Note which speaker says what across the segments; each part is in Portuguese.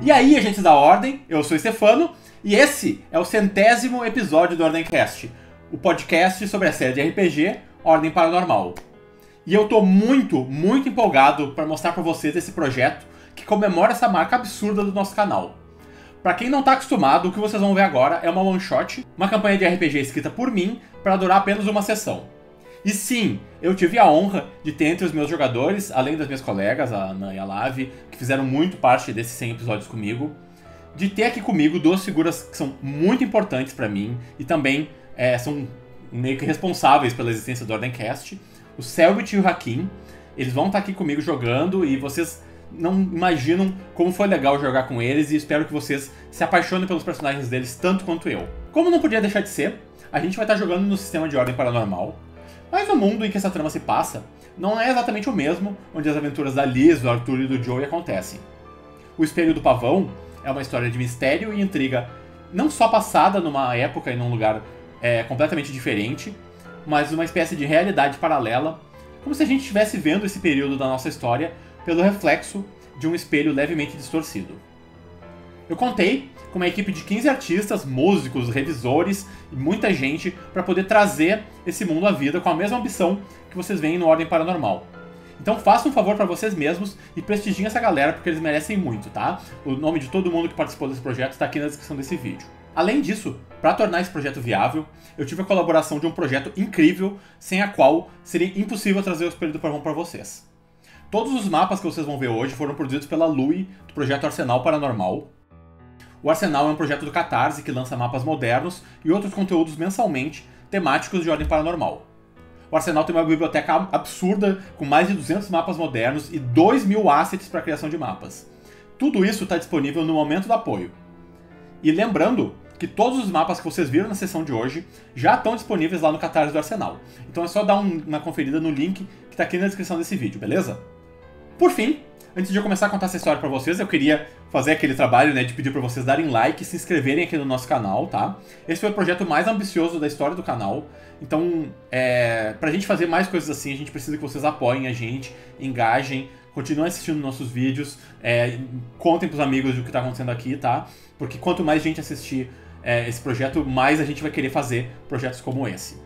Speaker 1: E aí, agentes da Ordem, eu sou o Stefano, e esse é o 100º episódio do Ordemcast, o podcast sobre a série de RPG Ordem Paranormal. E eu tô muito empolgado para mostrar para vocês esse projeto que comemora essa marca absurda do nosso canal. Para quem não tá acostumado, o que vocês vão ver agora é uma one shot, uma campanha de RPG escrita por mim para durar apenas uma sessão. E sim, eu tive a honra de ter entre os meus jogadores, além das minhas colegas, a Ana e a Lavi, que fizeram muito parte desses 100 episódios comigo, de ter aqui comigo duas figuras que são muito importantes para mim e também são meio que responsáveis pela existência do Ordemcast, o Selbit e o Hakim. Eles vão estar aqui comigo jogando e vocês não imaginam como foi legal jogar com eles, e espero que vocês se apaixonem pelos personagens deles tanto quanto eu. Como não podia deixar de ser, a gente vai estar jogando no sistema de Ordem Paranormal, mas o mundo em que essa trama se passa não é exatamente o mesmo onde as aventuras da Liz, do Arthur e do Joey acontecem. O Espelho do Pavão é uma história de mistério e intriga, não só passada numa época e num lugar completamente diferente, mas uma espécie de realidade paralela, como se a gente estivesse vendo esse período da nossa história pelo reflexo de um espelho levemente distorcido. Eu contei com uma equipe de 15 artistas, músicos, revisores e muita gente para poder trazer esse mundo à vida com a mesma ambição que vocês veem no Ordem Paranormal. Então façam um favor para vocês mesmos e prestigiem essa galera, porque eles merecem muito, tá? O nome de todo mundo que participou desse projeto está aqui na descrição desse vídeo. Além disso, para tornar esse projeto viável, eu tive a colaboração de um projeto incrível, sem a qual seria impossível trazer o Espelho do Pavão para vocês. Todos os mapas que vocês vão ver hoje foram produzidos pela Lui, do projeto Arsenal Paranormal. O Arsenal é um projeto do Catarse que lança mapas modernos e outros conteúdos mensalmente temáticos de Ordem Paranormal. O Arsenal tem uma biblioteca absurda com mais de 200 mapas modernos e 2.000 assets para a criação de mapas. Tudo isso está disponível no momento do apoio. E lembrando que todos os mapas que vocês viram na sessão de hoje já estão disponíveis lá no Catarse do Arsenal. Então é só dar uma conferida no link que está aqui na descrição desse vídeo, beleza? Por fim, antes de eu começar a contar essa história pra vocês, eu queria fazer aquele trabalho, de pedir pra vocês darem like e se inscreverem aqui no nosso canal, tá? Esse foi o projeto mais ambicioso da história do canal, então, pra gente fazer mais coisas assim, a gente precisa que vocês apoiem a gente, engajem, continuem assistindo nossos vídeos, contem pros amigos do que tá acontecendo aqui, tá? Porque quanto mais gente assistir esse projeto, mais a gente vai querer fazer projetos como esse.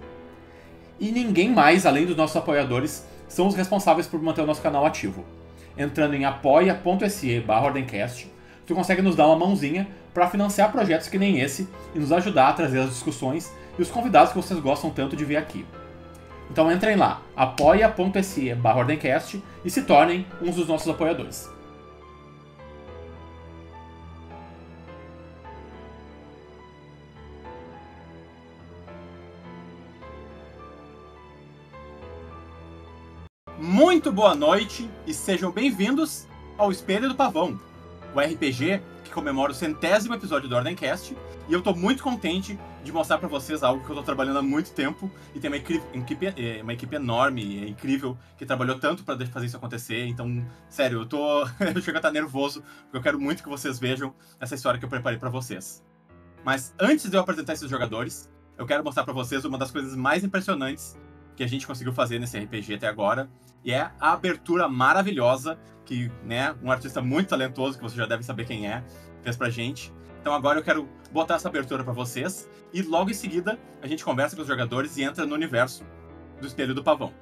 Speaker 1: E ninguém mais, além dos nossos apoiadores, são os responsáveis por manter o nosso canal ativo. Entrando em apoia.se/Ordemcast, tu consegue nos dar uma mãozinha para financiar projetos que nem esse e nos ajudar a trazer as discussões e os convidados que vocês gostam tanto de ver aqui. Então entrem lá, apoia.se/Ordemcast e se tornem uns dos nossos apoiadores. Muito boa noite e sejam bem-vindos ao Espelho do Pavão, o RPG que comemora o 100º episódio do Ordemcast, e eu tô muito contente de mostrar pra vocês algo que eu tô trabalhando há muito tempo e tem uma equipe enorme e incrível que trabalhou tanto pra fazer isso acontecer. Então, sério, eu chego a estar nervoso porque eu quero muito que vocês vejam essa história que eu preparei pra vocês. Mas antes de eu apresentar esses jogadores, eu quero mostrar pra vocês uma das coisas mais impressionantes que a gente conseguiu fazer nesse RPG até agora, e é a abertura maravilhosa que, um artista muito talentoso, que vocês já devem saber quem é, fez pra gente. Então agora eu quero botar essa abertura pra vocês, e logo em seguida a gente conversa com os jogadores e entra no universo do Espelho do Pavão.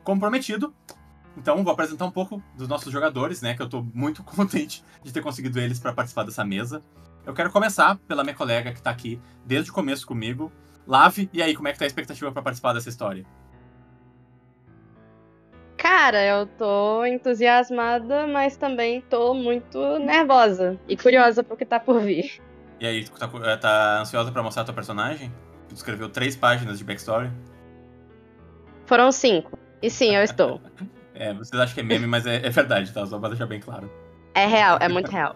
Speaker 1: Como prometido, então vou apresentar um pouco dos nossos jogadores, né? Que eu tô muito contente de ter conseguido eles para participar dessa mesa. Eu quero começar pela minha colega que tá aqui desde o começo comigo. Lave, e aí, como é que tá a expectativa para participar dessa história?
Speaker 2: Cara, eu tô entusiasmada, mas também tô muito nervosa e curiosa pro que tá por vir.
Speaker 1: E aí, tu tá ansiosa pra mostrar tua personagem? Tu escreveu 3 páginas de backstory.
Speaker 2: Foram 5. E sim, eu estou.
Speaker 1: Vocês acham que é meme, mas é verdade, tá? Só pra deixar bem claro.
Speaker 2: É real, é muito real.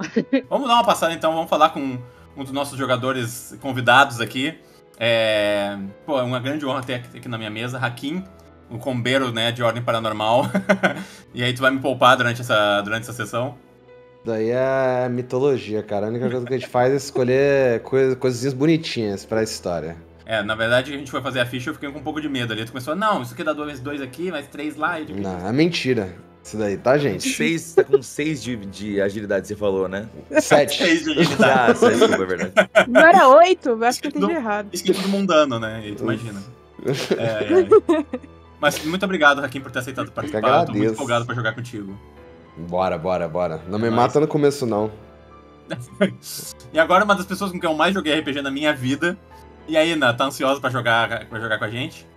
Speaker 1: Vamos dar uma passada então, vamos falar com um dos nossos jogadores convidados aqui. É uma grande honra ter aqui na minha mesa, Hakim, um combeiro, né, de Ordem Paranormal. E aí tu vai me poupar durante essa sessão?
Speaker 3: Daí é mitologia, cara. A única coisa que a gente faz é escolher coisinhas bonitinhas pra história.
Speaker 1: Na verdade, a gente foi fazer a ficha e eu fiquei com um pouco de medo ali. Tu começou, não, isso aqui dá 2 aqui, mais 3 lá.
Speaker 3: Não, é mentira. Isso daí, tá, gente?
Speaker 4: 6, tá com 6 de agilidade, você falou, né?
Speaker 3: 7.
Speaker 1: 6 de agilidade.
Speaker 4: Ah, 7, é verdade.
Speaker 5: Não era 8? Eu acho que eu entendi errado.
Speaker 1: Isso que é tudo mundano, né? E tu imagina. Mas muito obrigado, Hakim, por ter aceitado participar. Eu tô muito empolgado pra jogar contigo.
Speaker 3: Bora. Não me mata no começo, não.
Speaker 1: E agora, uma das pessoas com quem eu mais joguei RPG na minha vida. E aí, Ana, tá ansiosa pra jogar com a gente?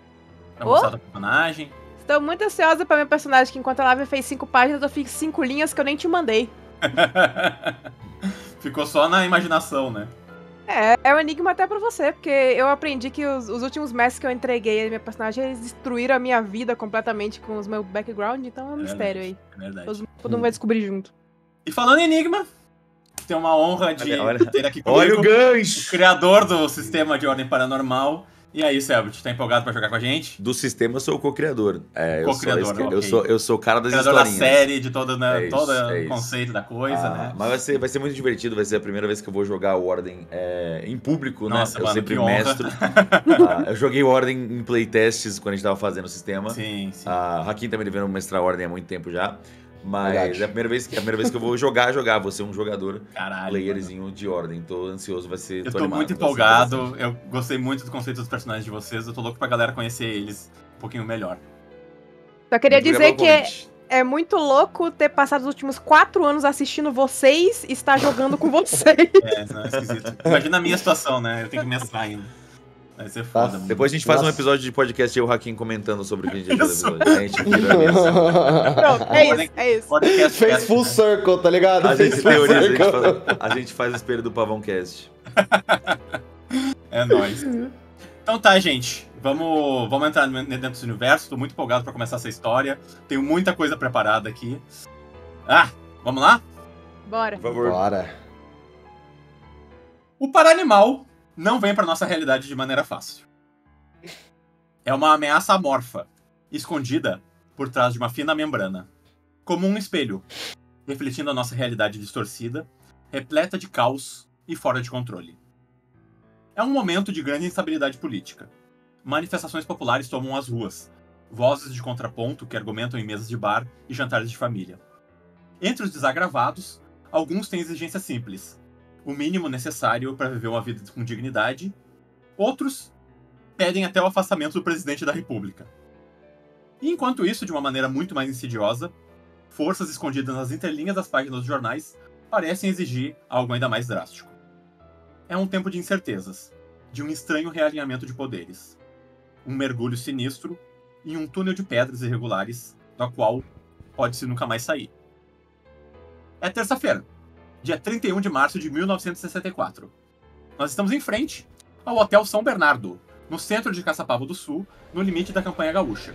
Speaker 1: Pra mostrar tua personagem?
Speaker 5: Estou muito ansiosa pra minha personagem, que enquanto a Lávia fez 5 páginas, eu fiz 5 linhas que eu nem te mandei.
Speaker 1: Ficou só na imaginação, né?
Speaker 5: É um enigma até pra você, porque eu aprendi que os últimos mestres que eu entreguei a minha personagem, eles destruíram a minha vida completamente com os meus background, então é um mistério aí.
Speaker 1: É verdade.
Speaker 5: Todo mundo vai descobrir junto.
Speaker 1: E falando em enigma, tem uma honra de ter aqui comigo
Speaker 4: Olha o gancho!
Speaker 1: o criador do sistema de Ordem Paranormal. E aí, Selbit, tá empolgado pra jogar com a gente?
Speaker 4: Do sistema eu sou o co-criador.
Speaker 1: Co-criador,
Speaker 4: eu sou o cara das
Speaker 1: criador
Speaker 4: historinhas.
Speaker 1: Da série, de todo, né, todo
Speaker 4: o
Speaker 1: conceito da coisa, né?
Speaker 4: Mas vai ser muito divertido, vai ser a primeira vez que eu vou jogar o Ordem em público,
Speaker 1: Nossa,
Speaker 4: né?
Speaker 1: mano,
Speaker 4: Eu sempre
Speaker 1: que honra.
Speaker 4: mestro. Eu joguei o Ordem em playtests quando a gente tava fazendo o sistema.
Speaker 1: Sim.
Speaker 4: Hakim tá me devendo mestrar Ordem há muito tempo já. Mas
Speaker 3: Verdade.
Speaker 4: é a primeira vez que eu vou jogar, vou ser um jogador playerzinho de Ordem. Tô ansioso, vai ser.
Speaker 1: Eu tô muito empolgado, eu gostei muito do conceito dos personagens de vocês, eu tô louco pra galera conhecer eles um pouquinho melhor.
Speaker 5: Só queria dizer que é muito louco ter passado os últimos 4 anos assistindo vocês e estar jogando com vocês.
Speaker 1: Não, é esquisito. Imagina a minha situação, né? Eu tenho que mestrar ainda. Vai ser foda.
Speaker 4: Depois a gente faz um episódio de podcast e eu e o Hakim comentando sobre o que a gente fez no episódio. A gente vira mesmo.
Speaker 5: Pronto, é isso.
Speaker 3: Podcast, fez full circle, tá ligado?
Speaker 4: A gente teoriza, a gente faz o espelho do Pavãocast.
Speaker 1: É nóis. Então tá, gente. Vamos entrar dentro desse universo. Tô muito empolgado pra começar essa história. Tenho muita coisa preparada aqui. Vamos lá?
Speaker 5: Bora.
Speaker 4: Por favor.
Speaker 3: Bora.
Speaker 1: O Paranimal não vem pra nossa realidade de maneira fácil. É uma ameaça amorfa, escondida por trás de uma fina membrana. Como um espelho, refletindo a nossa realidade distorcida, repleta de caos e fora de controle. É um momento de grande instabilidade política. Manifestações populares tomam as ruas, vozes de contraponto que argumentam em mesas de bar e jantares de família. Entre os desagravados, alguns têm exigências simples, o mínimo necessário para viver uma vida com dignidade. Outros pedem até o afastamento do presidente da República. E enquanto isso, de uma maneira muito mais insidiosa, forças escondidas nas entrelinhas das páginas dos jornais parecem exigir algo ainda mais drástico. É um tempo de incertezas, de um estranho realinhamento de poderes. Um mergulho sinistro em um túnel de pedras irregulares, do qual pode-se nunca mais sair. É terça-feira, dia 31 de março de 1964. Nós estamos em frente ao Hotel São Bernardo, no centro de Caçapava do Sul, no limite da campanha gaúcha.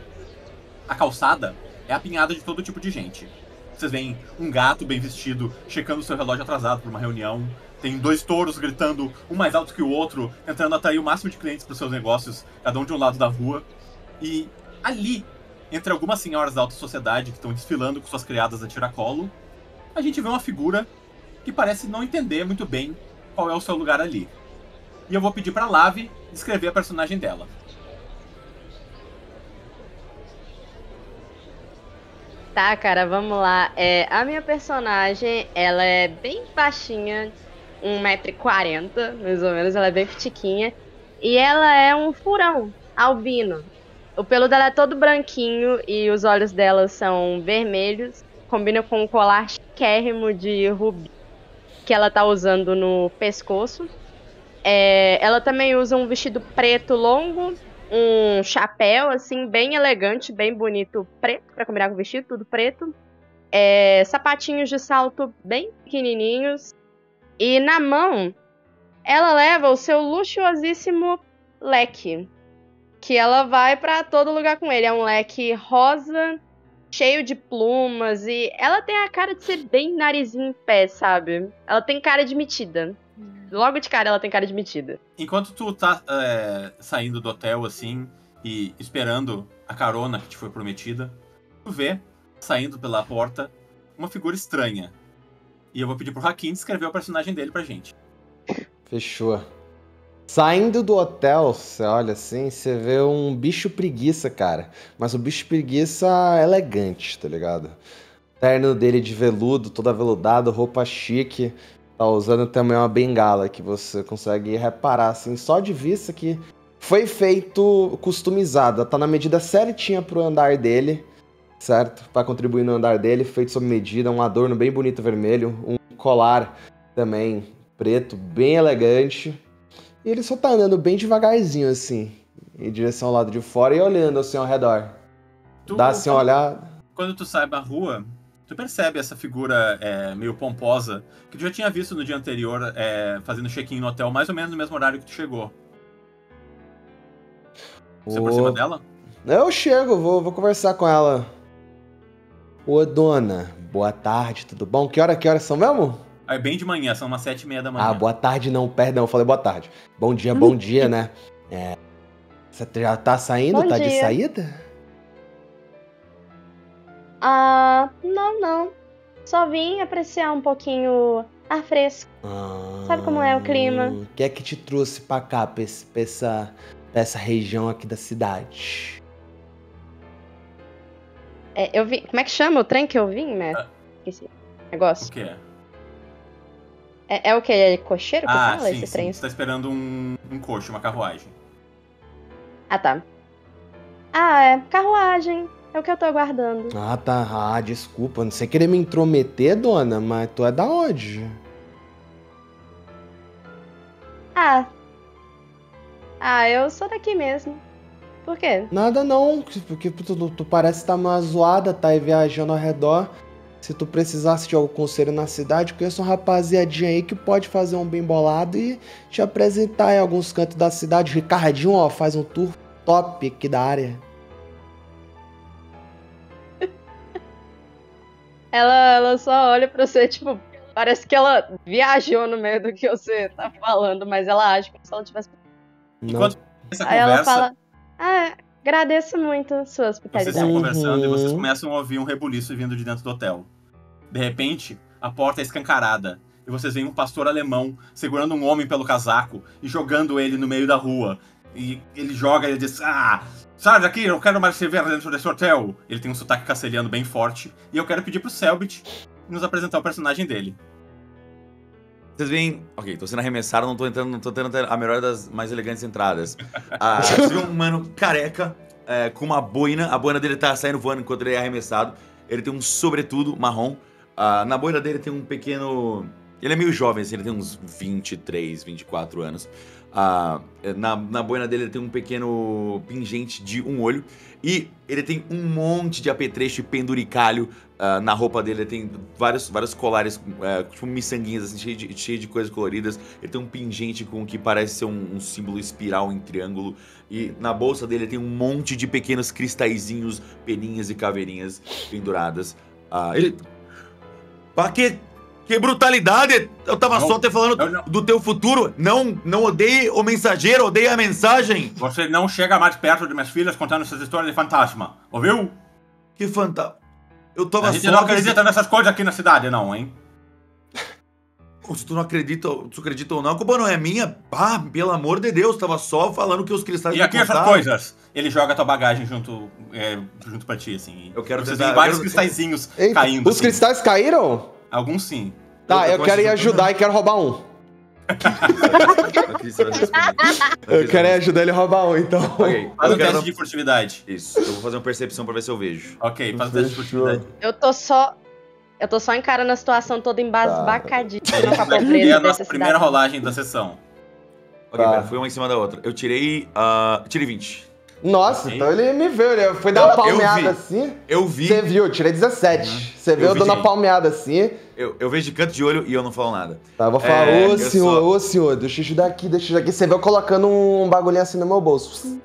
Speaker 1: A calçada é apinhada de todo tipo de gente. Vocês veem um gato bem vestido, checando seu relógio atrasado para uma reunião. Tem 2 touros gritando, um mais alto que o outro, tentando atrair o máximo de clientes para os seus negócios, cada um de um lado da rua. E ali, entre algumas senhoras da alta sociedade que estão desfilando com suas criadas a tiracolo, a gente vê uma figura que parece não entender muito bem qual é o seu lugar ali. E eu vou pedir pra Lave descrever a personagem dela.
Speaker 2: Tá, cara, vamos lá. A minha personagem, ela é bem baixinha, 1,40 m, mais ou menos, ela é bem pitiquinha. E ela é um furão, albino. O pelo dela é todo branquinho e os olhos dela são vermelhos. Combina com um colar chiquérrimo de rubi que ela tá usando no pescoço. Ela também usa um vestido preto longo, um chapéu, assim, bem elegante, bem bonito, preto, pra combinar com o vestido, tudo preto. Sapatinhos de salto bem pequenininhos. E na mão, ela leva o seu luxuosíssimo leque, que ela vai pra todo lugar com ele. É um leque rosa, cheio de plumas, e ela tem a cara de ser bem narizinho em pé, sabe? Ela tem cara de metida. Logo de cara ela tem cara de metida.
Speaker 1: Enquanto tu tá saindo do hotel, assim, e esperando a carona que te foi prometida, tu vê, saindo pela porta, uma figura estranha. E eu vou pedir pro Hakim descrever o personagem dele pra gente.
Speaker 3: Fechou. Saindo do hotel, você olha assim, você vê um bicho preguiça, cara. Mas um bicho preguiça elegante, tá ligado? O terno dele de veludo, todo aveludado, roupa chique. Tá usando também uma bengala que você consegue reparar, assim, só de vista que foi feito customizada. Tá na medida certinha pro andar dele, certo? Pra contribuir no andar dele, feito sob medida. Um adorno bem bonito vermelho, um colar também preto, bem elegante. E ele só tá andando bem devagarzinho, assim, em direção ao lado de fora e olhando assim ao redor. Dá assim uma olhada.
Speaker 1: Quando tu sai da rua, tu percebe essa figura meio pomposa, que tu já tinha visto no dia anterior, fazendo check-in no hotel, mais ou menos no mesmo horário que tu chegou. Você aproxima dela?
Speaker 3: Eu chego, vou conversar com ela. Ô, dona, boa tarde, tudo bom? Que horas são mesmo?
Speaker 1: É bem de manhã, são umas 7h30 da manhã.
Speaker 3: Ah, boa tarde não, perdão, eu falei boa tarde. Bom dia, né? Você já tá saindo?
Speaker 2: Bom
Speaker 3: tá
Speaker 2: dia.
Speaker 3: de saída?
Speaker 2: Não. Só vim apreciar um pouquinho ar fresco. Sabe como é o clima?
Speaker 3: O que é que te trouxe pra cá, pra essa região aqui da cidade?
Speaker 2: Eu vi. Como é que chama o trem que eu vim, né? Esqueci. Negócio.
Speaker 1: O que é?
Speaker 2: É o que? É cocheiro que fala
Speaker 1: sim,
Speaker 2: esse trem?
Speaker 1: Você tá esperando um coche, uma carruagem.
Speaker 2: Ah, tá. É carruagem. É o que eu tô aguardando.
Speaker 3: Ah, tá. Desculpa, não sei querer me intrometer, dona, mas tu é da onde?
Speaker 2: Eu sou daqui mesmo. Por quê?
Speaker 3: Nada não, porque tu parece estar numa zoada, tá aí viajando ao redor. Se tu precisasse de algum conselho na cidade, conheço uma rapaziadinha aí que pode fazer um bem bolado e te apresentar em alguns cantos da cidade. Ricardinho, ó, faz um tour top aqui da área.
Speaker 2: Ela só olha pra você, tipo, parece que ela viajou no meio do que você tá falando, mas ela age como se ela tivesse...
Speaker 1: Enquanto essa
Speaker 2: Aí
Speaker 1: conversa,
Speaker 2: ela fala, agradeço muito a sua
Speaker 1: vocês
Speaker 2: hospitalidade.
Speaker 1: estão conversando e vocês começam a ouvir um rebuliço vindo de dentro do hotel. De repente, a porta é escancarada e vocês veem um pastor alemão segurando um homem pelo casaco e jogando ele no meio da rua. E ele joga e ele diz, sai daqui, eu quero mais se ver dentro desse hotel. Ele tem um sotaque castelhano bem forte e eu quero pedir pro Selbit nos apresentar o personagem dele.
Speaker 4: Vocês veem... Ok, tô sendo arremessado, não tô tendo a melhor das mais elegantes entradas. Vocês veem um mano careca, com uma boina. A boina dele tá saindo voando enquanto ele é arremessado. Ele tem um sobretudo marrom. Na boina dele tem um pequeno... Ele é meio jovem, assim, ele tem uns 23, 24 anos. Na boina dele ele tem um pequeno pingente de um olho. E ele tem um monte de apetrecho e penduricalho. Na roupa dele ele tem vários colares, tipo miçanguinhas, assim, cheio de coisas coloridas. Ele tem um pingente com o que parece ser um símbolo espiral em triângulo. E na bolsa dele tem um monte de pequenos cristalzinhos, peninhas e caveirinhas penduradas. Que brutalidade! Eu tava só te falando do teu futuro. Não odeie o mensageiro, odeie a mensagem.
Speaker 1: Você não chega mais perto de minhas filhas contando essas histórias de fantasma, ouviu?
Speaker 4: Que fantasma? Eu tava
Speaker 1: A gente não acredita nessas coisas aqui na cidade, não, hein?
Speaker 4: Se tu não acredita, tu acredita ou não, a culpa não é minha. Pelo amor de Deus, tava só falando que os cristais...
Speaker 1: E aqui essas coisas? Ele joga a tua bagagem junto pra ti, assim.
Speaker 4: Eu quero
Speaker 1: Vocês veem vários cristalzinhos caindo.
Speaker 3: Os cristais caíram?
Speaker 1: Alguns sim.
Speaker 3: Tá, eu quero ir ajudar e quero roubar um. Eu quero ajudar ele a roubar um, então.
Speaker 4: Ok,
Speaker 1: Faz
Speaker 4: eu
Speaker 1: um
Speaker 4: quero
Speaker 1: teste de furtividade.
Speaker 4: Isso, eu vou fazer uma percepção pra ver se eu vejo.
Speaker 1: Ok, faz um teste de furtividade.
Speaker 2: Eu tô só encarando a situação toda embasbacadíssima com a
Speaker 1: Vai
Speaker 2: pobreza
Speaker 1: ter a
Speaker 2: dessa
Speaker 1: nossa primeira
Speaker 2: cidade.
Speaker 1: rolagem da sessão.
Speaker 4: Ok,
Speaker 3: Tá.
Speaker 4: pera, foi uma em cima da outra. Eu tirei. Tirei 20.
Speaker 3: Nossa,
Speaker 1: Ok.
Speaker 3: então ele me viu, ele foi dar uma
Speaker 4: Eu vi.
Speaker 3: palmeada assim.
Speaker 4: Eu vi,
Speaker 3: Você viu, eu tirei 17. Você viu
Speaker 4: Eu
Speaker 3: eu
Speaker 4: vi
Speaker 3: dando uma
Speaker 1: sim.
Speaker 3: palmeada assim.
Speaker 4: eu vejo de canto de olho e eu não falo nada.
Speaker 3: Tá, eu vou falar,
Speaker 4: Eu
Speaker 3: ô senhor, deixa eu ajudar aqui, deixa eu ajudar aqui. Você viu eu colocando um bagulhinho assim no meu bolso.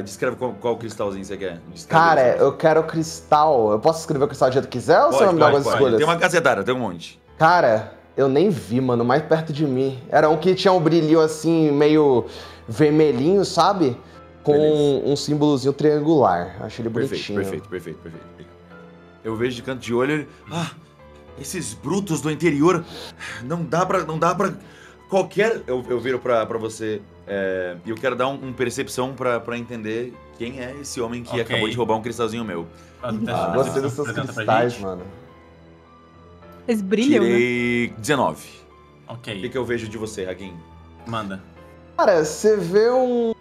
Speaker 4: Descreve qual cristalzinho você quer. Descreve
Speaker 3: Cara,
Speaker 4: ele.
Speaker 3: eu quero cristal. Eu posso escrever o cristal do jeito que quiser ou você vai me dar algumas escolhas?
Speaker 4: Tem uma cacetada, tem um monte.
Speaker 3: Cara, eu nem vi, mano, mais perto de mim. Era um que tinha um brilhinho assim, meio vermelhinho, sabe? Com
Speaker 4: Beleza.
Speaker 3: um símbolozinho triangular. Achei ele bonitinho.
Speaker 4: Perfeito. Eu vejo de canto de olho ele. Esses brutos do interior. Não dá pra qualquer. Eu viro pra você. E eu quero dar um percepção pra entender quem é esse homem que
Speaker 1: Ok.
Speaker 4: acabou de roubar um cristalzinho meu.
Speaker 1: Faz um teste de
Speaker 3: Gostei
Speaker 1: percepção,
Speaker 3: dos seus
Speaker 1: apresenta pra
Speaker 3: cristais,
Speaker 1: gente.
Speaker 3: mano.
Speaker 5: Eles brilham, né?
Speaker 4: Tirei 19. O
Speaker 1: Ok,
Speaker 4: que eu vejo de você, Hakim?
Speaker 1: manda.
Speaker 3: Cara, você vê um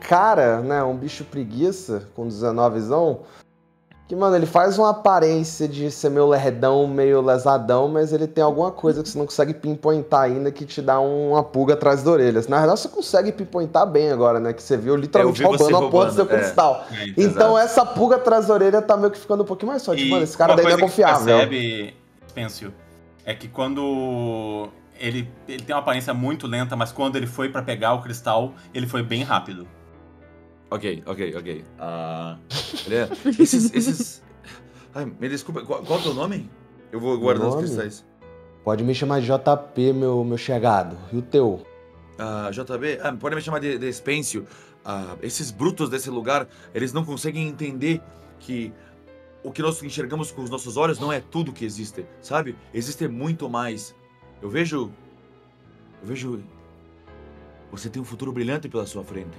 Speaker 3: cara, né, um bicho preguiça com 19zão, que, mano, ele faz uma aparência de ser meio lerdão, meio lesadão, mas ele tem alguma coisa que você não consegue pinpointar ainda que te dá uma pulga atrás da orelha. Na verdade, você consegue pinpointar bem agora, né, que você viu literalmente
Speaker 4: Eu vi você
Speaker 3: roubando a porra do seu
Speaker 4: roubando,
Speaker 3: cristal.
Speaker 1: É,
Speaker 3: Então
Speaker 4: exato.
Speaker 3: essa pulga atrás da orelha tá meio que ficando um pouquinho mais forte.
Speaker 1: E
Speaker 3: Mano, esse cara
Speaker 1: uma
Speaker 3: daí não é
Speaker 1: coisa que
Speaker 3: confiável.
Speaker 1: você percebe, Spencio, é que quando ele tem uma aparência muito lenta, mas quando ele foi pra pegar o cristal, ele foi bem rápido.
Speaker 4: Ok. Esses. Ai, me desculpa, qual é o teu nome? Eu vou guardando os
Speaker 3: Nome?
Speaker 4: cristais.
Speaker 3: Pode me chamar de JP, meu chegado. E o teu?
Speaker 4: JB, pode me chamar de Spêncio. Esses brutos desse lugar, eles não conseguem entender que o que nós enxergamos com os nossos olhos não é tudo que existe, sabe? Existe muito mais. Eu vejo. Você tem um futuro brilhante pela sua frente.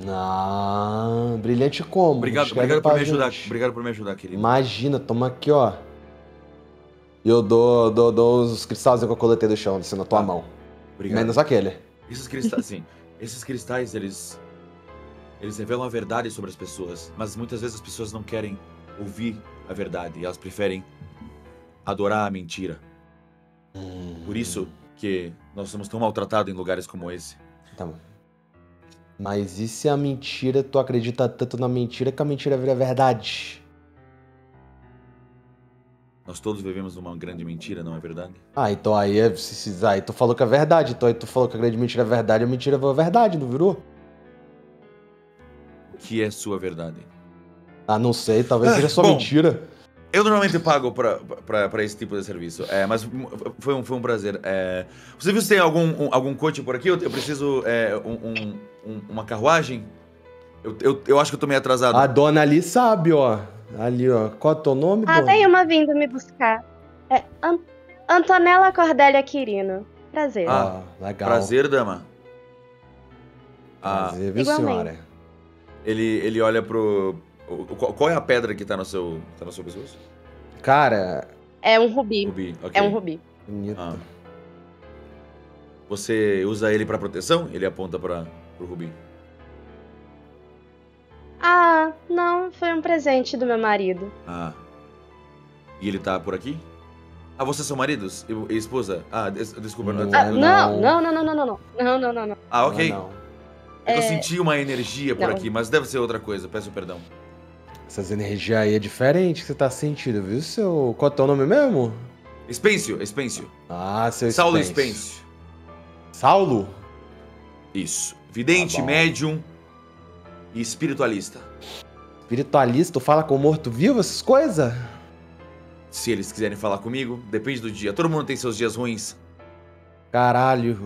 Speaker 3: Ah, brilhante como?
Speaker 4: Obrigado
Speaker 3: Escreve
Speaker 4: por
Speaker 3: pra
Speaker 4: me ajudar.
Speaker 3: gente.
Speaker 4: Obrigado por me ajudar, querido.
Speaker 3: Imagina, toma aqui, ó. E eu dou os cristalzinhos que eu coletei do chão, assim, na tua mão.
Speaker 4: Obrigado.
Speaker 3: Menos aquele.
Speaker 4: Esses cristais, sim. Esses cristais, eles revelam a verdade sobre as pessoas, mas muitas vezes as pessoas não querem ouvir a verdade, elas preferem adorar a mentira. Por isso que nós somos tão maltratados em lugares como esse.
Speaker 3: Tá bom. Mas e se a mentira, tu acredita tanto na mentira que a mentira vira verdade?
Speaker 4: Nós todos vivemos numa grande mentira, não é verdade?
Speaker 3: Ah, então aí, aí tu falou que é verdade, então aí tu falou que a grande mentira é verdade, a mentira é verdade, não virou?
Speaker 4: O que é sua verdade?
Speaker 3: Ah, não sei, talvez seja só
Speaker 4: bom.
Speaker 3: mentira.
Speaker 4: Eu normalmente pago pra esse tipo de serviço, mas foi um prazer. Você viu se tem algum coach por aqui? Eu preciso uma carruagem? Eu acho que eu tô meio atrasado.
Speaker 3: A dona ali sabe, ó. Ali, ó. Qual é o teu nome, dona?
Speaker 2: Tem uma vindo me buscar. É Antonella Cordélia Quirino. Prazer.
Speaker 3: Ah, legal.
Speaker 4: Prazer, dama.
Speaker 3: Prazer, viu,
Speaker 2: Igualmente.
Speaker 3: senhora?
Speaker 4: Ele olha pro... Qual é a pedra que tá no seu pescoço?
Speaker 3: Cara,
Speaker 2: É um rubi.
Speaker 4: Rubi, ok.
Speaker 2: É um rubi.
Speaker 3: bonito.
Speaker 4: Você usa ele pra proteção? Ele aponta pro rubi.
Speaker 2: Não, foi um presente do meu marido.
Speaker 4: E ele tá por aqui? Vocês são maridos? E esposa? Desculpa.
Speaker 3: Não.
Speaker 2: Não.
Speaker 4: Ok.
Speaker 3: Não.
Speaker 4: Eu senti uma energia por
Speaker 2: Não.
Speaker 4: aqui, mas deve ser outra coisa. Peço perdão.
Speaker 3: Essas energias aí é diferente que você tá sentindo, viu, seu... Qual é o teu nome mesmo?
Speaker 4: Spêncio.
Speaker 3: Ah, seu
Speaker 4: Saulo
Speaker 3: Spence.
Speaker 4: Spêncio.
Speaker 3: Saulo?
Speaker 4: Isso. Vidente,
Speaker 3: Tá bom.
Speaker 4: médium e espiritualista.
Speaker 3: Espiritualista, tu fala com morto-vivo, essas coisas?
Speaker 4: Se eles quiserem falar comigo, depende do dia. Todo mundo tem seus dias ruins.
Speaker 3: Caralho,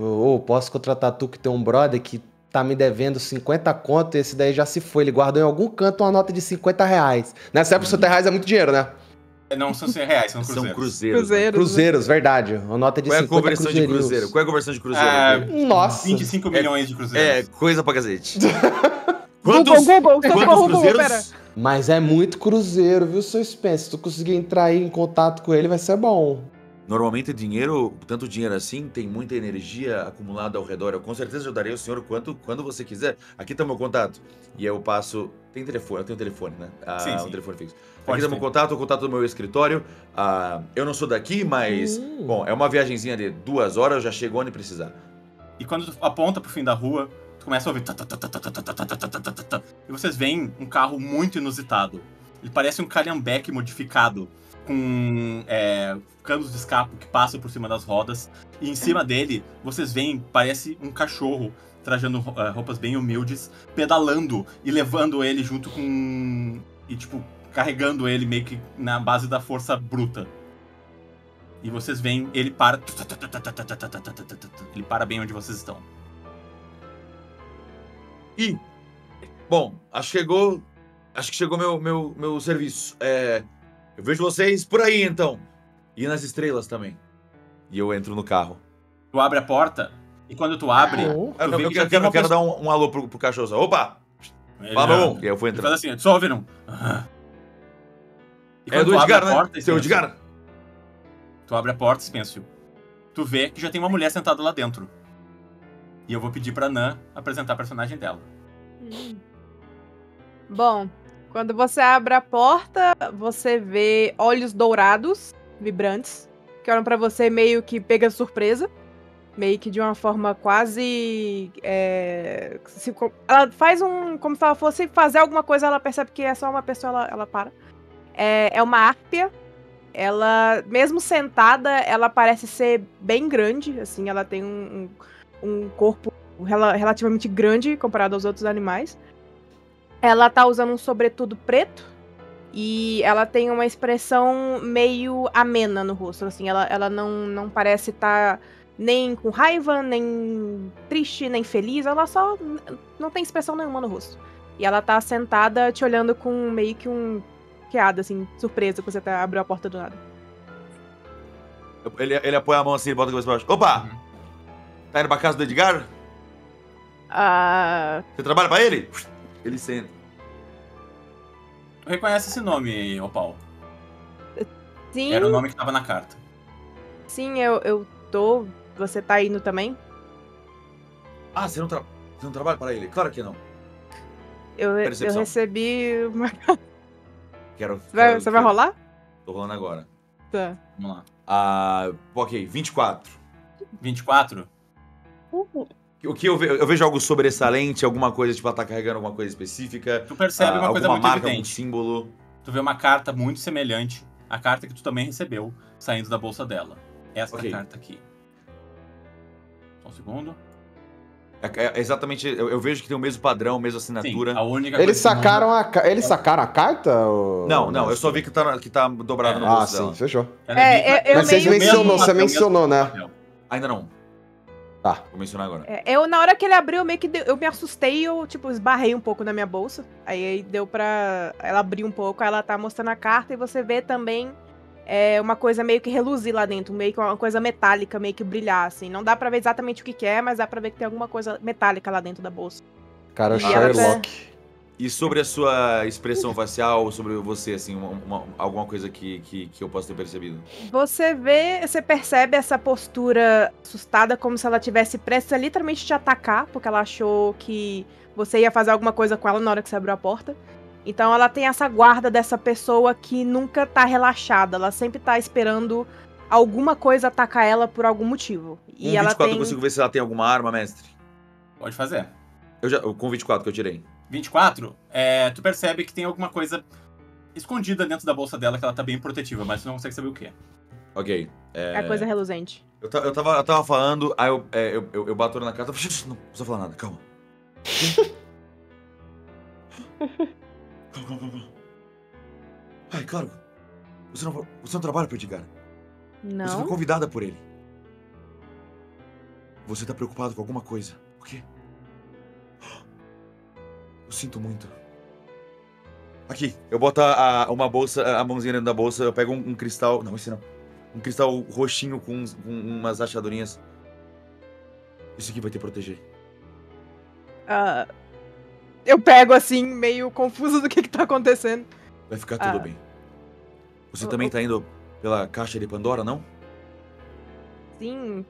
Speaker 3: posso contratar tu que tem um brother que tá me devendo 50 conto e esse daí já se foi. Ele guardou em algum canto uma nota de 50 reais. Nessa época, 50 reais é muito dinheiro, né?
Speaker 1: Não são reais, são cruzeiros.
Speaker 4: São cruzeiros. né?
Speaker 5: Cruzeiros.
Speaker 3: Cruzeiros, verdade. Uma nota de
Speaker 4: Qual é a
Speaker 3: 50
Speaker 4: conversão de
Speaker 3: cruzeirinhos.
Speaker 4: cruzeiro? Qual é a conversão de cruzeiro?
Speaker 3: Nossa.
Speaker 1: 25 milhões de cruzeiros.
Speaker 4: Coisa pra cacete.
Speaker 5: Google, socorro,
Speaker 4: Quantos
Speaker 5: Google, pera.
Speaker 4: cruzeiros?
Speaker 3: Mas é muito cruzeiro, viu, seu Spence? Se tu conseguir entrar aí em contato com ele, vai ser bom.
Speaker 4: Normalmente dinheiro, tanto dinheiro assim, tem muita energia acumulada ao redor. Eu com certeza ajudarei o senhor quando você quiser. Aqui tá meu contato. E eu passo... Tem telefone, eu tenho telefone, né?
Speaker 1: Sim, sim.
Speaker 4: Um telefone fixo.
Speaker 1: Pode
Speaker 4: Aqui tá meu contato, o contato do meu escritório. Eu não sou daqui, mas... Bom, é uma viagenzinha de 2 horas, eu já chego onde precisar.
Speaker 1: E quando tu aponta pro fim da rua, tu começa a ouvir... E vocês veem um carro muito inusitado. Ele parece um calhambeque modificado, com canos de escape que passam por cima das rodas. E em cima dele, vocês veem, parece um cachorro, trajando roupas bem humildes, pedalando e levando ele junto com... E, tipo, carregando ele meio que na base da força bruta. E vocês veem, ele para... Ele para bem onde vocês estão.
Speaker 4: E... Bom, acho que chegou meu serviço. Eu vejo vocês por aí, então. E nas estrelas também. E eu entro no carro.
Speaker 1: Tu abre a porta, e quando tu abre...
Speaker 4: Eu quero dar um alô pro cachorro. Opa! Falou! E eu vou entrar.
Speaker 1: Ele faz assim, só ouviram.
Speaker 4: É do Edgar, né? Seu Edgar.
Speaker 1: Tu abre a porta, Spencio. Tu vê que já tem uma mulher sentada lá dentro. E eu vou pedir pra Nan apresentar a personagem dela.
Speaker 5: Bom, quando você abre a porta, você vê olhos dourados, vibrantes, que olham pra você meio que pega surpresa. Meio que de uma forma quase... ela faz como se ela fosse fazer alguma coisa, ela percebe que é só uma pessoa, ela para. É uma árpia. Ela, mesmo sentada, ela parece ser bem grande, assim, ela tem um corpo relativamente grande comparado aos outros animais. Ela tá usando um sobretudo preto e ela tem uma expressão meio amena no rosto, assim, ela não parece estar nem com raiva, nem triste, nem feliz, ela só não tem expressão nenhuma no rosto. E ela tá sentada te olhando com meio que um queado, assim, surpresa que você abriu a porta do nada.
Speaker 4: Ele apoia a mão assim e bota a cabeça pra baixo. Opa! Tá indo pra casa do Edgar? Você trabalha pra ele? Ele senta.
Speaker 1: Tu reconhece esse nome, Opal?
Speaker 5: Sim.
Speaker 1: Era o nome que tava na carta.
Speaker 5: Sim, eu tô. Você tá indo também?
Speaker 4: Você não trabalha para ele? Claro que não.
Speaker 5: Eu recebi uma... Você vai rolar?
Speaker 4: Tô rolando agora.
Speaker 5: Tá.
Speaker 1: Vamos lá.
Speaker 4: Ok, 24.
Speaker 1: 24?
Speaker 4: O que eu vejo algo sobressalente, alguma coisa, tipo, ela tá carregando alguma coisa específica.
Speaker 1: Tu percebe uma coisa muito
Speaker 4: marca,
Speaker 1: evidente.
Speaker 4: algum símbolo.
Speaker 1: Tu vê uma carta muito semelhante à carta que tu também recebeu, saindo da bolsa dela. Essa carta aqui. Só um segundo.
Speaker 4: Exatamente, eu vejo que tem o mesmo padrão, a mesma assinatura.
Speaker 1: Sim, a única
Speaker 3: Eles sacaram a carta? Ou...
Speaker 4: Não, eu só vi que tá dobrado no bolso dela.
Speaker 3: Sim, fechou.
Speaker 5: Mas
Speaker 3: você mencionou, né?
Speaker 4: Ainda não.
Speaker 3: Tá.
Speaker 4: Vou mencionar agora.
Speaker 5: Na hora que ele abriu, eu me assustei e eu, tipo, esbarrei um pouco na minha bolsa. Aí deu pra ela abrir um pouco, aí ela tá mostrando a carta e você vê também uma coisa meio que reluzir lá dentro, meio que uma coisa metálica, meio que brilhar, assim. Não dá pra ver exatamente o que é, mas dá pra ver que tem alguma coisa metálica lá dentro da bolsa.
Speaker 3: Cara, o Sherlock.
Speaker 4: E sobre a sua expressão facial, sobre você, assim, alguma coisa que eu possa ter percebido?
Speaker 5: Você percebe essa postura assustada, como se ela tivesse prestes a literalmente te atacar, porque ela achou que você ia fazer alguma coisa com ela na hora que você abriu a porta. Então ela tem essa guarda dessa pessoa que nunca tá relaxada, ela sempre tá esperando alguma coisa atacar ela por algum motivo. E ela
Speaker 4: 24 eu consigo ver se ela tem alguma arma, mestre?
Speaker 1: Pode fazer.
Speaker 4: Com 24 que eu tirei.
Speaker 1: 24, tu percebe que tem alguma coisa escondida dentro da bolsa dela que ela tá bem protetiva, mas tu não consegue saber o que é.
Speaker 4: Ok.
Speaker 5: É coisa reluzente.
Speaker 4: Eu tava falando, aí eu bato na carta. Não precisa falar nada, calma. Calma. Ai, claro. Você não trabalha pro Edgar.
Speaker 5: Não.
Speaker 4: Você foi convidada por ele. Você tá preocupado com alguma coisa. O quê? Eu sinto muito. Aqui, eu boto uma bolsa, a mãozinha dentro da bolsa, eu pego um cristal... Não, esse não. Um cristal roxinho com umas rachadurinhas. Isso aqui vai te proteger.
Speaker 5: Eu pego assim, meio confuso do que tá acontecendo.
Speaker 4: Vai ficar tudo bem. Você também tá indo pela caixa de Pandora, não?
Speaker 5: Sim.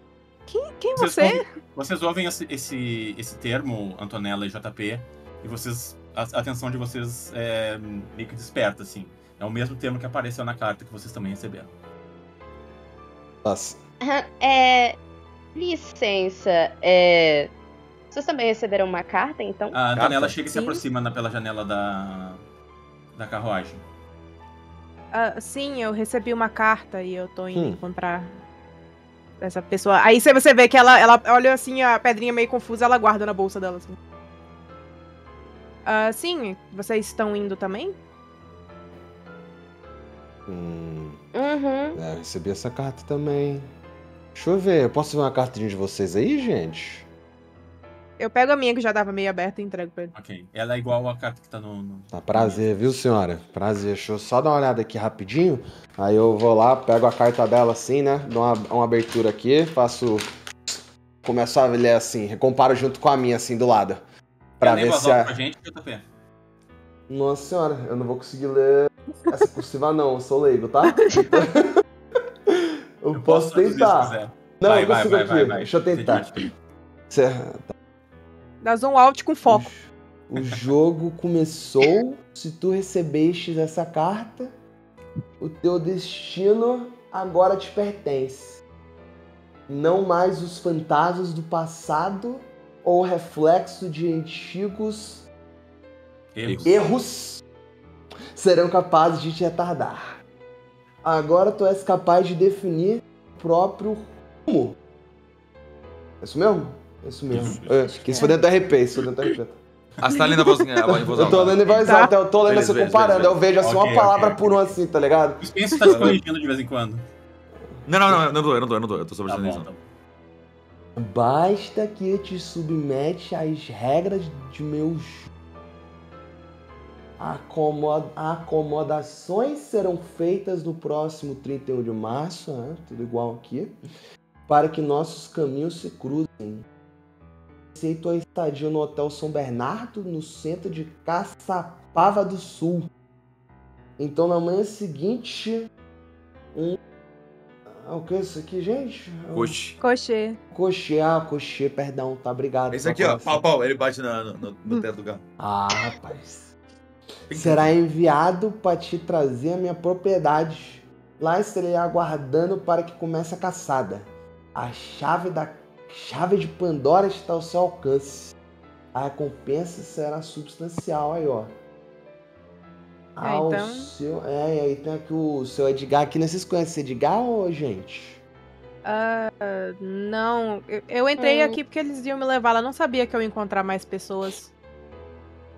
Speaker 5: Quem você?
Speaker 1: Vocês ouvem esse termo, Antonella e JP, e a atenção de vocês é meio que desperta, assim. É o mesmo termo que apareceu na carta que vocês também receberam.
Speaker 3: Nossa.
Speaker 2: Licença, vocês também receberam uma carta, então?
Speaker 1: A Antonella
Speaker 4: Carta?
Speaker 1: chega e se
Speaker 5: Sim.
Speaker 1: aproxima pela janela da carruagem.
Speaker 5: Sim, eu recebi uma carta e eu tô indo encontrar essa pessoa. Aí você vê que ela olha assim, a pedrinha meio confusa, ela guarda na bolsa dela, assim. Sim, vocês estão indo também?
Speaker 2: Uhum.
Speaker 3: Eu recebi essa carta também. Deixa eu ver, eu posso ver uma cartinha de vocês aí, gente?
Speaker 5: Eu pego a minha que já tava meio aberta e entrego pra ele.
Speaker 1: Ok. Ela é igual a carta que tá no...
Speaker 3: Tá, prazer, viu, senhora? Prazer. Deixa eu só dar uma olhada aqui rapidinho. Aí eu vou lá, pego a carta dela assim, né? Dou uma abertura aqui, faço... Começo a ler assim, comparo junto com a minha, assim, do lado. Pra ver se
Speaker 1: pra gente, JP.
Speaker 3: Nossa senhora, eu não vou conseguir ler essa cursiva não, eu sou leigo, tá? eu posso
Speaker 1: traduzir se
Speaker 3: tentar.
Speaker 1: quiser.
Speaker 3: Não,
Speaker 1: Vai,
Speaker 3: eu consigo
Speaker 1: vai,
Speaker 3: aqui.
Speaker 1: vai, vai.
Speaker 3: Deixa eu tentar.
Speaker 5: Dá zoom out com foco.
Speaker 3: O jogo começou. Se tu recebestes essa carta, o teu destino agora te pertence. Não mais os fantasmas do passado ou reflexo de antigos erros serão capazes de te retardar. Agora tu és capaz de definir o próprio rumo. É isso mesmo? É isso mesmo. Isso foi dentro do RP, isso foi dentro do RP.
Speaker 4: Ah, você tá lendo a voz em voz
Speaker 3: Eu tô lendo em voz alta, eu tô lendo
Speaker 4: Beleza,
Speaker 3: assim, comparando.
Speaker 4: beleza.
Speaker 3: Eu vejo assim
Speaker 1: Ok,
Speaker 3: uma palavra
Speaker 1: ok,
Speaker 3: por uma assim, tá ligado?
Speaker 1: O Spencer tá te corrigindo de vez em quando.
Speaker 4: Não, eu não tô. Eu tô sobre
Speaker 1: Tá bom,
Speaker 4: atenção.
Speaker 1: tá bom.
Speaker 3: Basta que te submete às regras de meu jogo. Acomodações serão feitas no próximo 31 de março, né? Tudo igual aqui, para que nossos caminhos se cruzem. Aceito a estadia no Hotel São Bernardo, no centro de Caçapava do Sul. Então, na manhã seguinte, o que é isso aqui, gente?
Speaker 4: Coxe.
Speaker 5: Cochê.
Speaker 3: Cochê, perdão, tá, obrigado.
Speaker 4: Esse aqui, ó, pau, ele bate no teto do carro.
Speaker 3: Ah, rapaz. Será enviado para te trazer a minha propriedade. Lá estarei aguardando para que comece a caçada. A chave de Pandora está ao seu alcance. A recompensa será substancial aí, ó.
Speaker 5: Então...
Speaker 3: E aí tem aqui o seu Edgar aqui, né? Vocês conhecem Edgar, ô, gente?
Speaker 5: Não. Eu entrei aqui porque eles iam me levar. Ela não sabia que eu ia encontrar mais pessoas.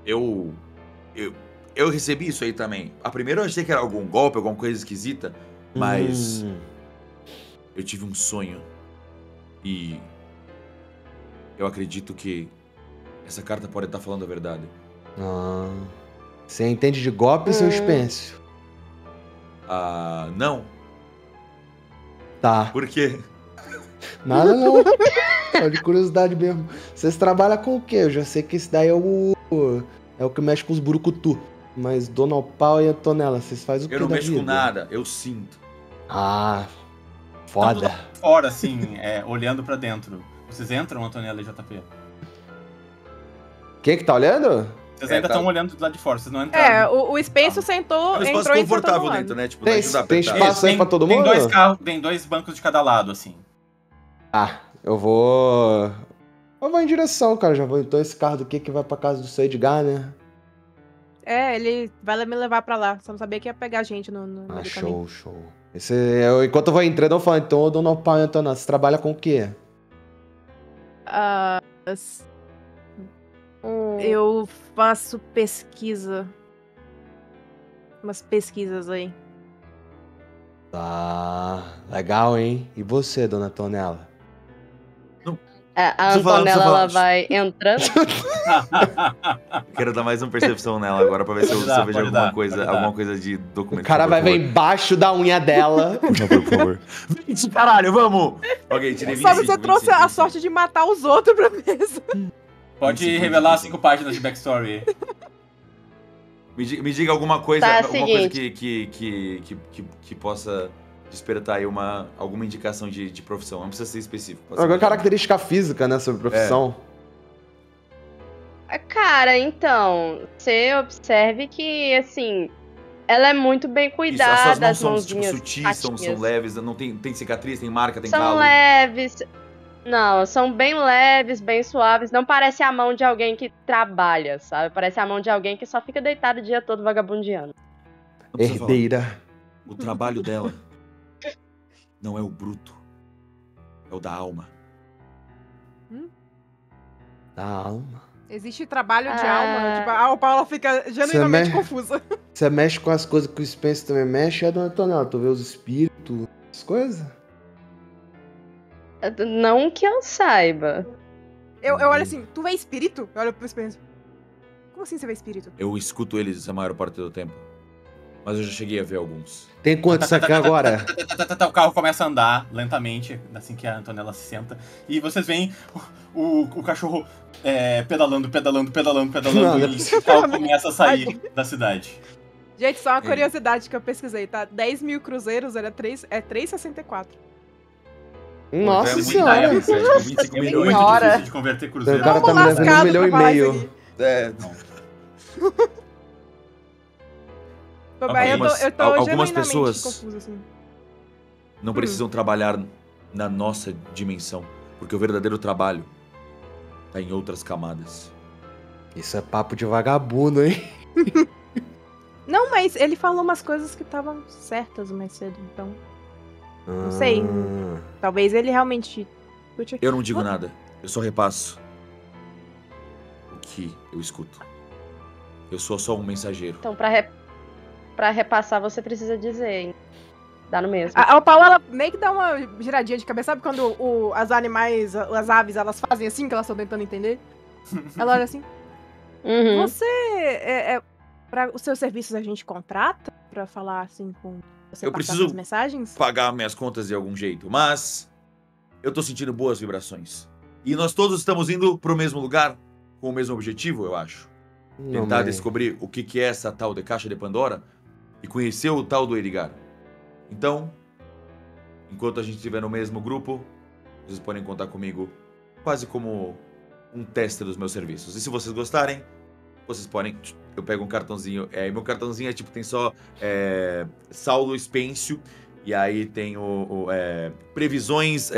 Speaker 4: Eu recebi isso aí também. A primeira eu achei que era algum golpe, alguma coisa esquisita, mas eu tive um sonho e eu acredito que essa carta pode estar falando a verdade.
Speaker 3: Você entende de golpe, seu Spêncio?
Speaker 4: Não.
Speaker 3: Tá.
Speaker 4: Por quê?
Speaker 3: Nada não. Só de curiosidade mesmo. Vocês trabalham com o quê? Eu já sei que esse daí é o que mexe com os burucutu. Mas Dona Opal e Antonella, vocês fazem o que
Speaker 4: Eu não
Speaker 3: da
Speaker 4: mexo
Speaker 3: vida?
Speaker 4: com nada, eu sinto.
Speaker 3: Foda.
Speaker 1: Fora, assim, olhando pra dentro. Vocês entram, Antonella e JP?
Speaker 3: Quem que tá olhando?
Speaker 1: Vocês ainda estão olhando do lado de fora, vocês não entraram.
Speaker 5: É, o Spencer
Speaker 4: É um espaço
Speaker 5: entrou e sentou
Speaker 4: confortável
Speaker 5: do lado.
Speaker 4: dentro, né? Tipo,
Speaker 3: Tem-
Speaker 4: não ajuda a
Speaker 3: tem
Speaker 4: apertar.
Speaker 3: espaço aí pra todo mundo?
Speaker 1: Tem dois bancos de cada lado, assim.
Speaker 3: Eu vou em direção, cara. Já vou então esse carro do que vai pra casa do seu Edgar, né?
Speaker 5: Ele vai me levar pra lá. Só não sabia que ia pegar a gente no meio do caminho.
Speaker 3: Show. Enquanto eu vou entrando, eu falo, então, Dona Opal e Antonella, você trabalha com o quê?
Speaker 5: Eu faço pesquisa. Umas pesquisas aí.
Speaker 3: Tá, legal, hein? E você, Dona Antonella?
Speaker 2: A
Speaker 4: Deixa eu falar,
Speaker 2: Antonella, ela vai entrando.
Speaker 4: Eu quero dar mais uma percepção nela agora pra ver se eu vejo
Speaker 1: Pode dar.
Speaker 4: alguma coisa de documento.
Speaker 3: O cara vai ver embaixo da unha dela.
Speaker 4: Por favor. 20, caralho, vamos! Ok, tirei 25.
Speaker 5: Só você trouxe a sorte de matar os outros pra mesa.
Speaker 1: Pode
Speaker 4: 25,
Speaker 1: revelar
Speaker 4: 25.
Speaker 1: 5 páginas de backstory.
Speaker 4: Me diga alguma coisa,
Speaker 2: Tá,
Speaker 4: alguma coisa
Speaker 2: seguinte.
Speaker 4: que possa despertar aí alguma indicação de profissão. Não precisa ser específico. pode ser
Speaker 3: Alguma
Speaker 4: geral.
Speaker 3: característica física, né, sobre profissão.
Speaker 2: Cara, então, você observe que, assim, ela é muito bem
Speaker 4: Isso,
Speaker 2: cuidada,
Speaker 4: as suas mãos
Speaker 2: as
Speaker 4: são tipo,
Speaker 2: mãozinhas
Speaker 4: sutis, são
Speaker 2: patinhas.
Speaker 4: leves, não tem cicatriz, tem marca, tem
Speaker 2: São
Speaker 4: calo.
Speaker 2: leves. Não, são bem leves, bem suaves. Não parece a mão de alguém que trabalha, sabe? Parece a mão de alguém que só fica deitado o dia todo vagabundeando.
Speaker 4: Não precisa falar.
Speaker 3: Herdeira.
Speaker 4: O trabalho dela não é o bruto, é o da alma.
Speaker 3: Da alma.
Speaker 5: Existe trabalho de
Speaker 2: Ah.
Speaker 5: alma. Tipo, a Paula fica genuinamente
Speaker 3: Você
Speaker 5: confusa.
Speaker 3: Você mexe com as coisas que o Spencer também mexe, Dona Antonella? Tu vê os espíritos, as coisas?
Speaker 2: Não que eu saiba.
Speaker 5: Eu olho assim, tu vê espírito? Eu olho pro Spencer. Como assim você vê espírito?
Speaker 4: Eu escuto eles a maior parte do tempo. Mas eu já cheguei a ver alguns.
Speaker 3: Tem quantos aqui agora?
Speaker 1: O carro começa a andar lentamente, assim que a Antonella se senta. E vocês veem o cachorro pedalando.
Speaker 3: Não,
Speaker 1: E o carro começa a sair da cidade.
Speaker 5: Gente, só uma curiosidade que eu pesquisei, tá? 10 mil cruzeiros era 3,64.
Speaker 3: Nossa
Speaker 4: Então é
Speaker 3: senhora!
Speaker 4: muito ideia, tipo, 25
Speaker 1: É muito
Speaker 4: milhões.
Speaker 2: Senhora.
Speaker 1: difícil de converter
Speaker 3: O
Speaker 1: cruzeiro.
Speaker 3: cara tá me
Speaker 5: Vamos
Speaker 3: devendo
Speaker 5: lascado
Speaker 3: 1,5 milhão.
Speaker 5: pra falar isso aqui.
Speaker 4: É,
Speaker 1: Não.
Speaker 5: Aí eu tô
Speaker 4: Algumas
Speaker 5: genuinamente
Speaker 4: pessoas-
Speaker 5: confusa, assim.
Speaker 4: não precisam trabalhar na nossa dimensão, porque o verdadeiro trabalho tá em outras camadas.
Speaker 3: Isso é papo de vagabundo, hein?
Speaker 5: Não, mas ele falou umas coisas que estavam certas mais cedo, então. Não sei. Talvez ele realmente.
Speaker 4: Eu não digo nada, eu só repasso o que eu escuto. Eu sou só um mensageiro.
Speaker 2: Então, pra repassar, você precisa dizer, hein? Dá no mesmo.
Speaker 5: A Paula, ela meio que dá uma giradinha de cabeça. Sabe quando as as aves, elas fazem assim, que elas estão tentando entender? Ela olha assim.
Speaker 2: Uhum.
Speaker 5: Você, para os seus serviços a gente contrata pra falar assim com você,
Speaker 4: Eu
Speaker 5: passar
Speaker 4: preciso
Speaker 5: as mensagens?
Speaker 4: Pagar minhas contas de algum jeito, mas eu tô sentindo boas vibrações. E nós todos estamos indo pro mesmo lugar, com o mesmo objetivo, eu acho.
Speaker 3: Não,
Speaker 4: Tentar
Speaker 3: mas-
Speaker 4: descobrir o que é essa tal de caixa de Pandora e conhecer o tal do Edgar. Então, enquanto a gente estiver no mesmo grupo, vocês podem contar comigo quase como um teste dos meus serviços. E se vocês gostarem, vocês podem... Eu pego um cartãozinho, e meu cartãozinho é tipo, tem só saldo Spêncio, e aí tem previsões,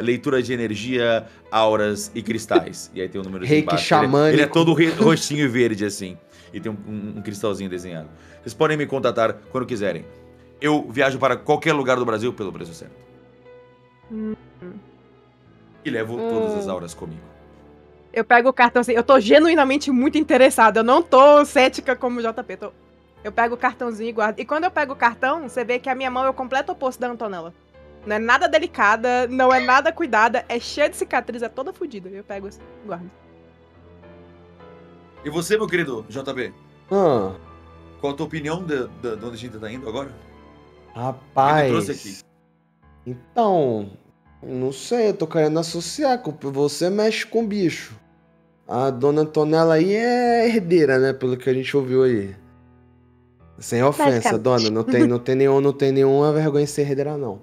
Speaker 4: leitura de energia, auras e cristais. E aí tem o número
Speaker 3: Reiki
Speaker 4: embaixo.
Speaker 3: xamânico.
Speaker 4: Ele é todo roxinho verde, assim. E tem um cristalzinho desenhado. Vocês podem me contatar quando quiserem. Eu viajo para qualquer lugar do Brasil pelo preço certo. E levo todas as auras comigo.
Speaker 5: Eu pego o cartão assim, eu tô genuinamente muito interessada. Eu não tô cética como o JP. Eu pego o cartãozinho e guardo. E quando eu pego o cartão, você vê que a minha mão é o completo oposto da Antonella. Não é nada delicada, não é nada cuidada, é cheia de cicatriz, é toda fodida. Eu pego assim e guardo.
Speaker 4: E você, meu querido JB?
Speaker 3: Ah,
Speaker 4: Qual a tua opinião de onde a gente tá indo agora? O que
Speaker 3: rapaz.
Speaker 4: me trouxe aqui?
Speaker 3: Então, não sei, eu tô querendo associar. Você mexe com bicho. A Dona Antonella aí é herdeira, né? Pelo que a gente ouviu aí. Sem ofensa,
Speaker 2: Basicamente.
Speaker 3: dona. Não tem nenhuma vergonha em ser herdeira, não.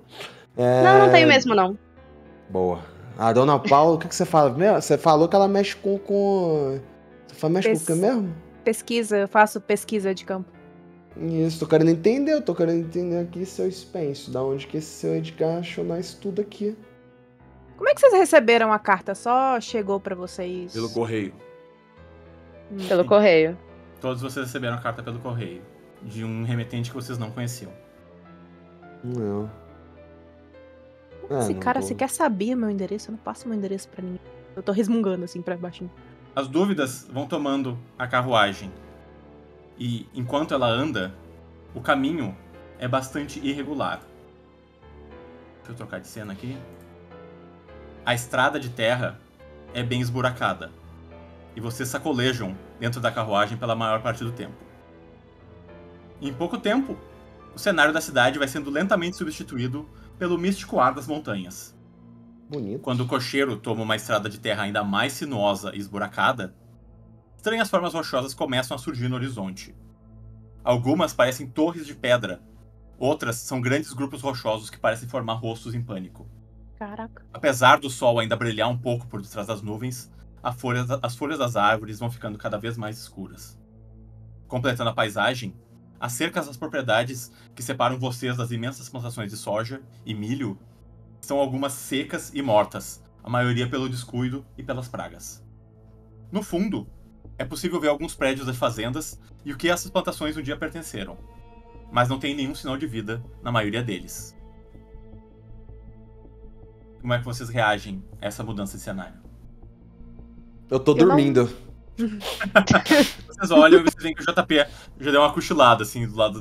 Speaker 2: Não tenho mesmo, não.
Speaker 3: Boa. A Dona Paula, o que você fala? Você falou que ela mexe com... Você mexe com o que mesmo?
Speaker 5: Pesquisa, eu faço pesquisa de campo.
Speaker 3: Isso, tô querendo entender aqui seu Spence. Da onde que esse seu Edgar achou nós tudo aqui?
Speaker 5: Como é que vocês receberam a carta? Só chegou pra vocês?
Speaker 4: Pelo correio.
Speaker 2: Pelo correio.
Speaker 1: Todos vocês receberam a carta pelo correio. De um remetente que vocês não conheciam.
Speaker 3: Não.
Speaker 5: Esse
Speaker 3: não
Speaker 5: cara
Speaker 3: tô-
Speaker 5: sequer sabia meu endereço, eu não passo meu endereço pra ninguém. Eu tô resmungando assim pra baixinho.
Speaker 1: As dúvidas vão tomando a carruagem. E enquanto ela anda, o caminho é bastante irregular. Deixa eu trocar de cena aqui. A estrada de terra é bem esburacada. E vocês sacolejam dentro da carruagem pela maior parte do tempo. Em pouco tempo, o cenário da cidade vai sendo lentamente substituído pelo místico ar das montanhas.
Speaker 3: Bonito.
Speaker 1: Quando o cocheiro toma uma estrada de terra ainda mais sinuosa e esburacada, estranhas formas rochosas começam a surgir no horizonte. Algumas parecem torres de pedra, Outras são grandes grupos rochosos que parecem formar rostos em pânico.
Speaker 2: Caraca.
Speaker 1: Apesar do sol ainda brilhar um pouco por detrás das nuvens, as folhas das árvores vão ficando cada vez mais escuras. Completando a paisagem, as cercas das propriedades que separam vocês das imensas plantações de soja e milho são algumas secas e mortas, a maioria pelo descuido e pelas pragas. No fundo, é possível ver alguns prédios das fazendas e o que essas plantações um dia pertenceram, mas não tem nenhum sinal de vida na maioria deles. Como é que vocês reagem a essa mudança de cenário?
Speaker 3: Eu tô dormindo.
Speaker 1: Vocês olham e vocês veem que o JP já deu uma cochilada, assim, do lado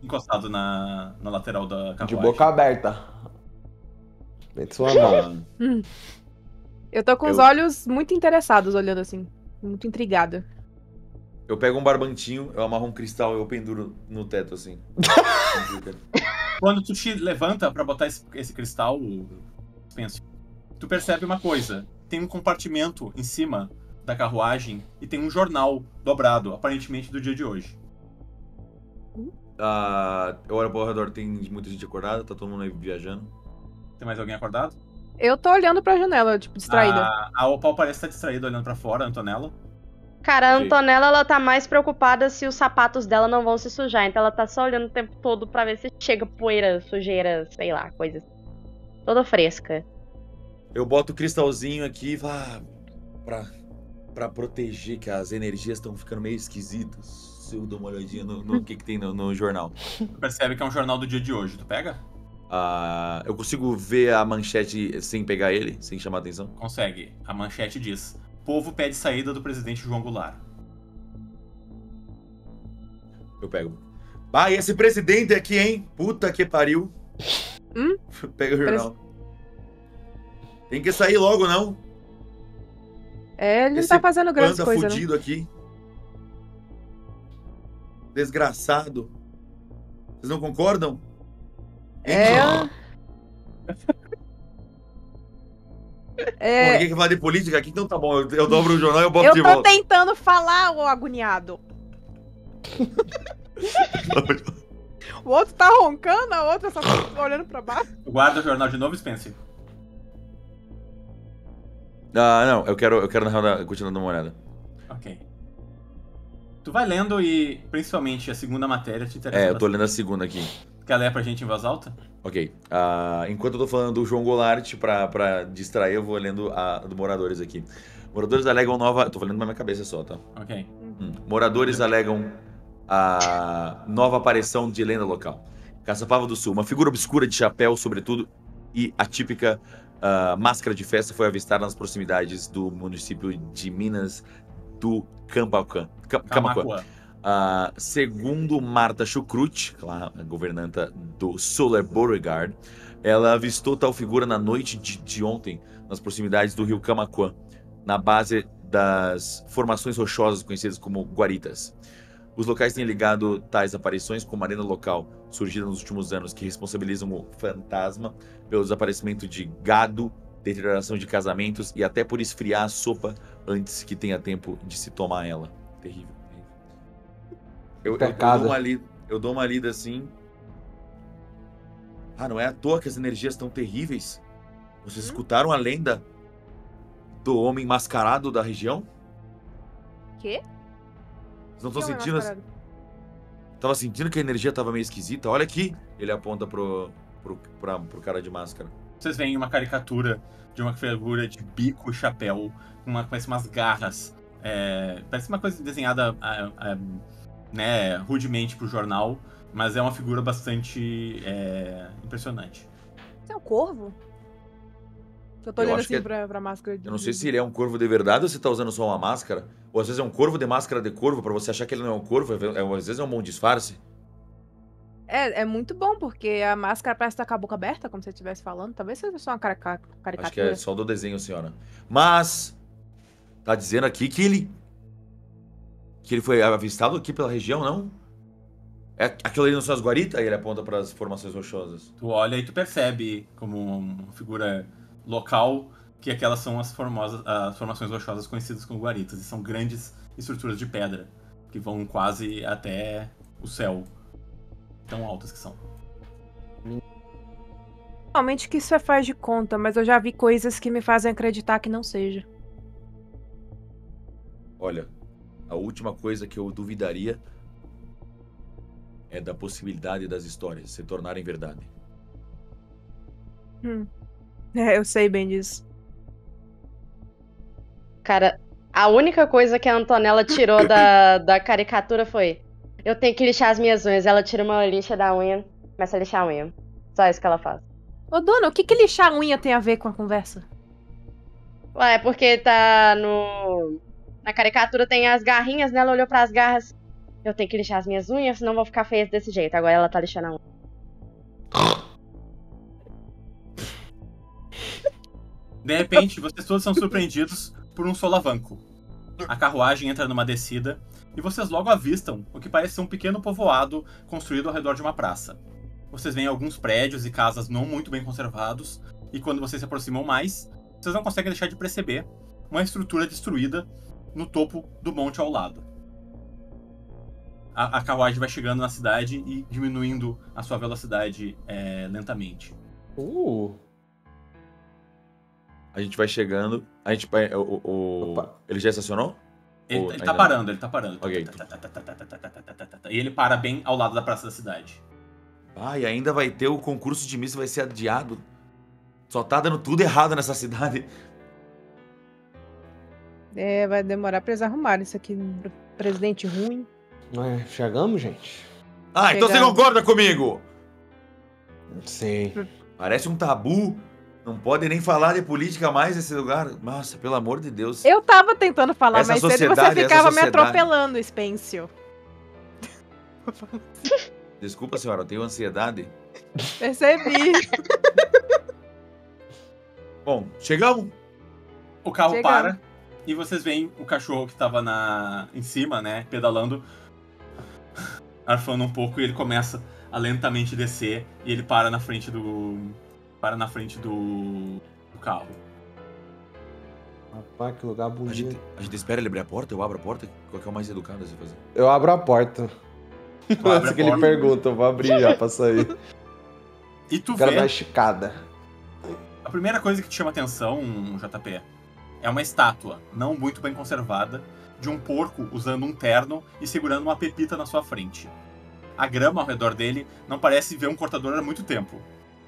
Speaker 1: encostado na lateral da carruagem.
Speaker 3: De boca aberta. Bem de sua mão.
Speaker 5: Eu tô com os olhos muito interessados, olhando assim. Muito intrigada.
Speaker 4: Eu pego um barbantinho, eu amarro um cristal e eu penduro no teto, assim.
Speaker 1: Quando tu te levanta pra botar esse cristal, Spencer, tu percebe uma coisa. Tem um compartimento em cima da carruagem e tem um jornal dobrado, aparentemente do dia de hoje.
Speaker 4: Eu olho pro redor, tem muita gente acordada, tá todo mundo aí viajando.
Speaker 1: Tem mais alguém acordado?
Speaker 5: Eu tô olhando pra janela, tipo, distraída.
Speaker 1: A Opal parece estar distraída olhando pra fora, a Antonella.
Speaker 2: Cara, a
Speaker 4: Ok.
Speaker 2: Antonella, ela tá mais preocupada se os sapatos dela não vão se sujar. Então ela tá só olhando o tempo todo pra ver se chega poeira, sujeira, sei lá, coisa assim. Toda fresca.
Speaker 4: Eu boto o cristalzinho aqui pra proteger, que as energias estão ficando meio esquisitas. Eu dou uma olhadinha no que tem no jornal.
Speaker 1: Tu percebe que é um jornal do dia de hoje. Tu pega?
Speaker 4: Eu consigo ver a manchete sem pegar ele, sem chamar atenção?
Speaker 1: Consegue. A manchete diz: Povo pede saída do presidente João Goulart.
Speaker 4: Eu pego. E esse presidente aqui, hein? Puta que pariu. Pega o jornal. Tem que sair logo, não?
Speaker 5: Ele não
Speaker 4: Esse
Speaker 5: tá fazendo grandes
Speaker 4: Panda
Speaker 5: coisas, né?
Speaker 4: fudido aqui. Desgraçado. Vocês não concordam? Ninguém quer falar de política aqui, então tá bom. Eu dobro o jornal e eu boto de
Speaker 5: Eu tô
Speaker 4: volta.
Speaker 5: tentando falar, ô agoniado. O outro tá roncando, a outra só tá olhando pra baixo.
Speaker 1: Tu guarda o jornal de novo, Spencer?
Speaker 4: Não, eu quero na real continuar dando uma olhada.
Speaker 1: Ok. Tu vai lendo e, principalmente, a segunda matéria te interessa
Speaker 4: Eu tô lendo a segunda aqui.
Speaker 1: Quer ler pra gente em voz alta?
Speaker 4: Ok. Enquanto eu tô falando do João Goulart, pra distrair, eu vou lendo a do Moradores aqui. Moradores alegam nova... Tô falando na minha cabeça só, tá?
Speaker 1: Ok.
Speaker 4: Moradores alegam a nova aparição de lenda local. Caçapava do Sul, uma figura obscura de chapéu, sobretudo, e a típica máscara de festa foi avistada nas proximidades do município de Minas do Camaquã. Segundo Marta Chucrute, a governanta do Solar Beauregard, ela avistou tal figura na noite de ontem, nas proximidades do rio Camaquã, na base das formações rochosas conhecidas como guaritas. Os locais têm ligado tais aparições com uma arena local, surgida nos últimos anos, que responsabilizam o fantasma pelo desaparecimento de gado, deterioração de casamentos e até por esfriar a sopa antes que tenha tempo de se tomar ela. Terrível. Eu dou uma lida assim. Não é à toa que as energias estão terríveis? Vocês escutaram a lenda do homem mascarado da região?
Speaker 5: Quê?
Speaker 4: Vocês não estão sentindo? Tava sentindo que a energia tava meio esquisita? Olha aqui! Ele aponta pro cara de máscara.
Speaker 1: Vocês veem uma caricatura de uma figura de bico e chapéu, parece umas garras. Parece uma coisa desenhada rudemente pro jornal, mas é uma figura bastante impressionante.
Speaker 5: Isso é um corvo? Eu tô olhando assim pra máscara.
Speaker 4: Eu não sei se ele é um corvo de verdade ou se tá usando só uma máscara. Ou às vezes é um corvo de máscara de corvo pra você achar que ele não é um corvo. Às vezes é um bom disfarce.
Speaker 5: É muito bom, porque a máscara parece estar com a boca aberta, como se você estivesse falando. Talvez seja só uma caricatura.
Speaker 4: Acho que é só do desenho, senhora. Mas tá dizendo aqui que ele foi avistado aqui pela região, não? Aquilo ali não são as guaritas? Aí ele aponta para as formações rochosas.
Speaker 1: Tu olha e tu percebe, como uma figura local, que aquelas são as formações rochosas conhecidas como guaritas. E são grandes estruturas de pedra, que vão quase até o céu. Tão altas que são.
Speaker 5: Realmente que isso é faz de conta, mas eu já vi coisas que me fazem acreditar que não seja.
Speaker 4: Olha, a última coisa que eu duvidaria é da possibilidade das histórias se tornarem verdade.
Speaker 5: É, eu sei bem disso.
Speaker 2: Cara, a única coisa que a Antonella tirou da caricatura foi: eu tenho que lixar as minhas unhas. Ela tira uma lixa da unha, começa a lixar a unha. Só isso que ela faz.
Speaker 5: Ô, dona, o que lixar a unha tem a ver com a conversa?
Speaker 2: Ué, é porque tá no... Na caricatura tem as garrinhas, né? Ela olhou pras garras. Eu tenho que lixar as minhas unhas, senão vou ficar feia desse jeito. Agora ela tá lixando a unha.
Speaker 1: De repente, vocês todos são surpreendidos por um solavanco. A carruagem entra numa descida e vocês logo avistam o que parece ser um pequeno povoado construído ao redor de uma praça. Vocês veem alguns prédios e casas não muito bem conservados, e quando vocês se aproximam mais, vocês não conseguem deixar de perceber uma estrutura destruída no topo do monte ao lado. A carruagem vai chegando na cidade e diminuindo a sua velocidade lentamente.
Speaker 4: A gente vai chegando. A gente vai. Ele já estacionou?
Speaker 1: Ele tá parando.
Speaker 4: Ok.
Speaker 1: E ele para bem ao lado da praça da cidade.
Speaker 4: E ainda vai ter o concurso de missa, vai ser adiado. Só tá dando tudo errado nessa cidade.
Speaker 5: É, vai demorar pra eles arrumarem isso aqui. Presidente ruim.
Speaker 3: Chegamos, gente?
Speaker 4: Então você concorda comigo?
Speaker 3: Sim.
Speaker 4: Parece um tabu. Não pode nem falar de política mais nesse lugar. Nossa, pelo amor de Deus.
Speaker 5: Eu tava tentando falar
Speaker 4: Essa
Speaker 5: mais cedo e você
Speaker 4: sociedade,
Speaker 5: ficava
Speaker 4: essa
Speaker 5: me
Speaker 4: sociedade.
Speaker 5: atropelando, Spencio.
Speaker 4: Desculpa, senhora, eu tenho ansiedade.
Speaker 5: Percebi.
Speaker 4: Bom, chegamos.
Speaker 1: O carro
Speaker 5: Chegamos.
Speaker 1: para e vocês veem o cachorro que tava em cima, né, pedalando, arfando um pouco, e ele começa a lentamente descer e ele para na frente do carro.
Speaker 3: Rapaz, que lugar bonito.
Speaker 4: A gente espera ele abrir a porta? Eu abro a porta? Qual que é o mais educado a se fazer?
Speaker 3: Eu abro a porta.
Speaker 1: Tu abre a
Speaker 3: Antes que ele
Speaker 1: porta.
Speaker 3: pergunta, eu vou abrir já pra sair.
Speaker 1: E tu
Speaker 3: Quero
Speaker 1: vê,
Speaker 3: dar uma esticada.
Speaker 1: a primeira coisa que te chama atenção, JP, é uma estátua, não muito bem conservada, de um porco usando um terno e segurando uma pepita na sua frente. A grama ao redor dele não parece ver um cortador há muito tempo.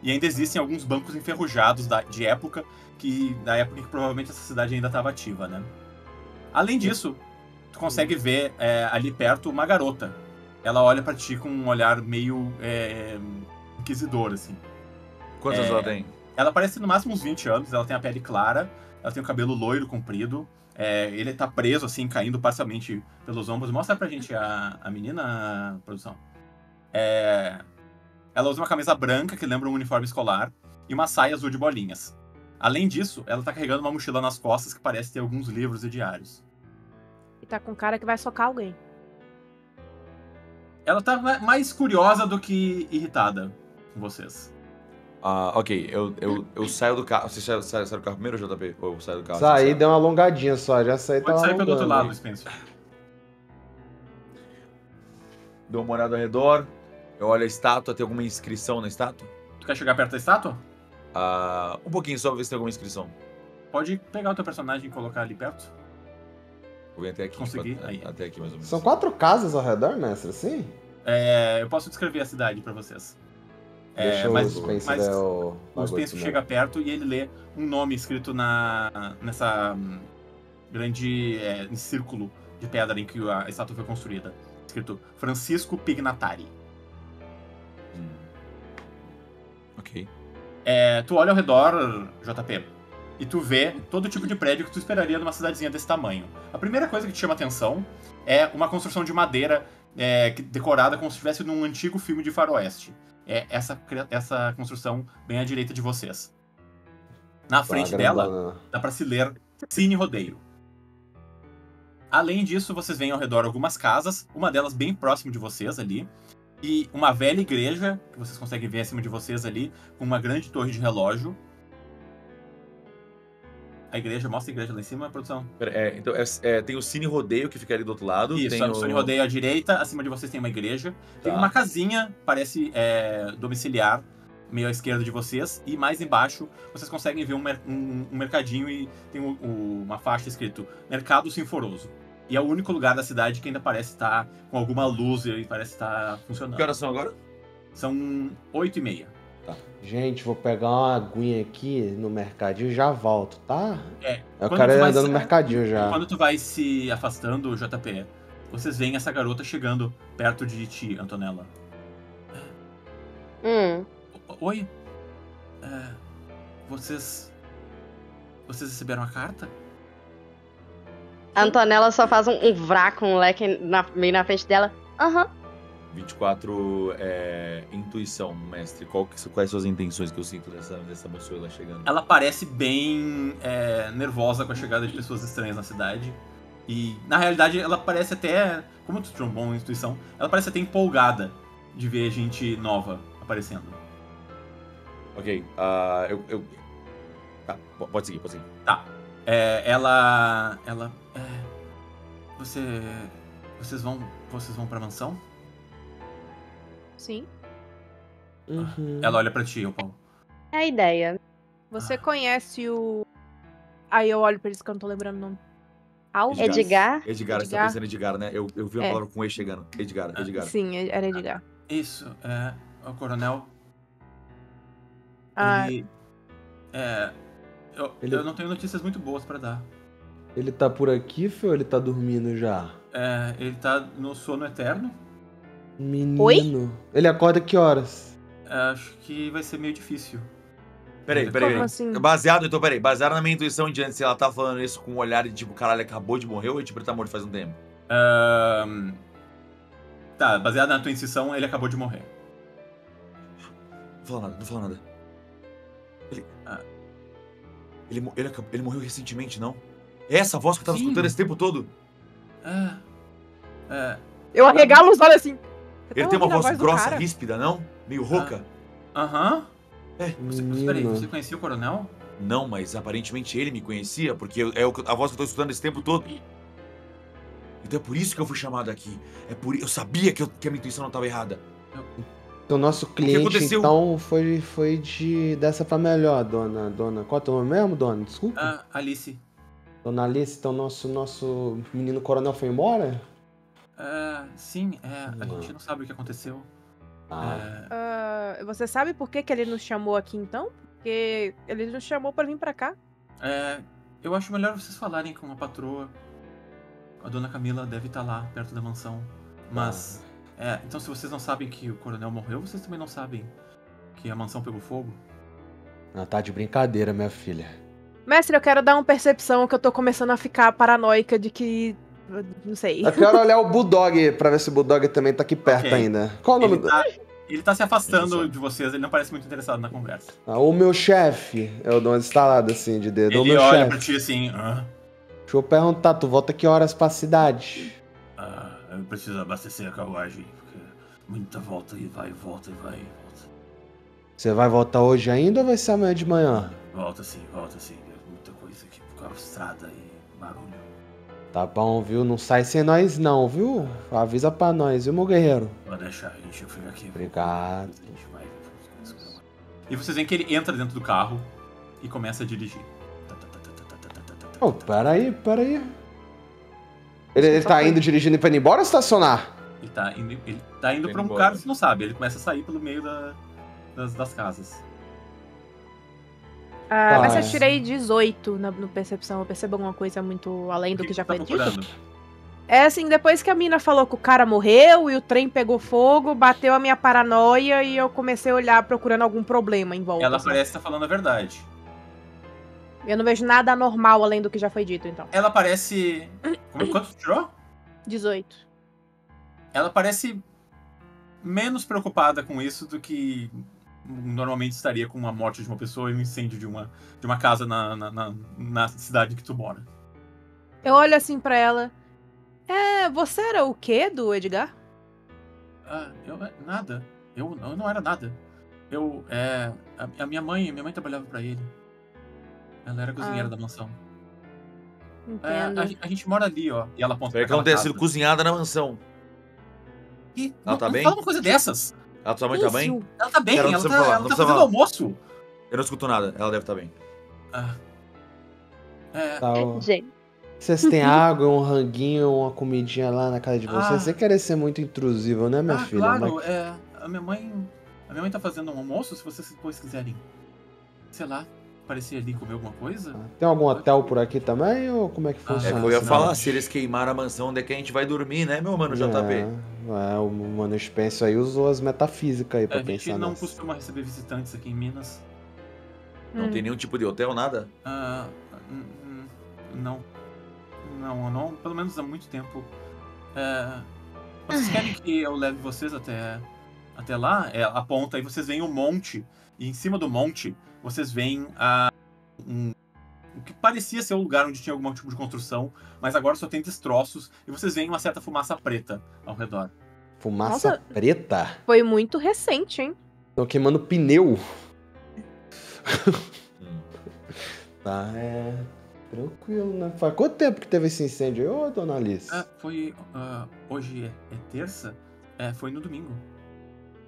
Speaker 1: E ainda existem alguns bancos enferrujados da época que provavelmente essa cidade ainda estava ativa, né? Além disso, tu consegue ver ali perto uma garota. Ela olha pra ti com um olhar meio inquisidor, assim.
Speaker 4: Quantos anos ela tem?
Speaker 1: Ela parece no máximo uns 20 anos, ela tem a pele clara, ela tem o cabelo loiro, comprido. Ele tá preso, assim, caindo parcialmente pelos ombros. Mostra pra gente a menina, produção. Ela usa uma camisa branca, que lembra um uniforme escolar, e uma saia azul de bolinhas. Além disso, ela tá carregando uma mochila nas costas que parece ter alguns livros e diários.
Speaker 5: E tá com cara que vai socar alguém.
Speaker 1: Ela tá mais curiosa do que irritada com vocês.
Speaker 4: Ok, eu saio do carro. Você sai do carro primeiro, JP? Ou eu saio do carro?
Speaker 3: Saí, deu uma alongadinha só, já saí,
Speaker 1: Pode
Speaker 3: tava
Speaker 1: sair pelo outro
Speaker 3: alongando.
Speaker 1: lado, Spencer.
Speaker 4: Dou uma olhada ao redor. Eu olho a estátua, tem alguma inscrição na estátua?
Speaker 1: Tu quer chegar perto da estátua?
Speaker 4: Um pouquinho só pra ver se tem alguma inscrição.
Speaker 1: Pode pegar o teu personagem e colocar ali perto.
Speaker 4: Vou vir até aqui.
Speaker 1: Consegui, aí.
Speaker 4: Até aqui, mais ou menos.
Speaker 3: São 4 casas ao redor, mestre, assim?
Speaker 1: Eu posso descrever a cidade pra vocês.
Speaker 3: Deixa
Speaker 1: mas
Speaker 3: o Spencer
Speaker 1: mas
Speaker 3: o
Speaker 1: o Spencer chega perto e ele lê um nome escrito nessa grande círculo de pedra em que a estátua foi construída. Escrito Francisco Pignatari.
Speaker 4: Ok.
Speaker 1: Tu olha ao redor, JP, e tu vê todo tipo de prédio que tu esperaria numa cidadezinha desse tamanho. A primeira coisa que te chama atenção é uma construção de madeira decorada como se estivesse num antigo filme de faroeste. Essa construção bem à direita de vocês. Na frente dela, dá pra se ler Cine Rodeio. Além disso, vocês veem ao redor algumas casas, uma delas bem próximo de vocês ali, e uma velha igreja, que vocês conseguem ver acima de vocês ali, com uma grande torre de relógio. Mostra a igreja lá em cima, produção.
Speaker 4: Então, tem o Cine Rodeio que fica ali do outro lado.
Speaker 1: Isso,
Speaker 4: tem
Speaker 1: o Cine Rodeio à direita, acima de vocês tem uma igreja. Tem
Speaker 4: Tá.
Speaker 1: uma casinha, parece domiciliar, meio à esquerda de vocês, e mais embaixo vocês conseguem ver um mercadinho e tem uma faixa escrito Mercado Sinforoso. E é o único lugar da cidade que ainda parece estar com alguma luz e parece estar funcionando.
Speaker 4: Que horas são agora?
Speaker 1: São 8h30.
Speaker 3: Gente, vou pegar uma aguinha aqui no mercadinho e já volto, tá? Eu
Speaker 1: Quando
Speaker 3: quero
Speaker 1: tu
Speaker 3: ir
Speaker 1: vai
Speaker 3: andando no
Speaker 1: se-
Speaker 3: mercadinho já.
Speaker 1: Quando tu vai se afastando, JP, vocês veem essa garota chegando perto de ti, Antonella. Oi? Vocês receberam a carta?
Speaker 2: A Antonella só faz um vraco, um leque meio na frente dela. Aham.
Speaker 4: 24 intuição, mestre. Quais são as intenções que eu sinto dessa moçoila chegando?
Speaker 1: Ela parece bem nervosa com a chegada de pessoas estranhas na cidade. E, na realidade, ela parece até... Como tu tinha uma boa intuição, ela parece até empolgada de ver gente nova aparecendo.
Speaker 4: Ok, Tá, pode seguir.
Speaker 1: Tá. Vocês vão pra mansão?
Speaker 5: Sim.
Speaker 3: Uhum.
Speaker 1: Ela olha pra ti, Paulo.
Speaker 2: É a ideia.
Speaker 5: Você conhece o... Aí eu olho pra eles que eu não tô lembrando o nome. Alves?
Speaker 2: Edgar?
Speaker 4: Edgar, você tá pensando em Edgar, né? Eu vi uma palavra com E chegando. Edgar.
Speaker 5: Sim, era Edgar.
Speaker 1: Isso, o coronel.
Speaker 5: Ah,
Speaker 1: Eu não tenho notícias muito boas pra dar.
Speaker 3: Ele tá por aqui, filho, ou ele tá dormindo já?
Speaker 1: Ele tá no sono eterno.
Speaker 3: Menino.
Speaker 5: Oi?
Speaker 3: Ele acorda que horas?
Speaker 1: Acho que vai ser meio difícil.
Speaker 4: Peraí.
Speaker 5: Como assim?
Speaker 4: Baseado na minha intuição de antes, se ela tá falando isso com um olhar de tipo, caralho, acabou de morrer ou tipo, ele tá morto faz um tempo?
Speaker 1: Tá, baseado na tua intuição, ele acabou de morrer.
Speaker 4: Não fala nada. Ele morreu recentemente, não? É essa voz que eu tava
Speaker 1: Sim.
Speaker 4: escutando esse tempo todo?
Speaker 5: Eu arregalo os olhos assim.
Speaker 4: Ele tem uma voz grossa, ríspida, não? Meio rouca?
Speaker 1: Aham. Peraí,
Speaker 3: Menino.
Speaker 1: você conhecia o coronel?
Speaker 4: Não, mas aparentemente ele me conhecia, porque é a voz que eu tô escutando esse tempo todo. Então é por isso que eu fui chamado aqui. Eu sabia que a minha intuição não tava errada.
Speaker 3: Então, nosso cliente,
Speaker 4: aconteceu?
Speaker 3: então, foi dessa pra melhor, dona. Qual é o teu nome mesmo, dona? Desculpa.
Speaker 1: Alice.
Speaker 3: Dona Alice, então nosso menino coronel foi embora?
Speaker 1: Sim, a gente não sabe o que aconteceu.
Speaker 5: Você sabe por que ele nos chamou aqui então? Porque ele nos chamou pra vir pra cá.
Speaker 1: Eu acho melhor vocês falarem com a patroa. A dona Camila deve estar lá, perto da mansão. Mas, então se vocês não sabem que o coronel morreu, vocês também não sabem que a mansão pegou fogo?
Speaker 3: Tá de brincadeira, minha filha.
Speaker 5: Mestre, eu quero dar uma percepção que eu tô começando a ficar paranoica de que... Não sei.
Speaker 3: Eu quero olhar o Bulldog pra ver se o Bulldog também tá aqui perto
Speaker 1: Ok.
Speaker 3: ainda. Qual o nome
Speaker 1: Ele tá se afastando de vocês, ele não parece muito interessado na conversa.
Speaker 3: o meu chefe. Eu dou uma estalada assim de dedo. O
Speaker 1: Ele
Speaker 3: meu
Speaker 1: olha pra
Speaker 3: chefe.
Speaker 1: ti assim,
Speaker 3: Deixa eu perguntar, tu volta que horas pra cidade?
Speaker 1: eu preciso abastecer a carruagem, porque muita volta e vai, volta.
Speaker 3: Você vai voltar hoje ainda ou vai ser amanhã de manhã?
Speaker 1: Volta sim, muita coisa aqui, por causa da estrada e barulho.
Speaker 3: Tá bom, viu? Não sai sem nós não, viu? Avisa pra nós, viu, meu guerreiro?
Speaker 1: Pode deixar, a gente fica aqui.
Speaker 3: Obrigado.
Speaker 1: A gente vai. E vocês veem que ele entra dentro do carro e começa a dirigir.
Speaker 3: Oh, peraí. Ele tá indo dirigindo pra ir embora ou estacionar?
Speaker 1: Ele tá indo pra um
Speaker 4: embora.
Speaker 1: lugar que você não sabe. Ele começa a sair pelo meio das casas.
Speaker 5: Mas eu tirei 18 no percepção. Eu percebo alguma coisa muito além do que já
Speaker 1: você tá
Speaker 5: foi dito?
Speaker 1: procurando?
Speaker 5: É assim, depois que a mina falou que o cara morreu e o trem pegou fogo, bateu a minha paranoia e eu comecei a olhar procurando algum problema em volta.
Speaker 1: Ela
Speaker 5: assim.
Speaker 1: parece estar falando a verdade.
Speaker 5: Eu não vejo nada anormal além do que já foi dito, então.
Speaker 1: Ela parece... Quanto tu tirou?
Speaker 5: 18.
Speaker 1: Ela parece menos preocupada com isso do que normalmente estaria com a morte de uma pessoa e um incêndio de uma casa na cidade que tu mora.
Speaker 5: Eu olho assim pra ela. Você era o quê do Edgar?
Speaker 1: Nada. Eu não era nada. A minha mãe trabalhava pra ele. Ela era cozinheira da mansão.
Speaker 5: Entendo.
Speaker 1: A gente mora ali, ó. E ela aponta
Speaker 4: Espero que
Speaker 1: pra
Speaker 4: ela não tenha
Speaker 1: aquela
Speaker 4: sido
Speaker 1: casa.
Speaker 4: cozinhada na mansão.
Speaker 1: Ih,
Speaker 4: Ela tá
Speaker 1: não
Speaker 4: bem?
Speaker 1: fala uma coisa dessas.
Speaker 4: Ela sua mãe tá bem?
Speaker 5: Isso.
Speaker 1: Ela tá bem,
Speaker 4: Cara, não
Speaker 1: ela
Speaker 4: precisa
Speaker 1: tá,
Speaker 4: falar,
Speaker 1: ela
Speaker 4: não
Speaker 1: tá
Speaker 4: precisa
Speaker 1: fazendo
Speaker 4: falar.
Speaker 1: almoço.
Speaker 4: Eu não escuto nada, ela deve estar bem.
Speaker 1: Ah. É,
Speaker 3: Tá, ó.
Speaker 2: Gente,
Speaker 3: Vocês têm água, um ranguinho, uma comidinha lá na casa de vocês?
Speaker 1: Ah.
Speaker 3: Sem querer ser muito intrusivo, né, minha filha?
Speaker 1: claro,
Speaker 3: Mas-
Speaker 1: a minha mãe tá fazendo um almoço, se vocês depois quiserem, sei lá, aparecer ali e comer alguma coisa.
Speaker 3: Tem algum hotel por aqui também, ou como é que
Speaker 4: É
Speaker 3: funciona?
Speaker 4: que eu ia
Speaker 3: essa
Speaker 4: falar,
Speaker 3: cidade?
Speaker 4: se eles queimaram a mansão, onde é que a gente vai dormir, né, meu mano JP?
Speaker 3: O Mano Spencer aí usou as metafísicas aí pra
Speaker 1: A gente
Speaker 3: pensar
Speaker 1: não
Speaker 3: nessa.
Speaker 1: costuma receber visitantes aqui em Minas.
Speaker 4: Não tem nenhum tipo de hotel, nada?
Speaker 1: Ah, não. Não, pelo menos há muito tempo. Vocês querem que eu leve vocês até lá? Aponta e vocês veem um monte. E em cima do monte, vocês veem o que parecia ser um lugar onde tinha algum tipo de construção, mas agora só tem destroços. E vocês veem uma certa fumaça preta ao redor.
Speaker 3: Fumaça
Speaker 5: Nossa.
Speaker 3: preta?
Speaker 5: Foi muito recente, hein?
Speaker 3: Estão queimando pneu.
Speaker 4: Hum.
Speaker 3: Tá, tranquilo, né? Faz quanto tempo que teve esse incêndio aí, ô, dona Alice?
Speaker 1: Hoje é terça? Foi no domingo.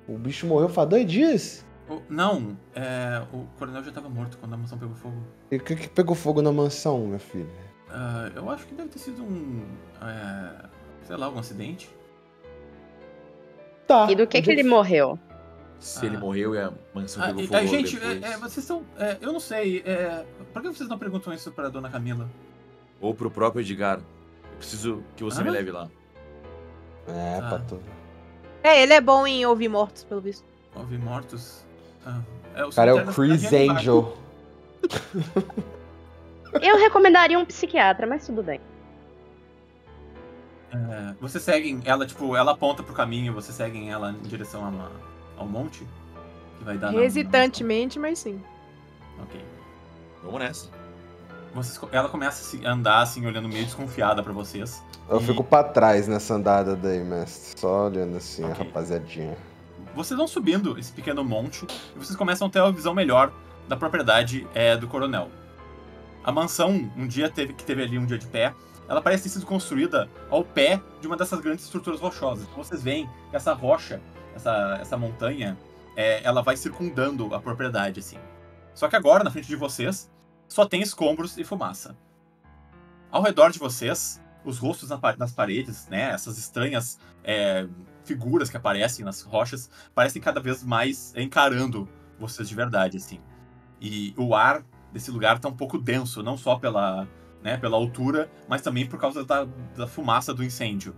Speaker 3: O bicho morreu faz 2 dias?
Speaker 1: Não, o coronel já estava morto quando a mansão pegou fogo.
Speaker 3: E o que pegou fogo na mansão, minha filha?
Speaker 1: Eu acho que deve ter sido sei lá, algum acidente.
Speaker 3: Tá.
Speaker 2: e do que ele morreu?
Speaker 4: Se ele morreu e a mansão pegou fogo logo
Speaker 1: Gente,
Speaker 4: depois.
Speaker 1: vocês são... eu não sei, por que vocês não perguntam isso pra dona Camila?
Speaker 4: Ou pro próprio Edgar. Eu preciso que você me leve lá.
Speaker 1: Tá.
Speaker 3: Pato.
Speaker 5: Ele é bom em ouvir mortos, pelo visto.
Speaker 1: Houve mortos.
Speaker 3: O cara é o Chris Angel.
Speaker 2: Eu recomendaria um psiquiatra, mas tudo bem.
Speaker 1: Vocês seguem ela, ela aponta pro caminho, vocês seguem ela em direção ao monte? Que vai dar
Speaker 5: Hesitantemente, mas sim.
Speaker 1: Ok.
Speaker 4: Vamos nessa.
Speaker 1: Ela começa a andar assim, olhando meio desconfiada pra vocês.
Speaker 3: Eu
Speaker 1: E-
Speaker 3: fico pra trás nessa andada daí, mestre. Só olhando assim, a
Speaker 1: Ok.
Speaker 3: rapaziadinha.
Speaker 1: Vocês vão subindo esse pequeno monte e vocês começam a ter uma visão melhor da propriedade do coronel. A mansão, que teve ali um dia de pé, ela parece ter sido construída ao pé de uma dessas grandes estruturas rochosas. Vocês veem que essa rocha, essa montanha, ela vai circundando a propriedade, assim. Só que agora, na frente de vocês, só tem escombros e fumaça. Ao redor de vocês, os rostos nas paredes, né, essas estranhas figuras que aparecem nas rochas, parecem cada vez mais encarando vocês de verdade, assim. E o ar desse lugar tá um pouco denso, não só pela altura, mas também por causa da fumaça do incêndio.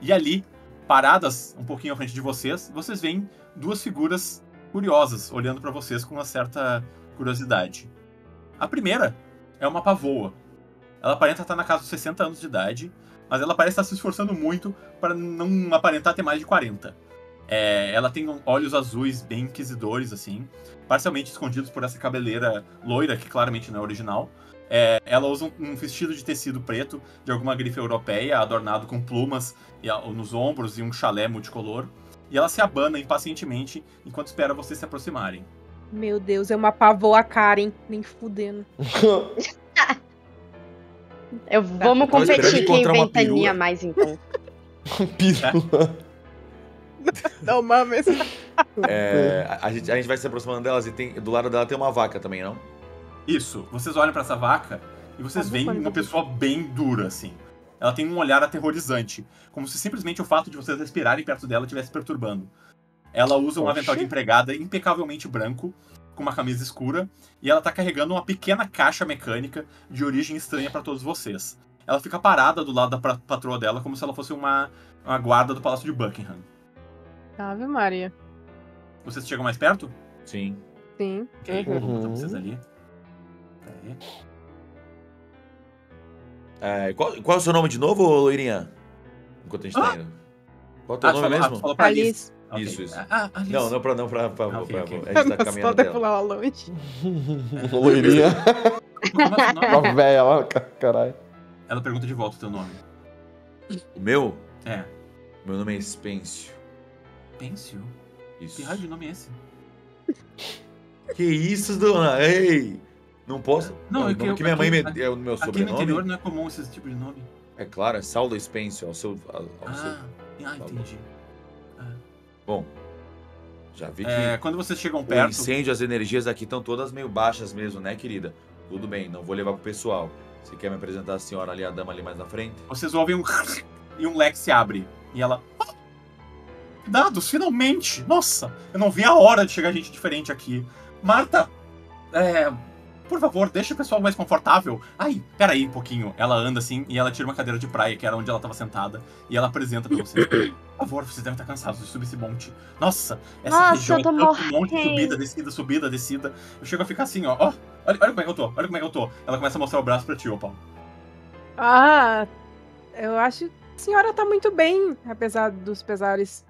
Speaker 1: E ali, paradas um pouquinho à frente de vocês veem 2 figuras curiosas, olhando pra vocês com uma certa curiosidade. A primeira é uma pavoa. Ela aparenta estar na casa dos 60 anos de idade, mas ela parece estar se esforçando muito para não aparentar ter mais de 40. Ela tem olhos azuis bem inquisidores, assim, parcialmente escondidos por essa cabeleira loira, que claramente não é original. Ela usa um vestido de tecido preto, de alguma grife europeia, adornado com plumas nos ombros e um chalé multicolor. E ela se abana impacientemente enquanto espera vocês se aproximarem.
Speaker 5: Meu Deus, é uma pavoa Karen, nem fudendo.
Speaker 2: Vamos
Speaker 4: Tô esperando
Speaker 2: competir quem
Speaker 4: encontrar uma
Speaker 2: ventania
Speaker 4: perua.
Speaker 2: mais, então.
Speaker 3: Pirula.
Speaker 5: Não mames.
Speaker 4: A gente vai se aproximando delas e do lado dela tem uma vaca também, não?
Speaker 1: Isso, vocês olham pra essa vaca e vocês
Speaker 5: Tá
Speaker 1: veem
Speaker 5: bufando,
Speaker 1: uma
Speaker 5: tá
Speaker 1: pessoa bem dura, assim. Ela tem um olhar aterrorizante, como se simplesmente o fato de vocês respirarem perto dela estivesse perturbando. Ela usa um
Speaker 3: Oxi.
Speaker 1: avental de empregada impecavelmente branco, com uma camisa escura, e ela tá carregando uma pequena caixa mecânica de origem estranha pra todos vocês. Ela fica parada do lado da patroa dela, como se ela fosse uma guarda do Palácio de Buckingham.
Speaker 5: Ave Maria.
Speaker 1: Vocês chegam mais perto?
Speaker 4: Sim.
Speaker 5: Sim.
Speaker 1: Ok,
Speaker 2: Uhum.
Speaker 1: vou botar vocês ali. Pera aí.
Speaker 4: Qual é o seu nome de novo, loirinha? Enquanto a gente tá indo. Qual é o teu nome mesmo?
Speaker 1: Falou pra Alice.
Speaker 5: Alice.
Speaker 1: Ok.
Speaker 4: Isso.
Speaker 1: Alice.
Speaker 4: Não pra
Speaker 1: Ok.
Speaker 4: a gente tá
Speaker 5: Nossa,
Speaker 4: caminhando
Speaker 5: pode
Speaker 4: dela.
Speaker 5: pular lá longe.
Speaker 3: Loirinha.
Speaker 1: Como é o seu nome?
Speaker 3: A véia lá, caralho.
Speaker 1: Ela pergunta de volta o teu nome.
Speaker 4: O meu?
Speaker 1: É.
Speaker 4: Meu nome é Spêncio.
Speaker 1: Pêncio?
Speaker 4: Isso.
Speaker 1: Que raio de nome é esse?
Speaker 4: Que isso, dona? Ei! Não posso.
Speaker 1: Não, é
Speaker 4: o
Speaker 1: que
Speaker 4: nome
Speaker 1: eu-
Speaker 4: que minha mãe
Speaker 1: aqui-
Speaker 4: é o meu
Speaker 1: Aqui no
Speaker 4: sobrenome.
Speaker 1: interior não é comum esse tipo de nome.
Speaker 4: É claro, é Saulo Spêncio, ao seu.
Speaker 1: Entendi.
Speaker 4: Bom, Já vi que
Speaker 1: Quando vocês chegam
Speaker 4: o
Speaker 1: perto,
Speaker 4: incêndio, as energias aqui estão todas meio baixas mesmo, né, querida? Tudo bem, não vou levar pro pessoal. Você quer me apresentar a senhora ali, a dama ali mais na frente?
Speaker 1: vocês ouvem e um leque se abre. E ela... Dados, finalmente! Nossa, eu não vi a hora de chegar gente diferente aqui. Marta, por favor, deixa o pessoal mais confortável. Ai, peraí um pouquinho. Ela anda assim e ela tira uma cadeira de praia, que era onde ela estava sentada, e ela apresenta pra vocês. Por favor, vocês devem estar cansados de subir esse monte. Nossa, essa região
Speaker 2: eu tô
Speaker 1: é tanto monte,
Speaker 2: morrendo.
Speaker 1: subida, descida. Eu chego a ficar assim, ó. Olha como é que eu tô. Ela começa a mostrar o braço pra ti, ô Paulo.
Speaker 5: Ah, eu acho que a senhora tá muito bem, apesar dos pesares.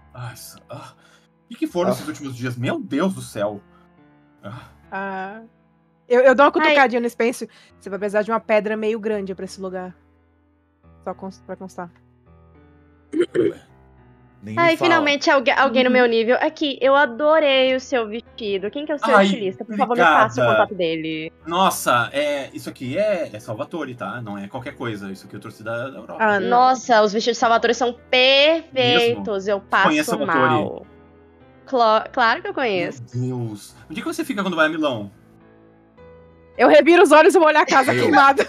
Speaker 1: E que foram esses últimos dias? Meu Deus do céu.
Speaker 5: Eu dou uma cutucadinha no Spencer. Você vai precisar de uma pedra meio grande pra esse lugar. Só pra constar.
Speaker 4: Nem me fala.
Speaker 2: Finalmente alguém no meu nível. Aqui, eu adorei o seu vestido. Quem que é o seu estilista? Por favor, me passe o contato dele.
Speaker 1: Nossa, isso aqui é Salvatore, tá? Não é qualquer coisa. Isso aqui é torcida da Europa.
Speaker 2: Nossa, os vestidos de Salvatore são perfeitos. Eu passo mal. Claro que eu conheço.
Speaker 1: Meu Deus. Onde é que você fica quando vai a Milão?
Speaker 5: Eu reviro os olhos e vou olhar a casa queimada.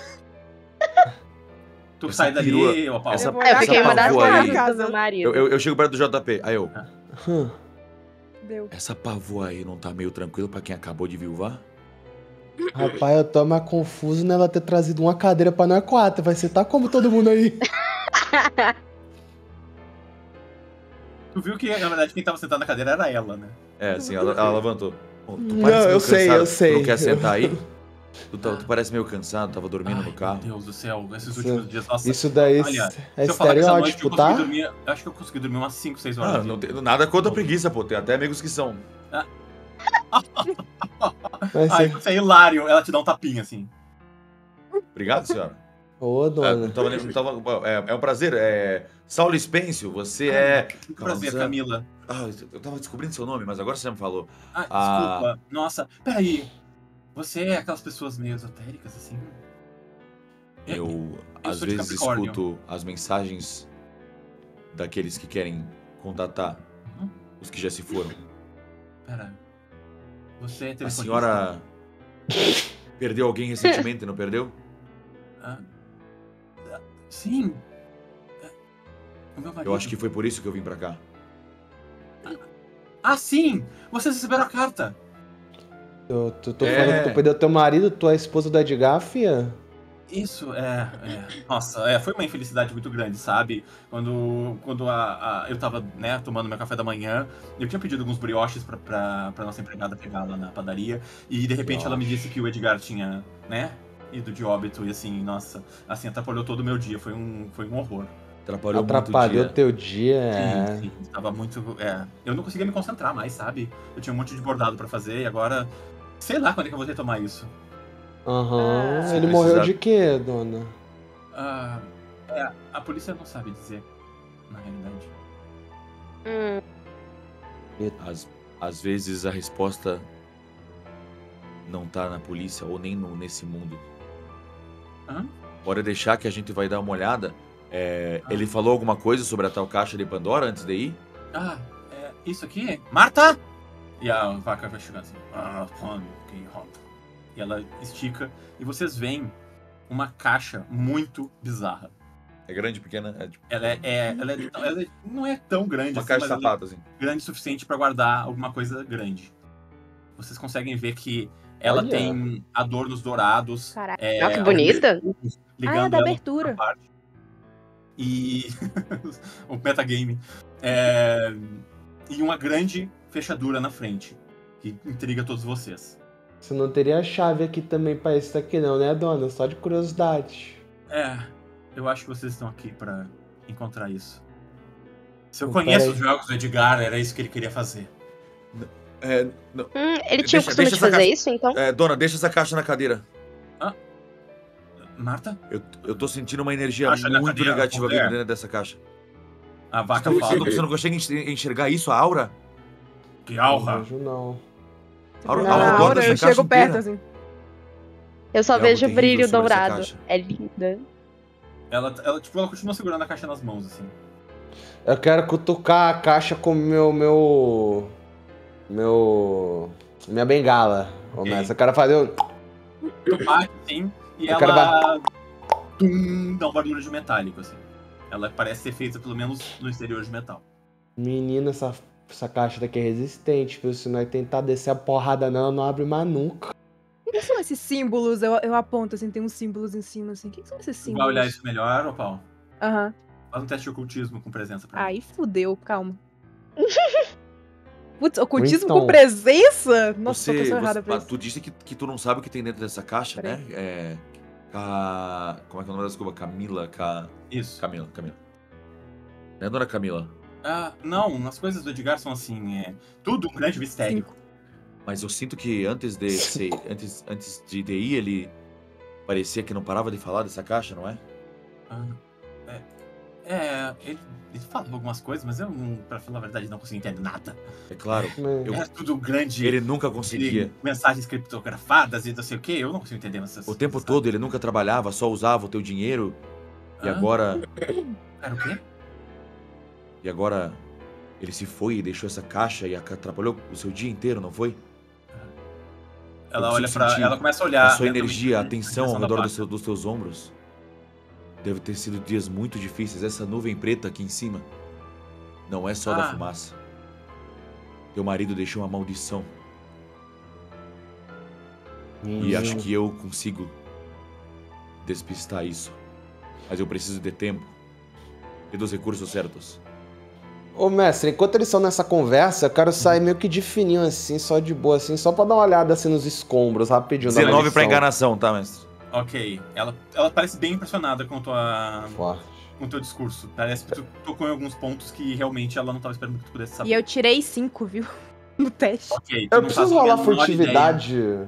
Speaker 1: Tu sai dali,
Speaker 2: Eu fiquei em uma das casas do meu marido.
Speaker 4: Eu chego perto do JP, aí eu...
Speaker 5: Deu.
Speaker 4: Essa pavoa aí não tá meio tranquilo pra quem acabou de viuvar?
Speaker 3: Rapaz, eu tô mais confuso nela ter trazido uma cadeira pra nós 4. Vai sentar como todo mundo aí?
Speaker 1: Tu viu que, na verdade, quem tava sentado na cadeira era ela, né?
Speaker 4: Sim, ela levantou.
Speaker 3: Não, eu sei.
Speaker 4: Tu não quer sentar aí? Tu parece meio cansado, tava dormindo no carro.
Speaker 1: Meu Deus do céu, esses últimos dias, nossa.
Speaker 3: Isso daí é estereótipo, tá?
Speaker 1: Eu acho que eu consegui dormir umas 5, 6 horas.
Speaker 4: Não tem nada contra a preguiça, pô. Tem até amigos que são.
Speaker 1: Isso é hilário. Ela te dá um tapinha, assim.
Speaker 4: Obrigado, senhora.
Speaker 3: Ô, dona.
Speaker 4: É um prazer. Saulo Spêncio, você
Speaker 1: Que prazer, Camila.
Speaker 4: Eu tava descobrindo seu nome, mas agora você já me falou.
Speaker 1: Desculpa. Nossa, peraí. Você é aquelas pessoas meio esotéricas, assim?
Speaker 4: Eu às vezes escuto as mensagens daqueles que querem contatar os que já se foram.
Speaker 1: Pera. Você é telefonista?
Speaker 4: A senhora perdeu alguém recentemente, não perdeu?
Speaker 1: Sim. O meu marido.
Speaker 4: Eu acho que foi por isso que eu vim pra cá.
Speaker 1: Sim! Vocês receberam a carta!
Speaker 3: Tu falando que tu perdeu teu marido, tua esposa do Edgar, fia?
Speaker 1: Isso, Nossa, foi uma infelicidade muito grande, sabe? Quando eu tava, né, tomando meu café da manhã, eu tinha pedido alguns brioches pra nossa empregada pegar lá na padaria, e de repente ela me disse que o Edgar tinha, né, ido de óbito, e assim, nossa, assim, atrapalhou todo o meu dia, foi um horror.
Speaker 3: Atrapalhou teu dia,
Speaker 1: Sim, tava muito, eu não conseguia me concentrar mais, sabe? Eu tinha um monte de bordado pra fazer, e agora, sei lá quando é que eu vou retomar isso.
Speaker 3: Ele morreu de quê, dona?
Speaker 1: A polícia não sabe dizer, na realidade.
Speaker 4: Às vezes a resposta não tá na polícia ou nem nesse mundo. Pode deixar que a gente vai dar uma olhada. Ele falou alguma coisa sobre a tal caixa de Pandora antes de ir?
Speaker 1: Isso aqui? Marta! E a vaca vai chegando assim. E ela estica e vocês veem uma caixa muito bizarra.
Speaker 4: É grande, pequena?
Speaker 1: Ela não é tão grande
Speaker 4: uma
Speaker 1: assim,
Speaker 4: caixa de
Speaker 1: mas
Speaker 4: sapato, assim.
Speaker 1: Grande o suficiente pra guardar alguma coisa grande. Vocês conseguem ver que ela tem adornos dourados.
Speaker 2: Caraca, que bonita!
Speaker 1: Ligando
Speaker 5: é da abertura.
Speaker 1: E o metagame. E uma grande fechadura na frente, que intriga todos vocês.
Speaker 3: Você não teria a chave aqui também pra isso aqui não, né, dona? Só de curiosidade.
Speaker 1: Eu acho que vocês estão aqui pra encontrar isso. Se eu conheço os jogos do Edgar, era isso que ele queria fazer.
Speaker 4: Não.
Speaker 2: Ele tinha o costume de fazer isso, então?
Speaker 4: Dona, deixa essa caixa na cadeira.
Speaker 1: Marta?
Speaker 4: Eu tô sentindo uma energia muito negativa vindo dentro dessa caixa.
Speaker 1: A vaca fala.
Speaker 4: Você não consegue enxergar isso, a aura?
Speaker 1: Que aura?
Speaker 3: Não vejo, não.
Speaker 5: Aura, eu chego perto, assim.
Speaker 2: Eu só vejo brilho dourado. É linda.
Speaker 1: Ela continua segurando a caixa nas mãos, assim.
Speaker 3: Eu quero cutucar a caixa com meu Minha bengala. Ô,
Speaker 1: Ok.
Speaker 3: mestre, eu quero fazer um...
Speaker 1: Tu bate, sim, e
Speaker 3: Eu quero
Speaker 1: ela dá um barulho de metálico, assim. Ela parece ser feita, pelo menos, no exterior de metal.
Speaker 3: Menina, essa caixa daqui é resistente, viu? Se nós tentar descer a porrada nela, não abre mais nunca.
Speaker 5: O que são esses símbolos? Eu aponto, assim, tem uns símbolos em cima, assim. O que são esses
Speaker 1: Tu
Speaker 5: símbolos?
Speaker 1: vai olhar isso melhor, ô Paulo?
Speaker 5: Aham.
Speaker 1: Faz um teste de ocultismo com presença pra mim.
Speaker 5: Aí fudeu, calma. Putz, ocultismo
Speaker 3: Então,
Speaker 5: com presença? Nossa, tô pensando errada pra
Speaker 4: Ah,
Speaker 5: isso.
Speaker 4: tu disse que tu não sabe o que tem dentro dessa caixa,
Speaker 5: Peraí.
Speaker 4: né? Como é que é o nome da desculpa? Camila.
Speaker 1: Isso.
Speaker 4: Camila. Né, dona Camila?
Speaker 1: Ah, não, as coisas do Edgar são assim, tudo um grande mistério.
Speaker 5: 5.
Speaker 4: Mas eu sinto que antes de ir, ele parecia que não parava de falar dessa caixa, não é?
Speaker 1: Ele falou algumas coisas, mas eu, pra falar a verdade, não consegui entender nada.
Speaker 4: É claro.
Speaker 1: Era tudo grande.
Speaker 4: Ele nunca conseguia.
Speaker 1: Mensagens criptografadas e não sei o que, eu não consigo entender essas
Speaker 4: O tempo todo ele nunca trabalhava, só usava o teu dinheiro. E agora.
Speaker 1: Era o quê?
Speaker 4: E agora ele se foi e deixou essa caixa e atrapalhou o seu dia inteiro, não foi?
Speaker 1: Ela
Speaker 4: Eu
Speaker 1: olha
Speaker 4: consigo
Speaker 1: pra.
Speaker 4: sentir
Speaker 1: Ela começa a olhar.
Speaker 4: A sua
Speaker 1: lentamente
Speaker 4: energia, a
Speaker 1: na
Speaker 4: tensão
Speaker 1: direção
Speaker 4: ao
Speaker 1: da
Speaker 4: redor
Speaker 1: placa.
Speaker 4: dos teus ombros. Deve ter sido dias muito difíceis. Essa nuvem preta aqui em cima não é só da fumaça. Teu marido deixou uma maldição. E acho que eu consigo despistar isso. Mas eu preciso de tempo e dos recursos certos.
Speaker 3: Ô, mestre, enquanto eles estão nessa conversa, eu quero sair meio que de fininho, assim, só de boa, assim, só pra dar uma olhada, assim, nos escombros, rapidinho. dar uma
Speaker 4: 19 pra
Speaker 3: lição.
Speaker 4: enganação, tá, mestre?
Speaker 1: Ok. Ela parece bem impressionada com
Speaker 3: Forte.
Speaker 1: o teu discurso. Parece que tu tocou em alguns pontos que realmente ela não tava esperando que tu pudesse saber.
Speaker 5: E eu tirei 5, viu? No teste.
Speaker 1: Ok, tu
Speaker 3: Eu
Speaker 1: não
Speaker 3: preciso
Speaker 1: faz a
Speaker 3: rolar
Speaker 1: menor
Speaker 3: furtividade.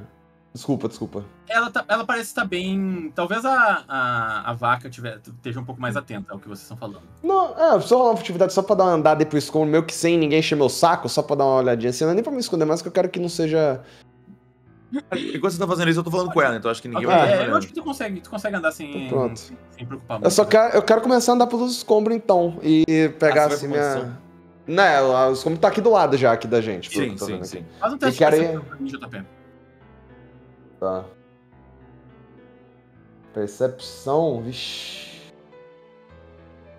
Speaker 3: Desculpa.
Speaker 1: Ela parece estar bem. Talvez a vaca esteja um pouco mais atenta ao que vocês estão falando.
Speaker 3: Não, eu preciso rolar furtividade só pra dar uma andada aí pro escombro, meio que sem ninguém encher meu saco, só pra dar uma olhadinha assim. Não é nem pra me esconder, mas que eu quero que não seja...
Speaker 4: Enquanto você tá fazendo isso, eu tô falando com ela, então acho que ninguém
Speaker 1: Ok,
Speaker 4: vai estar
Speaker 1: eu
Speaker 4: olhando.
Speaker 1: acho que tu consegue andar sem,
Speaker 3: Pronto.
Speaker 1: sem preocupar muito.
Speaker 3: Eu quero começar a andar pelos escombros então, e pegar
Speaker 4: você
Speaker 3: assim
Speaker 4: vai com
Speaker 3: minha...
Speaker 4: posição?
Speaker 3: Né, os escombros tá aqui do lado já, aqui da gente. pelo que
Speaker 4: Sim,
Speaker 3: eu tô
Speaker 4: sim,
Speaker 3: vendo
Speaker 4: sim.
Speaker 3: aqui.
Speaker 1: Faz um teste de
Speaker 3: quero
Speaker 1: percepção
Speaker 3: ir-
Speaker 1: pra mim, JP.
Speaker 3: Tá. Percepção, vixi.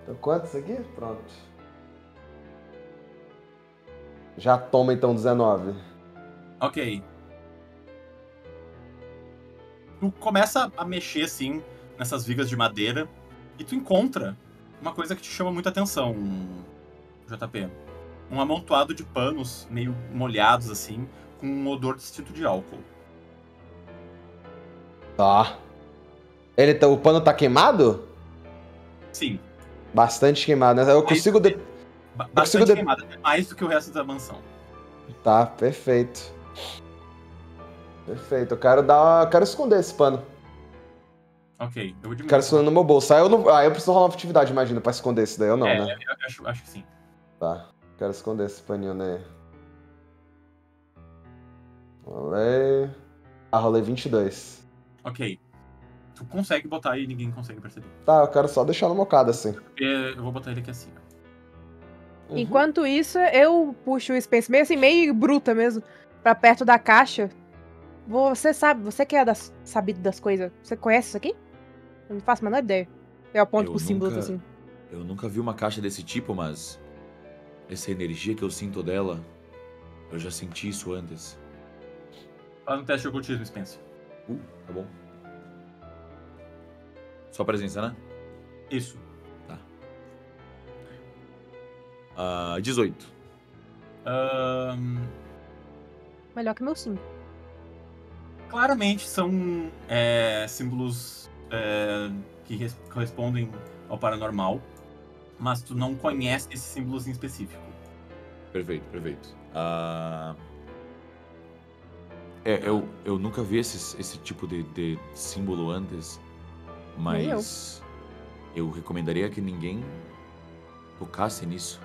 Speaker 3: Então quanto isso aqui? Pronto. Já toma então 19.
Speaker 1: Ok. Tu começa a mexer assim nessas vigas de madeira e tu encontra uma coisa que te chama muita atenção, JP. Um amontoado de panos meio molhados assim, com um odor distinto de álcool.
Speaker 3: Tá. O pano tá queimado?
Speaker 1: Sim,
Speaker 3: Bastante queimado, né? Eu consigo...
Speaker 1: bastante
Speaker 3: consigo
Speaker 1: queimada, até mais do que o resto da mansão.
Speaker 3: Tá, perfeito. Perfeito. Eu quero esconder esse pano.
Speaker 1: Ok, eu vou diminuir.
Speaker 3: Quero esconder no meu bolso. Aí eu preciso rolar uma atividade, imagina, pra esconder esse daí ou não, né?
Speaker 1: Eu acho que sim.
Speaker 3: Tá. Quero esconder esse paninho aí. Rolei. Rolei 22.
Speaker 1: Ok. Tu consegue botar aí e ninguém consegue perceber.
Speaker 3: Tá, eu quero só deixar no mocado assim.
Speaker 1: Eu vou botar ele aqui acima.
Speaker 3: Uhum.
Speaker 5: Enquanto isso, eu puxo o Spence meio assim, meio bruta mesmo, pra perto da caixa. Você que é sabido das coisas, você conhece isso aqui? Eu não faço a menor ideia. Eu aponto pro símbolo assim.
Speaker 4: Eu nunca vi uma caixa desse tipo, mas essa energia que eu sinto dela, eu já senti isso antes.
Speaker 1: Faz um teste de ocultismo, Spencer.
Speaker 4: Tá bom. Só presença, né?
Speaker 1: Isso.
Speaker 4: 18.
Speaker 5: Melhor que meu 5.
Speaker 1: Claramente são símbolos que correspondem ao paranormal, mas tu não conhece esses símbolos em específico.
Speaker 4: Perfeito. Eu nunca vi esse tipo de símbolo antes, mas eu recomendaria que ninguém tocasse nisso.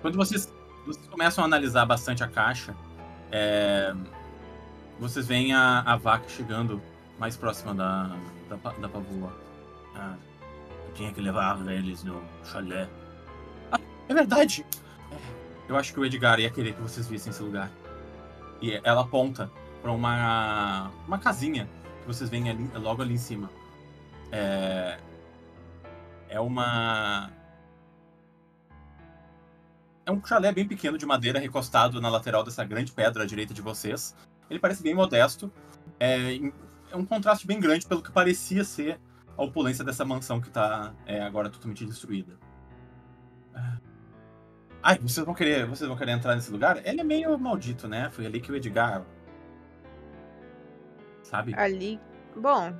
Speaker 1: Quando vocês começam a analisar bastante a caixa, vocês veem a vaca chegando mais próxima da pavoa. Eu tinha que levar eles no chalé. É verdade! Eu acho que o Edgar ia querer que vocês vissem esse lugar. E ela aponta pra uma casinha que vocês veem ali, logo ali em cima. É um chalé bem pequeno de madeira recostado na lateral dessa grande pedra à direita de vocês. Ele parece bem modesto. É um contraste bem grande pelo que parecia ser a opulência dessa mansão que tá agora totalmente destruída. Ai, vocês vão querer entrar nesse lugar? Ele é meio maldito, né? Foi ali que o Edgar... Sabe?
Speaker 5: Ali. Bom,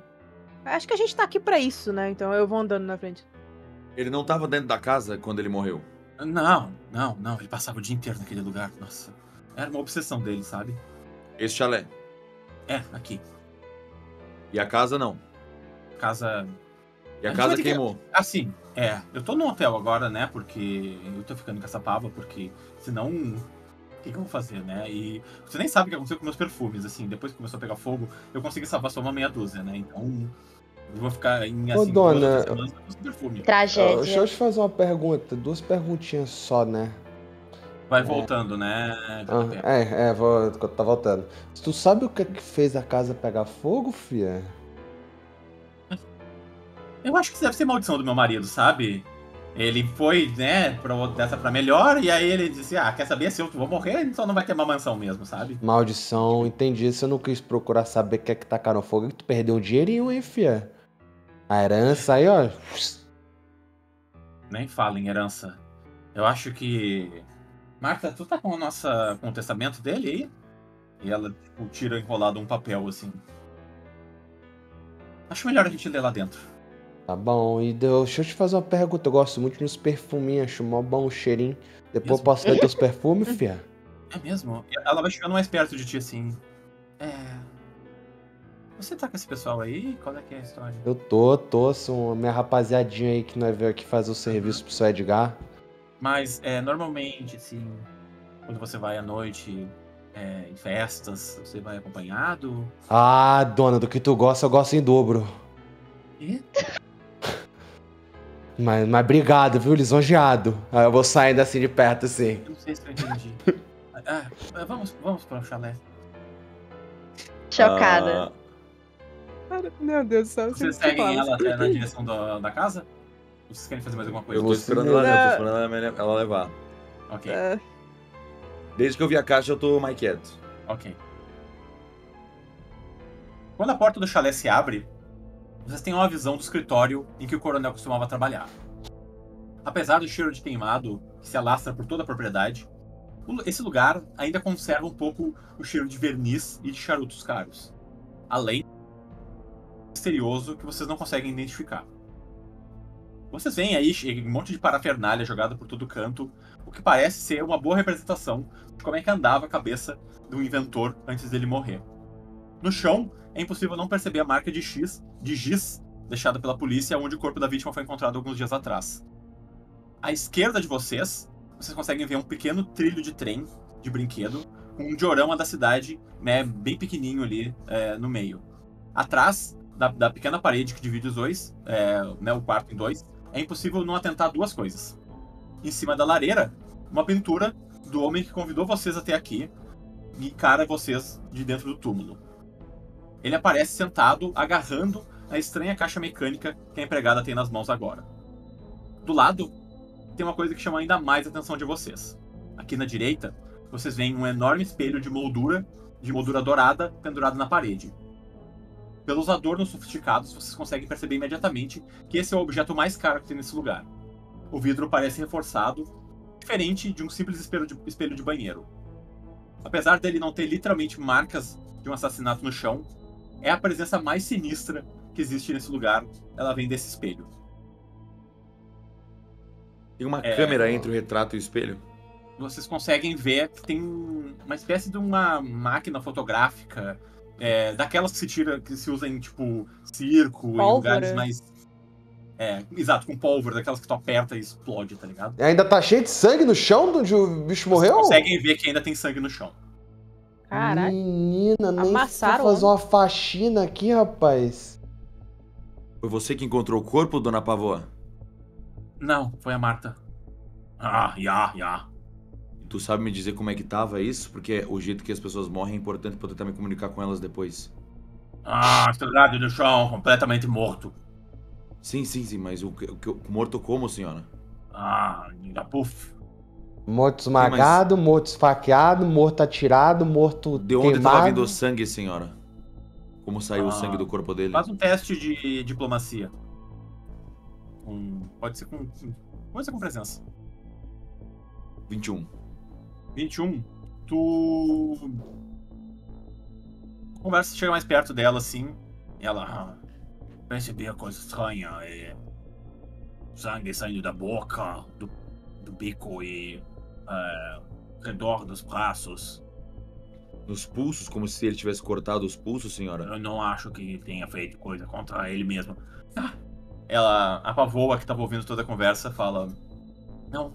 Speaker 5: acho que a gente tá aqui pra isso, né? Então eu vou andando na frente.
Speaker 4: Ele não tava dentro da casa quando ele morreu?
Speaker 1: Não. Ele passava o dia inteiro naquele lugar. Nossa. Era uma obsessão dele, sabe?
Speaker 4: Esse chalé.
Speaker 1: Aqui.
Speaker 4: E a casa não.
Speaker 1: Casa...
Speaker 4: E a casa queimou.
Speaker 1: Assim, eu tô no hotel agora, né? Porque eu tô ficando com essa pava, porque senão... O que eu vou fazer, né? E você nem sabe o que aconteceu com meus perfumes, assim. Depois que começou a pegar fogo, eu consegui salvar só uma meia dúzia, né? Então... Eu vou ficar em, assim,
Speaker 3: Ô, dona...
Speaker 1: 2 semanas com perfume.
Speaker 2: Tragédia.
Speaker 3: Deixa eu te fazer uma pergunta. 2 perguntinhas só, né?
Speaker 1: Vai voltando, né?
Speaker 3: Tá voltando. Tu sabe o que fez a casa pegar fogo, fia?
Speaker 1: Eu acho que isso deve ser maldição do meu marido, sabe? Ele foi, né, dessa pra melhor, e aí ele disse, quer saber, se eu vou morrer, então não vai ter uma mansão mesmo, sabe?
Speaker 3: Maldição, entendi. Você não quis procurar saber o que é que tacaram fogo e tu perdeu um dinheirinho, hein, fia? A herança aí, ó.
Speaker 1: Nem fala em herança. Eu acho que... Marta, tu tá com com o testamento dele aí? E ela, tipo, tira enrolado um papel, assim. Acho melhor a gente ler lá dentro.
Speaker 3: Tá bom, e deixa eu te fazer uma pergunta. Eu gosto muito dos perfuminhos, acho mó bom o cheirinho. Depois eu
Speaker 1: Mesmo?
Speaker 3: posso ver teus perfumes, fia?
Speaker 1: É mesmo? Ela vai chegando mais perto de ti, assim. Você tá com esse pessoal aí? Qual é que é a história?
Speaker 3: Eu tô, são a minha rapaziadinha aí que nós veio aqui fazer o serviço pro seu Edgar.
Speaker 1: Mas, normalmente, assim, quando você vai à noite em festas, você vai acompanhado?
Speaker 3: Ah, dona, do que tu gosta, eu gosto em dobro.
Speaker 1: E?
Speaker 3: Mas obrigado, viu? Lisonjeado. Aí eu vou saindo assim de perto, assim.
Speaker 1: Eu não sei se eu entendi. Vamos para o chalé.
Speaker 2: Chocada.
Speaker 5: Meu Deus do céu.
Speaker 1: Vocês seguem ela até na direção da casa? Ou vocês querem fazer mais alguma coisa?
Speaker 4: Eu tô esperando ela levar.
Speaker 1: Ok,
Speaker 4: Desde que eu vi a caixa, eu tô mais quieto.
Speaker 1: ok. Quando a porta do chalé se abre, vocês têm uma visão do escritório em que o coronel costumava trabalhar. Apesar do cheiro de queimado que se alastra por toda a propriedade, esse lugar ainda conserva um pouco o cheiro de verniz e de charutos caros. Além misterioso que vocês não conseguem identificar. Vocês veem aí um monte de parafernália jogada por todo canto, o que parece ser uma boa representação de como é que andava a cabeça do inventor antes dele morrer. No chão, é impossível não perceber a marca de giz deixada pela polícia, onde o corpo da vítima foi encontrado alguns dias atrás. À esquerda de vocês conseguem ver um pequeno trilho de trem, de brinquedo, com um diorama da cidade, né, bem pequenininho ali no meio. Atrás da pequena parede que divide os dois, né, o quarto em dois, é impossível não atentar a 2 coisas. Em cima da lareira, uma pintura do homem que convidou vocês até aqui e encara vocês de dentro do túmulo. Ele aparece sentado, agarrando a estranha caixa mecânica que a empregada tem nas mãos agora. Do lado, tem uma coisa que chama ainda mais a atenção de vocês. Aqui na direita, vocês veem um enorme espelho de moldura dourada pendurado na parede. Pelos adornos sofisticados, vocês conseguem perceber imediatamente que esse é o objeto mais caro que tem nesse lugar. O vidro parece reforçado, diferente de um simples espelho de banheiro. Apesar dele não ter literalmente marcas de um assassinato no chão, é a presença mais sinistra que existe nesse lugar. Ela vem desse espelho.
Speaker 4: Tem uma câmera entre o retrato e o espelho?
Speaker 1: Vocês conseguem ver que tem uma espécie de uma máquina fotográfica, daquelas que se usa em, tipo, circo,
Speaker 5: Pólvora.
Speaker 1: em lugares mais... exato, com pólvora, daquelas que tu aperta e explode, tá ligado?
Speaker 3: E ainda tá cheio de sangue no chão onde o bicho morreu?
Speaker 1: Vocês conseguem ver que ainda tem sangue no chão.
Speaker 5: Caralho.
Speaker 3: Menina, nem
Speaker 5: Amassaram
Speaker 3: fazer uma faxina aqui, rapaz.
Speaker 4: Foi você que encontrou o corpo, dona Pavoa?
Speaker 1: Não, foi a Marta.
Speaker 4: Tu sabe me dizer como é que tava isso? Porque o jeito que as pessoas morrem é importante pra eu tentar me comunicar com elas depois.
Speaker 1: Estragado no chão, completamente morto.
Speaker 4: Sim, mas o morto como, senhora?
Speaker 1: Ainda puf.
Speaker 3: Morto esmagado, morto esfaqueado, morto atirado, morto
Speaker 4: De onde
Speaker 3: queimado.
Speaker 4: tava vindo o sangue, senhora? Como saiu o sangue do corpo dele?
Speaker 1: Faz um teste de diplomacia. Pode ser com presença.
Speaker 4: 21.
Speaker 1: 21. Tu conversa, chega mais perto dela assim. E ela percebe a coisa estranha. Sangue saindo da boca, do bico e ao redor dos braços.
Speaker 4: Nos pulsos, como se ele tivesse cortado os pulsos, senhora?
Speaker 1: Eu não acho que tenha feito coisa contra ele mesmo. Ela, a pavoa que tava ouvindo toda a conversa, fala: Não,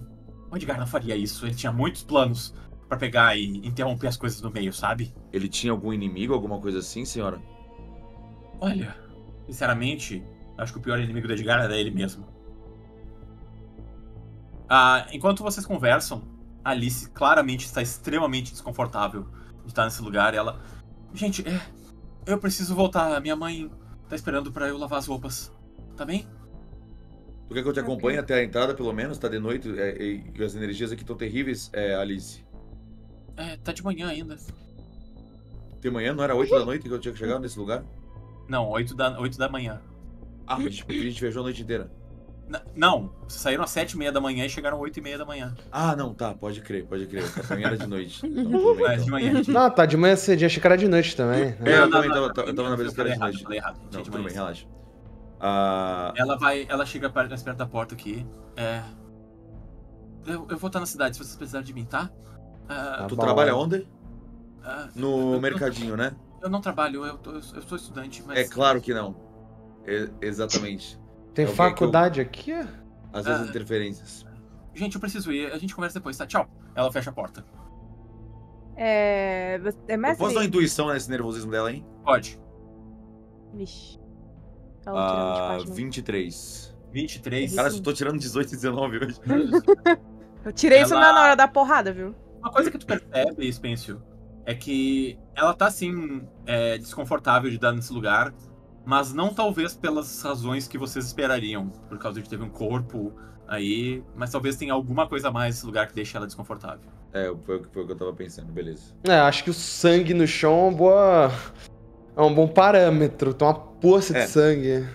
Speaker 1: o Edgar não faria isso. Ele tinha muitos planos pra pegar e interromper as coisas no meio, sabe?
Speaker 4: Ele tinha algum inimigo, alguma coisa assim, senhora?
Speaker 1: Olha, sinceramente, acho que o pior inimigo do Edgar era ele mesmo. Enquanto vocês conversam, a Alice claramente está extremamente desconfortável de estar nesse lugar. E ela: Gente, eu preciso voltar. Minha mãe tá esperando pra eu lavar as roupas. Tá bem?
Speaker 4: Tu quer que eu te acompanhe até a entrada, pelo menos? Tá de noite e as energias aqui estão terríveis, Alice.
Speaker 1: Tá de manhã ainda.
Speaker 4: De manhã? Não era 8 da noite que eu tinha que chegar nesse lugar?
Speaker 1: Não, 8 da manhã.
Speaker 4: A gente viajou a noite inteira.
Speaker 1: Não, vocês saíram às 7h30 da manhã e chegaram às 8h30 da manhã.
Speaker 4: Não, tá, pode crer. Pra mim era de noite. Então, tudo bem,
Speaker 1: Mas de manhã.
Speaker 3: Não, tá de manhã cedinho, achei que era de noite também.
Speaker 4: Eu também tava na beleza que era de noite.
Speaker 1: Falei errado.
Speaker 4: Não, tudo bem, relaxa.
Speaker 1: Ela chega mais perto da porta aqui. Eu vou estar na cidade se vocês precisarem de mim, tá?
Speaker 4: Tu
Speaker 3: bom.
Speaker 4: trabalha onde? No
Speaker 1: eu-
Speaker 4: mercadinho, né?
Speaker 1: Eu não trabalho, eu sou estudante, mas...
Speaker 4: É claro que não. Exatamente.
Speaker 3: Tem
Speaker 4: Alguém
Speaker 3: faculdade aqui?
Speaker 4: Às vezes interferências.
Speaker 1: Gente, eu preciso ir, a gente conversa depois, tá? Tchau. Ela fecha a porta.
Speaker 5: É
Speaker 4: Eu
Speaker 5: mestre?
Speaker 4: posso dar uma intuição nesse nervosismo dela, hein?
Speaker 1: Pode.
Speaker 5: Vixe. Ela tirou 24,
Speaker 4: 23.
Speaker 1: 23.
Speaker 4: Cara, eu tô tirando 18 e 19 hoje.
Speaker 5: Eu tirei isso
Speaker 1: Ela-
Speaker 5: na hora da porrada, viu?
Speaker 1: Uma coisa que tu percebe, Spencio, é que ela tá, assim, desconfortável de estar nesse lugar, mas não talvez pelas razões que vocês esperariam, por causa de ter um corpo aí, mas talvez tenha alguma coisa a mais nesse lugar que deixe ela desconfortável.
Speaker 4: Foi o que eu tava pensando, beleza.
Speaker 3: Acho que o sangue no chão é um bom parâmetro. Tem uma poça de sangue.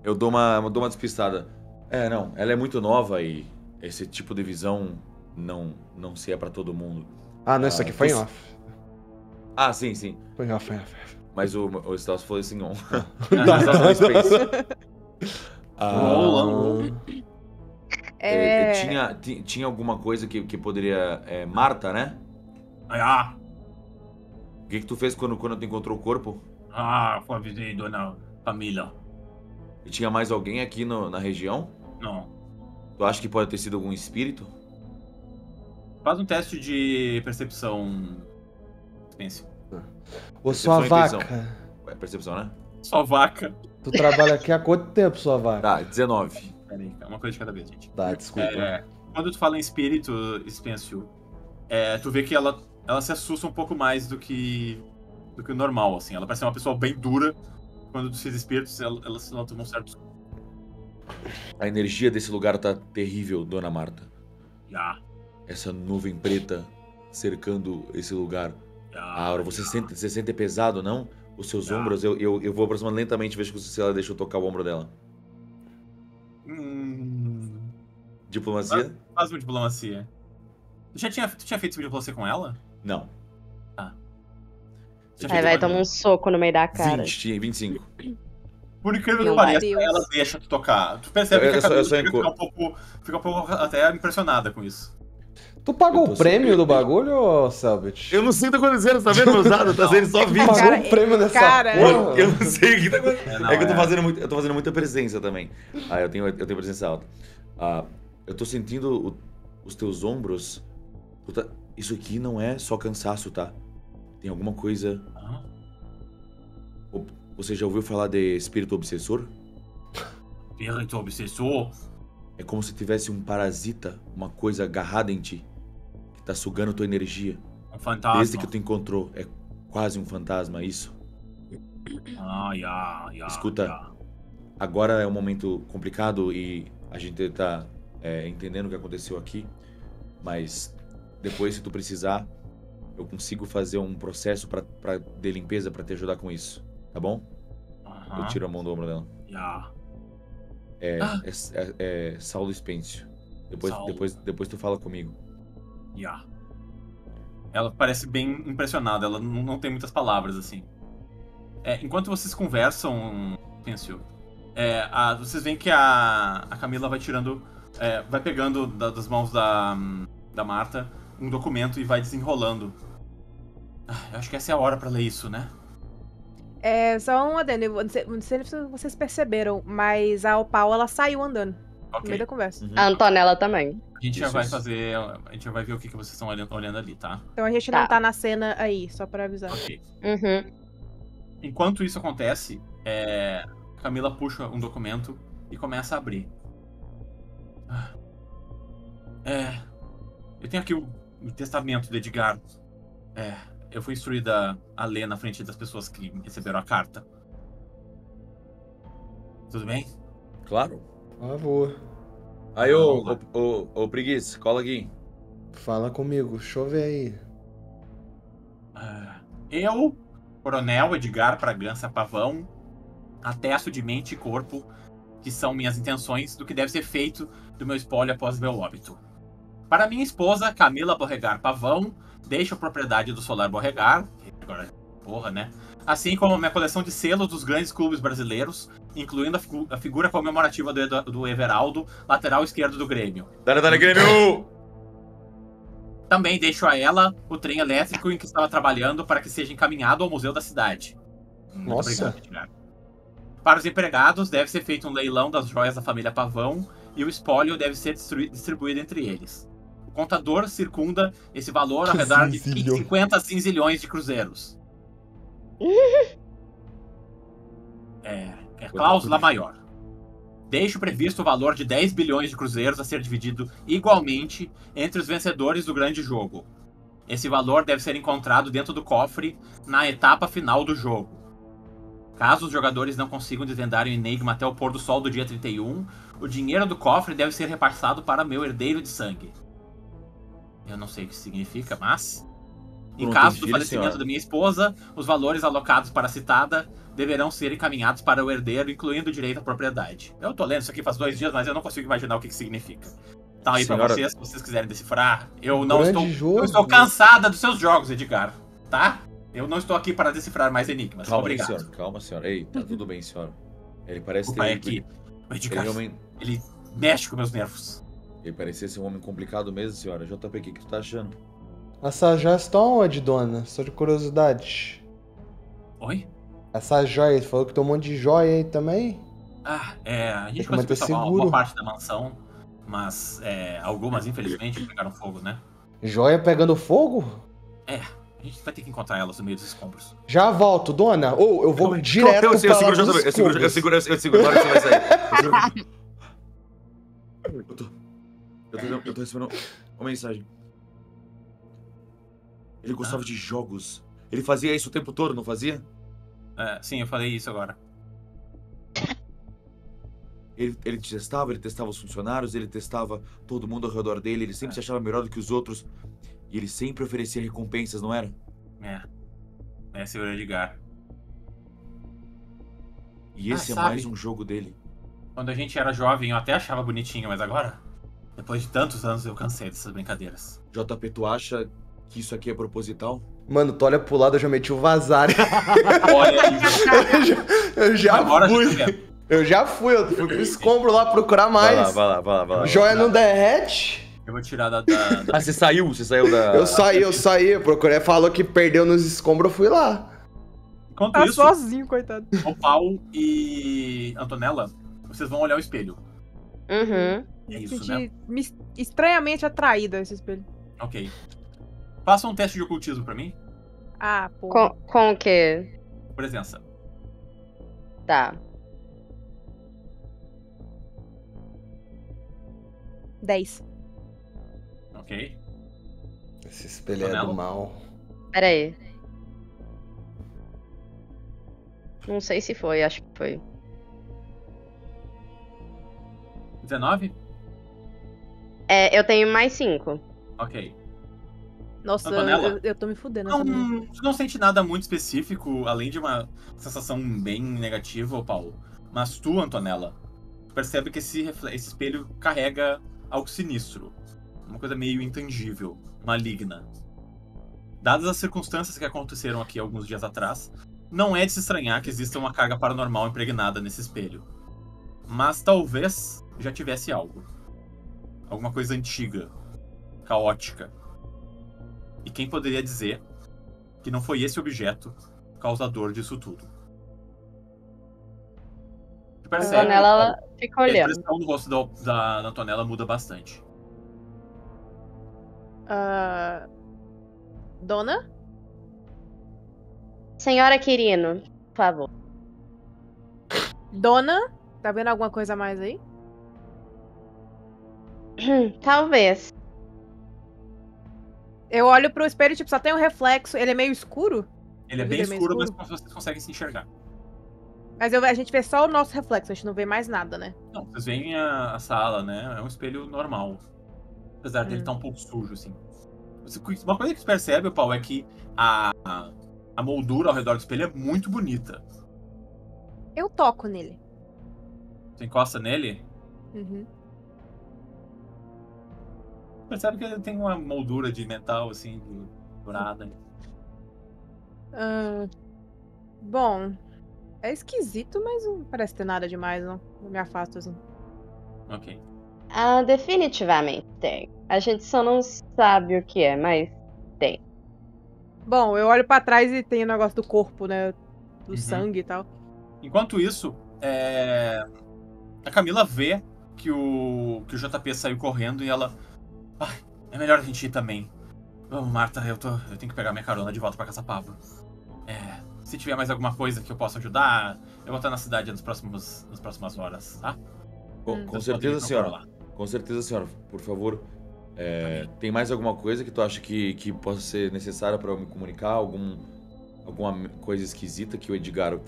Speaker 4: Eu dou uma despistada. Não, ela é muito nova e esse tipo de visão não se é pra todo mundo.
Speaker 3: Não, isso aqui foi em off.
Speaker 4: Sim.
Speaker 3: Foi em off.
Speaker 4: Mas o Stas falou assim on. Tinha alguma coisa que poderia... Marta, né? O que tu fez quando tu encontrou o corpo?
Speaker 1: Foi avisei Dona Camila.
Speaker 4: E tinha mais alguém aqui na região?
Speaker 1: Não.
Speaker 4: Tu acha que pode ter sido algum espírito?
Speaker 1: Faz um teste de percepção, Spencer.
Speaker 3: Ô, sua
Speaker 4: Percepção e
Speaker 3: vaca.
Speaker 4: É percepção, né?
Speaker 1: Sua vaca.
Speaker 3: Tu trabalha aqui há quanto tempo, sua vaca?
Speaker 4: Tá, 19.
Speaker 1: Peraí, uma coisa de cada vez, gente.
Speaker 3: Tá, desculpa.
Speaker 1: Quando tu fala em espírito, Spencer, tu vê que ela se assusta um pouco mais do que o normal, assim. Ela parece uma pessoa bem dura. Quando tu diz espíritos, ela se nota um certo...
Speaker 4: A energia desse lugar tá terrível, Dona Marta. Essa nuvem preta cercando esse lugar. A aura, você sente pesado, não? Os seus ombros, eu vou aproximando lentamente, vejo se ela deixa eu tocar o ombro dela. Diplomacia?
Speaker 1: Faz uma diplomacia. Tu tinha feito diplomacia com ela?
Speaker 4: Não.
Speaker 2: Aí vai tomar um soco no meio da cara.
Speaker 4: 25.
Speaker 1: Por incrível que
Speaker 5: Meu
Speaker 1: pareça,
Speaker 5: Deus.
Speaker 1: ela deixa tu tocar. Tu percebe que a Camila fica um pouco até impressionada com isso.
Speaker 3: Tu pagou o prêmio do bagulho, ô Selbit?
Speaker 4: Eu não sei o que tá acontecendo, tá vendo, meusada? Tá sendo só 20.
Speaker 3: Pagou o prêmio nessa porra?
Speaker 4: Eu não sei o que tá acontecendo.
Speaker 1: Não,
Speaker 4: que eu tô fazendo muita presença também. Eu tenho presença alta. Eu tô sentindo os teus ombros. Isso aqui não é só cansaço, tá? Tem alguma coisa... Você já ouviu falar de espírito obsessor?
Speaker 1: Espírito obsessor?
Speaker 4: É como se tivesse um parasita, uma coisa agarrada em ti, que tá sugando tua energia.
Speaker 6: Um fantasma.
Speaker 4: Desde que tu encontrou, é quase um fantasma, isso. Escuta, agora é um momento complicado e a gente tá entendendo o que aconteceu aqui, mas depois, se tu precisar, eu consigo fazer um processo de limpeza pra te ajudar com isso, tá bom? Eu tiro a mão do ombro dela. É Saulo Spêncio. Depois tu fala comigo.
Speaker 6: Ela parece bem impressionada, ela não tem muitas palavras, assim. Enquanto vocês conversam, Spêncio, vocês veem que a Camila vai tirando, vai pegando das mãos da Marta um documento e vai desenrolando. Eu acho que essa é a hora pra ler isso, né?
Speaker 5: Só um adendo, não sei se vocês perceberam, mas a Opal, ela saiu andando no meio da conversa.
Speaker 2: A Antonella também.
Speaker 6: A gente já vai fazer, a gente já vai ver o que vocês estão olhando ali, tá?
Speaker 5: Então a gente não tá na cena aí, só pra avisar.
Speaker 6: Ok.
Speaker 2: Uhum.
Speaker 6: Enquanto isso acontece, Camila puxa um documento e começa a abrir. Eu tenho aqui o testamento do Edgar. Eu fui instruída a ler na frente das pessoas que receberam a carta. Tudo bem?
Speaker 4: Claro.
Speaker 3: Por favor.
Speaker 4: Aí, ô Preguiça, cola aqui.
Speaker 3: Fala comigo, deixa eu ver aí.
Speaker 6: Eu, Coronel Edgar Bragança Pavão, atesto de mente e corpo que são minhas intenções do que deve ser feito do meu espólio após meu óbito. Para minha esposa, Camila Borregar Pavão, deixo a propriedade do Solar Borregar, agora porra, né? Assim como a minha coleção de selos dos grandes clubes brasileiros, incluindo a figura comemorativa do Everaldo, lateral esquerdo do Grêmio.
Speaker 4: Dale, Grêmio!
Speaker 6: Também deixo a ela o trem elétrico em que estava trabalhando para que seja encaminhado ao museu da cidade. Muito obrigado, Edgar. Para os empregados, deve ser feito um leilão das joias da família Pavão e o espólio deve ser distribuído entre eles. O contador circunda esse valor ao redor de 50 zinzilhões de cruzeiros. Cláusula maior. Deixo previsto o valor de 10 bilhões de cruzeiros a ser dividido igualmente entre os vencedores do grande jogo. Esse valor deve ser encontrado dentro do cofre na etapa final do jogo. Caso os jogadores não consigam desvendar o enigma até o pôr do sol do dia 31, o dinheiro do cofre deve ser repassado para meu herdeiro de sangue. Eu não sei o que isso significa, mas... Em caso do falecimento da minha esposa, os valores alocados para a citada deverão ser encaminhados para o herdeiro, incluindo o direito à propriedade. Eu tô lendo isso aqui faz 2 dias, mas eu não consigo imaginar o que significa. Tá aí pra vocês, se vocês quiserem decifrar. Eu estou cansada dos seus jogos, Edgar, tá? Eu não estou aqui para decifrar mais enigmas. Obrigado.
Speaker 4: Calma, senhora. Ei, tá tudo bem, senhora. Ele parece
Speaker 6: ter... aqui. O Edgar, ele mexe com meus nervos.
Speaker 4: Ele parecia ser um homem complicado mesmo, senhora. JP, o que tu tá achando?
Speaker 3: Essas joias estão onde, dona? Só de curiosidade.
Speaker 6: Oi?
Speaker 3: Essas joias, falou que tem um monte de joia aí também?
Speaker 6: A gente conseguiu salvar uma boa parte da mansão, mas algumas, infelizmente, pegaram fogo, né?
Speaker 3: Joia pegando fogo?
Speaker 6: A gente vai ter que encontrar elas no meio dos escombros.
Speaker 3: Já volto, dona. Ou eu vou direto
Speaker 4: eu seguro, eu seguro. Agora você vai sair. Eu tô recebendo uma mensagem. Ele gostava de jogos. Ele fazia isso o tempo todo, não fazia?
Speaker 6: Sim, eu falei isso agora.
Speaker 4: Ele testava os funcionários, ele testava todo mundo ao redor dele, ele sempre se achava melhor do que os outros. E ele sempre oferecia recompensas, não era?
Speaker 6: Senhor Edgar.
Speaker 4: E esse é mais um jogo dele.
Speaker 6: Quando a gente era jovem, eu até achava bonitinho, mas agora, depois de tantos anos, eu cansei dessas brincadeiras.
Speaker 4: JP, tu acha que isso aqui é proposital?
Speaker 3: Mano, tu olha pro lado, eu já meti o vazar.
Speaker 6: Olha aí.
Speaker 3: Eu já fui pro escombro lá procurar mais.
Speaker 4: Vai lá.
Speaker 3: Joia não derrete.
Speaker 6: Eu vou tirar da...
Speaker 4: Você saiu da...
Speaker 3: Eu saí, procurei, falou que perdeu nos escombros, eu fui lá.
Speaker 6: Enquanto
Speaker 5: tá
Speaker 6: isso,
Speaker 5: sozinho, coitado.
Speaker 6: O Paulo e Antonella, vocês vão olhar o espelho.
Speaker 2: Uhum.
Speaker 6: É isso, né?
Speaker 5: Estranhamente atraída a esse espelho.
Speaker 6: Ok. Faça um teste de ocultismo pra mim.
Speaker 5: Pô.
Speaker 2: Com o quê?
Speaker 6: Presença.
Speaker 2: Tá.
Speaker 5: 10.
Speaker 6: Ok.
Speaker 3: Esse espelho é do
Speaker 6: Antonella?
Speaker 3: mal.
Speaker 2: Pera aí. Não sei se foi, acho que foi.
Speaker 6: 19?
Speaker 2: Eu tenho mais 5.
Speaker 6: Ok.
Speaker 5: Nossa,
Speaker 6: Antonella?
Speaker 5: eu tô me fudendo essa manhã.
Speaker 6: Tu não sente nada muito específico, além de uma sensação bem negativa, Paulo. Mas tu, Antonella, percebe que esse espelho carrega algo sinistro. Uma coisa meio intangível, maligna. Dadas as circunstâncias que aconteceram aqui alguns dias atrás, não é de se estranhar que exista uma carga paranormal impregnada nesse espelho. Mas talvez já tivesse algo. Alguma coisa antiga, caótica. E quem poderia dizer que não foi esse objeto causador disso tudo? Tu
Speaker 2: A
Speaker 6: percebe
Speaker 2: Antonella, ela fica
Speaker 6: que a
Speaker 2: olhando.
Speaker 6: expressão do rosto da Antonella muda bastante.
Speaker 5: Ah, Dona?
Speaker 2: Senhora Quirino, por favor.
Speaker 5: Dona? Tá vendo alguma coisa a mais aí?
Speaker 2: Talvez.
Speaker 5: Eu olho pro espelho, tipo, só tem um reflexo. Ele é meio escuro?
Speaker 6: Ele é
Speaker 5: O
Speaker 6: bem
Speaker 5: vidro é meio
Speaker 6: escuro,
Speaker 5: escuro?
Speaker 6: mas vocês conseguem se enxergar.
Speaker 5: Mas a gente vê só o nosso reflexo, a gente não vê mais nada, né?
Speaker 6: Não, vocês veem a sala, né? É um espelho normal. Apesar dele estar um pouco sujo, assim. Uma coisa que você percebe, Paulo, é que a moldura ao redor do espelho é muito bonita.
Speaker 5: Eu toco nele.
Speaker 6: Você encosta nele,
Speaker 5: Uhum.
Speaker 6: percebe que ele tem uma moldura de metal, assim, dourada.
Speaker 5: Bom, é esquisito, mas não parece ter nada demais, não. Eu me afasto assim.
Speaker 6: Ok.
Speaker 2: Definitivamente tem. A gente só não sabe o que é, mas tem.
Speaker 5: Bom, eu olho pra trás e tem o negócio do corpo, né? Do
Speaker 6: Uhum.
Speaker 5: sangue e tal.
Speaker 6: Enquanto isso, a Camila vê que o JP saiu correndo e ela... Ai, é melhor a gente ir também. Vamos, Marta, eu tenho que pegar minha carona de volta pra Caçapava. Se tiver mais alguma coisa que eu possa ajudar, eu vou estar na cidade nas próximas horas, tá?
Speaker 4: Com
Speaker 6: Vocês podem
Speaker 4: certeza,
Speaker 6: me procurar
Speaker 4: senhora.
Speaker 6: lá.
Speaker 4: Com certeza, senhora. Por favor, tem mais alguma coisa que tu acha que possa ser necessária pra eu me comunicar? Alguma coisa esquisita que o Edgar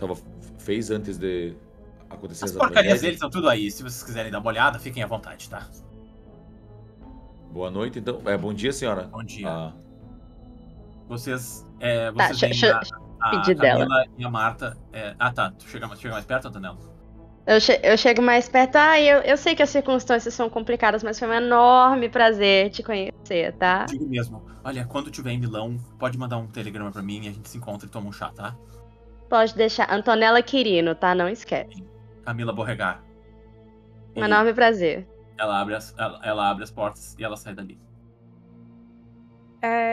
Speaker 4: fez antes de acontecer
Speaker 6: As
Speaker 4: essa
Speaker 6: porcarias
Speaker 4: tragédia?
Speaker 6: deles estão tudo aí. Se vocês quiserem dar uma olhada, fiquem à vontade, tá?
Speaker 4: Boa noite, então. Bom dia, senhora.
Speaker 6: Bom dia.
Speaker 4: Ah,
Speaker 6: Vocês
Speaker 2: Tá,
Speaker 6: veem a
Speaker 2: pedir
Speaker 6: Camila
Speaker 2: dela.
Speaker 6: e a Marta. Tá. Tu chega mais perto, Antonella?
Speaker 2: Eu chego mais perto. Eu sei que as circunstâncias são complicadas, mas foi um enorme prazer te conhecer, tá?
Speaker 6: Digo mesmo. Olha, quando tiver em Milão, pode mandar um telegrama pra mim e a gente se encontra e toma um chá, tá?
Speaker 2: Pode deixar. Antonella Quirino, tá? Não esquece.
Speaker 6: Camila Borregar.
Speaker 2: Um
Speaker 6: E
Speaker 2: enorme prazer.
Speaker 6: ela abre as portas e ela sai dali.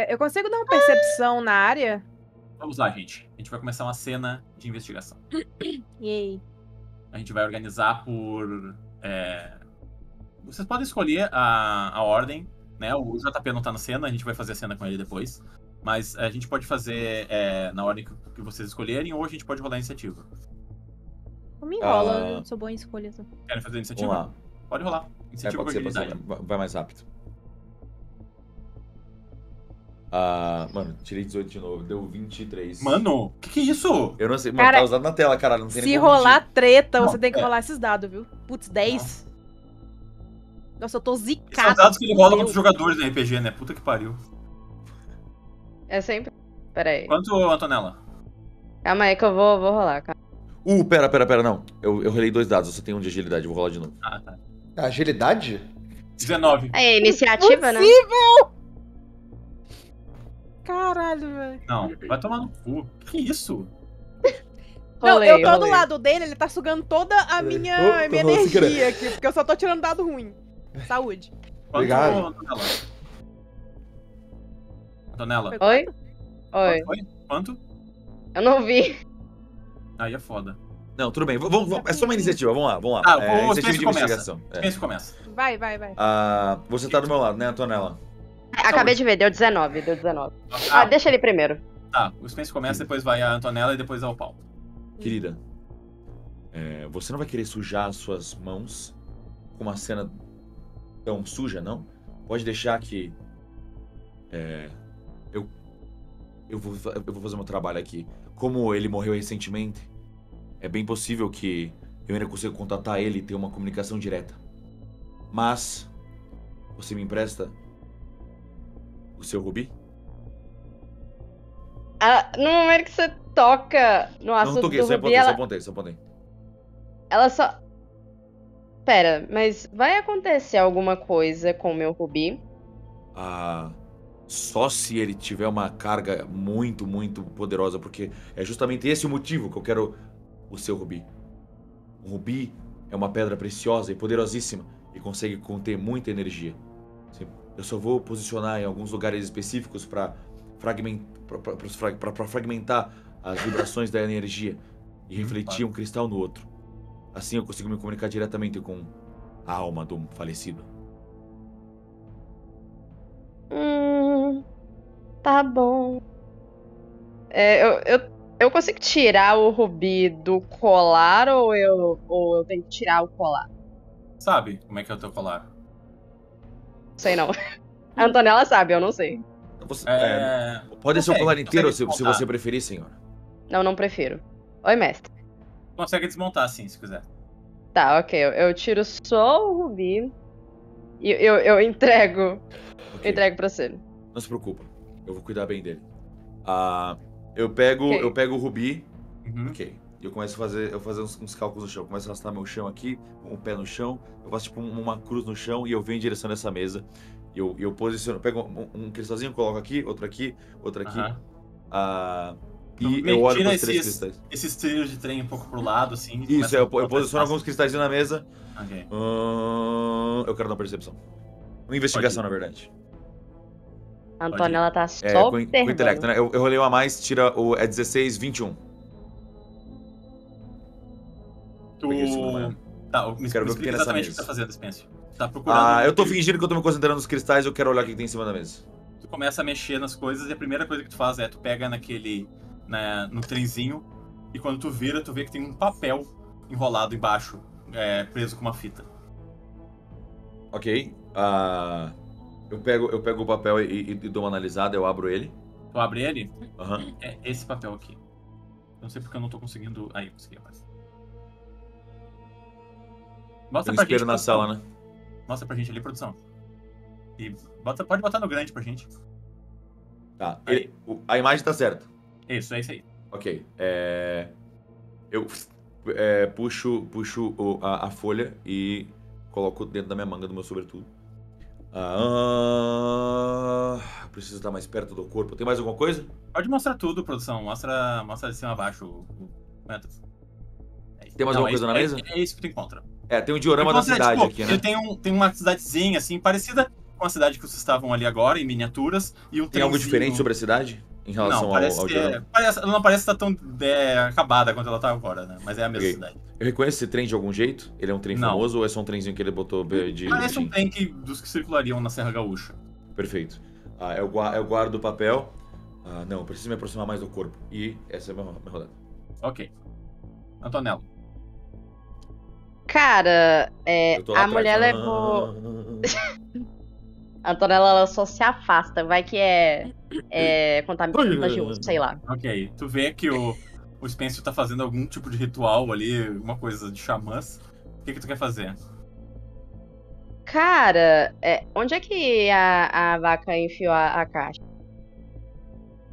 Speaker 5: Eu consigo dar uma percepção na área?
Speaker 6: Vamos lá, gente. A gente vai começar uma cena de investigação.
Speaker 5: Yay.
Speaker 6: A gente vai organizar por... Vocês podem escolher a ordem, né? O JP não tá na cena, a gente vai fazer a cena com ele depois. Mas a gente pode fazer na ordem que vocês escolherem, ou a gente pode rolar a iniciativa.
Speaker 5: Não me enrola, eu não sou boa em escolha.
Speaker 6: Querem fazer a iniciativa?
Speaker 4: vamos lá.
Speaker 6: Pode rolar. Iniciativa
Speaker 4: Pode
Speaker 6: com
Speaker 4: ser,
Speaker 6: agilidade.
Speaker 4: vai mais rápido. Mano, tirei 18 de novo, deu 23.
Speaker 6: Mano, que é isso?
Speaker 4: Eu não sei, mano,
Speaker 5: Cara,
Speaker 4: tá usado na tela, caralho. Não tem
Speaker 5: Se
Speaker 4: nem como
Speaker 5: rolar treta,
Speaker 6: Não,
Speaker 5: você tem que rolar esses dados, viu? Putz, 10. Nossa, eu tô
Speaker 6: Esses são
Speaker 5: zicado.
Speaker 6: dados que ele rola
Speaker 5: Meu.
Speaker 6: contra os jogadores da RPG, né? Puta que pariu.
Speaker 2: É sempre. Pera aí.
Speaker 6: Quanto, Antonella?
Speaker 2: Calma aí que eu vou rolar, calma.
Speaker 4: Pera, não. Eu rolei 2 dados, eu só tenho 1 de agilidade, vou rolar de novo.
Speaker 6: Ah, tá.
Speaker 3: Agilidade?
Speaker 6: 19.
Speaker 2: Aí, iniciativa, né?
Speaker 5: Caralho, velho.
Speaker 6: Não, vai tomar no cu. Que isso?
Speaker 5: Não,
Speaker 2: Rolei,
Speaker 5: eu tô do
Speaker 2: rolei.
Speaker 5: lado dele, ele tá sugando toda a minha
Speaker 3: tô rolando sem querer.
Speaker 5: energia aqui, porque eu só tô tirando dado ruim. Saúde.
Speaker 6: Quanto,
Speaker 3: Obrigado.
Speaker 6: Antonella? Antonella,
Speaker 2: Oi? Oi.
Speaker 6: foi? Quanto?
Speaker 2: Eu não vi.
Speaker 6: Aí é foda.
Speaker 4: Não, tudo bem, é só uma iniciativa, vamos lá.
Speaker 6: Ah,
Speaker 4: iniciativa
Speaker 6: o Spence
Speaker 4: de
Speaker 6: começa.
Speaker 4: investigação.
Speaker 6: Spence começa.
Speaker 5: Vai.
Speaker 4: Você tá do meu lado, né, Antonella?
Speaker 2: Acabei de ver, deu 19.
Speaker 6: Ah,
Speaker 2: Deixa ele primeiro.
Speaker 6: tá. O Spence começa, depois vai a Antonella e depois ao Paulo.
Speaker 4: Querida, você não vai querer sujar as suas mãos com uma cena tão suja, não? Pode deixar que... Eu vou fazer meu trabalho aqui. Como ele morreu recentemente, é bem possível que eu ainda consiga contatar ele e ter uma comunicação direta. Mas, você me empresta o seu rubi?
Speaker 2: No momento que você toca no assunto
Speaker 4: Não toquei,
Speaker 2: do
Speaker 4: só
Speaker 2: Rubi,
Speaker 4: apontei, só apontei.
Speaker 2: ela só... Pera, mas vai acontecer alguma coisa com o meu Rubi?
Speaker 4: Só se ele tiver uma carga muito, muito poderosa, porque é justamente esse o motivo que eu quero o seu rubi. O rubi é uma pedra preciosa e poderosíssima e consegue conter muita energia. Eu só vou posicionar em alguns lugares específicos para fragmentar as vibrações da energia e refletir um cristal no outro. Assim eu consigo me comunicar diretamente com a alma do falecido.
Speaker 2: Tá bom. Eu consigo tirar o rubi do colar ou eu tenho que tirar o colar?
Speaker 6: Sabe como é que é o teu colar?
Speaker 2: Sei não. A Antonella sabe, eu não sei.
Speaker 4: Pode ser o colar inteiro, se
Speaker 6: desmontar.
Speaker 4: você preferir, senhora.
Speaker 2: Não prefiro. Oi, mestre.
Speaker 6: Consegue desmontar, sim, se quiser.
Speaker 2: Tá, ok. Eu tiro só o rubi e eu entrego.
Speaker 4: Ok.
Speaker 2: Eu entrego pra você.
Speaker 4: Não se preocupa, eu vou cuidar bem dele. Eu pego o rubi, ok. E eu começo a fazer uns cálculos no chão. Eu começo a arrastar meu chão aqui, um pé no chão. Eu faço tipo uma cruz no chão e eu venho em direção dessa mesa. E eu posiciono, eu pego um cristalzinho, coloco aqui, outro aqui, outro aqui. E eu olho para os 3 cristais.
Speaker 6: Esses trilhos de trem um pouco pro lado, assim.
Speaker 4: Isso, eu posiciono alguns cristais na mesa.
Speaker 6: Ok.
Speaker 4: Eu quero dar percepção. Uma investigação, na verdade.
Speaker 2: A Antonella tá só
Speaker 4: Com
Speaker 2: observando.
Speaker 4: intelecto, né? Eu rolei um a mais, tira o... É 16, 21. Peguei o segundo maior.
Speaker 6: Tá, me
Speaker 4: Quero ver o que tem nessa
Speaker 6: exatamente o que
Speaker 4: mesa.
Speaker 6: tá fazendo, Spencer. Tá procurando...
Speaker 4: Eu tô fingindo que eu tô me concentrando nos cristais, eu quero olhar o que tem em cima da mesa.
Speaker 6: Tu começa a mexer nas coisas e a primeira coisa que tu faz é tu pega no trenzinho e quando tu vira, tu vê que tem um papel enrolado embaixo, preso com uma fita.
Speaker 4: Ok. Eu pego o papel e dou uma analisada, eu abro ele.
Speaker 6: Tu abre ele,
Speaker 4: Aham.
Speaker 6: é esse papel aqui. Eu não sei porque eu não tô conseguindo... Aí, consegui, rapaz. Mostra
Speaker 4: Tem um
Speaker 6: pra
Speaker 4: espelho
Speaker 6: gente,
Speaker 4: na
Speaker 6: produção.
Speaker 4: sala, né?
Speaker 6: Mostra pra gente ali, produção. E pode botar no grande pra gente.
Speaker 4: Tá. A imagem tá certa.
Speaker 6: Isso, é isso aí.
Speaker 4: Ok. Eu puxo a folha e coloco dentro da minha manga do meu sobretudo. Preciso estar mais perto do corpo. Tem mais alguma coisa?
Speaker 6: Pode mostrar tudo, produção. Mostra de cima a baixo.
Speaker 4: Tem mais alguma coisa na mesa?
Speaker 6: É isso que tu encontra.
Speaker 4: Tem um diorama da cidade aqui, né?
Speaker 6: Tem uma cidadezinha, assim, parecida com a cidade que vocês estavam ali agora, em miniaturas. E
Speaker 4: Tem algo diferente sobre a cidade? Em relação ao diorama?
Speaker 6: Ela não parece estar tão acabada quanto ela tá agora, né? Mas é a mesma cidade.
Speaker 4: Eu reconheço esse trem de algum jeito? Ele é um trem famoso ou é só um trenzinho que ele botou de...
Speaker 6: Parece um trem dos que circulariam na Serra Gaúcha.
Speaker 4: Perfeito. Eu guardo o papel. Não, eu preciso me aproximar mais do corpo. E essa é a minha rodada.
Speaker 6: Ok. Antonella.
Speaker 2: Cara,
Speaker 4: Eu tô lá
Speaker 2: a
Speaker 4: atrás.
Speaker 2: mulher levou... A Antonella, ela só se afasta. Vai que é contagioso, sei lá.
Speaker 6: Ok. Tu vê que o Spencer tá fazendo algum tipo de ritual ali, alguma coisa de xamãs. O que tu quer fazer?
Speaker 2: Cara, onde é que a vaca enfiou a caixa?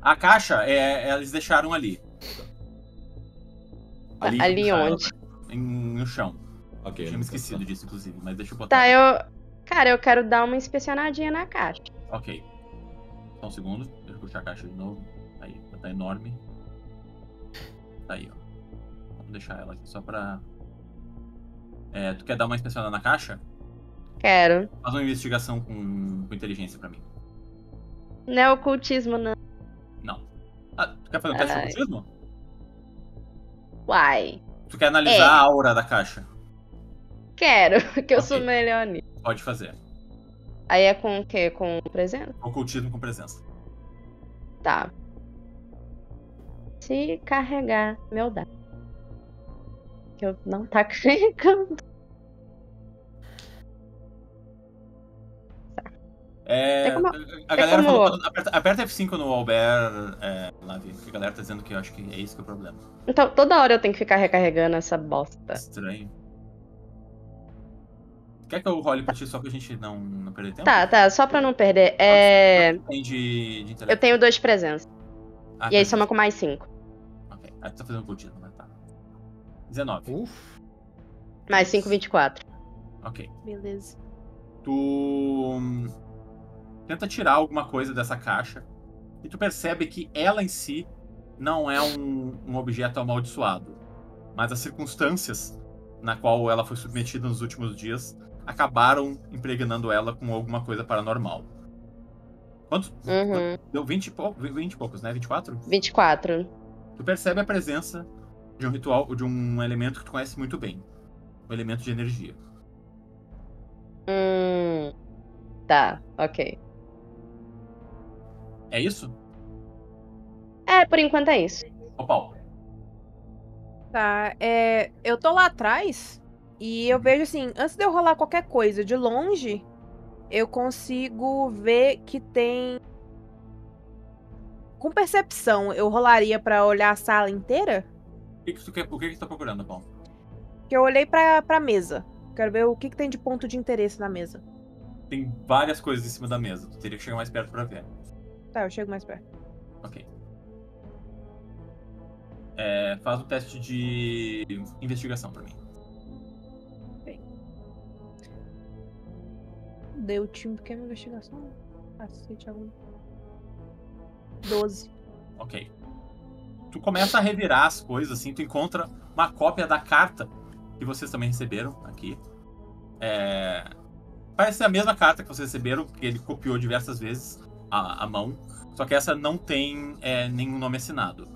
Speaker 6: A caixa, eles deixaram ali.
Speaker 2: Ali onde?
Speaker 6: No chão.
Speaker 4: Ok.
Speaker 6: Tinha me esquecido disso, inclusive, mas deixa eu botar.
Speaker 2: Tá, Cara, eu quero dar uma inspecionadinha na caixa.
Speaker 6: Ok. Só um segundo. Deixa eu puxar a caixa de novo. Aí, tá enorme. Tá aí, ó. Vamos deixar ela aqui só pra... tu quer dar uma inspecionada na caixa?
Speaker 2: Quero.
Speaker 6: Faz uma investigação com inteligência pra mim.
Speaker 2: Não é ocultismo, não.
Speaker 6: Não. Tu quer fazer um teste de ocultismo?
Speaker 2: Uai.
Speaker 6: Tu quer analisar a aura da caixa?
Speaker 2: Quero, que eu sou melhor nisso.
Speaker 6: Pode fazer.
Speaker 2: Aí é com o quê? Com presença?
Speaker 6: Ocultismo com presença.
Speaker 2: Tá. Se carregar meu dado. Que eu não tá carregando. Tem como-
Speaker 1: A galera
Speaker 2: como-
Speaker 1: falou, aperta F5 no Albert, Lavi, porque a galera tá dizendo que eu acho que é isso que é o problema.
Speaker 2: Então, toda hora eu tenho que ficar recarregando essa bosta.
Speaker 1: Estranho. Quer que eu role pra ti só pra gente não perder tempo?
Speaker 2: Tá, só pra não perder.
Speaker 1: Quanto tem de intelecto?
Speaker 2: Eu tenho 2 presenças.
Speaker 1: Ah,
Speaker 2: E aí
Speaker 1: tá.
Speaker 2: soma com mais 5.
Speaker 1: Ok. Ah, tu tá fazendo cultismo, né? Tá. 19.
Speaker 2: Mais 5, 24.
Speaker 1: Ok.
Speaker 5: Beleza.
Speaker 1: Tu tenta tirar alguma coisa dessa caixa e tu percebe que ela em si não é um objeto amaldiçoado, mas as circunstâncias na qual ela foi submetida nos últimos dias acabaram impregnando ela com alguma coisa paranormal. Quanto?
Speaker 2: Uhum.
Speaker 1: Deu 20 e poucos, né? 24?
Speaker 2: 24.
Speaker 1: Tu percebe a presença de um ritual, de um elemento que tu conhece muito bem. O elemento de energia.
Speaker 2: Tá, ok.
Speaker 1: É isso?
Speaker 2: Por enquanto é isso.
Speaker 1: Ô, Paulo.
Speaker 5: Tá, eu tô lá atrás e eu vejo assim, antes de eu rolar qualquer coisa de longe, eu consigo ver que tem. Com percepção, eu rolaria pra olhar a sala inteira?
Speaker 1: O que tu tá procurando, Paulo?
Speaker 5: Que eu olhei pra mesa. Quero ver o que tem de ponto de interesse na mesa.
Speaker 1: Tem várias coisas em cima da mesa. Tu teria que chegar mais perto pra ver.
Speaker 5: Tá, eu chego mais perto.
Speaker 1: Ok. Faz um teste de investigação pra mim.
Speaker 5: Deu time pequena investigação. Cacete, agora. 12.
Speaker 1: Ok. Tu começa a revirar as coisas, assim, tu encontra uma cópia da carta que vocês também receberam aqui. Parece ser a mesma carta que vocês receberam, que ele copiou diversas vezes à mão. Só que essa não tem nenhum nome assinado.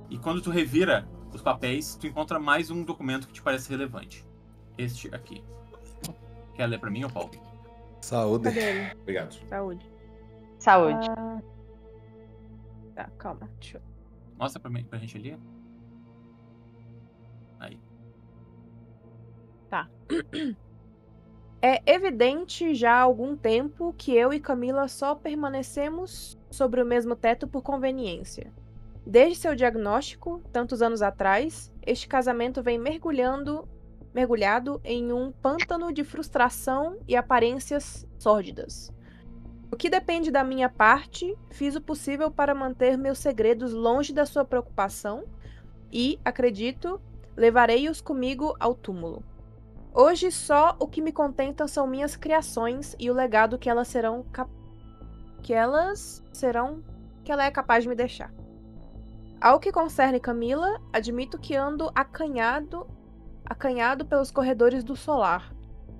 Speaker 1: E quando tu revira os papéis, tu encontra mais um documento que te parece relevante. Este aqui. Quer ler pra mim, ô Paulo?
Speaker 3: Saúde.
Speaker 5: Cadê ele?
Speaker 4: Obrigado.
Speaker 5: Saúde.
Speaker 2: Saúde.
Speaker 5: Tá, calma. Deixa eu...
Speaker 1: Mostra pra gente ali. Aí.
Speaker 5: Tá. É evidente já há algum tempo que eu e Camila só permanecemos sobre o mesmo teto por conveniência. Desde seu diagnóstico, tantos anos atrás, este casamento vem mergulhado em um pântano de frustração e aparências sórdidas. O que depende da minha parte, fiz o possível para manter meus segredos longe da sua preocupação e, acredito, levarei-os comigo ao túmulo. Hoje só o que me contenta são minhas criações e o legado que elas serão que ela é capaz de me deixar. Ao que concerne Camila, admito que ando acanhado pelos corredores do solar.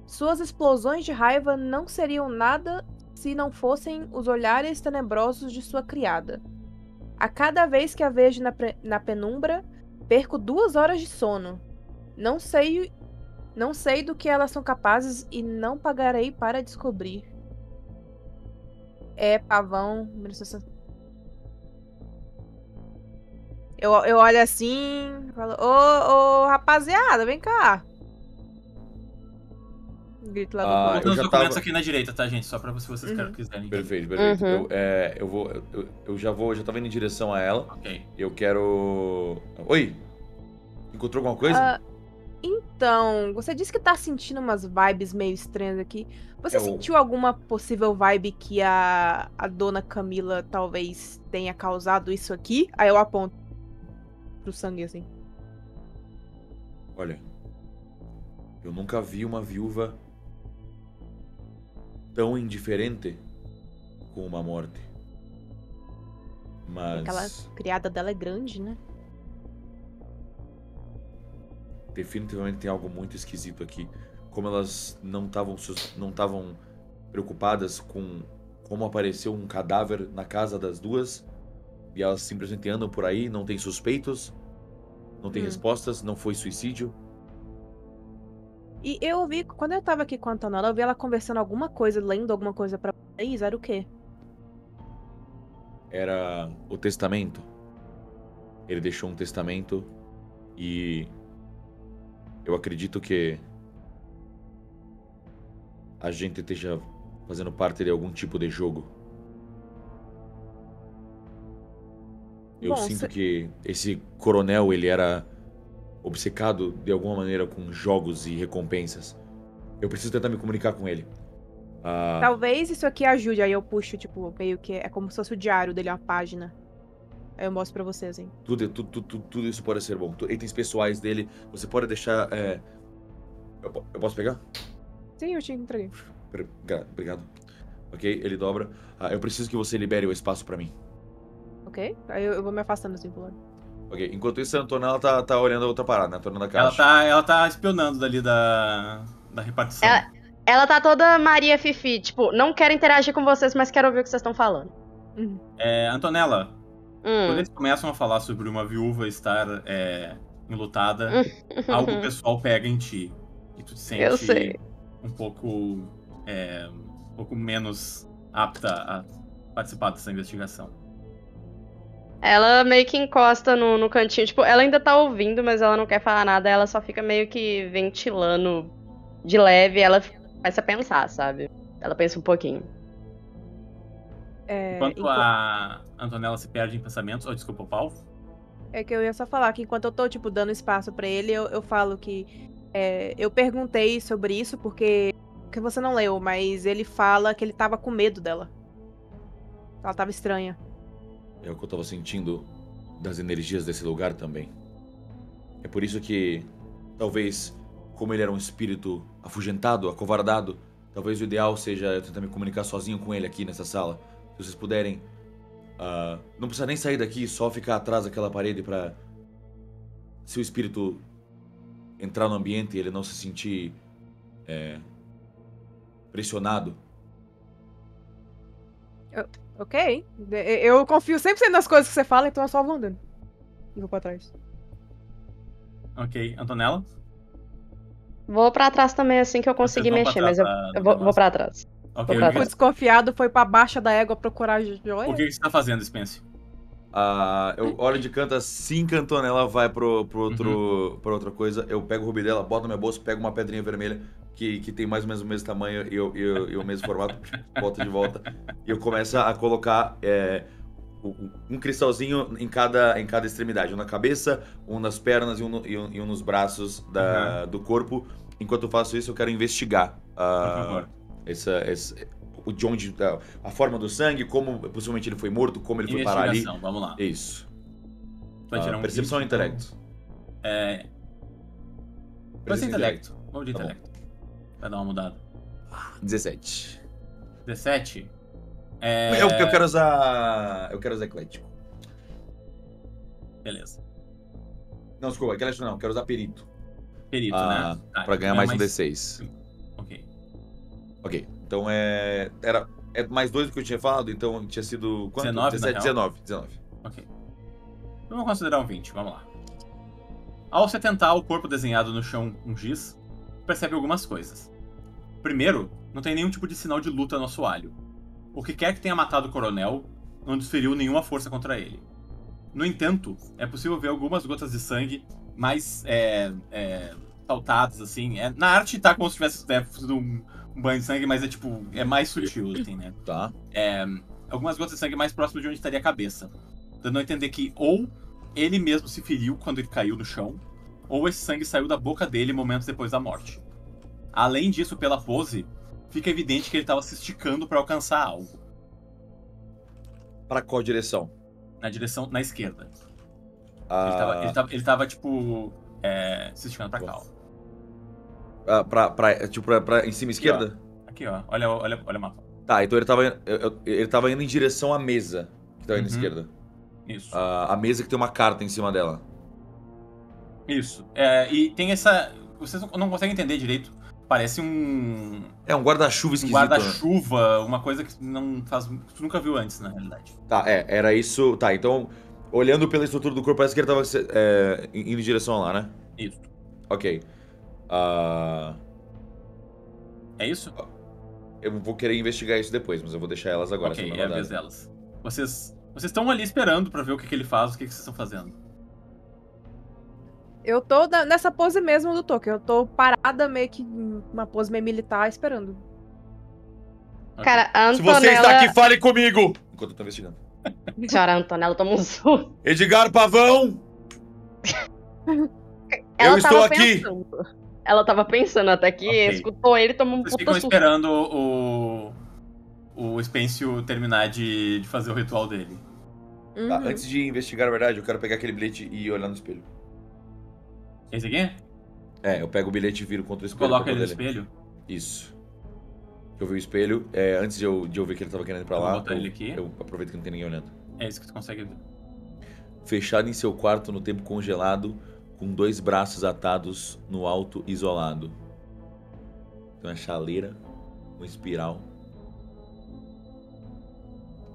Speaker 5: Suas explosões de raiva não seriam nada se não fossem os olhares tenebrosos de sua criada. A cada vez que a vejo na penumbra, perco 2 horas de sono. Não sei do que elas são capazes e não pagarei para descobrir. Pavão. Eu olho assim, falo, ô, rapaziada, vem cá. Grito lá do
Speaker 1: Vou
Speaker 5: lado.
Speaker 1: botar
Speaker 4: eu
Speaker 1: os
Speaker 4: já
Speaker 1: documentos
Speaker 4: tava-
Speaker 1: aqui na direita, tá, gente? Só pra se vocês quiserem.
Speaker 4: Perfeito.
Speaker 2: Uhum.
Speaker 4: Eu já tava indo em direção a ela.
Speaker 1: Ok.
Speaker 4: Eu quero... Oi? Encontrou alguma coisa?
Speaker 5: Então, você disse que tá sentindo umas vibes meio estranhas aqui. Você
Speaker 4: Eu-
Speaker 5: sentiu alguma possível vibe que a dona Camila talvez tenha causado isso aqui? Aí eu aponto pro sangue assim.
Speaker 4: Olha, eu nunca vi uma viúva tão indiferente com uma morte. Mas
Speaker 5: Aquela criada dela é grande, né?
Speaker 4: definitivamente tem algo muito esquisito aqui. Como elas não estavam preocupadas com como apareceu um cadáver na casa das duas, e elas simplesmente andam por aí, não tem suspeitos, não tem respostas, não foi suicídio.
Speaker 5: E eu ouvi, quando eu tava aqui com a Antonella, eu vi ela conversando alguma coisa, lendo alguma coisa pra vocês. Era o quê?
Speaker 4: Era o testamento. Ele deixou um testamento e eu acredito que a gente esteja fazendo parte de algum tipo de jogo. Eu
Speaker 5: Bom,
Speaker 4: sinto que esse coronel, ele era obcecado de alguma maneira com jogos e recompensas. Eu preciso tentar me comunicar com ele.
Speaker 5: Talvez isso aqui ajude. Aí eu puxo, tipo, meio que é como se fosse o diário dele, uma página. Aí eu mostro pra vocês, hein.
Speaker 4: Tudo isso pode ser bom. Itens pessoais dele, você pode deixar... Eu posso pegar?
Speaker 5: Sim, eu te entreguei.
Speaker 4: Obrigado. Ok, ele dobra. Eu preciso que você libere o espaço pra mim.
Speaker 5: Ok? Aí eu vou me afastando assim pro lado.
Speaker 4: Ok, enquanto isso a Antonella tá olhando a outra parada, né? Tá olhando a caixa.
Speaker 6: Ela tá espionando dali da repartição.
Speaker 2: Ela tá toda Maria Fifi, tipo, não quero interagir com vocês, mas quero ouvir o que vocês estão falando.
Speaker 6: Antonella, quando eles começam a falar sobre uma viúva estar enlutada, algo pessoal pega em ti. E tu te sente
Speaker 2: Eu sei.
Speaker 6: um pouco menos apta a participar dessa investigação.
Speaker 2: Ela meio que encosta no cantinho, tipo, ela ainda tá ouvindo, mas ela não quer falar nada, ela só fica meio que ventilando de leve, ela começa a pensar, sabe? Ela pensa um pouquinho.
Speaker 6: Enquanto a Antonella se perde em pensamentos... Oh, desculpa, Paulo.
Speaker 5: É que eu ia só falar que enquanto eu tô, tipo, dando espaço pra ele, eu falo que... eu perguntei sobre isso porque você não leu, mas ele fala que ele tava com medo dela. Ela tava estranha.
Speaker 4: É o que eu tava sentindo das energias desse lugar também. É por isso que, talvez, como ele era um espírito afugentado, acovardado, talvez o ideal seja eu tentar me comunicar sozinho com ele aqui nessa sala. Se vocês puderem, não precisa nem sair daqui, só ficar atrás daquela parede pra... Se o espírito entrar no ambiente e ele não se sentir pressionado.
Speaker 5: Ok. Eu confio 100% nas coisas que você fala, então eu só vou andando. E vou pra trás.
Speaker 6: Ok, Antonella?
Speaker 2: Vou pra trás também assim que eu conseguir
Speaker 6: vão pra
Speaker 2: mexer,
Speaker 6: trás
Speaker 2: mas eu vou pra trás.
Speaker 6: Ok,
Speaker 2: Pra
Speaker 6: o
Speaker 5: O
Speaker 2: trás.
Speaker 5: desconfiado foi pra baixa da égua procurar joia.
Speaker 6: que você tá fazendo, Spence?
Speaker 4: Eu olho de canto assim que a Antonella vai pra outra coisa. Eu pego o rubi dela, boto na minha bolsa, pego uma pedrinha vermelha que tem mais ou menos o mesmo tamanho e o mesmo formato, boto de volta. E eu começo a colocar um cristalzinho em cada extremidade. Um na cabeça, um nas pernas e um nos braços do corpo. Enquanto eu faço isso, eu quero investigar de onde a forma do sangue, como possivelmente ele foi morto, como ele foi parar ali.
Speaker 6: Vamos lá.
Speaker 4: Isso.
Speaker 6: Vai tirar
Speaker 4: percepção e intelecto.
Speaker 6: Vai ser intelecto. Vamos de intelecto. Vai dar uma mudada.
Speaker 4: 17.
Speaker 6: 17?
Speaker 4: Eu quero usar eclético.
Speaker 6: Beleza.
Speaker 4: Não, desculpa, eclético não. Eu quero usar perito.
Speaker 6: Perito, né?
Speaker 4: Pra ganhar mais um D6.
Speaker 6: Ok.
Speaker 4: Então é mais 2 do que eu tinha falado, então tinha sido... Quanto?
Speaker 6: 19,
Speaker 4: 19.
Speaker 6: Ok. Vamos considerar um 20, vamos lá. Ao você tentar o corpo desenhado no chão com giz, percebe algumas coisas. Primeiro, não tem nenhum tipo de sinal de luta no assoalho. O que quer que tenha matado o coronel não desferiu nenhuma força contra ele. No entanto, é possível ver algumas gotas de sangue mais saltadas, assim. Na arte tá como se tivesse sido um banho de sangue, mas é mais sutil, assim, né?
Speaker 4: Tá.
Speaker 6: Algumas gotas de sangue mais próximo de onde estaria a cabeça. Dando a entender que ou ele mesmo se feriu quando ele caiu no chão, ou esse sangue saiu da boca dele momentos depois da morte. Além disso, pela pose, fica evidente que ele estava se esticando para alcançar algo.
Speaker 4: Para qual direção?
Speaker 6: Na esquerda. Ele tava se esticando pra cá, ó.
Speaker 4: Em cima esquerda?
Speaker 6: Aqui, ó. Olha o mapa.
Speaker 4: Tá, então ele tava indo em direção à mesa, que tava indo à esquerda.
Speaker 6: Isso.
Speaker 4: A mesa que tem uma carta em cima dela.
Speaker 6: Isso. E tem essa... Vocês não conseguem entender direito. Parece um...
Speaker 4: É um guarda-chuva esquisito.
Speaker 6: Um guarda-chuva, uma coisa que não faz... que tu nunca viu antes, na realidade.
Speaker 4: Tá, era isso... Tá, então, olhando pela estrutura do corpo, parece que ele tava indo em direção lá, né?
Speaker 6: Isso.
Speaker 4: Ok.
Speaker 6: É isso?
Speaker 4: Eu vou querer investigar isso depois, mas eu vou deixar elas agora.
Speaker 6: Ok, é a vez delas. Vocês estão ali esperando pra ver o que ele faz, o que vocês estão fazendo.
Speaker 5: Eu tô nessa pose mesmo do Tolkien. Eu tô parada meio que uma pose meio militar esperando.
Speaker 2: Cara, a
Speaker 4: Se você está
Speaker 2: Antonella...
Speaker 4: aqui, fale comigo! Enquanto eu tô investigando.
Speaker 2: Senhora Antonella toma um susto.
Speaker 4: Edgar Pavão!
Speaker 2: Ela
Speaker 4: Eu estou
Speaker 2: tava
Speaker 4: aqui!
Speaker 2: pensando. Ela tava pensando até que
Speaker 6: Ok.
Speaker 2: escutou ele e tomou um
Speaker 6: Vocês
Speaker 2: puta
Speaker 6: ficam
Speaker 2: susto.
Speaker 6: esperando o Spêncio terminar de fazer o ritual dele.
Speaker 4: Tá,
Speaker 5: Uhum.
Speaker 4: antes de investigar a verdade, eu quero pegar aquele bilhete e olhar no espelho.
Speaker 6: Esse aqui?
Speaker 4: Eu pego o bilhete e viro contra o
Speaker 6: Tu
Speaker 4: espelho.
Speaker 6: coloca
Speaker 4: pra
Speaker 6: ele no
Speaker 4: poder ler.
Speaker 6: espelho.
Speaker 4: Isso. Eu vi o espelho, antes de eu ver que ele tava querendo ir pra
Speaker 6: Eu vou
Speaker 4: lá,
Speaker 6: botar ele aqui.
Speaker 4: eu aproveito que não tem ninguém olhando.
Speaker 6: É isso que tu consegue ver.
Speaker 4: Fechado em seu quarto no tempo congelado, com 2 braços atados no alto isolado. Tem uma chaleira, uma espiral.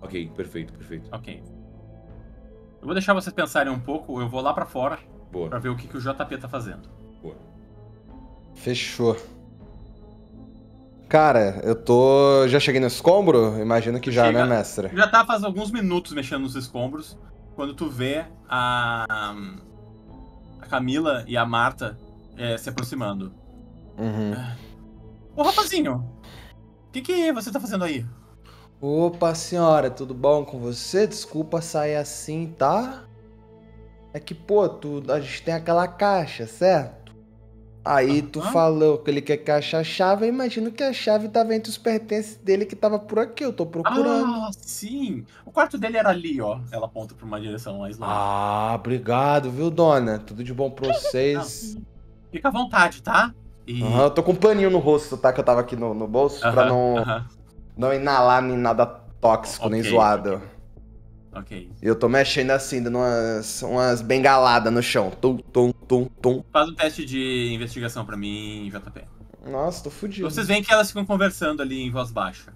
Speaker 4: Ok, perfeito.
Speaker 6: Ok. Eu vou deixar vocês pensarem um pouco, eu vou lá pra fora
Speaker 4: Boa,
Speaker 6: pra ver o que o JP tá fazendo.
Speaker 4: boa.
Speaker 3: Fechou. Cara, já cheguei no escombro? Imagino que já,
Speaker 6: Chega.
Speaker 3: né, mestre?
Speaker 6: Já tá faz alguns minutos mexendo nos escombros, quando tu vê a Camila e a Marta se aproximando.
Speaker 3: Uhum.
Speaker 6: Ô, rapazinho, o que você tá fazendo aí?
Speaker 3: Opa, senhora, tudo bom com você? Desculpa sair assim, tá? É que, pô, a gente tem aquela caixa, certo? Aí tu
Speaker 6: Aham.
Speaker 3: falou que ele quer que ache a chave, eu imagino que a chave tava entre os pertences dele que tava por aqui, eu tô procurando.
Speaker 6: Ah, sim. O quarto dele era ali, ó. Ela aponta pra uma direção mais longe.
Speaker 3: Ah, obrigado, viu, dona? Tudo de bom pra vocês.
Speaker 6: Fica à vontade, tá? E...
Speaker 3: Aham, eu tô com um paninho no rosto, tá? Que eu tava aqui no bolso, pra
Speaker 6: Aham.
Speaker 3: não inalar nem nada tóxico, nem
Speaker 6: Ok,
Speaker 3: zoado.
Speaker 6: Ok.
Speaker 3: E eu tô mexendo assim, dando umas bengaladas no chão. Tum, tum, tum, tum.
Speaker 6: Faz um teste de investigação pra mim, JP.
Speaker 3: Nossa, tô fudido.
Speaker 6: Vocês veem que elas ficam conversando ali em voz baixa.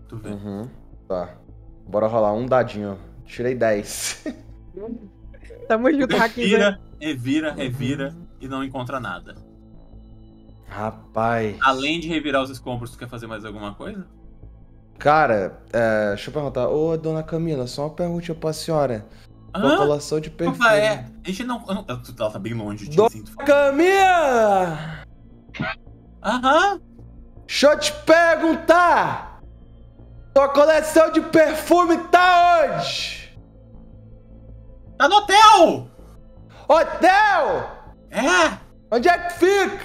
Speaker 6: Tu vê.
Speaker 3: Uhum, tá. Bora rolar um dadinho. Tirei 10.
Speaker 5: Tamo junto, Hakim.
Speaker 6: Revira e não encontra nada.
Speaker 3: Rapaz.
Speaker 6: Além de revirar os escombros, tu quer fazer mais alguma coisa?
Speaker 3: Cara, deixa eu perguntar. Ô, dona Camila, só uma pergunta pra senhora. População de perfume.
Speaker 6: Opa, a gente não... Ela tá bem longe de ti,
Speaker 3: Dona
Speaker 6: assim, tu fala.
Speaker 3: Camila!
Speaker 6: Aham.
Speaker 3: Deixa eu te perguntar! Tua coleção de perfume tá onde?
Speaker 6: Tá no hotel!
Speaker 3: Hotel!
Speaker 6: É!
Speaker 3: Onde é que fica?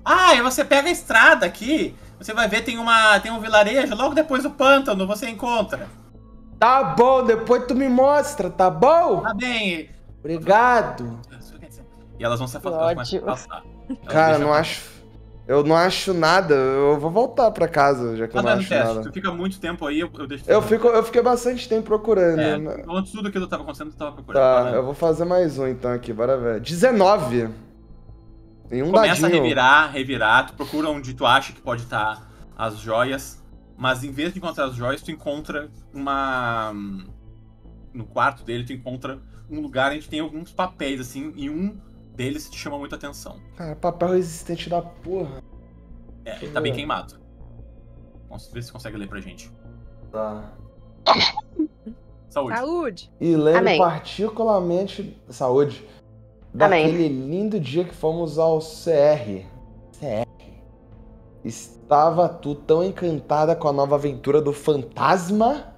Speaker 6: Ah, e você pega a estrada aqui, você vai ver, tem um vilarejo, logo depois do pântano você encontra.
Speaker 3: Tá bom, depois tu me mostra, tá bom?
Speaker 6: Tá bem.
Speaker 3: Obrigado.
Speaker 6: E elas vão se afastar, começam a passar. Elas
Speaker 3: Cara,
Speaker 6: deixam
Speaker 3: eu não acho nada. Eu vou voltar pra casa, já que eu
Speaker 6: Tá
Speaker 3: não
Speaker 6: dando
Speaker 3: acho
Speaker 6: teste,
Speaker 3: nada.
Speaker 6: tu fica muito tempo aí, eu deixo...
Speaker 3: Eu fiquei bastante tempo procurando.
Speaker 6: É,
Speaker 3: né?
Speaker 6: antes tudo aquilo tava acontecendo, tu tava procurando.
Speaker 3: Tá,
Speaker 6: vendo?
Speaker 3: eu vou fazer mais um então aqui, bora ver. 19. Tem um
Speaker 6: Começa
Speaker 3: dadinho.
Speaker 6: a revirar, tu procura onde tu acha que pode estar as joias, mas em vez de encontrar as joias, tu encontra no quarto dele, tu encontra um lugar onde tem alguns papéis, assim, e um deles te chama muita atenção.
Speaker 3: Cara, papel resistente da porra.
Speaker 6: Ele tá bem queimado. Vamos ver se consegue ler pra gente.
Speaker 3: Tá.
Speaker 6: Saúde.
Speaker 5: Saúde.
Speaker 3: E lembro
Speaker 2: Amém.
Speaker 3: particularmente, saúde,
Speaker 2: Amém.
Speaker 3: daquele lindo dia que fomos ao CR. Estava tu tão encantada com a nova aventura do fantasma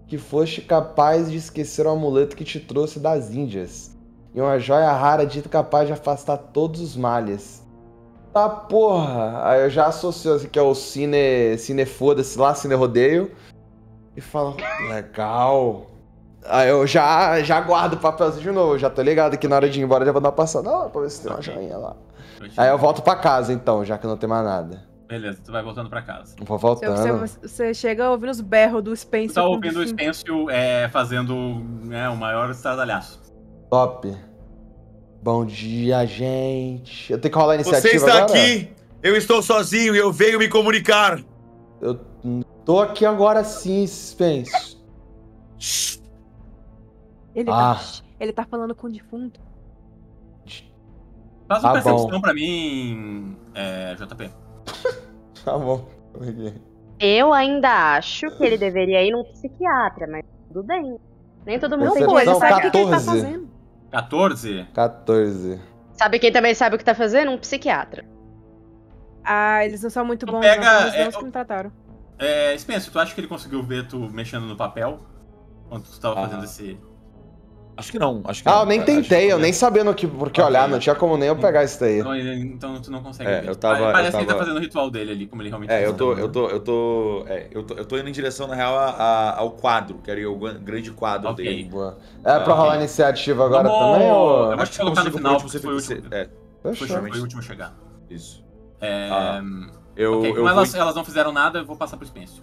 Speaker 3: que foste capaz de esquecer o amuleto que te trouxe das Índias. E uma joia rara dita capaz de afastar todos os males. Tá porra! Aí eu já associo assim que é o cine foda-se lá, cine rodeio. E falo, legal. Aí eu já guardo o papelzinho de novo, já tô ligado que na hora de ir embora eu já vou dar uma passada lá pra ver se tem uma joinha lá. Aí eu volto pra casa então, já que não tem mais nada.
Speaker 6: Beleza, tu vai voltando pra casa.
Speaker 3: Vou voltando.
Speaker 5: Você chega ouvindo os berros do Spencer.
Speaker 6: Tu tá
Speaker 5: com
Speaker 6: ouvindo o
Speaker 5: defunto.
Speaker 6: Spêncio fazendo o maior estradalhaço.
Speaker 3: Top. Bom dia, gente. Eu tenho que rolar a iniciativa
Speaker 4: Você está
Speaker 3: agora?
Speaker 4: aqui, eu estou sozinho e eu venho me comunicar.
Speaker 3: Eu tô aqui agora sim, Spence.
Speaker 5: Ele tá falando com o defunto.
Speaker 6: Faz uma
Speaker 3: Tá
Speaker 6: percepção
Speaker 3: bom.
Speaker 6: pra mim, JP.
Speaker 3: Tá bom.
Speaker 2: Eu ainda acho que ele deveria ir num psiquiatra, mas tudo bem. Nem todo mundo tem
Speaker 3: Percepção
Speaker 5: Pô, ele
Speaker 2: dinheiro.
Speaker 5: sabe o que ele tá
Speaker 3: 14.
Speaker 5: fazendo.
Speaker 6: 14?
Speaker 3: 14.
Speaker 2: Sabe quem também sabe o que tá fazendo? Um psiquiatra.
Speaker 5: Ah, eles não são muito
Speaker 6: Tu
Speaker 5: bons,
Speaker 6: pega,
Speaker 5: não. Eles não que me trataram.
Speaker 6: Spencer, tu acha que ele conseguiu ver tu mexendo no papel? Quando tu tava fazendo esse...
Speaker 4: Acho que não, acho que
Speaker 3: Ah,
Speaker 4: não.
Speaker 3: eu nem tentei, eu nem sabia no que, por que olhar, não tinha como nem eu pegar isso daí.
Speaker 6: Então tu não consegue ver.
Speaker 4: eu
Speaker 6: Que ele tá
Speaker 4: tava-
Speaker 6: fazendo o ritual dele ali, como ele realmente
Speaker 4: eu
Speaker 6: funciona.
Speaker 4: tô indo em direção, na real, ao quadro, que era o grande quadro
Speaker 6: Ok.
Speaker 4: dele.
Speaker 3: Boa. É pra rolar iniciativa agora
Speaker 6: Vamos-
Speaker 3: também, ou...
Speaker 6: Eu acho que colocar no
Speaker 4: consigo
Speaker 6: final,
Speaker 4: por último,
Speaker 6: porque foi o
Speaker 4: você
Speaker 6: último.
Speaker 3: Fechou.
Speaker 6: Foi o último a chegar.
Speaker 4: Isso.
Speaker 6: Ok,
Speaker 4: Eu
Speaker 6: como
Speaker 4: vou...
Speaker 6: elas não fizeram nada, eu vou passar pro Spencer.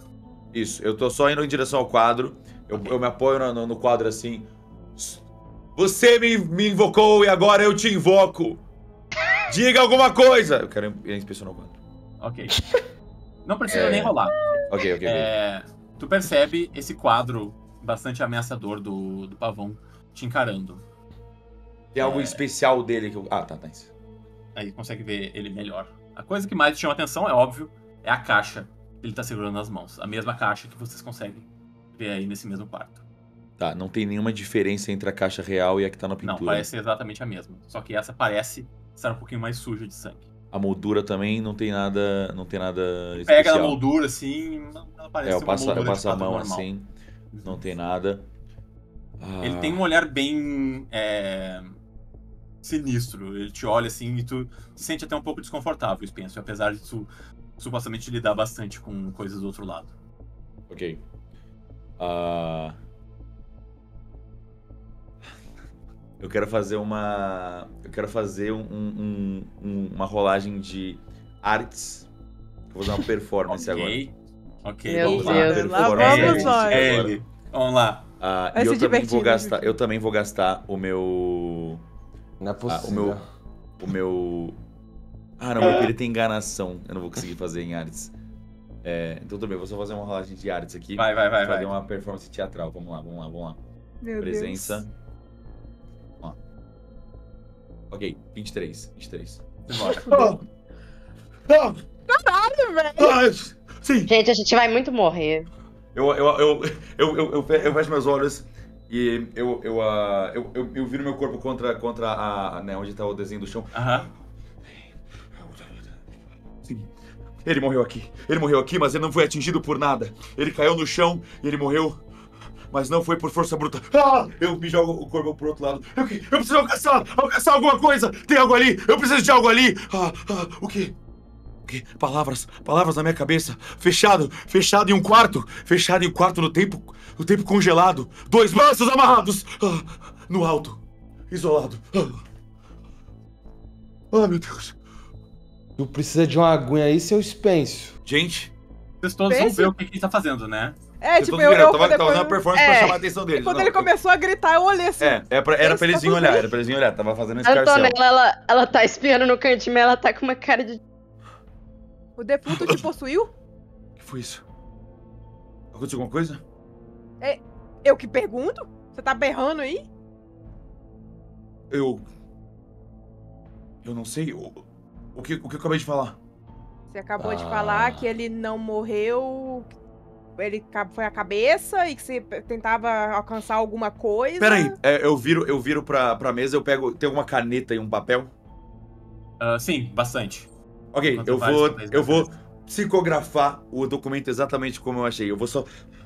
Speaker 4: Isso, eu tô só indo em direção ao quadro. Eu me apoio no quadro assim. Você me invocou e agora eu te invoco. Diga alguma coisa. Eu quero inspecionar o quadro.
Speaker 6: Ok. Não precisa nem rolar.
Speaker 4: Ok.
Speaker 6: Tu percebe esse quadro bastante ameaçador do pavão te encarando.
Speaker 4: Tem algo especial dele que eu... Ah, tá.
Speaker 6: Aí consegue ver ele melhor. A coisa que mais te chama atenção, é óbvio, é a caixa que ele tá segurando nas mãos. A mesma caixa que vocês conseguem ver aí nesse mesmo quarto.
Speaker 4: Tá, não tem nenhuma diferença entre a caixa real e a que tá na pintura.
Speaker 6: Não, parece ser exatamente a mesma. Só que essa parece estar um pouquinho mais suja de sangue.
Speaker 4: A moldura também não tem nada especial.
Speaker 6: Pega na moldura, assim, ela parece
Speaker 4: eu
Speaker 6: uma
Speaker 4: passo
Speaker 6: moldura
Speaker 4: a
Speaker 6: de quadro
Speaker 4: mão
Speaker 6: normal.
Speaker 4: assim, não tem nada.
Speaker 6: Ele tem um olhar bem sinistro. Ele te olha assim e tu se sente até um pouco desconfortável, Spencer, apesar de tu supostamente lidar bastante com coisas do outro lado.
Speaker 4: Ok. Eu quero fazer uma rolagem de artes. Eu vou fazer uma performance agora.
Speaker 6: Ok,
Speaker 2: Meu
Speaker 6: vamos lá.
Speaker 2: Deus.
Speaker 5: Lá
Speaker 6: É
Speaker 5: vamos nós.
Speaker 6: ele. Vamos lá.
Speaker 5: Vai
Speaker 4: E
Speaker 5: se divertir,
Speaker 4: eu também vou gastar o meu...
Speaker 3: Não é possível.
Speaker 4: O meu... Ah, não, meu ele tem enganação. Eu não vou conseguir fazer em artes. Então tudo bem, eu vou só fazer uma rolagem de artes aqui.
Speaker 6: Vai.
Speaker 4: Fazer uma performance teatral. Vamos lá.
Speaker 5: Meu
Speaker 4: Presença.
Speaker 5: Deus.
Speaker 4: Ó. Ok, 23.
Speaker 6: Bora.
Speaker 5: Caralho, velho.
Speaker 4: Sim!
Speaker 2: Gente, a gente vai muito morrer.
Speaker 4: Eu fecho meus olhos e eu viro meu corpo contra né, onde tá o desenho do chão.
Speaker 6: Aham.
Speaker 4: Sim. Ele morreu aqui, mas ele não foi atingido por nada. Ele caiu no chão e ele morreu, mas não foi por força bruta. Eu me jogo o corpo pro outro lado. Eu preciso alcançar alguma coisa. Tem algo ali, eu preciso de algo ali. O quê? Palavras na minha cabeça. Fechado em um quarto no tempo congelado. 2 braços amarrados. No alto, isolado. Meu Deus.
Speaker 3: Tu precisa de uma aguinha aí, seu Spencer.
Speaker 4: Gente,
Speaker 6: Vocês todos vão ver o que ele tá fazendo, né?
Speaker 4: vocês
Speaker 5: Tipo,
Speaker 4: todos viram, eu tava
Speaker 5: depois-
Speaker 4: fazendo uma performance pra chamar a atenção deles.
Speaker 5: E quando
Speaker 4: Não,
Speaker 5: ele começou a gritar, eu olhei assim.
Speaker 4: era pra eles
Speaker 5: Tá
Speaker 4: virem
Speaker 5: tudo
Speaker 4: olhar, tava fazendo esse
Speaker 2: A
Speaker 4: escarcel.
Speaker 2: Antonella, ela tá espiando no cantinho, mas ela tá com uma cara de...
Speaker 5: O defunto te possuiu?
Speaker 4: O que foi isso? Aconteceu alguma coisa?
Speaker 5: Eu que pergunto? Você tá berrando aí?
Speaker 4: Eu não sei. O que eu acabei de falar?
Speaker 5: Você acabou de falar que ele não morreu, ele foi a cabeça e que você tentava alcançar alguma coisa.
Speaker 4: Peraí, eu viro pra mesa, eu pego. Tem alguma caneta e um papel?
Speaker 6: Sim, bastante.
Speaker 4: Ok,
Speaker 6: Enquanto
Speaker 4: eu
Speaker 6: vários
Speaker 4: vou.
Speaker 6: papéis
Speaker 4: Eu
Speaker 6: na
Speaker 4: vou
Speaker 6: cabeça.
Speaker 4: psicografar o documento exatamente como eu achei. Eu vou só.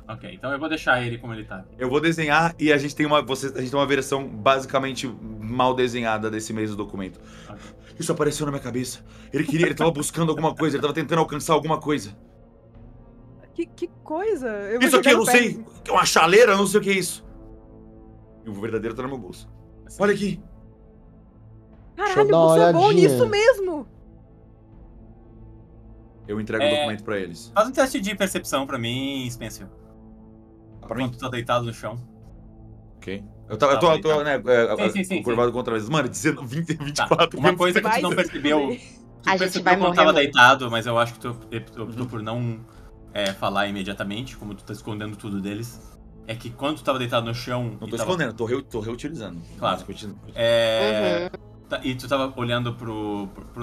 Speaker 6: Ok, então eu vou deixar ele como ele tá.
Speaker 4: Eu vou desenhar e a gente tem uma versão basicamente mal desenhada desse mesmo documento.
Speaker 6: Ok.
Speaker 4: Isso apareceu na minha cabeça. Ele tava buscando alguma coisa, ele tava tentando alcançar alguma coisa.
Speaker 5: Que coisa?
Speaker 4: Isso aqui eu não
Speaker 5: joguei
Speaker 4: sei. É uma chaleira, eu não sei o que é isso. E o verdadeiro tá no meu bolso.
Speaker 6: Assim.
Speaker 4: Olha aqui.
Speaker 5: Caralho,
Speaker 3: eu dar uma
Speaker 5: você é bom
Speaker 3: olhadinha.
Speaker 5: nisso mesmo.
Speaker 4: Eu entrego o documento pra eles.
Speaker 6: Faz um teste de percepção pra mim, Spencer.
Speaker 4: Pra mim?
Speaker 6: Enquanto tu tá deitado no chão.
Speaker 4: Ok. Eu tô né,
Speaker 6: Sim.
Speaker 4: curvado contra eles. Mano, 24.
Speaker 6: Tá. Uma coisa que
Speaker 5: Vai
Speaker 6: tu não
Speaker 5: se
Speaker 6: percebeu.
Speaker 5: fuder.
Speaker 6: Tu
Speaker 2: A gente
Speaker 6: percebeu
Speaker 2: vai
Speaker 6: quando
Speaker 2: morrer
Speaker 6: tava
Speaker 2: muito.
Speaker 6: deitado, mas eu acho que tu optou por não falar imediatamente, como tu tá escondendo tudo deles. É que quando tu tava deitado no chão.
Speaker 4: Não
Speaker 6: e
Speaker 4: tô
Speaker 6: tava-
Speaker 4: escondendo, tô reutilizando.
Speaker 6: Claro.
Speaker 4: Mas continua.
Speaker 6: E tu tava olhando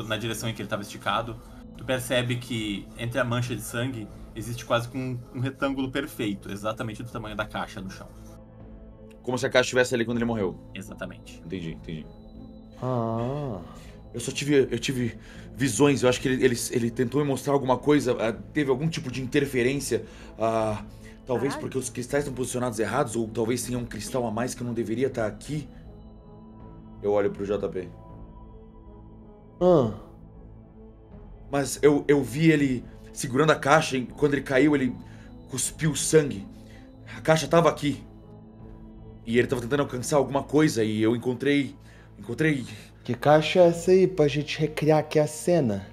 Speaker 6: na direção em que ele tava esticado, tu percebe que entre a mancha de sangue existe quase que um retângulo perfeito, exatamente do tamanho da caixa no chão.
Speaker 4: Como se a caixa estivesse ali quando ele morreu.
Speaker 6: Exatamente.
Speaker 4: Entendi. Eu tive visões, eu acho que ele tentou me mostrar alguma coisa, teve algum tipo de interferência, talvez porque os cristais estão posicionados errados, ou talvez tenha um cristal a mais que não deveria estar aqui. Eu olho pro JP. Mas eu vi ele segurando a caixa, e quando ele caiu, ele cuspiu sangue. A caixa tava aqui. E ele tava tentando alcançar alguma coisa, e eu encontrei...
Speaker 3: Que caixa é essa aí pra gente recriar aqui a cena?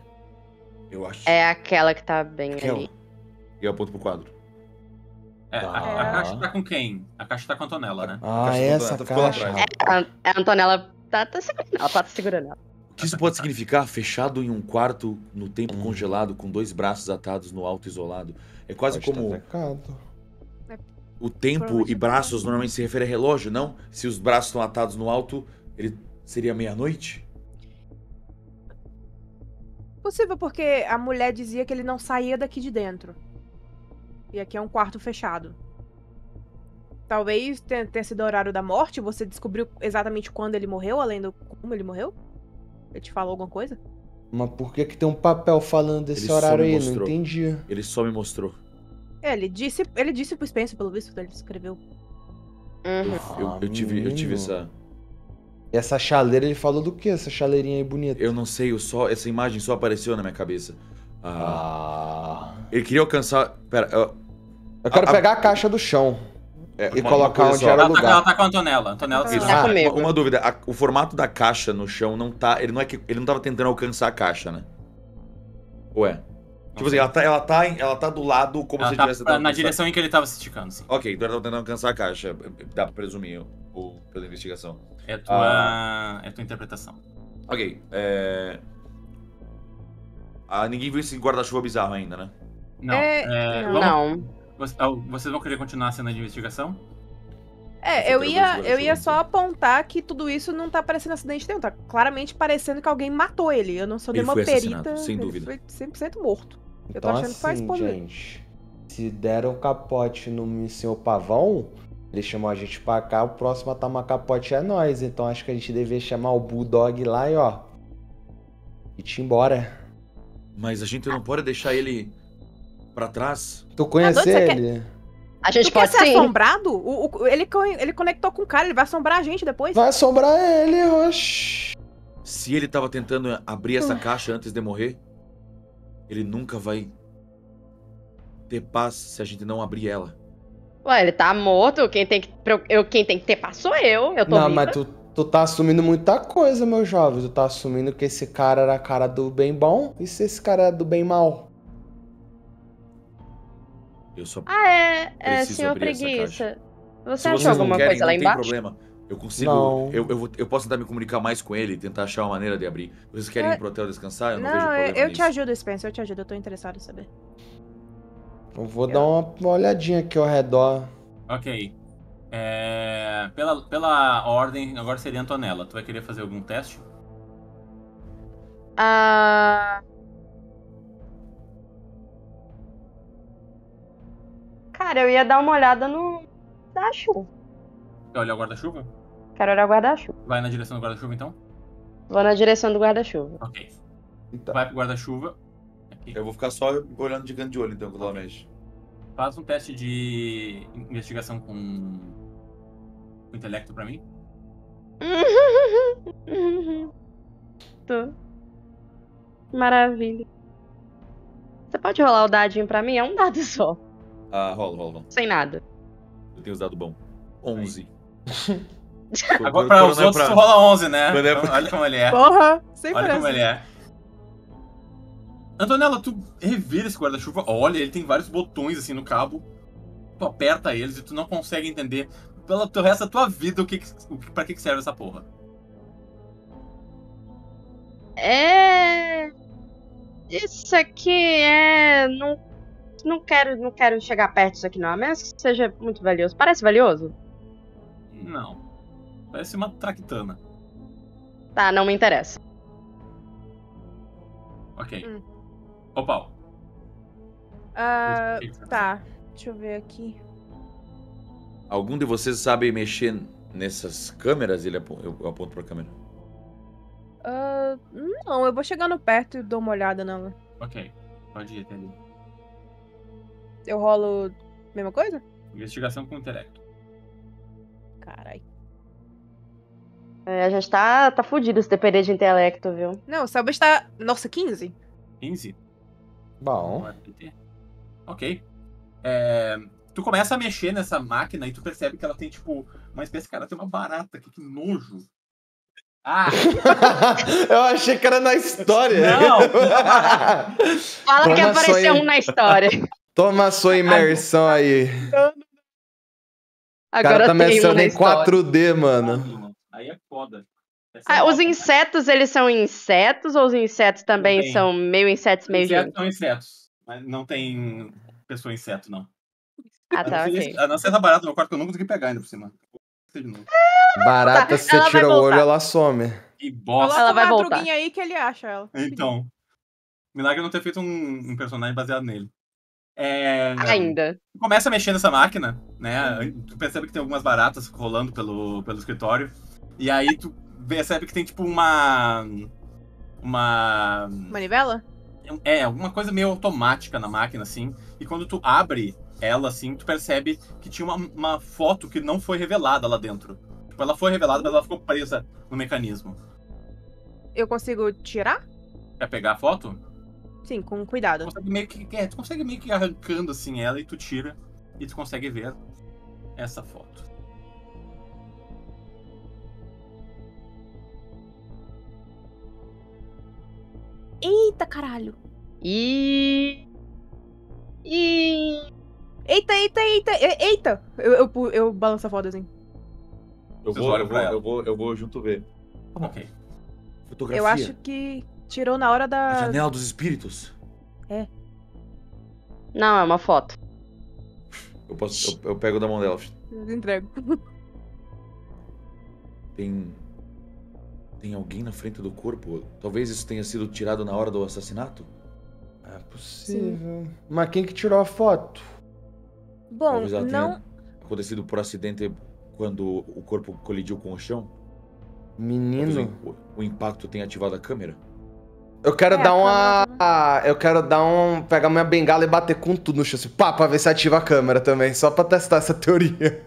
Speaker 4: Eu acho...
Speaker 2: É aquela que tá bem
Speaker 4: aquela.
Speaker 2: ali.
Speaker 4: E eu aponto pro quadro.
Speaker 6: A caixa tá com quem? A caixa tá com a Antonella, né?
Speaker 3: Essa
Speaker 4: ficou lá
Speaker 3: caixa.
Speaker 4: atrás.
Speaker 2: A Antonella tá segurando ela, tá segurando ela.
Speaker 4: O que isso pode significar? Fechado em um quarto, no tempo congelado, com 2 braços atados no alto isolado. É quase
Speaker 3: Pode
Speaker 4: como...
Speaker 3: ter pecado.
Speaker 4: O tempo e braços normalmente se refere a relógio, não? Se os braços estão atados no alto, ele seria meia-noite?
Speaker 5: Possível, porque a mulher dizia que ele não saía daqui de dentro. E aqui é um quarto fechado. Talvez tenha sido o horário da morte. Você descobriu exatamente quando ele morreu, além do como ele morreu? Ele te falou alguma coisa?
Speaker 3: Mas por que tem um papel falando desse
Speaker 4: Ele
Speaker 3: horário
Speaker 4: só me
Speaker 3: aí?
Speaker 4: mostrou.
Speaker 3: Não entendi.
Speaker 4: Ele só me mostrou.
Speaker 5: Ele disse pro Spencer, pelo visto, que ele escreveu.
Speaker 2: Uhum.
Speaker 4: Eu tive essa...
Speaker 3: E essa chaleira, ele falou do que? Essa chaleirinha aí bonita.
Speaker 4: Eu não sei, essa imagem só apareceu na minha cabeça. Ele queria alcançar... Pera,
Speaker 3: eu quero pegar a caixa do chão e colocar onde era o
Speaker 6: Ela
Speaker 3: lugar.
Speaker 6: tá com a Antonella. Antonella
Speaker 4: Isso.
Speaker 2: Tá comigo.
Speaker 4: Uma dúvida, o formato da caixa no chão não tá... Ele não tava tentando alcançar a caixa, né? Ué? Tipo assim, ela tá do lado como se
Speaker 6: Ela
Speaker 4: tivesse...
Speaker 6: tá na direção em que ele tava se esticando, sim.
Speaker 4: Ok, então ela tá tentando alcançar a caixa. Dá pra presumir pela investigação.
Speaker 6: É tua interpretação.
Speaker 4: Ok, ninguém viu esse guarda-chuva bizarro ainda, né?
Speaker 6: Não.
Speaker 2: Não.
Speaker 6: Vocês vão querer continuar a cena de investigação?
Speaker 5: Eu ia só apontar que tudo isso não tá parecendo acidente nenhum. Tá claramente parecendo que alguém matou ele. Eu não sou
Speaker 4: Ele
Speaker 5: nenhuma
Speaker 4: foi
Speaker 5: perita.
Speaker 4: assassinado, sem dúvida.
Speaker 5: Ele foi 100% morto. Eu tô
Speaker 3: Então
Speaker 5: achando que faz
Speaker 3: assim,
Speaker 5: spoiler.
Speaker 3: gente, se deram capote no Senhor Pavão, ele chamou a gente pra cá, o próximo a tomar capote é nós. Então acho que a gente deveria chamar o Bulldog lá e te embora.
Speaker 4: Mas a gente não pode deixar ele pra trás?
Speaker 3: Tu conhece
Speaker 5: você
Speaker 3: ele?
Speaker 2: A gente
Speaker 5: Tu quer
Speaker 2: pode
Speaker 5: ser
Speaker 2: sim.
Speaker 5: assombrado? Ele conectou com o cara, ele vai assombrar a gente depois.
Speaker 3: Vai assombrar ele, oxi.
Speaker 4: Se ele tava tentando abrir essa caixa antes de morrer, ele nunca vai ter paz se a gente não abrir ela.
Speaker 2: Ué, ele tá morto. Quem tem que ter paz sou eu. Eu tô
Speaker 3: Não,
Speaker 2: viva.
Speaker 3: mas tu tá assumindo muita coisa, meu jovem. Tu tá assumindo que esse cara era a cara do bem bom e se esse cara era do bem mal?
Speaker 4: Eu só
Speaker 2: Preciso senhor
Speaker 4: abrir essa
Speaker 2: Preguiça. Você
Speaker 4: Se
Speaker 2: achou
Speaker 4: vocês não
Speaker 2: alguma
Speaker 4: querem,
Speaker 2: coisa lá
Speaker 4: não tem
Speaker 2: embaixo?
Speaker 4: problema. Eu consigo.
Speaker 3: Não.
Speaker 4: Eu posso tentar me comunicar mais com ele, tentar achar uma maneira de abrir. Vocês querem ir pro hotel descansar? Eu não, vejo problema
Speaker 5: eu
Speaker 4: nisso.
Speaker 5: te ajudo, Spencer, eu te ajudo, eu tô interessado em saber.
Speaker 3: Eu vou dar uma olhadinha aqui ao redor.
Speaker 6: Ok. Pela ordem, agora seria a Antonella. Tu vai querer fazer algum teste?
Speaker 2: Cara, eu ia dar uma olhada no guarda-chuva.
Speaker 6: Quer olhar o guarda-chuva?
Speaker 2: Quero olhar o guarda-chuva.
Speaker 6: Vai na direção do guarda-chuva, então?
Speaker 2: Vou na direção do guarda-chuva.
Speaker 6: Ok.
Speaker 3: Então.
Speaker 6: Vai pro guarda-chuva. Aqui.
Speaker 4: Eu vou ficar só olhando de canto de olho, então, quando ela mexe.
Speaker 6: Faz um teste de investigação com intelecto pra mim.
Speaker 2: Tô. Maravilha. Você pode rolar o dadinho pra mim? É um dado só.
Speaker 4: Rola.
Speaker 2: Sem nada.
Speaker 4: Eu tenho os dados bons. 11.
Speaker 6: Agora pra os outros tu rola 11, né?
Speaker 4: Quando é
Speaker 6: Então,
Speaker 4: pra-
Speaker 6: olha como ele é.
Speaker 5: Porra, sem
Speaker 6: Olha como
Speaker 5: pressa.
Speaker 6: ele é. Antonella, tu revira esse guarda-chuva, olha, ele tem vários botões assim no cabo. Tu aperta eles e tu não consegue entender pelo resto da tua vida pra que serve essa porra.
Speaker 2: Isso aqui não quero chegar perto disso aqui não. A menos que seja muito valioso. Parece valioso?
Speaker 6: Não. Parece uma tractana.
Speaker 2: Tá, não me interessa.
Speaker 6: Ok. Ô, Paulo.
Speaker 5: Tá, deixa eu ver aqui.
Speaker 4: Algum de vocês sabe mexer nessas câmeras? Eu aponto pra câmera.
Speaker 5: Não, eu vou chegando perto e dou uma olhada nela.
Speaker 6: Ok, pode ir até ali.
Speaker 5: Eu rolo mesma coisa?
Speaker 6: Investigação com intelecto.
Speaker 5: Carai.
Speaker 2: A gente tá fudido se depender de intelecto, viu?
Speaker 5: Não, o Selbit tá... Nossa, 15?
Speaker 6: 15?
Speaker 3: Bom.
Speaker 6: Ok. Tu começa a mexer nessa máquina e tu percebe que ela tem, tipo, uma espécie... Cara, tem uma barata aqui, que nojo. Ah!
Speaker 3: Eu achei que era na história.
Speaker 6: Não!
Speaker 2: Fala que
Speaker 3: Toma
Speaker 2: apareceu
Speaker 3: só
Speaker 2: um na história.
Speaker 3: Toma a sua imersão aí. O cara
Speaker 2: Agora
Speaker 3: tá
Speaker 2: tem um
Speaker 3: mexendo
Speaker 2: na
Speaker 3: em
Speaker 2: história.
Speaker 3: 4D, mano.
Speaker 6: Aí é foda.
Speaker 2: Os insetos, eles são insetos ou os insetos também
Speaker 6: Não tem.
Speaker 2: são meio insetos, meio
Speaker 6: Insetos
Speaker 2: gente?
Speaker 6: são insetos. Mas não tem pessoa inseto, não.
Speaker 2: Ah, tá, ok.
Speaker 6: A não ser essa barata no meu quarto que eu não consegui pegar ainda por cima. De novo.
Speaker 3: Barata, se você
Speaker 2: ela vai
Speaker 3: tira o olho,
Speaker 2: voltar.
Speaker 3: ela some.
Speaker 6: Que bosta.
Speaker 5: Coloca
Speaker 2: Ela
Speaker 5: o
Speaker 2: vai voltar.
Speaker 5: Madruguinha aí que ele acha ela.
Speaker 6: Então. Milagre não ter feito um personagem baseado nele.
Speaker 2: Ainda.
Speaker 6: Tu começa a mexer nessa máquina, né? Tu percebe que tem algumas baratas rolando pelo escritório. E aí tu percebe que tem tipo uma.
Speaker 5: Manivela?
Speaker 6: Alguma coisa meio automática na máquina, assim. E quando tu abre ela, assim, tu percebe que tinha uma foto que não foi revelada lá dentro. Tipo, ela foi revelada, mas ela ficou presa no mecanismo.
Speaker 5: Eu consigo tirar?
Speaker 6: Quer pegar a foto?
Speaker 5: Sim, com cuidado.
Speaker 6: Tu consegue meio que arrancando, assim, ela e tu tira. E tu consegue ver essa foto.
Speaker 5: Eita, caralho. Eita! Eu balanço a foto assim.
Speaker 6: Vocês olham pra ela.
Speaker 4: Eu vou junto ver.
Speaker 6: Ok.
Speaker 4: Fotografia.
Speaker 5: Eu acho que tirou na hora
Speaker 4: A
Speaker 5: da...
Speaker 4: janela dos espíritos.
Speaker 2: Não, é uma foto.
Speaker 4: Eu pego da mão dela.
Speaker 5: Eu entrego.
Speaker 4: Tem alguém na frente do corpo? Talvez isso tenha sido tirado na hora do assassinato?
Speaker 3: É possível. Mas quem que tirou a foto?
Speaker 5: Bom,
Speaker 4: Talvez ela
Speaker 5: não...
Speaker 4: tenha acontecido por acidente quando o corpo colidiu com o chão.
Speaker 3: Menino.
Speaker 4: Talvez o impacto tenha ativado a câmera.
Speaker 3: Eu quero
Speaker 5: É,
Speaker 3: dar
Speaker 5: a
Speaker 3: uma.
Speaker 5: câmera
Speaker 3: Eu quero dar um. Pegar minha bengala e bater com tudo no chão. Assim, pá, pra ver se ativa a câmera também. Só pra testar essa teoria.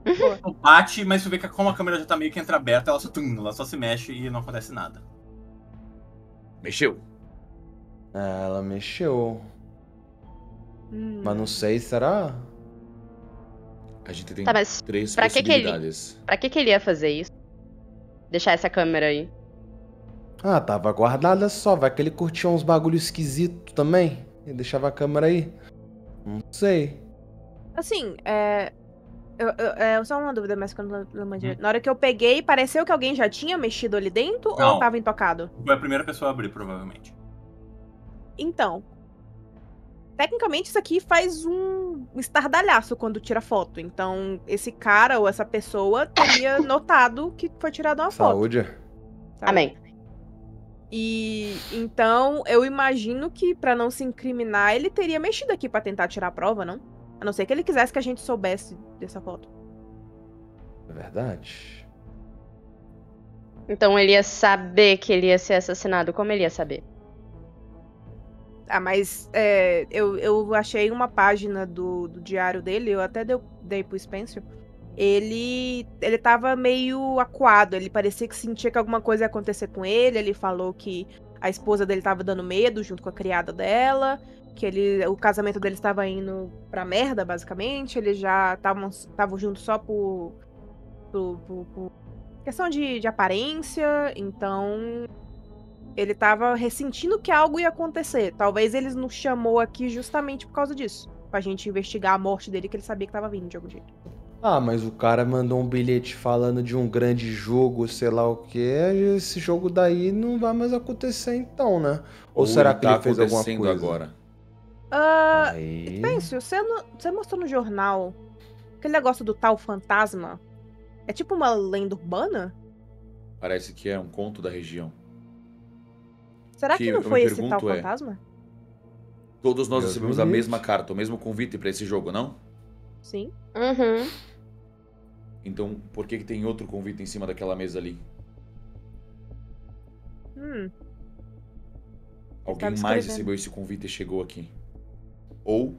Speaker 6: Tu bate, mas tu vê que como a câmera já tá meio que entreaberta, ela só se mexe e não acontece nada.
Speaker 4: Mexeu.
Speaker 3: Ela mexeu. Mas não sei, será?
Speaker 4: A gente tem
Speaker 2: Tá, mas
Speaker 4: 3
Speaker 2: pra que que ele-
Speaker 4: possibilidades.
Speaker 2: Pra que ele ia fazer isso? Deixar essa câmera aí.
Speaker 3: Ah, tava guardada só. Vai que ele curtia uns bagulho esquisito também. E deixava a câmera aí. Não sei.
Speaker 5: Assim, só uma dúvida, mas quando eu lembro direito. Na hora que eu peguei, pareceu que alguém já tinha mexido ali dentro
Speaker 6: Não.
Speaker 5: ou tava intocado?
Speaker 6: Foi a primeira pessoa a abrir, provavelmente.
Speaker 5: Então, tecnicamente isso aqui faz um estardalhaço quando tira foto. Então, esse cara ou essa pessoa teria notado que foi tirada uma foto.
Speaker 3: Saúde.
Speaker 5: sabe?
Speaker 2: Amém.
Speaker 5: E então, eu imagino que pra não se incriminar, ele teria mexido aqui pra tentar tirar a prova, não? A não ser que ele quisesse que a gente soubesse dessa foto.
Speaker 3: É verdade.
Speaker 2: Então ele ia saber que ele ia ser assassinado. Como ele ia saber?
Speaker 5: Ah, mas eu achei uma página do diário dele, eu até dei pro Spencer. Ele tava meio acuado, ele parecia que sentia que alguma coisa ia acontecer com ele. Ele falou que a esposa dele tava dando medo junto com a criada dela, que o casamento dele estava indo pra merda, basicamente. Eles já estavam juntos só por questão de aparência, então ele tava ressentindo que algo ia acontecer. Talvez ele nos chamou aqui justamente por causa disso, pra gente investigar a morte dele, que ele sabia que tava vindo de algum jeito.
Speaker 3: Ah, mas o cara mandou um bilhete falando de um grande jogo, sei lá o que. Esse jogo daí não vai mais acontecer então, né? Ou será que
Speaker 4: tá
Speaker 3: ele fez alguma
Speaker 4: acontecendo
Speaker 3: coisa?
Speaker 4: agora?
Speaker 3: Aí...
Speaker 5: Spencer, você mostrou no jornal aquele negócio do tal fantasma? É tipo uma lenda urbana?
Speaker 4: Parece que é um conto da região.
Speaker 5: Será
Speaker 4: Que
Speaker 5: que não
Speaker 4: eu me
Speaker 5: foi esse tal
Speaker 4: pergunto
Speaker 5: fantasma?
Speaker 4: Todos nós
Speaker 3: Deus
Speaker 4: recebemos
Speaker 3: me
Speaker 4: a
Speaker 3: livre.
Speaker 4: mesma carta, o mesmo convite pra esse jogo, não?
Speaker 5: Sim.
Speaker 2: Uhum.
Speaker 4: Então, por que tem outro convite em cima daquela mesa ali? Alguém
Speaker 5: Tá
Speaker 4: mais
Speaker 5: descrevendo.
Speaker 4: recebeu esse convite e chegou aqui. Ou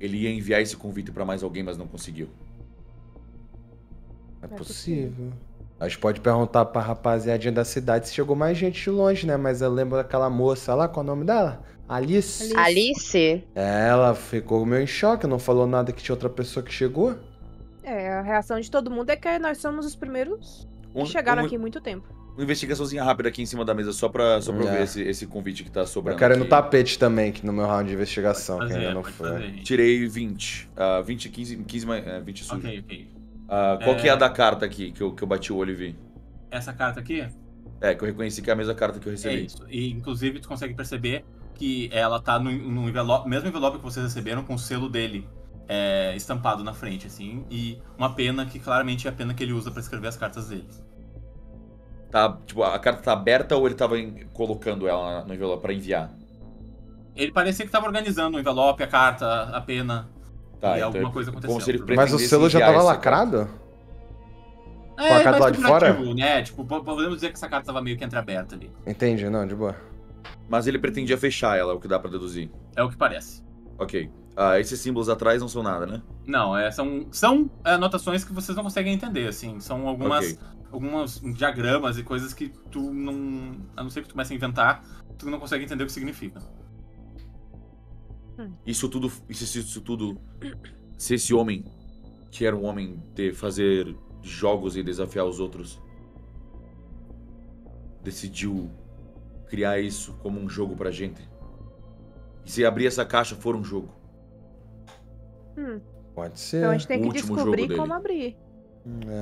Speaker 4: ele ia enviar esse convite pra mais alguém, mas não conseguiu.
Speaker 3: É possível. A gente pode perguntar pra rapaziadinha da cidade se chegou mais gente de longe, né? Mas eu lembro daquela moça lá, qual é o nome dela? Alice.
Speaker 2: Alice?
Speaker 3: Ela ficou meio em choque, não falou nada que tinha outra pessoa que chegou.
Speaker 5: A reação de todo mundo é que nós somos os primeiros que chegaram aqui há muito tempo.
Speaker 4: Uma investigaçãozinha rápida aqui em cima da mesa, só pra eu
Speaker 3: É.
Speaker 4: ver esse convite que tá sobrando.
Speaker 3: Eu quero ir no
Speaker 4: aqui.
Speaker 3: tapete também, que no meu round de investigação, que ainda não
Speaker 6: pode
Speaker 3: foi.
Speaker 6: fazer.
Speaker 4: Tirei 20. 20, 15 mais. 20 sujo.
Speaker 6: Ok.
Speaker 4: Qual que é a da carta aqui que eu bati o olho e vi?
Speaker 6: Essa carta aqui
Speaker 4: Que eu reconheci que é a mesma carta que eu
Speaker 6: é
Speaker 4: recebi.
Speaker 6: isso. E, inclusive, tu consegue perceber que ela tá no envelope, mesmo envelope que vocês receberam, com o selo dele estampado na frente, assim. E uma pena que claramente é a pena que ele usa pra escrever as cartas dele.
Speaker 4: Tá, tipo, a carta tá aberta ou ele tava colocando ela no envelope pra enviar?
Speaker 6: Ele parecia que tava organizando o envelope, a carta, a pena.
Speaker 4: Tá,
Speaker 6: E
Speaker 4: então
Speaker 6: alguma
Speaker 4: é
Speaker 6: coisa
Speaker 4: como
Speaker 6: aconteceu.
Speaker 4: se ele
Speaker 3: Mas o
Speaker 4: pretendesse
Speaker 3: selo já
Speaker 4: enviar
Speaker 3: tava
Speaker 4: essa
Speaker 3: lacrado?
Speaker 6: É,
Speaker 3: a carta
Speaker 6: mais
Speaker 3: lá de fora?
Speaker 6: figurativo, né? Tipo, podemos dizer que essa carta tava meio que entreaberta ali.
Speaker 3: Entendi, não, de boa.
Speaker 4: Mas ele pretendia fechar ela, é o que dá pra deduzir.
Speaker 6: É o que parece.
Speaker 4: Ok. Esses símbolos atrás não são nada, né?
Speaker 6: Não, são anotações que vocês não conseguem entender, assim. São alguns diagramas e coisas que tu não... A não ser que tu comece a inventar, tu não consegue entender o que significa.
Speaker 4: Isso tudo... Se esse homem, que era um homem de fazer jogos e desafiar os outros, decidiu criar isso como um jogo pra gente. E se abrir essa caixa for um jogo.
Speaker 3: Pode ser.
Speaker 5: Então a gente tem
Speaker 4: O
Speaker 5: que
Speaker 4: último
Speaker 5: descobrir
Speaker 4: jogo dele.
Speaker 5: como abrir.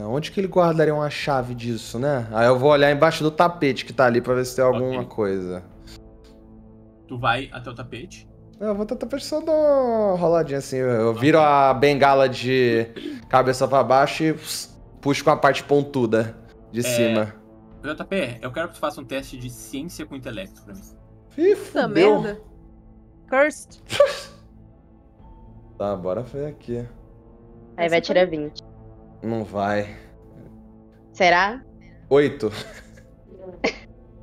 Speaker 3: Onde que ele guardaria uma chave disso, né? Aí eu vou olhar embaixo do tapete que tá ali pra ver se tem alguma
Speaker 6: Ok.
Speaker 3: coisa.
Speaker 6: Tu vai até o tapete.
Speaker 3: Eu vou tentar só dar uma roladinha assim. Eu viro a bengala de cabeça pra baixo e puxo com a parte pontuda de cima.
Speaker 6: JP, eu quero que tu faça um teste de ciência com intelecto pra mim.
Speaker 3: Ih,
Speaker 5: Puta
Speaker 3: fudeu.
Speaker 5: merda. Cursed.
Speaker 3: Tá, bora ver aqui.
Speaker 2: Aí vai tirar 20.
Speaker 3: Não vai.
Speaker 2: Será?
Speaker 3: 8.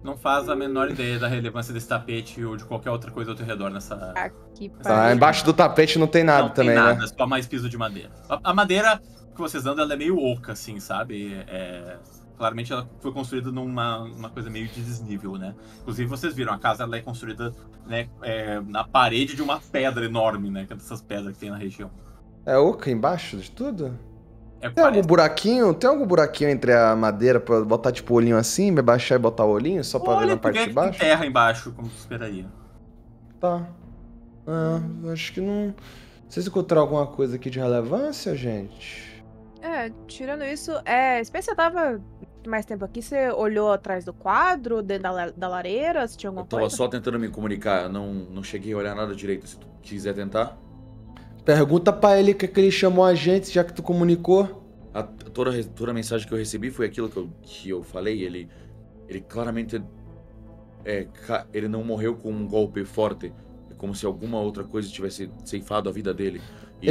Speaker 6: Não faz a menor ideia da relevância desse tapete ou de qualquer outra coisa ao teu redor nessa...
Speaker 5: Aqui,
Speaker 3: Tá, embaixo do tapete não tem nada
Speaker 6: não
Speaker 3: também,
Speaker 6: tem nada,
Speaker 3: né?
Speaker 6: é só mais piso de madeira. A madeira que vocês andam, ela é meio oca, assim, sabe? Claramente ela foi construída numa coisa meio de desnível, né? Inclusive vocês viram, a casa ela é construída, né, na parede de uma pedra enorme, né? Que é dessas pedras que tem na região.
Speaker 3: É oca embaixo de tudo?
Speaker 6: É o que
Speaker 3: Tem algum
Speaker 6: parece.
Speaker 3: buraquinho? Tem algum buraquinho entre a madeira pra eu botar tipo o olhinho assim, me baixar e botar o olhinho só pra ver
Speaker 6: Olha,
Speaker 3: na parte
Speaker 6: tu vê
Speaker 3: de
Speaker 6: que tem
Speaker 3: baixo?
Speaker 6: terra embaixo, como tu esperaria.
Speaker 3: Tá. Acho que não. Vocês encontraram alguma coisa aqui de relevância, gente?
Speaker 5: Tirando isso, Spencer tava mais tempo aqui, você olhou atrás do quadro, dentro da lareira, se tinha alguma
Speaker 4: Eu tava
Speaker 5: coisa?
Speaker 4: só tentando me comunicar, eu não cheguei a olhar nada direito. Se tu quiser tentar.
Speaker 3: Pergunta pra ele o que ele chamou a gente, já que tu comunicou.
Speaker 4: Toda a mensagem que eu recebi foi aquilo que eu falei. Ele claramente... ele não morreu com um golpe forte. É como se alguma outra coisa tivesse ceifado a vida dele. E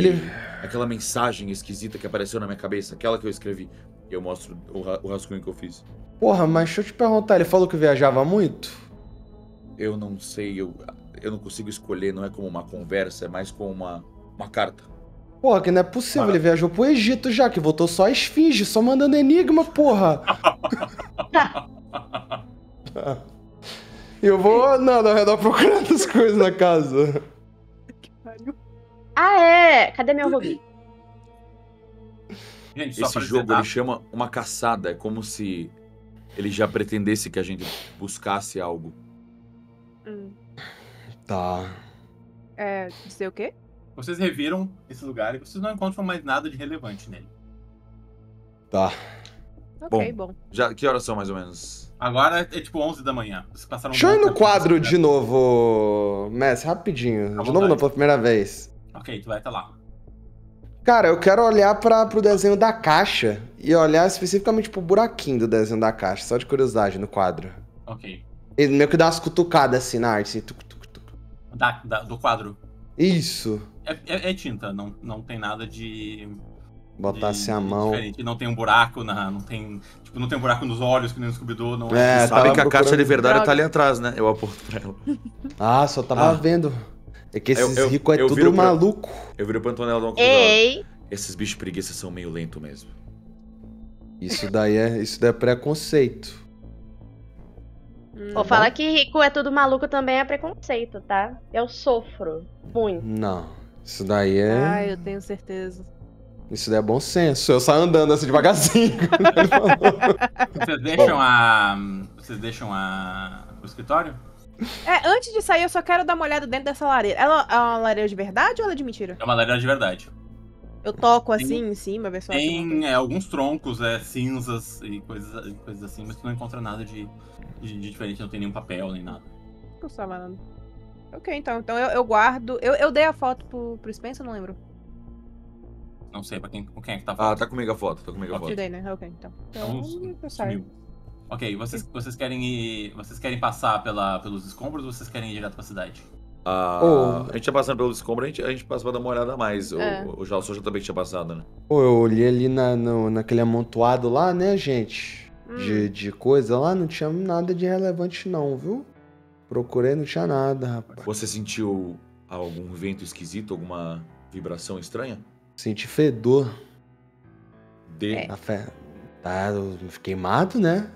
Speaker 4: aquela mensagem esquisita que apareceu na minha cabeça, aquela que eu escrevi. E eu mostro o rascunho que eu fiz.
Speaker 3: Porra, mas deixa eu te perguntar, ele falou que viajava muito?
Speaker 4: Eu não sei, eu não consigo escolher, não é como uma conversa, é mais como uma carta.
Speaker 3: Porra, que não é possível, ele viajou pro Egito já, que voltou só a esfinge, só mandando enigma, porra. E eu vou andando ao redor procurando as coisas na casa.
Speaker 2: Cadê meu Rubi?
Speaker 6: Gente, só
Speaker 4: Esse
Speaker 6: pra
Speaker 4: jogo
Speaker 6: dizer, tá?
Speaker 4: ele chama uma caçada, é como se ele já pretendesse que a gente buscasse algo.
Speaker 3: Tá.
Speaker 5: Dizer o quê?
Speaker 6: Vocês reviram esse lugar e vocês não encontram mais nada de relevante nele.
Speaker 3: Tá.
Speaker 5: Ok, bom.
Speaker 4: Já, que horas são mais ou menos?
Speaker 6: Agora é tipo 11 da manhã. Vocês passaram
Speaker 3: Deixa eu ir
Speaker 6: bom
Speaker 3: no
Speaker 6: tempo
Speaker 3: quadro
Speaker 6: nesse
Speaker 3: de
Speaker 6: lugar.
Speaker 3: novo, Messi, rapidinho.
Speaker 6: À
Speaker 3: De novo não,
Speaker 6: vontade.
Speaker 3: pela primeira vez.
Speaker 6: Ok, tu vai até lá.
Speaker 3: Cara, eu quero olhar pro desenho da caixa e olhar especificamente pro buraquinho do desenho da caixa, só de curiosidade no quadro.
Speaker 6: Ok.
Speaker 3: Ele meio que dá umas cutucadas assim na arte, assim. Tuc, tuc, tuc.
Speaker 6: Do quadro.
Speaker 3: Isso.
Speaker 6: É tinta, não tem nada de
Speaker 3: Botasse a mão.
Speaker 6: Diferente. Não tem um buraco não tem um buraco nos olhos que nem no Scooby-Doo. Não
Speaker 3: É,
Speaker 4: Sabe
Speaker 3: tava
Speaker 4: que a caixa de
Speaker 3: procurando-
Speaker 4: verdade
Speaker 5: Droga.
Speaker 4: tá ali atrás, né? Eu aponto pra ela.
Speaker 3: Ah, só tava vendo. É que esses
Speaker 4: Eu
Speaker 3: ricos é
Speaker 4: viro
Speaker 3: tudo
Speaker 4: pra-
Speaker 3: maluco.
Speaker 4: Eu viro pro Antonella dar uma cotovelada.
Speaker 2: Ei,
Speaker 4: Esses bichos preguiças são meio lentos mesmo.
Speaker 3: Isso daí é preconceito.
Speaker 2: vou falar que rico é tudo maluco também é preconceito, tá? Eu sofro muito.
Speaker 3: Não. Isso daí é.
Speaker 5: Ah, eu tenho certeza.
Speaker 3: Isso daí é bom senso. Eu saio andando assim devagarzinho. Ele falou.
Speaker 6: Vocês deixam o escritório?
Speaker 5: Antes de sair, eu só quero dar uma olhada dentro dessa lareira. Ela é uma lareira de verdade ou ela é de mentira?
Speaker 6: É uma lareira de verdade.
Speaker 5: Eu toco assim em cima, ver se eu acho alguma coisa.
Speaker 6: Tem alguns troncos, cinzas e coisas assim, mas tu não encontra nada de diferente, não tem nenhum papel nem nada.
Speaker 5: Eu só falando. Ok, então eu guardo. Eu dei a foto pro Spencer, não lembro.
Speaker 6: Não sei com quem é que tá
Speaker 4: Ah,
Speaker 6: falando.
Speaker 4: tá comigo a foto, tá comigo a
Speaker 6: Ok.
Speaker 4: foto.
Speaker 5: Te dei, né? Ok, então.
Speaker 6: Então,
Speaker 5: Eu saio.
Speaker 6: sumiu. Ok, vocês querem ir. Vocês querem passar pelos escombros ou vocês querem ir direto pra cidade?
Speaker 4: A gente tá passando pelos escombros, a gente passa pra dar uma olhada a mais.
Speaker 5: É.
Speaker 4: O Jalson já também tinha passado, né?
Speaker 3: Pô, eu olhei ali naquele amontoado lá, né, gente? De coisa lá, não tinha nada de relevante não, viu? Procurei, não tinha nada, rapaz.
Speaker 4: Você sentiu algum vento esquisito, alguma vibração estranha?
Speaker 3: Senti fedor.
Speaker 4: De...
Speaker 3: Tá queimado, né?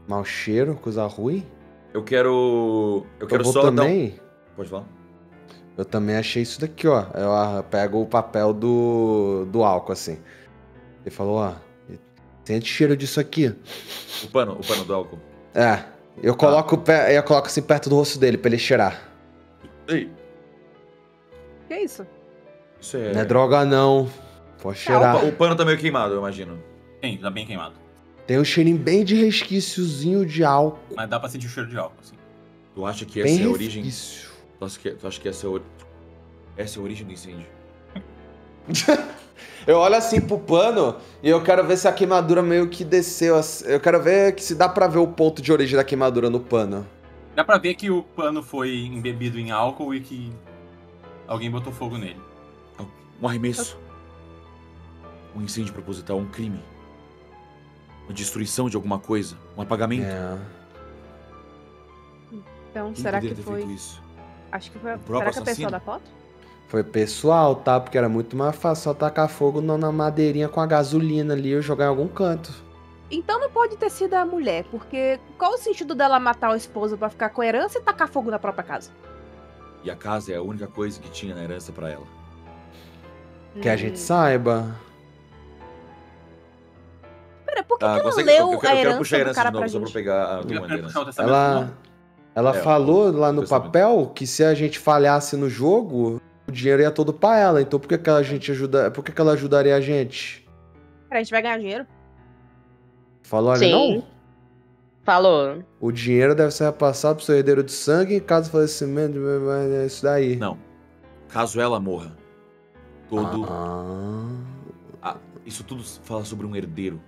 Speaker 3: Mau cheiro, coisa ruim.
Speaker 4: Eu quero
Speaker 3: vou
Speaker 4: só
Speaker 3: também.
Speaker 4: Pode falar?
Speaker 3: Eu também achei isso daqui, ó. Eu pego o papel do álcool, assim. Ele falou, ó, sente cheiro disso aqui.
Speaker 4: O pano do álcool.
Speaker 3: É, eu coloco assim perto do rosto dele pra ele cheirar.
Speaker 4: Ei,
Speaker 5: Que isso?
Speaker 4: isso é...
Speaker 3: Não é droga não, pode cheirar.
Speaker 4: O pano tá meio queimado, eu imagino.
Speaker 6: Tem, tá bem queimado.
Speaker 3: Tem um cheirinho bem de resquíciozinho de álcool.
Speaker 6: Mas dá pra sentir o cheiro de álcool, assim.
Speaker 4: Tu acha que
Speaker 3: Bem
Speaker 4: essa é a origem?
Speaker 3: resquício.
Speaker 4: Tu acha que essa é a origem do incêndio?
Speaker 3: Eu olho assim pro pano e eu quero ver se a queimadura meio que desceu. Eu quero ver se dá pra ver o ponto de origem da queimadura no pano.
Speaker 6: Dá pra ver que o pano foi embebido em álcool e que alguém botou fogo nele.
Speaker 4: Um arremesso. Um incêndio proposital, um crime. Uma destruição de alguma coisa. Um apagamento.
Speaker 3: É.
Speaker 5: Então,
Speaker 4: Quem
Speaker 5: será
Speaker 4: poderia
Speaker 5: que
Speaker 4: ter
Speaker 5: foi?
Speaker 4: feito isso?
Speaker 5: Acho que foi.
Speaker 4: O próprio
Speaker 5: Será que é a pessoa
Speaker 4: assassino?
Speaker 5: da foto?
Speaker 3: Foi pessoal, tá? Porque era muito mais fácil só tacar fogo na madeirinha com a gasolina ali e jogar em algum canto.
Speaker 5: Então não pode ter sido a mulher, porque qual o sentido dela matar o esposo pra ficar com a herança e tacar fogo na própria casa?
Speaker 4: E a casa é a única coisa que tinha na herança pra ela.
Speaker 3: Que a gente saiba.
Speaker 5: Pera, por que, que ela
Speaker 4: consegue-
Speaker 5: leu
Speaker 4: eu
Speaker 5: a
Speaker 4: quero puxar a
Speaker 5: herança do
Speaker 4: herança
Speaker 5: cara
Speaker 4: de novo,
Speaker 5: pra
Speaker 4: só pra
Speaker 5: gente?
Speaker 4: pegar a
Speaker 6: Eu
Speaker 4: tua
Speaker 6: quero puxar o
Speaker 4: herança.
Speaker 6: testamento de novo.
Speaker 3: Ela
Speaker 4: É,
Speaker 3: falou lá no
Speaker 4: testamento.
Speaker 3: papel que se a gente falhasse no jogo, o dinheiro ia todo pra ela. Então por que que ela ajudaria a gente?
Speaker 5: Pera, a gente vai ganhar dinheiro?
Speaker 3: Falou ali
Speaker 2: Sim.
Speaker 3: não?
Speaker 2: Falou.
Speaker 3: O dinheiro deve ser repassado pro seu herdeiro de sangue em caso de falecimento. É isso daí.
Speaker 4: Não. Caso ela morra, todo...
Speaker 3: Ah.
Speaker 4: Isso tudo fala sobre um herdeiro.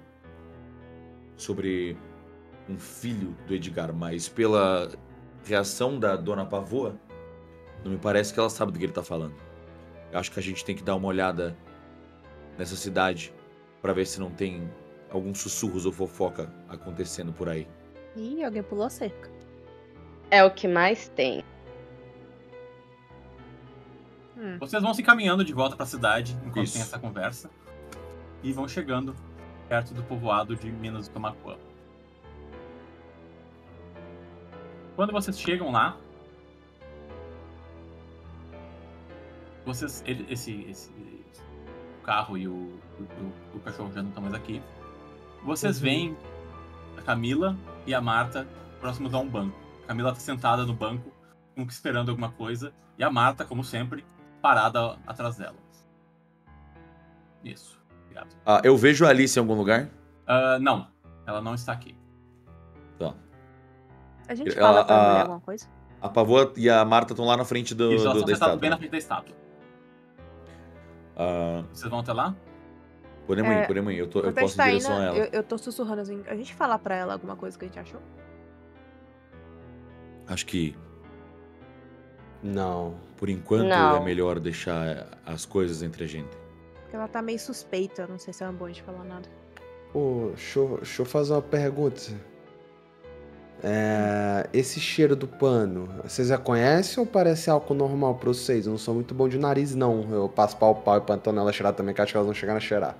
Speaker 4: Sobre um filho do Edgar, mas pela reação da Dona Pavoa, não me parece que ela sabe do que ele tá falando. Eu acho que a gente tem que dar uma olhada nessa cidade pra ver se não tem alguns sussurros ou fofoca acontecendo por aí.
Speaker 5: Ih, alguém pulou a cerca.
Speaker 2: É o que mais tem.
Speaker 6: Vocês vão se encaminhando de volta pra cidade enquanto
Speaker 4: Isso.
Speaker 6: tem essa conversa. E vão chegando perto do povoado de Minas do Camaquã. Quando vocês chegam lá, esse carro e o cachorro já não estão mais aqui. Vocês veem a Camila e a Marta próximos a um banco. A Camila está sentada no banco, como que esperando alguma coisa, e a Marta, como sempre, parada atrás dela. Isso. Obrigado.
Speaker 4: Eu vejo a Alice em algum lugar?
Speaker 6: Não, ela não está aqui.
Speaker 4: Tá.
Speaker 5: A gente
Speaker 4: Ela-
Speaker 5: fala pra
Speaker 4: a-
Speaker 5: mulher alguma coisa?
Speaker 4: A Pavoa e a Marta estão lá na frente
Speaker 6: Isso, elas estão
Speaker 4: da
Speaker 6: sentadas
Speaker 4: estátua.
Speaker 6: bem na frente da estátua. Vocês vão até lá?
Speaker 4: Podemos ir. Eu
Speaker 5: Enquanto a
Speaker 4: posso
Speaker 5: gente
Speaker 4: ir
Speaker 5: tá
Speaker 4: em direção a
Speaker 5: indo,
Speaker 4: ela.
Speaker 5: eu tô sussurrando assim. A gente fala pra ela alguma coisa que a gente achou?
Speaker 4: Acho que,
Speaker 3: Não.
Speaker 4: por enquanto,
Speaker 2: Não.
Speaker 4: é melhor deixar as coisas entre a gente.
Speaker 5: Porque ela tá meio suspeita, não sei se é uma boa de falar nada.
Speaker 3: Pô, deixa eu fazer uma pergunta. Esse cheiro do pano, vocês já conhecem ou parece álcool normal pra vocês? Eu não sou muito bom de nariz, não. Eu passo pau e pra Antonella cheirar também, que acho que elas vão chegar a cheirar.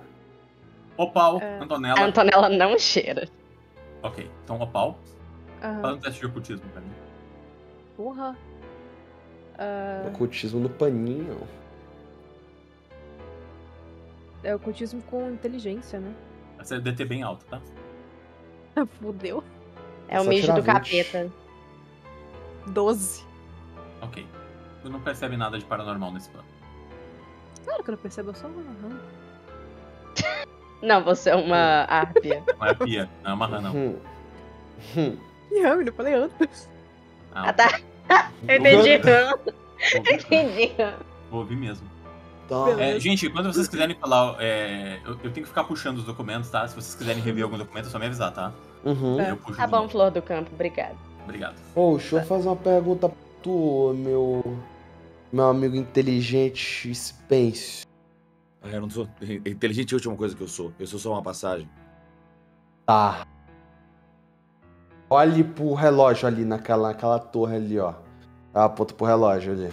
Speaker 6: Opal,
Speaker 2: A
Speaker 6: Antonella.
Speaker 2: Antonella não cheira.
Speaker 6: Ok, então Opal.
Speaker 5: Aham.
Speaker 6: Faz um teste de ocultismo pra mim.
Speaker 5: Porra.
Speaker 3: Ocultismo no paninho.
Speaker 5: É ocultismo com inteligência, né?
Speaker 6: Vai ser DT bem alto, tá?
Speaker 5: Fudeu.
Speaker 2: É o
Speaker 3: Só
Speaker 2: mijo
Speaker 3: tirar
Speaker 2: do
Speaker 3: 20.
Speaker 2: capeta.
Speaker 5: 12.
Speaker 6: Ok. Tu não percebe nada de paranormal nesse plano.
Speaker 5: Claro que eu não percebo, eu sou uma rã.
Speaker 2: Não, você é uma árpia.
Speaker 6: Não é a pia, não é uma rã, não.
Speaker 5: Que rã, eu falei antes.
Speaker 2: Ah, tá. Eu entendi.
Speaker 6: Vou ouvir,
Speaker 2: Entendi.
Speaker 6: vou ouvir mesmo.
Speaker 3: Tá.
Speaker 5: Beleza.
Speaker 6: Gente, quando vocês quiserem falar, eu tenho que ficar puxando os documentos, tá? Se vocês quiserem rever algum documento, é só me avisar, tá?
Speaker 3: Uhum.
Speaker 5: É.
Speaker 6: Eu puxo
Speaker 2: Tá
Speaker 6: de
Speaker 2: bom,
Speaker 6: novo.
Speaker 2: Flor do Campo, obrigado.
Speaker 6: Obrigado.
Speaker 3: Ô, deixa eu fazer uma pergunta pra tu, meu amigo inteligente Spence.
Speaker 4: Eu não sou inteligente, é a última coisa que eu sou. Eu sou só uma passagem.
Speaker 3: Tá. Olhe pro relógio ali, naquela torre ali, ó. Aponta pro relógio ali.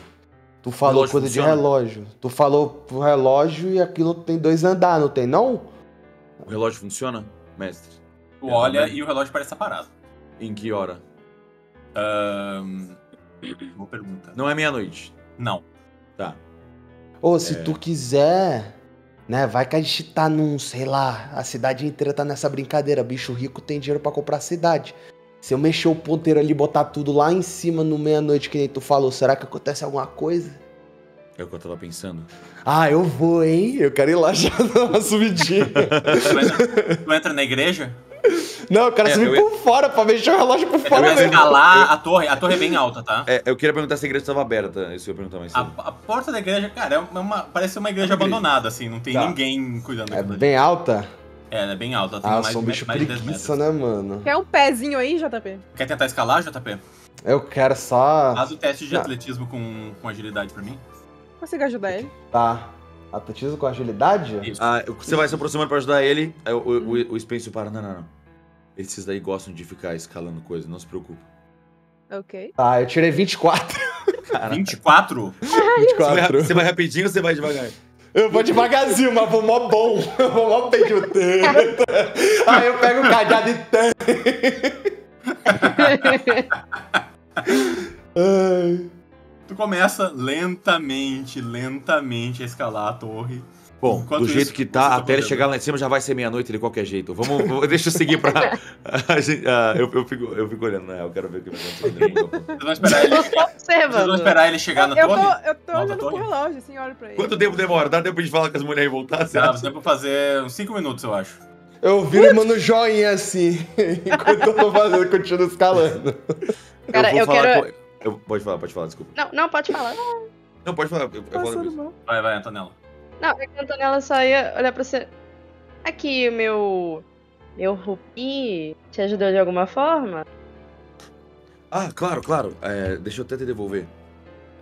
Speaker 3: Tu falou
Speaker 4: relógio
Speaker 3: coisa
Speaker 4: funciona?
Speaker 3: de relógio. Tu falou pro relógio e aquilo tem 2 andares, não tem não?
Speaker 4: O relógio funciona, mestre?
Speaker 6: Tu
Speaker 4: Eu
Speaker 6: olha
Speaker 4: também.
Speaker 6: e o relógio parece estar parado.
Speaker 4: Em que hora?
Speaker 6: Boa pergunta.
Speaker 4: Não é meia-noite.
Speaker 6: Não.
Speaker 4: Tá.
Speaker 3: Ô, se tu quiser, né, vai que a gente tá num, sei lá, a cidade inteira tá nessa brincadeira. Bicho rico tem dinheiro pra comprar a cidade. Se eu mexer o ponteiro ali e botar tudo lá em cima no meia-noite, que nem tu falou, será que acontece alguma coisa?
Speaker 4: É o que eu tava pensando.
Speaker 3: Ah, eu vou, hein? Eu quero ir lá já dar uma subidinha.
Speaker 6: Tu entra na igreja,
Speaker 3: Não, eu quero
Speaker 4: É,
Speaker 3: subir
Speaker 4: eu ia-
Speaker 3: por fora, pra mexer o relógio por
Speaker 6: tu
Speaker 3: fora
Speaker 6: vai
Speaker 3: mesmo.
Speaker 6: escalar a torre é bem alta, tá?
Speaker 4: Eu queria perguntar se a igreja estava aberta. Isso eu ia perguntar mais cedo.
Speaker 6: A porta da igreja, cara, parece uma igreja abandonada, assim, não tem
Speaker 4: Tá.
Speaker 6: ninguém cuidando
Speaker 3: É
Speaker 6: daquilo ali.
Speaker 3: bem alta?
Speaker 6: Ela é bem alta, ela tem
Speaker 3: Ah, eu
Speaker 6: mais,
Speaker 3: sou um bicho
Speaker 6: mais de 10
Speaker 3: preguiça,
Speaker 6: metros.
Speaker 3: né, mano?
Speaker 5: Quer um pezinho aí, JP?
Speaker 6: Quer tentar escalar, JP?
Speaker 3: Eu quero só...
Speaker 6: Faz o teste de
Speaker 3: Não.
Speaker 6: atletismo com agilidade pra mim.
Speaker 5: Consigo ajudar ele?
Speaker 3: Tá. Atletismo com agilidade?
Speaker 6: Isso.
Speaker 4: Você vai se aproximando pra ajudar ele. Aí o Spencer para. Não. Esses daí gostam de ficar escalando coisa, não se preocupe.
Speaker 5: Ok.
Speaker 3: Tá, eu tirei 24.
Speaker 4: Cara,
Speaker 6: 24?
Speaker 3: 24.
Speaker 4: você vai rapidinho ou você vai devagar?
Speaker 3: Eu vou devagarzinho, mas vou mó bom. Eu vou mó bem de Aí eu pego o cadeado e Ai.
Speaker 6: Tu começa lentamente a escalar a torre.
Speaker 4: Bom,
Speaker 6: Enquanto
Speaker 4: do jeito
Speaker 6: isso,
Speaker 4: que
Speaker 6: você
Speaker 4: tá,
Speaker 6: tá
Speaker 4: até ele
Speaker 6: fazendo?
Speaker 4: chegar lá em cima já vai ser meia-noite de qualquer jeito. Deixa eu seguir pra. Eu fico olhando, né? Eu quero ver o que vai acontecer.
Speaker 6: Vocês vão esperar ele,
Speaker 2: Eu tô
Speaker 6: vocês vão
Speaker 2: observando.
Speaker 6: esperar ele chegar na
Speaker 5: Eu
Speaker 6: torre?
Speaker 5: tô
Speaker 6: Na
Speaker 5: olhando
Speaker 6: outra
Speaker 5: pro
Speaker 6: torre?
Speaker 5: relógio, assim, olho pra ele.
Speaker 4: Quanto tempo demora? Dá tempo de falar com as mulheres e voltar? Você
Speaker 6: Dá
Speaker 4: acha?
Speaker 6: tempo pra fazer uns 5 minutos, eu acho.
Speaker 3: Eu viro e mando joinha assim, enquanto eu tô fazendo, continuo escalando.
Speaker 2: Cara, eu
Speaker 4: falar
Speaker 2: quero-
Speaker 4: Pode falar, desculpa.
Speaker 2: Não, pode falar.
Speaker 4: Não, pode falar. Eu falo
Speaker 5: Passando
Speaker 4: depois.
Speaker 5: mal.
Speaker 6: Vai, Antonella.
Speaker 2: Não, é que a Antonella só ia olhar pra você. Aqui, o meu rupi te ajudou de alguma forma?
Speaker 4: Ah, claro. Deixa eu até te devolver.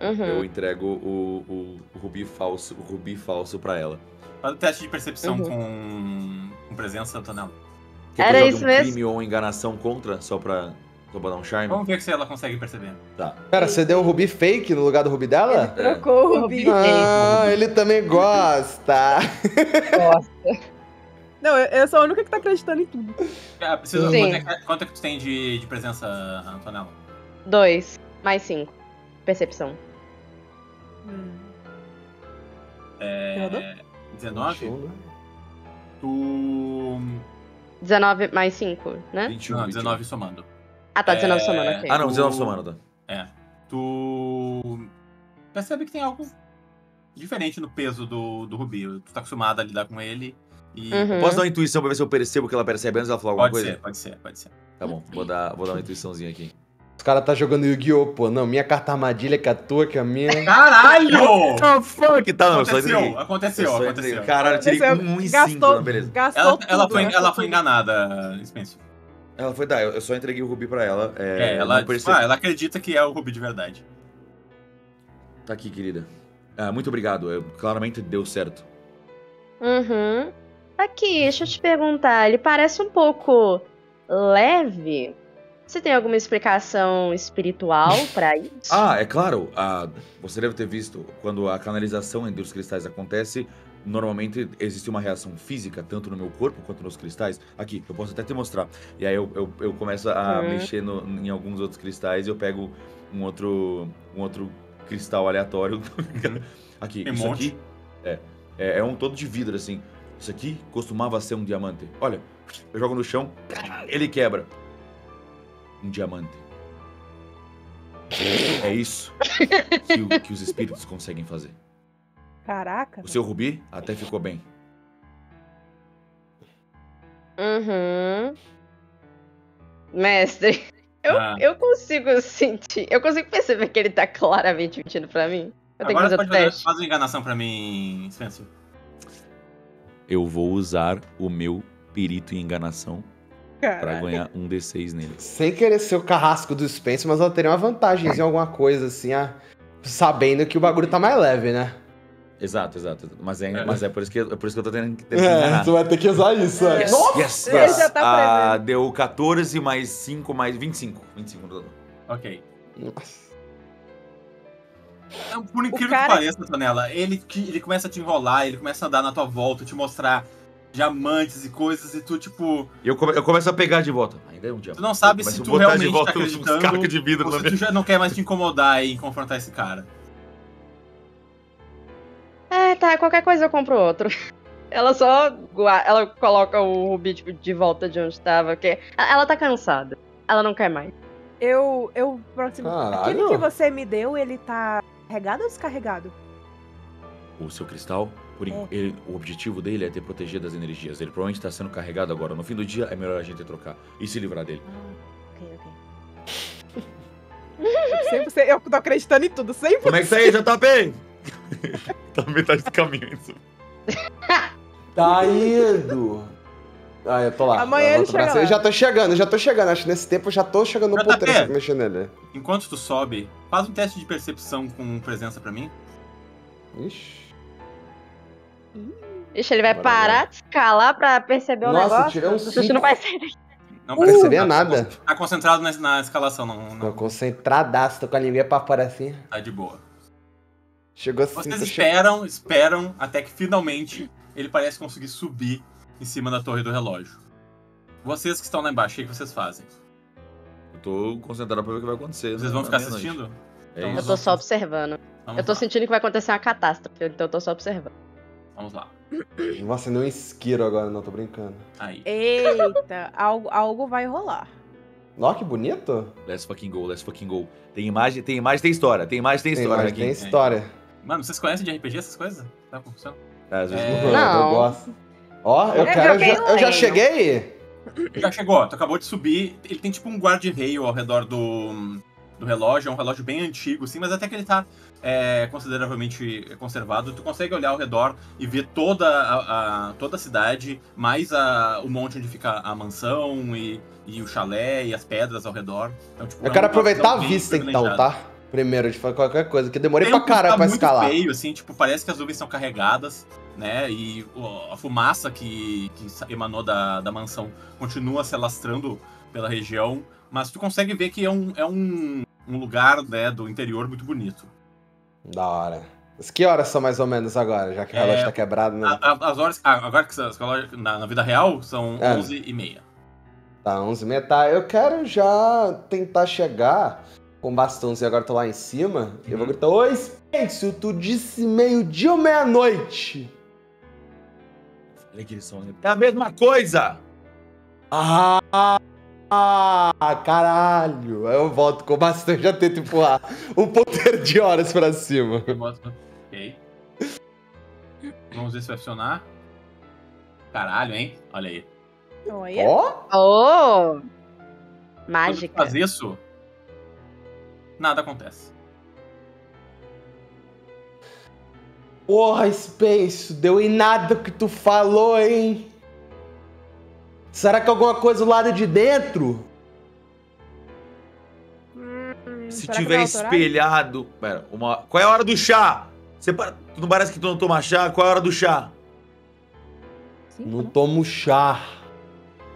Speaker 4: Eu
Speaker 2: Uhum.
Speaker 4: entrego o rubi falso pra ela.
Speaker 6: Faz o teste de percepção
Speaker 2: Uhum.
Speaker 6: com presença, Antonella.
Speaker 4: Quer
Speaker 2: Era
Speaker 4: que eu jogue
Speaker 2: isso
Speaker 4: um
Speaker 2: mesmo?
Speaker 4: crime ou enganação contra, só pra dar um charme?
Speaker 6: Vamos ver se ela consegue perceber.
Speaker 4: Tá.
Speaker 3: Pera, você deu o rubi fake no lugar do rubi dela?
Speaker 5: Trocou o Rubi.
Speaker 3: Ah, ele também gosta.
Speaker 5: Não, eu sou a única que tá acreditando em tudo.
Speaker 6: Precisa,
Speaker 2: Sim.
Speaker 6: quanto é que tu tem de presença, Antonella?
Speaker 2: 2 mais 5. Percepção.
Speaker 5: Rodou?
Speaker 6: 19? Tu...
Speaker 2: 19 mais 5, né?
Speaker 4: 21.
Speaker 6: Não, 19 somando.
Speaker 2: Ah, tá, 19 somando, ok.
Speaker 4: Ah, não, 19 somando, tá.
Speaker 6: Tu percebe que tem algo diferente no peso do Rubi. Tu tá acostumado a lidar com ele e...
Speaker 2: Uhum.
Speaker 4: Posso dar uma intuição pra ver se eu percebo que ela percebe antes de ela falar alguma coisa?
Speaker 6: Pode ser.
Speaker 4: Tá bom, vou dar uma intuiçãozinha aqui.
Speaker 3: Os caras tá jogando Yu-Gi-Oh, pô. Não, minha carta armadilha que é a tua, que é a minha.
Speaker 6: Caralho!
Speaker 4: Oh, fuck! Tá, não, eu só entreguei.
Speaker 6: Aconteceu.
Speaker 4: Eu só entreguei. Caralho, eu tirei
Speaker 5: Aconteceu.
Speaker 4: 1 e 5,
Speaker 5: Gastou-
Speaker 4: não, beleza.
Speaker 5: Gastou
Speaker 6: Ela
Speaker 5: tudo,
Speaker 6: foi
Speaker 5: gastou
Speaker 6: enganada, Spencer.
Speaker 4: Ela foi dar, eu só entreguei o rubi pra ela.
Speaker 6: Ela,
Speaker 4: não percebi.
Speaker 6: ela acredita que é o Rubi de verdade.
Speaker 4: Tá aqui, querida. Muito obrigado, claramente deu certo.
Speaker 2: Uhum. Aqui, deixa eu te perguntar, ele parece um pouco leve? Você tem alguma explicação espiritual pra isso?
Speaker 4: É claro. Você deve ter visto, quando a canalização entre os cristais acontece, normalmente existe uma reação física, tanto no meu corpo quanto nos cristais. Aqui, eu posso até te mostrar. E aí eu começo a mexer em alguns outros cristais e eu pego um outro cristal aleatório. Aqui,
Speaker 6: Tem
Speaker 4: isso
Speaker 6: monte.
Speaker 4: aqui é um todo de vidro, assim. Isso aqui costumava ser um diamante. Olha, eu jogo no chão, ele quebra. Um diamante. É isso que os espíritos conseguem fazer.
Speaker 5: Caraca.
Speaker 4: O seu rubi até ficou bem.
Speaker 2: Uhum. Mestre,
Speaker 6: Ah.
Speaker 2: eu consigo sentir, eu consigo perceber que ele tá claramente mentindo pra mim. Eu tenho que
Speaker 6: Agora
Speaker 2: fazer
Speaker 6: você
Speaker 2: o
Speaker 6: pode
Speaker 2: teste.
Speaker 6: fazer uma enganação pra mim, Spencer.
Speaker 4: Eu vou usar o meu perito em enganação pra ganhar um D6 nele.
Speaker 3: Sem querer ser o carrasco do Spence, mas eu teria uma vantagem em alguma coisa, assim, sabendo que o bagulho tá mais leve, né?
Speaker 4: Exato. Mas é por isso que eu tô tendo que enganar.
Speaker 3: tu vai ter que usar isso.
Speaker 4: Yes,
Speaker 3: Nossa!
Speaker 4: yes.
Speaker 5: Ele já tá prevendo.
Speaker 4: Deu 14 mais 5 mais 25. 25 no total.
Speaker 6: Ok.
Speaker 3: Nossa.
Speaker 6: Por incrível
Speaker 5: cara-
Speaker 6: que pareça, Tonela, ele começa a te enrolar, ele começa a andar na tua volta, te mostrar diamantes e coisas, e tu, tipo,
Speaker 4: E eu começo a pegar de volta. Ainda é um diamante.
Speaker 6: tu não sabe
Speaker 4: Eu
Speaker 6: se
Speaker 4: começo a
Speaker 6: tu
Speaker 4: botar
Speaker 6: realmente
Speaker 4: de volta
Speaker 6: tá
Speaker 4: uns
Speaker 6: acreditando
Speaker 4: cacos de vidro
Speaker 6: ou
Speaker 4: na
Speaker 6: se
Speaker 4: minha...
Speaker 6: tu já não quer mais te incomodar e confrontar esse cara.
Speaker 2: Tá, qualquer coisa eu compro outro. Ela só ela coloca o Rubi tipo, de volta de onde tava, porque ela tá cansada. Ela não quer mais.
Speaker 5: Eu próximo.
Speaker 3: Caralho.
Speaker 5: Aquele que você me deu, ele tá carregado ou descarregado?
Speaker 4: O seu cristal, o objetivo dele é te proteger das energias. Ele provavelmente tá sendo carregado agora. No fim do dia, é melhor a gente trocar e se livrar dele.
Speaker 5: Ok. 100%, eu tô acreditando em tudo, 100%.
Speaker 4: Como é que tá aí, JP? Tá na metade do caminho. Isso.
Speaker 3: Tá indo. Eu tô lá.
Speaker 5: Amanhã
Speaker 3: Eu
Speaker 5: ele
Speaker 3: volto pra
Speaker 5: chega
Speaker 3: cima.
Speaker 5: lá.
Speaker 3: Eu já tô chegando. Acho que nesse tempo eu já tô chegando no
Speaker 6: JP.
Speaker 3: ponteiro pra mexer nele.
Speaker 6: Enquanto tu sobe, faz um teste de percepção com presença pra mim.
Speaker 3: Ixi.
Speaker 2: Ixi, ele vai
Speaker 3: Bora
Speaker 2: parar de escalar pra perceber o
Speaker 3: Nossa,
Speaker 2: negócio.
Speaker 3: tirei um
Speaker 2: A gente
Speaker 3: 5.
Speaker 2: não vai sair daqui.
Speaker 6: Não
Speaker 3: Não percebia nada.
Speaker 6: Tá concentrado na escalação,
Speaker 3: Tô
Speaker 6: não
Speaker 3: concentradaço, tô com a língua pra fora assim.
Speaker 6: tá de boa.
Speaker 3: Chegou assim.
Speaker 6: Vocês
Speaker 3: tô chegando.
Speaker 6: esperam até que finalmente ele parece conseguir subir em cima da torre do relógio. Vocês que estão lá embaixo, o que vocês fazem?
Speaker 4: Eu tô concentrado pra ver o que vai acontecer.
Speaker 6: Vocês vão ficar assistindo?
Speaker 4: É
Speaker 6: Então,
Speaker 2: Eu
Speaker 4: isso.
Speaker 2: tô só observando.
Speaker 6: Vamos
Speaker 2: Eu tô
Speaker 6: lá.
Speaker 2: sentindo que vai acontecer uma catástrofe, então eu tô só observando.
Speaker 6: Vamos lá.
Speaker 3: Nossa, nem um isqueiro agora, não, tô brincando.
Speaker 6: Aí.
Speaker 5: Eita, algo vai rolar.
Speaker 3: Ó, que bonito.
Speaker 4: Let's fucking go. Tem imagem, tem história. Tem história
Speaker 3: Mas
Speaker 4: aqui.
Speaker 3: tem história.
Speaker 6: Mano, vocês conhecem de RPG essas coisas? Tá funcionando?
Speaker 4: Às vezes
Speaker 6: É.
Speaker 4: não.
Speaker 2: Não.
Speaker 3: Eu gosto. Ó, eu
Speaker 2: Eu
Speaker 3: quero.
Speaker 2: joguei
Speaker 3: Eu já
Speaker 2: Leno.
Speaker 3: cheguei.
Speaker 6: Já chegou, tu acabou de subir. Ele tem tipo um guarda-reio ao redor do relógio. É um relógio bem antigo, sim, mas até que ele tá consideravelmente conservado. Tu consegue olhar ao redor e ver toda a cidade, mais o monte onde fica a mansão e o chalé e as pedras ao redor. Então, tipo,
Speaker 3: Eu quero
Speaker 6: um
Speaker 3: aproveitar a
Speaker 6: bem
Speaker 3: vista então,
Speaker 6: privilegiado.
Speaker 3: tá? Primeiro, de fazer qualquer coisa, que eu demorei pra
Speaker 6: Tempo
Speaker 3: caralho
Speaker 6: tá
Speaker 3: pra
Speaker 6: muito
Speaker 3: escalar.
Speaker 6: feio, assim, tipo, parece que as nuvens estão carregadas, né? E a fumaça que emanou da mansão continua se alastrando pela região, mas tu consegue ver que é um lugar, né, do interior muito bonito.
Speaker 3: Da hora. Mas que horas são mais ou menos agora, já que o relógio tá quebrado, né?
Speaker 6: As horas, agora que na vida real, são 11h30.
Speaker 3: Tá, 11h30. Tá, eu quero já tentar chegar com bastãozinho, agora eu tô lá em cima. E eu vou gritar, oi, Spencer, tu disse meio-dia ou meia-noite?
Speaker 4: Olha que eles são. É a mesma coisa!
Speaker 3: Caralho. Aí eu volto com bastão e já tento empurrar um ponteiro de horas pra cima.
Speaker 6: Ok. Vamos ver se vai funcionar. Caralho, hein? Olha aí.
Speaker 5: Olha.
Speaker 3: Ó,
Speaker 2: Oh!
Speaker 6: Quando tu
Speaker 2: Mágica.
Speaker 6: faz isso, nada acontece.
Speaker 3: porra, Spencer, deu em nada o que tu falou, hein? Será que alguma coisa do lado de dentro?
Speaker 4: Se
Speaker 5: será que
Speaker 4: tiver
Speaker 5: vai autorar?
Speaker 4: espelhado. Pera, qual é a hora do chá? Tu não parece que tu não toma chá? Qual é a hora do chá?
Speaker 3: Não tomo chá.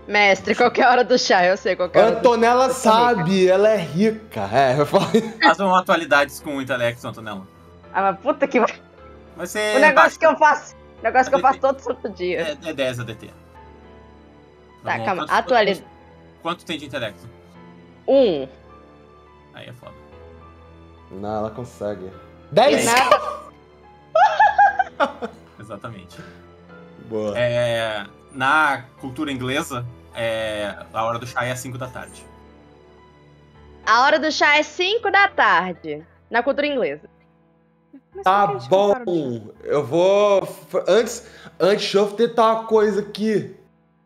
Speaker 2: Mestre, qual que é a hora do chá? Eu sei qual que é a hora do chá.
Speaker 3: Antonella sabe, ela é rica. Eu falei.
Speaker 6: Façam atualidades com o intelecto, Antonella.
Speaker 2: Ah, mas puta que...
Speaker 6: Vai ser
Speaker 2: O negócio que eu faço. O negócio que eu faço todo santo dia.
Speaker 6: É 10 ADT.
Speaker 2: Tá,
Speaker 6: bom.
Speaker 2: calma. Atualidade.
Speaker 6: Quanto tem de intelecto?
Speaker 2: 1.
Speaker 6: Aí é foda.
Speaker 3: Não, ela consegue. 10!
Speaker 2: Nada.
Speaker 6: Exatamente.
Speaker 3: Boa.
Speaker 6: Na cultura inglesa, a hora do chá é às 5 da tarde.
Speaker 2: A hora do chá é 5 da tarde. Na cultura inglesa.
Speaker 5: Mas
Speaker 3: Tá
Speaker 5: por que eles botaram no chá?
Speaker 3: bom. Eu vou. Antes, deixa eu tentar uma coisa aqui.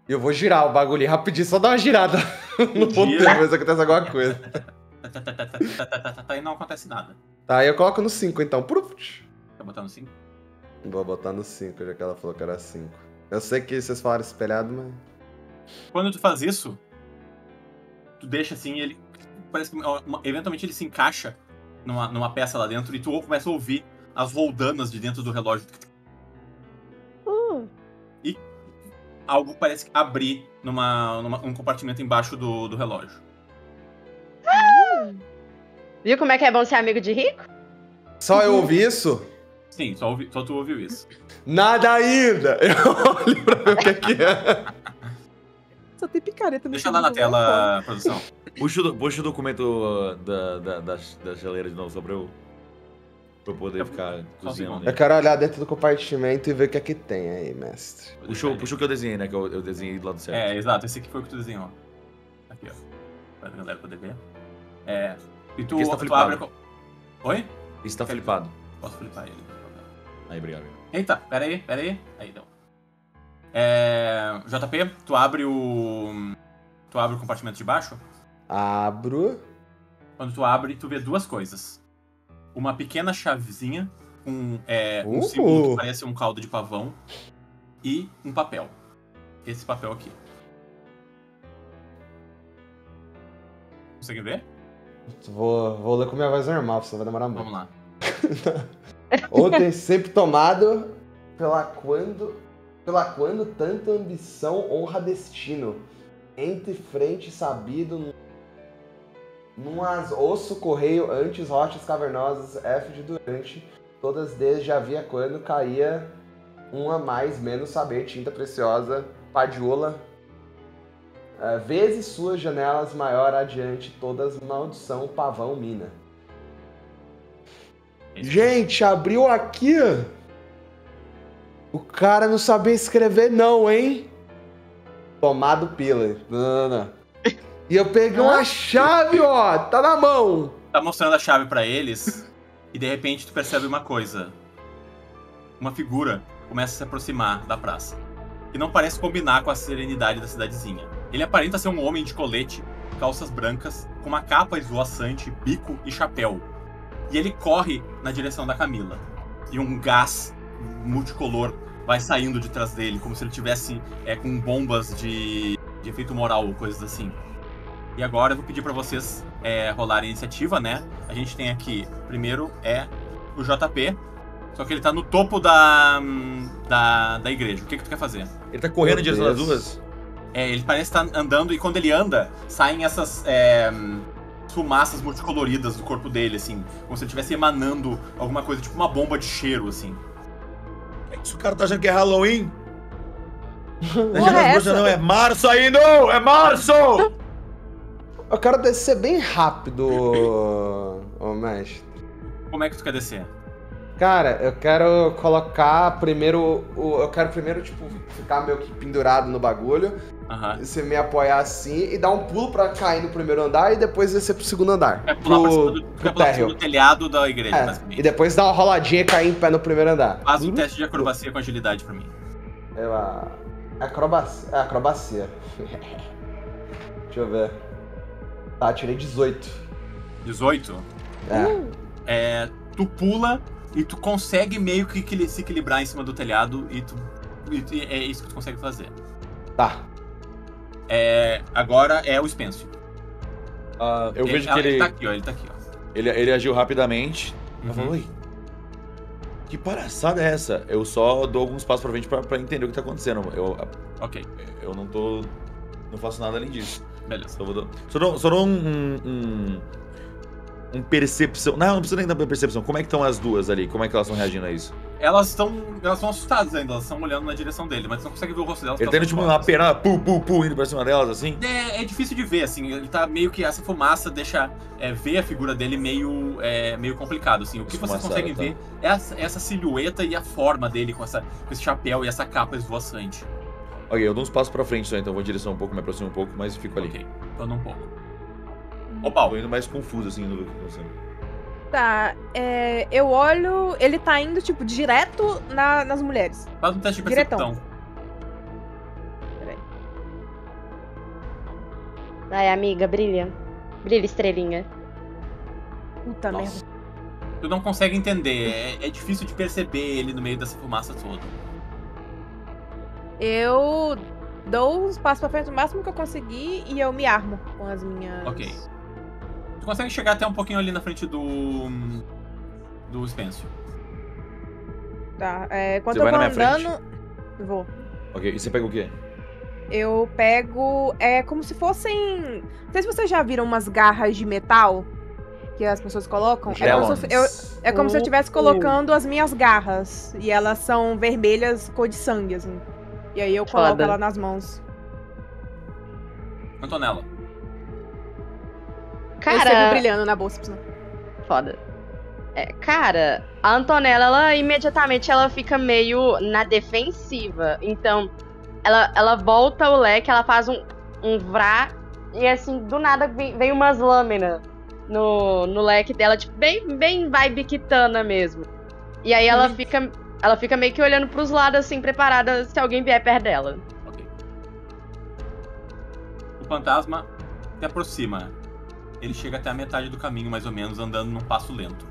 Speaker 3: Eu vou girar o bagulho rapidinho, só dar uma girada no ponto
Speaker 6: Gira.
Speaker 3: pra ver se acontece alguma coisa.
Speaker 6: E não acontece nada.
Speaker 3: Tá, aí eu coloco no 5 então.
Speaker 6: Tá botando 5?
Speaker 3: Vou botar no 5, já que ela falou que era 5. Eu sei que vocês falaram espelhado, mas.
Speaker 6: Quando tu faz isso, tu deixa assim, ele. Parece que eventualmente ele se encaixa numa peça lá dentro e tu começa a ouvir as roldanas de dentro do relógio. E algo parece abrir num compartimento embaixo do relógio.
Speaker 2: Viu como é que é bom ser amigo de rico?
Speaker 3: Só eu ouvi isso?
Speaker 6: Sim, só tu ouviu isso.
Speaker 3: Nada ainda! Eu olho pra ver o que é.
Speaker 5: Só tem picareta no
Speaker 6: Deixa lá na tela, produção.
Speaker 4: Puxa o documento da geleira de novo, só pra eu poder ficar cozinhando
Speaker 3: Eu
Speaker 4: nele.
Speaker 3: quero olhar dentro do compartimento e ver o que é que tem aí, mestre.
Speaker 4: Puxa o que eu desenhei, né? Que eu desenhei do lado certo.
Speaker 6: Exato, esse aqui foi o que tu desenhou. Aqui, ó. Pra galera poder ver. E tu,
Speaker 4: Porque esse tá
Speaker 6: tu
Speaker 4: flipado.
Speaker 6: abre. Oi?
Speaker 4: Isso tá flipado.
Speaker 6: Posso flipar ele.
Speaker 4: Aí, obrigado.
Speaker 6: Eita, pera aí. Aí, deu. JP, tu abre o compartimento de baixo.
Speaker 3: Abro.
Speaker 6: Quando tu abre, tu vê duas coisas. Uma pequena chavezinha com um símbolo que parece um caldo de pavão e um papel. Esse papel aqui. Consegue ver?
Speaker 3: Vou ler com minha voz normal, senão vai demorar muito.
Speaker 6: Vamos lá.
Speaker 3: Ontem sempre tomado pela quando tanta ambição honra destino. Entre frente sabido num osso correio antes rochas cavernosas F de durante todas desde havia quando caía uma mais menos saber tinta preciosa padiola vezes suas janelas maior adiante todas maldição pavão mina. Gente, abriu aqui. O cara não sabia escrever não, hein? Tomado pila. Não. E eu peguei uma chave, ó. Tá na mão.
Speaker 6: Tá mostrando a chave pra eles e de repente tu percebe uma coisa. Uma figura começa a se aproximar da praça. Que não parece combinar com a serenidade da cidadezinha. Ele aparenta ser um homem de colete, calças brancas, com uma capa esvoaçante, bico e chapéu. E ele corre na direção da Camila. E um gás multicolor vai saindo de trás dele, como se ele tivesse com bombas de efeito moral ou coisas assim. E agora eu vou pedir pra vocês rolarem a iniciativa, né? A gente tem aqui, primeiro o JP, só que ele tá no topo da igreja. O que tu quer fazer?
Speaker 4: Ele tá correndo em direção das duas?
Speaker 6: Ele parece estar andando e quando ele anda, saem essas fumaças multicoloridas do corpo dele, assim. Como se ele estivesse emanando alguma coisa, tipo uma bomba de cheiro, assim.
Speaker 4: Esse cara tá achando que é Halloween?
Speaker 5: Porra, é essa?
Speaker 4: Não, é março ainda! É março!
Speaker 3: Eu quero descer bem rápido, ô mestre.
Speaker 6: Como é que tu quer descer?
Speaker 3: Cara, eu quero colocar primeiro... Eu quero primeiro, tipo, ficar meio que pendurado no bagulho.
Speaker 6: Aham.
Speaker 3: Você me apoiar assim e dar um pulo pra cair no primeiro andar e depois descer pro segundo andar.
Speaker 6: Vai pular pra cima do telhado da igreja, basicamente.
Speaker 3: E depois dar uma roladinha e cair em pé no primeiro andar.
Speaker 6: Faz um teste de acrobacia com agilidade pra mim.
Speaker 3: Acrobacia. Deixa eu ver. Tá, tirei 18.
Speaker 6: 18? Tu pula e tu consegue meio que se equilibrar em cima do telhado e é isso que tu consegue fazer.
Speaker 3: Tá.
Speaker 6: Agora é o Spencer.
Speaker 4: Eu vejo que
Speaker 6: ele tá aqui, ó.
Speaker 4: Ele agiu rapidamente.
Speaker 6: Uhum.
Speaker 4: Falou, oi. Que palhaçada é essa? Eu só dou alguns passos pra frente pra entender o que tá acontecendo.
Speaker 6: Ok,
Speaker 4: Eu não faço nada além disso.
Speaker 6: beleza.
Speaker 4: Só dou um percepção. Não precisa nem dar percepção. Como é que estão as duas ali? Como é que elas estão reagindo a isso?
Speaker 6: Elas estão assustadas ainda, elas estão olhando na direção dele, mas não consegue ver o rosto delas.
Speaker 4: Ele tá indo tipo uma pena, indo pra cima delas, assim?
Speaker 6: É difícil de ver, assim, ele tá meio que essa fumaça deixa ver a figura dele meio complicado, assim. O que vocês conseguem ver é essa silhueta e a forma dele com esse chapéu e essa capa esvoaçante.
Speaker 4: Ok, eu dou uns passos pra frente só, então vou em direção um pouco, me aproximo um pouco, mas fico ali.
Speaker 6: Ok, ando um pouco. Ô, Paulo.
Speaker 4: Tô indo mais confuso, assim, no que tá acontecendo.
Speaker 5: Tá, eu olho, ele tá indo, tipo, direto nas mulheres.
Speaker 6: Faz um teste de
Speaker 5: Diretão.
Speaker 6: percepção.
Speaker 5: Peraí.
Speaker 2: Vai, amiga, brilha. Brilha, estrelinha.
Speaker 5: Puta
Speaker 6: Nossa.
Speaker 5: merda.
Speaker 6: Tu não consegue entender, é difícil de perceber ele no meio dessa fumaça toda.
Speaker 5: Eu dou uns passos pra frente o máximo que eu conseguir e eu me armo com as minhas...
Speaker 6: Ok. Tu consegue chegar até um pouquinho ali na frente do Spencer.
Speaker 5: Tá, quando
Speaker 4: Você
Speaker 5: eu
Speaker 4: vai
Speaker 5: vou
Speaker 4: na minha
Speaker 5: andando... Vou.
Speaker 4: Ok, e você pega o quê?
Speaker 5: Eu pego... É como se fossem... Não sei se vocês já viram umas garras de metal que as pessoas colocam. É como se eu estivesse colocando as minhas garras. E elas são vermelhas, cor de sangue, assim. E aí eu coloco
Speaker 2: Foda.
Speaker 5: ela nas mãos.
Speaker 6: Antonella.
Speaker 5: Eu sempre
Speaker 2: Cara,
Speaker 5: brilhando na bolsa, por sinal.
Speaker 2: foda. Cara, a Antonella, ela imediatamente ela fica meio na defensiva. Então, ela volta o leque, ela faz um vrá e assim, do nada vem umas lâminas no leque dela, tipo, bem vibe Kitana mesmo. E aí ela fica meio que olhando pros lados, assim, preparada se alguém vier perto dela.
Speaker 6: Ok. O fantasma se aproxima. Ele chega até a metade do caminho, mais ou menos, andando num passo lento.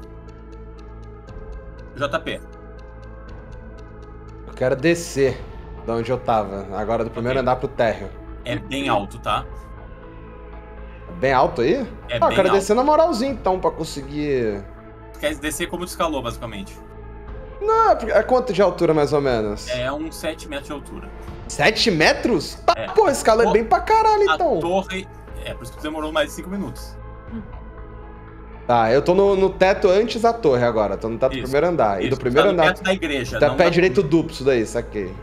Speaker 6: JP.
Speaker 3: Eu quero descer de onde eu tava. Agora do primeiro andar pro térreo.
Speaker 6: É bem alto, tá?
Speaker 3: Bem alto aí?
Speaker 6: É
Speaker 3: Eu
Speaker 6: bem
Speaker 3: quero
Speaker 6: alto.
Speaker 3: descer na moralzinha então, pra conseguir...
Speaker 6: Tu quer descer como tu escalou, basicamente.
Speaker 3: Não, é quanto de altura mais ou menos?
Speaker 6: É uns 7 metros de altura.
Speaker 3: 7 metros? Tá,
Speaker 6: É.
Speaker 3: pô, esse escala é bem pra caralho então.
Speaker 6: A torre... por isso que demorou mais de 5 minutos.
Speaker 3: Tá, eu tô no teto antes da torre agora. Tô no teto do
Speaker 6: Isso,
Speaker 3: primeiro andar. E
Speaker 6: Isso,
Speaker 3: do primeiro
Speaker 6: tá no
Speaker 3: andar...
Speaker 6: teto da igreja.
Speaker 3: Tá
Speaker 6: não
Speaker 3: pé
Speaker 6: da-
Speaker 3: direito duplo isso daí, saquei.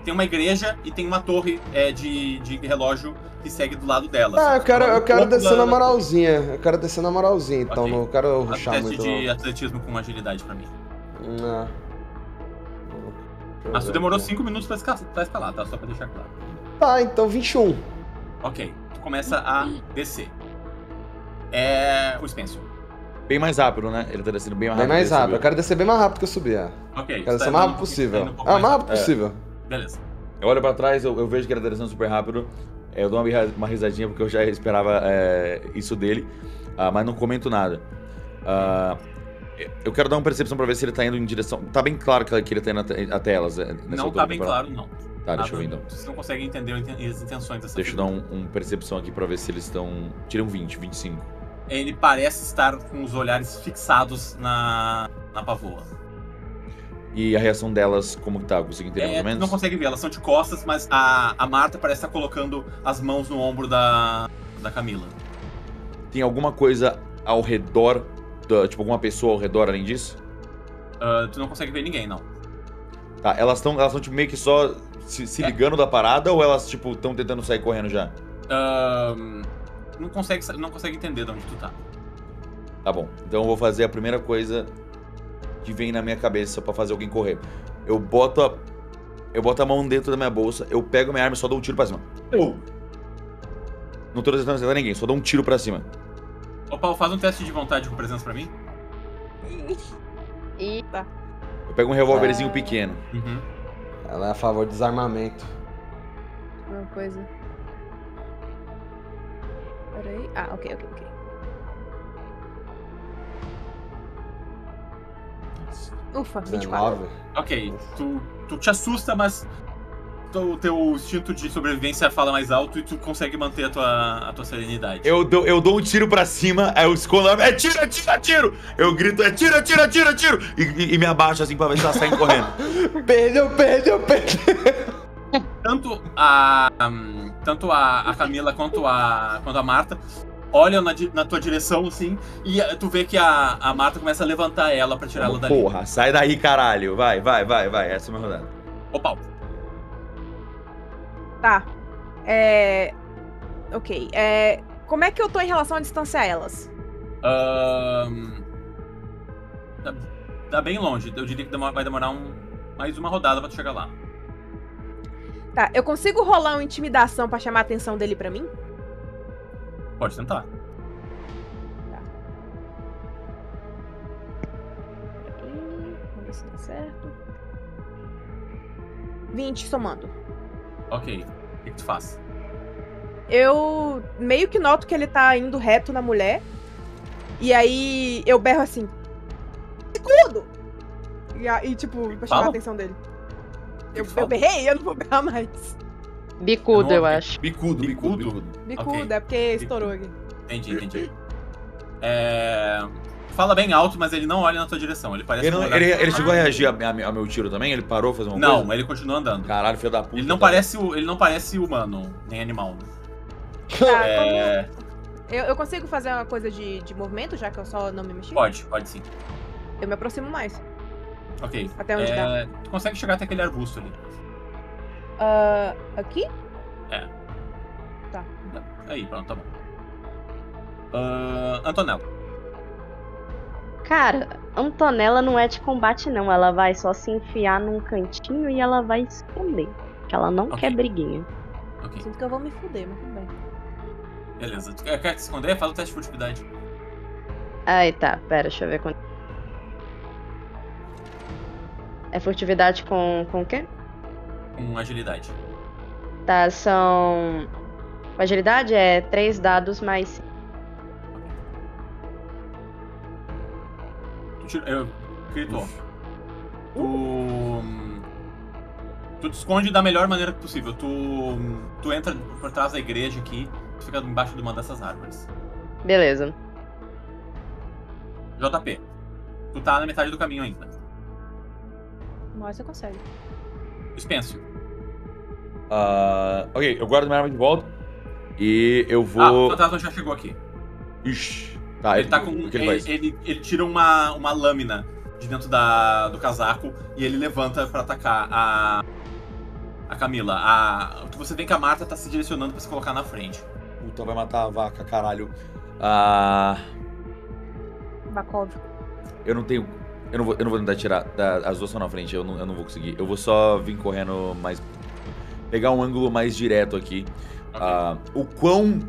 Speaker 6: Tem uma igreja e tem uma torre de relógio que segue do lado dela.
Speaker 3: Ah,
Speaker 6: assim,
Speaker 3: eu quero
Speaker 6: topo
Speaker 3: descer na
Speaker 6: da-
Speaker 3: moralzinha. Eu quero descer na moralzinha, então
Speaker 6: Ok.
Speaker 3: não quero
Speaker 6: Faz um
Speaker 3: rushar
Speaker 6: teste
Speaker 3: muito.
Speaker 6: de
Speaker 3: Não.
Speaker 6: atletismo com agilidade pra mim.
Speaker 3: Não.
Speaker 6: Mas tu demorou 5 minutos pra escalar, tá? Só pra deixar claro.
Speaker 3: Tá, então 21.
Speaker 6: Ok, tu começa a descer. O Spencer.
Speaker 4: Bem mais rápido, né? Ele tá descendo bem mais
Speaker 3: Bem
Speaker 4: rápido.
Speaker 3: mais
Speaker 4: que
Speaker 3: rápido.
Speaker 4: ele
Speaker 3: Eu quero descer bem mais rápido que eu subi, é.
Speaker 6: Ok.
Speaker 3: Quero
Speaker 6: tu
Speaker 3: descer o
Speaker 6: tá
Speaker 3: mais
Speaker 6: indo-
Speaker 3: rápido
Speaker 6: tá
Speaker 3: possível.
Speaker 6: indo um pouco
Speaker 3: Ah, o mais
Speaker 6: rápido.
Speaker 3: rápido possível.
Speaker 6: Beleza.
Speaker 4: Eu olho pra trás, eu vejo que ele tá descendo super rápido. Eu dou uma risadinha porque eu já esperava isso dele, mas não comento nada. Eu quero dar uma percepção pra ver se ele tá indo em direção... Tá bem claro que ele tá indo até elas nessa
Speaker 6: Não
Speaker 4: altura
Speaker 6: tá bem
Speaker 4: do campeonato.
Speaker 6: claro, não.
Speaker 4: Tá, deixa eu ver então.
Speaker 6: Você não consegue entender as intenções dessa
Speaker 4: Deixa eu dar
Speaker 6: figura.
Speaker 4: um percepção aqui pra ver se eles estão... Tirei um 20, 25.
Speaker 6: Ele parece estar com os olhares fixados na pavoa.
Speaker 4: E a reação delas, como que tá? Eu consigo entender mais ou
Speaker 6: Tu
Speaker 4: menos?
Speaker 6: não consegue ver, elas são de costas, mas a Marta parece estar colocando as mãos no ombro da Camila.
Speaker 4: Tem alguma coisa ao redor, tipo alguma pessoa ao redor além disso?
Speaker 6: Tu não consegue ver ninguém, não.
Speaker 4: Tá, elas estão tipo, meio que só se ligando da parada ou elas tipo estão tentando sair correndo já?
Speaker 6: Não consegue entender de onde tu tá.
Speaker 4: Tá bom, então eu vou fazer a primeira coisa que vem na minha cabeça pra fazer alguém correr. Eu boto a mão dentro da minha bolsa, eu pego minha arma e só dou um tiro pra cima. Não tô tentando acertar ninguém, só dou um tiro pra cima.
Speaker 6: Ô, Paulo, faz um teste de vontade com presença pra mim.
Speaker 2: E
Speaker 4: Eu pego um revólverzinho pequeno.
Speaker 6: Uhum.
Speaker 3: Ela é a favor do desarmamento.
Speaker 5: Uma coisa. Peraí. Ah, ok. Ufa, 24.
Speaker 3: 19.
Speaker 6: Ok, tu te assusta, mas o teu instinto de sobrevivência fala mais alto e tu consegue manter a tua serenidade.
Speaker 4: Eu dou um tiro pra cima, aí eu escondo, é tiro, é tiro, é tiro! Eu grito, é tiro, é tiro, é tiro, é tiro! E me abaixo assim pra ver se ela sai correndo.
Speaker 3: Perdeu.
Speaker 6: Tanto a Camila quanto a Marta olham na tua direção, assim, e tu vê que a Marta começa a levantar ela pra tirar ela dali.
Speaker 4: Porra, sai daí, caralho. Vai. Essa é a minha rodada.
Speaker 6: Ô, pau.
Speaker 5: Tá. Ok. Como é que eu tô em relação a distanciar elas?
Speaker 6: Tá bem longe. Eu diria que vai demorar mais uma rodada pra tu chegar lá.
Speaker 5: Tá, eu consigo rolar uma intimidação pra chamar a atenção dele pra mim?
Speaker 6: Pode tentar.
Speaker 5: Tá. Vamos ver se dá certo. 20 somando.
Speaker 6: Ok. O que tu faz?
Speaker 5: Eu meio que noto que ele tá indo reto na mulher. E aí eu berro assim. Escudo! E tipo, pra chamar a atenção dele. Eu berrei, eu não vou berrar mais.
Speaker 2: Bicudo, eu acho.
Speaker 4: Bicudo.
Speaker 5: Bicudo,
Speaker 6: Ok.
Speaker 5: é porque estourou aqui.
Speaker 6: Entendi. Fala bem alto, mas ele não olha na tua direção. Ele parece
Speaker 4: Ele chegou a reagir ao meu tiro também? Ele parou pra fazer uma coisa?
Speaker 6: Não, ele continua andando.
Speaker 4: Caralho, filho da puta.
Speaker 6: Ele não parece humano, nem animal.
Speaker 5: Tá, eu consigo fazer uma coisa de movimento, já que eu só não me mexi?
Speaker 6: Pode sim.
Speaker 5: Eu me aproximo mais.
Speaker 6: Ok.
Speaker 5: Até onde dá?
Speaker 6: Tu consegue chegar até aquele arbusto ali.
Speaker 5: Aqui?
Speaker 6: É.
Speaker 5: Tá.
Speaker 6: Aí, pronto, tá bom. Antonella.
Speaker 2: Cara, Antonella não é de combate, não. Ela vai só se enfiar num cantinho e ela vai esconder. Porque ela não quer briguinha.
Speaker 6: Ok,
Speaker 5: Sinto que eu vou me fuder, mas tudo bem.
Speaker 6: beleza. Tu quer se esconder? Faz o teste de furtividade.
Speaker 2: Aí tá, pera, deixa eu ver quanto. É furtividade com o quê?
Speaker 6: Com agilidade.
Speaker 2: Tá, são. Com agilidade é 3 dados mais.
Speaker 6: Gritou. Tu te esconde da melhor maneira possível. Tu entra por trás da igreja aqui, tu fica embaixo de uma dessas árvores.
Speaker 2: Beleza.
Speaker 6: JP, tu tá na metade do caminho ainda.
Speaker 5: Mas você consegue.
Speaker 6: Spencer.
Speaker 4: Ok, eu guardo minha arma de volta. E eu vou.
Speaker 6: O fantasma já chegou aqui.
Speaker 4: Ixi. Tá,
Speaker 6: Ele tá com.
Speaker 4: o que ele faz?
Speaker 6: Ele tira uma lâmina de dentro do casaco e ele levanta pra atacar a Camila. Você vê que a Marta tá se direcionando pra se colocar na frente.
Speaker 4: Puta, vai matar a vaca, caralho.
Speaker 5: Bakov.
Speaker 4: Eu não tenho. Eu não vou tentar tirar. As duas estão na frente, eu não vou conseguir. Eu vou só vir correndo mais. Pegar um ângulo mais direto aqui.
Speaker 6: Okay.
Speaker 4: O quão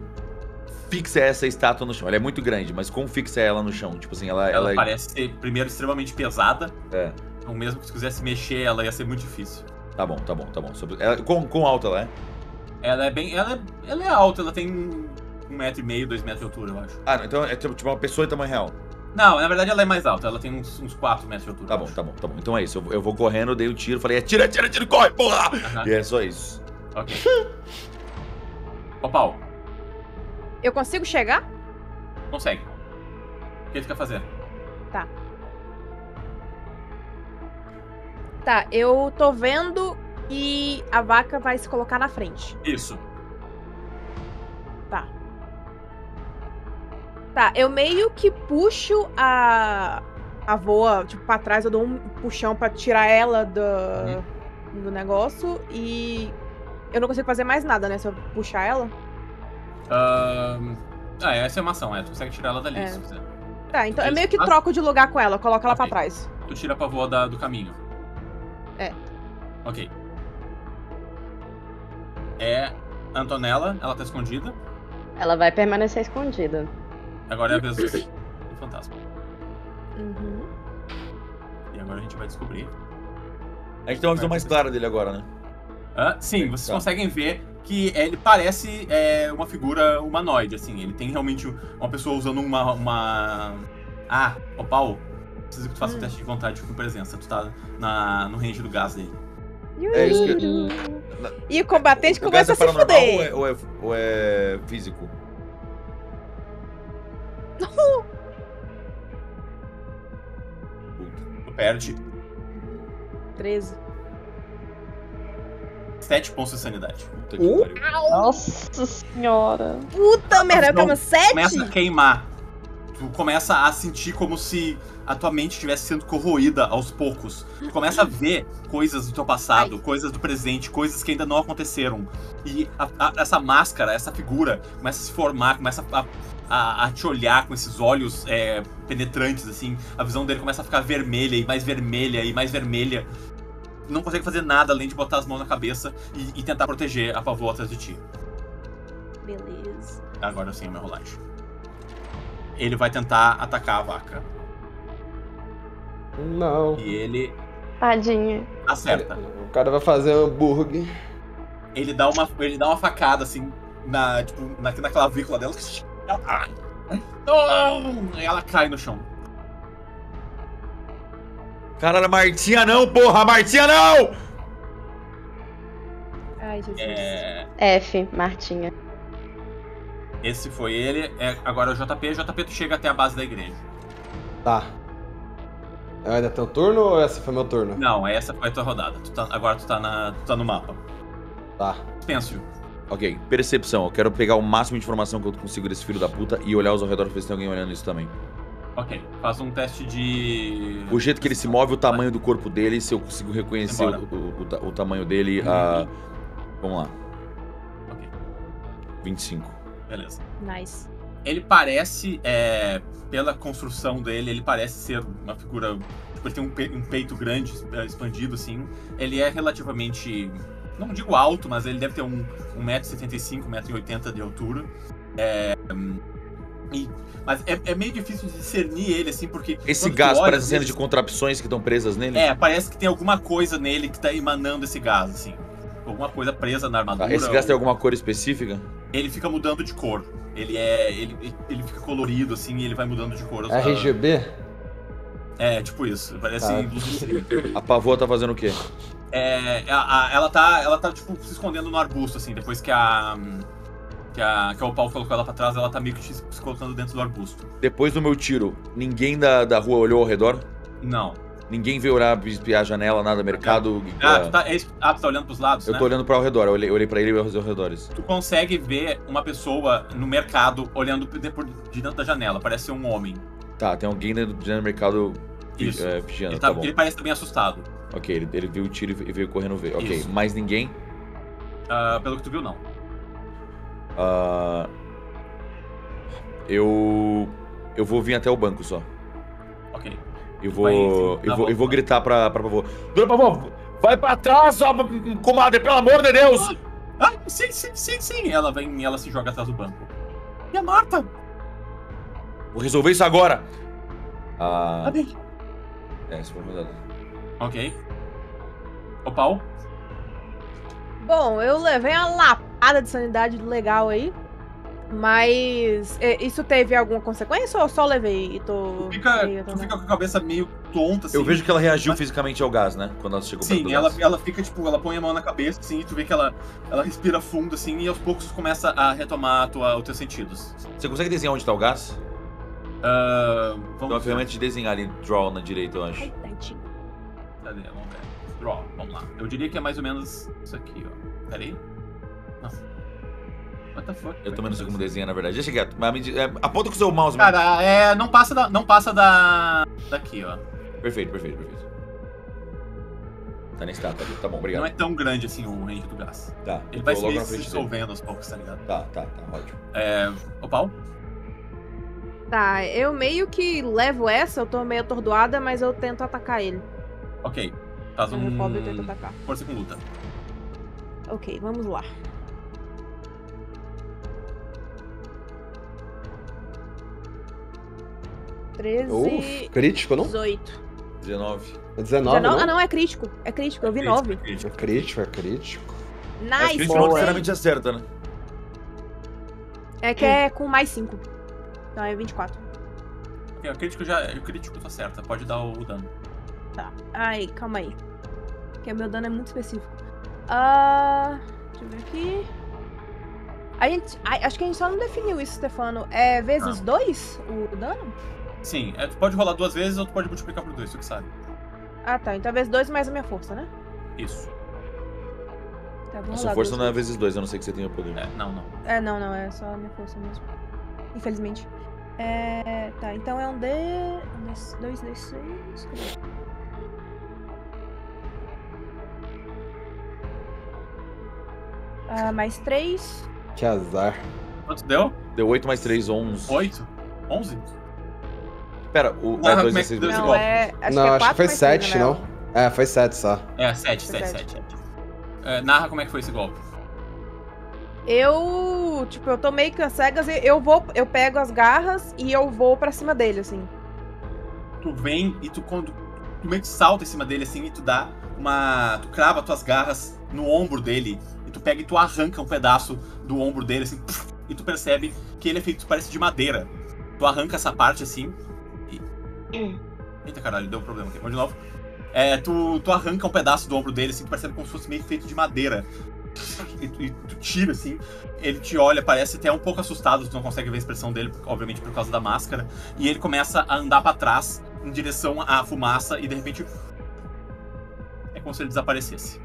Speaker 4: fixa é essa estátua no chão? Ela é muito grande, mas quão fixa é ela no chão? Tipo assim, ela
Speaker 6: parece ser, primeiro, extremamente pesada.
Speaker 4: É.
Speaker 6: Então, mesmo que tu quisesse mexer, ela ia ser muito difícil.
Speaker 4: Tá bom. Quão alta ela é?
Speaker 6: Ela é alta, ela tem 1,5 m, 2 metros de altura, eu acho.
Speaker 4: Não, então é tipo uma pessoa em tamanho real.
Speaker 6: Não, na verdade ela é mais alta, ela tem uns 4 metros de altura.
Speaker 4: Tá bom. Então é isso, eu vou correndo, dei um tiro, falei, atira, corre, porra! E é só isso.
Speaker 6: Ok. Ô, Paulo.
Speaker 5: Eu consigo chegar?
Speaker 6: Consegue. O que tu quer fazer?
Speaker 5: Tá, eu tô vendo que a vaca vai se colocar na frente.
Speaker 6: Isso.
Speaker 5: Tá, eu meio que puxo a voa, tipo, pra trás, eu dou um puxão pra tirar ela do negócio e eu não consigo fazer mais nada, né, se eu puxar ela.
Speaker 6: Essa é uma ação, tu consegue tirar ela dali, se quiser.
Speaker 5: Tá, então eu meio que troco de lugar com ela, coloco ela pra trás.
Speaker 6: Tu tira pra voa do caminho.
Speaker 5: É.
Speaker 6: Ok. A Antonella, ela tá escondida.
Speaker 2: Ela vai permanecer escondida.
Speaker 6: Agora é a vez do fantasma.
Speaker 5: Uhum.
Speaker 6: E agora a gente vai descobrir.
Speaker 4: A gente tem uma visão mais clara dele agora, né?
Speaker 6: Sim, vocês conseguem ver que ele parece uma figura humanoide, assim. Ele tem realmente uma pessoa usando uma... Ô Paulo, preciso que tu faça um teste de vontade com presença. Tu tá no range do gás dele.
Speaker 4: É isso que...
Speaker 5: E o combatente
Speaker 4: O
Speaker 5: começa a
Speaker 4: gás é
Speaker 5: se
Speaker 4: paranormal
Speaker 5: fuder.
Speaker 4: ou é físico?
Speaker 6: Tu perde
Speaker 5: 13.
Speaker 6: 7 pontos de sanidade.
Speaker 4: Puta que pariu.
Speaker 2: Nossa senhora.
Speaker 5: Puta merda, eu
Speaker 6: Não,
Speaker 5: tava 7?
Speaker 6: Começa a queimar. Tu começa a sentir como se a tua mente estivesse sendo corroída aos poucos. Tu começa a ver coisas do teu passado, coisas do presente, coisas que ainda não aconteceram. E essa máscara, essa figura, começa a se formar, começa a te olhar com esses olhos penetrantes, assim. A visão dele começa a ficar vermelha e mais vermelha e mais vermelha. Não consegue fazer nada além de botar as mãos na cabeça e tentar proteger a Pavô atrás de ti.
Speaker 5: Beleza.
Speaker 6: Agora sim, a minha rolagem. Ele vai tentar atacar a vaca.
Speaker 3: Não.
Speaker 6: E ele
Speaker 2: Tadinha.
Speaker 6: acerta.
Speaker 3: O cara vai fazer hambúrguer.
Speaker 6: Ele dá uma facada, assim, na clavícula dela. E ela cai no chão.
Speaker 4: Caralho, Martinha não, porra! Martinha não!
Speaker 5: Ai, Jesus.
Speaker 2: F, Martinha.
Speaker 6: Esse foi ele. Agora é o JP. JP, tu chega até a base da igreja.
Speaker 3: Tá. Eu ainda tenho turno ou esse foi meu turno?
Speaker 6: Não, essa foi a tua rodada. Agora tu tá no mapa.
Speaker 3: Tá.
Speaker 6: Penso.
Speaker 4: Ok, percepção. Eu quero pegar o máximo de informação que eu consigo desse filho da puta e olhar aos arredores pra ver se tem alguém olhando isso também.
Speaker 6: Ok, faz um teste de...
Speaker 4: O jeito que ele se move, o tamanho do corpo dele, se eu consigo reconhecer o tamanho dele. Vamos lá.
Speaker 6: Ok,
Speaker 4: 25.
Speaker 6: beleza.
Speaker 5: Nice.
Speaker 6: Ele parece, pela construção dele, ele parece ser uma figura... Tipo, ele tem um peito grande, expandido, assim. Ele é relativamente... Não digo alto, mas ele deve ter 1,75m, 1,80m de altura. Mas é meio difícil de discernir ele, assim, porque...
Speaker 4: Esse
Speaker 6: quando tu
Speaker 4: gás
Speaker 6: olha,
Speaker 4: parece
Speaker 6: às
Speaker 4: cena
Speaker 6: vezes,
Speaker 4: de contrapções que estão presas nele?
Speaker 6: parece que tem alguma coisa nele que tá emanando esse gás, assim. Alguma coisa presa na armadura.
Speaker 4: Esse gás tem alguma cor específica?
Speaker 6: Ele fica mudando de cor. Ele fica colorido, assim, e ele vai mudando de cor.
Speaker 3: RGB?
Speaker 6: Tipo isso. Parece
Speaker 3: Tá.
Speaker 6: luz de estrelinha.
Speaker 4: A Pavô tá fazendo o quê?
Speaker 6: Ela tá, tipo, se escondendo no arbusto, assim, depois que o Paulo colocou ela pra trás, ela tá meio que se colocando dentro do arbusto.
Speaker 4: Depois do meu tiro, ninguém da rua olhou ao redor?
Speaker 6: Não.
Speaker 4: Ninguém veio olhar, espiar a janela, nada, mercado?
Speaker 6: Tu tá olhando pros lados,
Speaker 4: Eu
Speaker 6: né?
Speaker 4: tô olhando pra ao redor, eu olhei pra ele e aos arredores.
Speaker 6: Tu consegue ver uma pessoa no mercado olhando de dentro da janela. Parece ser um homem.
Speaker 4: Tá, tem alguém dentro do mercado
Speaker 6: Isso.
Speaker 4: vigiando, tá bom.
Speaker 6: Ele parece estar bem assustado.
Speaker 4: Ok, ele viu o tiro e veio correndo ver. Ok,
Speaker 6: Isso.
Speaker 4: mais ninguém?
Speaker 6: Pelo que tu viu, não.
Speaker 4: Eu vou vir até o banco só.
Speaker 6: Ok.
Speaker 4: Eu
Speaker 6: Vai,
Speaker 4: vou,
Speaker 6: sim, tá
Speaker 4: eu
Speaker 6: bom.
Speaker 4: vou gritar pra Pavô. Dona Pavô, vai pra trás, ó, comadre, pelo amor de Deus!
Speaker 6: Sim. Ela vem e ela se joga atrás do banco. E a Marta?
Speaker 4: Vou resolver isso agora!
Speaker 6: Tá bem.
Speaker 4: Essa foi a rodada.
Speaker 6: Ok. O Paulo?
Speaker 5: Bom, eu levei uma lapada de sanidade legal aí. Mas isso teve alguma consequência ou eu só levei e tô...
Speaker 6: Tu fica com a cabeça meio tonta, assim.
Speaker 4: Eu vejo que ela reagiu
Speaker 6: Mas-
Speaker 4: fisicamente ao gás, né? Quando ela chegou perto
Speaker 6: Sim,
Speaker 4: do
Speaker 6: ela
Speaker 4: gás.
Speaker 6: fica, tipo, ela põe a mão na cabeça, assim, e tu vê que ela respira fundo, assim, e aos poucos começa a retomar os teus sentidos.
Speaker 4: Você consegue desenhar onde tá o gás?
Speaker 6: Vamos
Speaker 4: Tem uma
Speaker 6: ver.
Speaker 4: ferramenta de desenhar ali, draw na direita, eu acho.
Speaker 5: Ai, tadinho.
Speaker 6: Cadê? Vamos ver. Draw, vamos lá. Eu diria que é mais ou menos isso aqui, ó. Pera aí. Não. What the fuck?
Speaker 4: Eu também não sei como desenhar, na verdade. Deixa quieto. Mas aponta com o seu mouse.
Speaker 6: Cara, não passa daqui, ó.
Speaker 4: Perfeito. Tá na estátua ali. Tá bom, obrigado.
Speaker 6: Não é tão grande assim o range do gás.
Speaker 4: Tá,
Speaker 6: Ele
Speaker 4: tô
Speaker 6: vai
Speaker 4: logo
Speaker 6: se
Speaker 4: na frente dele.
Speaker 6: dissolvendo aos poucos, tá ligado?
Speaker 4: Tá, ótimo.
Speaker 6: O Paulo?
Speaker 5: Tá, eu meio que levo essa, eu tô meio atordoada, mas eu tento atacar ele.
Speaker 6: Ok. Faz
Speaker 5: Eu recobro e tento atacar.
Speaker 6: força com luta.
Speaker 5: Ok, vamos lá.
Speaker 3: Crítico, não?
Speaker 5: 18.
Speaker 4: 19.
Speaker 3: 19, não?
Speaker 5: Ah, não, é crítico. É crítico, eu vi 9.
Speaker 3: É crítico, é crítico.
Speaker 4: Mas
Speaker 5: Nice!
Speaker 4: crítico não necessariamente acerta, né?
Speaker 5: É que é com mais 5. Então é 24.
Speaker 6: Ok, o crítico tá certo, pode dar o dano.
Speaker 5: Tá. Ai, calma aí. Porque o meu dano é muito específico. Deixa eu ver aqui. Acho que a gente só não definiu isso, Stefano. É vezes 2 o dano?
Speaker 6: Sim, tu pode rolar 2 vezes ou tu pode multiplicar por 2, tu que sabe.
Speaker 5: Ah, tá. Então é vezes 2 mais a minha força, né?
Speaker 6: Isso.
Speaker 5: Tá,
Speaker 4: A
Speaker 5: vamos
Speaker 4: sua
Speaker 5: lá,
Speaker 4: força
Speaker 5: 2
Speaker 4: não é
Speaker 5: vezes.
Speaker 4: vezes 2, a não ser que você tenha poder.
Speaker 6: Não.
Speaker 5: Não, é só a minha força mesmo. Infelizmente. Tá, então é um D... 2D6... mais 3.
Speaker 3: Que azar.
Speaker 6: Quanto deu?
Speaker 4: Deu 8 mais 3, 11.
Speaker 6: 8? 11?
Speaker 4: Pera,
Speaker 6: Ah,
Speaker 4: é
Speaker 6: como
Speaker 4: 2
Speaker 6: é
Speaker 4: d
Speaker 6: que
Speaker 4: 6
Speaker 6: deu esse
Speaker 5: Não,
Speaker 6: golpe?
Speaker 5: acho
Speaker 3: Não,
Speaker 5: que é
Speaker 3: acho que
Speaker 5: 4
Speaker 3: foi
Speaker 5: mais 3,
Speaker 3: 7,
Speaker 5: né,
Speaker 3: não? É, foi 7 só.
Speaker 6: 7.
Speaker 5: Foi sete.
Speaker 6: Narra como é que foi esse golpe.
Speaker 5: Eu tô meio que às cegas e eu pego as garras e eu vou pra cima dele, assim.
Speaker 6: Tu vem e tu meio que salta em cima dele assim e tu dá tu crava tuas garras no ombro dele e tu pega e tu arranca um pedaço do ombro dele assim, e tu percebe que ele é feito, parece de madeira. Tu arranca essa parte assim e... Eita caralho, deu um problema aqui. Vamos de novo. Tu arranca um pedaço do ombro dele assim, tu percebe como se fosse meio feito de madeira. E tu tira assim, ele te olha, parece até um pouco assustado, tu não consegue ver a expressão dele, obviamente por causa da máscara, e ele começa a andar pra trás em direção à fumaça e de repente é como se ele desaparecesse.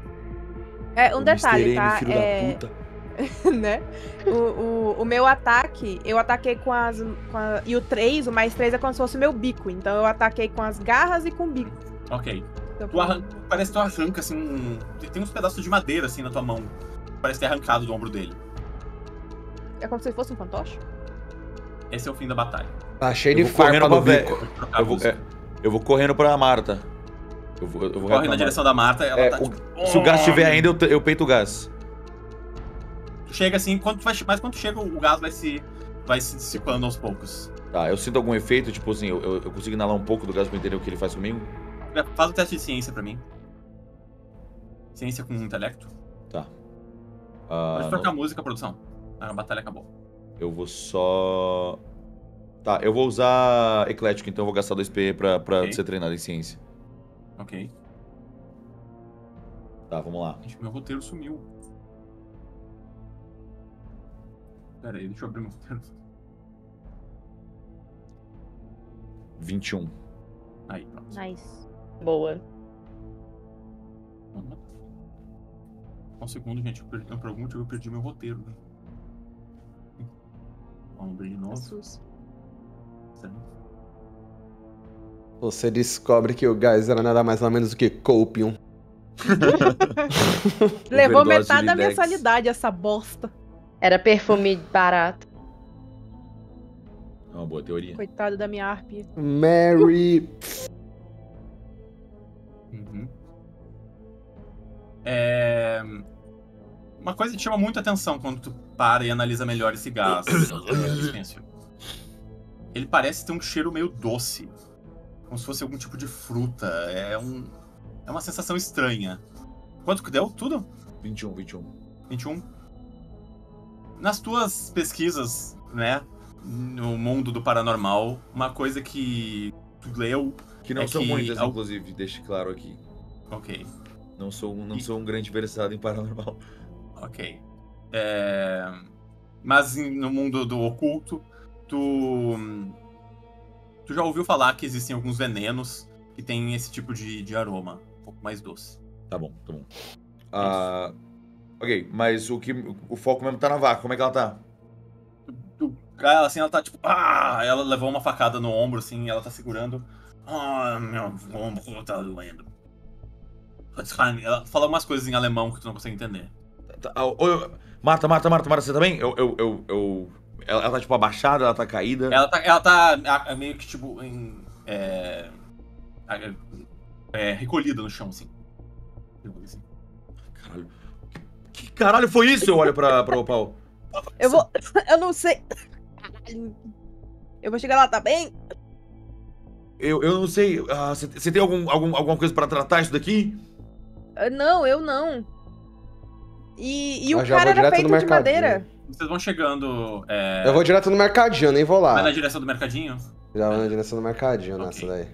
Speaker 5: Um detalhe, tá?
Speaker 4: filho da puta.
Speaker 5: Né? O meu ataque, eu ataquei e o 3, o mais 3 é como se fosse o meu bico, então eu ataquei com as garras e com o bico.
Speaker 6: Ok.
Speaker 5: Então,
Speaker 6: Parece que tu arranca assim, tem uns pedaços de madeira assim na tua mão, parece ter arrancado do ombro dele.
Speaker 5: É como se fosse um fantoche?
Speaker 6: Esse é o fim da batalha.
Speaker 3: Tá cheio
Speaker 4: Eu
Speaker 3: de
Speaker 4: vou
Speaker 3: farpa
Speaker 4: correndo
Speaker 3: no
Speaker 4: pra
Speaker 3: bico.
Speaker 6: Pode trocar a
Speaker 4: Eu vou,
Speaker 6: música.
Speaker 4: eu vou correndo pra Marta. Eu vou
Speaker 6: Corre na direção da Marta, ela tá tipo...
Speaker 4: Se o gás estiver ainda, eu peito o gás.
Speaker 6: Tu chega assim, mas quando tu chega, o gás vai se dissipando aos poucos.
Speaker 4: Tá, eu sinto algum efeito, tipo assim, eu consigo inalar um pouco do gás pra entender o que ele faz comigo?
Speaker 6: Faz um teste de ciência pra mim. Ciência com intelecto.
Speaker 4: Tá.
Speaker 6: Pode trocar a música, produção. A batalha acabou.
Speaker 4: Eu vou só... Tá, eu vou usar Eclético, então eu vou gastar 2 PE pra
Speaker 6: Ok.
Speaker 4: ser treinado em ciência.
Speaker 6: Ok.
Speaker 4: Tá, vamos lá.
Speaker 6: Gente, meu roteiro sumiu. Pera aí, deixa eu abrir meu roteiro.
Speaker 4: 21.
Speaker 6: Aí, pronto.
Speaker 2: Nice. Boa.
Speaker 6: Um segundo, gente. Por algum motivo eu perdi meu roteiro. Né? Vamos abrir de novo.
Speaker 2: Jesus.
Speaker 3: Você descobre que o gás era nada mais nada menos do que copium.
Speaker 5: Levou
Speaker 4: Overdose
Speaker 5: metade
Speaker 4: de
Speaker 5: da minha
Speaker 4: Dex.
Speaker 5: sanidade essa bosta.
Speaker 2: Era perfume barato.
Speaker 4: É uma boa teoria.
Speaker 5: Coitado da minha harpia.
Speaker 3: Mary.
Speaker 6: Uhum. Uma coisa que chama muita atenção quando tu para e analisa melhor esse gás, Spencer. Ele parece ter um cheiro meio doce. Como se fosse algum tipo de fruta. É uma sensação estranha. Quanto que deu? Tudo?
Speaker 4: 21.
Speaker 6: 21? Nas tuas pesquisas, né, no mundo do paranormal, uma coisa que tu leu...
Speaker 4: Que não
Speaker 6: É
Speaker 4: são
Speaker 6: que
Speaker 4: muitas,
Speaker 6: al-
Speaker 4: inclusive, deixe claro aqui.
Speaker 6: Ok,
Speaker 4: Não sou um grande versado em paranormal.
Speaker 6: ok. Mas no mundo do oculto, tu já ouviu falar que existem alguns venenos que têm esse tipo de aroma, um pouco mais doce.
Speaker 4: Tá bom. Ok, mas o foco mesmo tá na vaca. Como é que ela tá?
Speaker 6: Ela, assim, ela tá tipo... ela levou uma facada no ombro, assim, ela tá segurando. Meu ombro tá doendo. Ela fala umas coisas em alemão que tu não consegue entender.
Speaker 4: Marta, você tá bem? Ela tá tipo abaixada, ela tá caída.
Speaker 6: Ela tá meio que tipo recolhida no chão, assim.
Speaker 4: Caralho. Que caralho foi isso? Eu olho pra Opal.
Speaker 5: Eu não sei. Caralho. Eu vou chegar lá, tá bem?
Speaker 4: Eu não sei. Você tem alguma coisa pra tratar isso daqui?
Speaker 5: Não, eu não. E o
Speaker 3: Eu já
Speaker 5: cara
Speaker 3: vou
Speaker 5: era
Speaker 3: direto
Speaker 5: feito
Speaker 3: no
Speaker 5: de
Speaker 3: mercadinho.
Speaker 5: madeira.
Speaker 6: Vocês vão chegando.
Speaker 3: Eu vou direto no mercadinho, eu nem vou lá.
Speaker 6: Vai na direção do mercadinho?
Speaker 3: Já vou na direção do mercadinho
Speaker 6: Ok.
Speaker 3: nessa daí.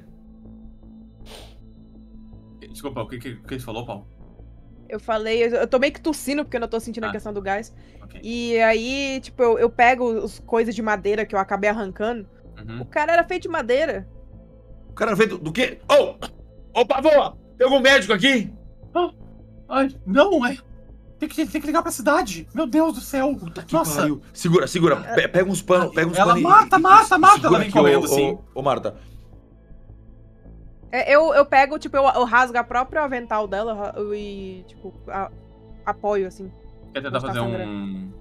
Speaker 6: Desculpa, o que ele falou, Paulo?
Speaker 5: Eu falei, eu tô meio que tossindo porque eu não tô sentindo a
Speaker 6: Ah.
Speaker 5: questão do gás.
Speaker 6: Ok.
Speaker 5: E aí, tipo, eu pego as coisas de madeira que eu acabei arrancando.
Speaker 6: Uhum.
Speaker 5: O cara era feito de madeira.
Speaker 4: O cara veio do quê? Ô, pavô! Tem algum médico aqui?
Speaker 6: Ai, não, é. Tem que ligar pra cidade. Meu Deus do céu.
Speaker 4: Que
Speaker 6: Nossa.
Speaker 4: pariu. Segura. Pega uns panos.
Speaker 6: Ela
Speaker 4: e-
Speaker 6: mata.
Speaker 4: segura
Speaker 6: Ela vem
Speaker 4: aqui,
Speaker 6: correndo, assim.
Speaker 4: Ô, Marta.
Speaker 5: Eu pego, tipo, eu rasgo a própria avental dela e, tipo, apoio, assim.
Speaker 6: Quer tentar
Speaker 5: Não tá
Speaker 6: fazer
Speaker 5: sangrando.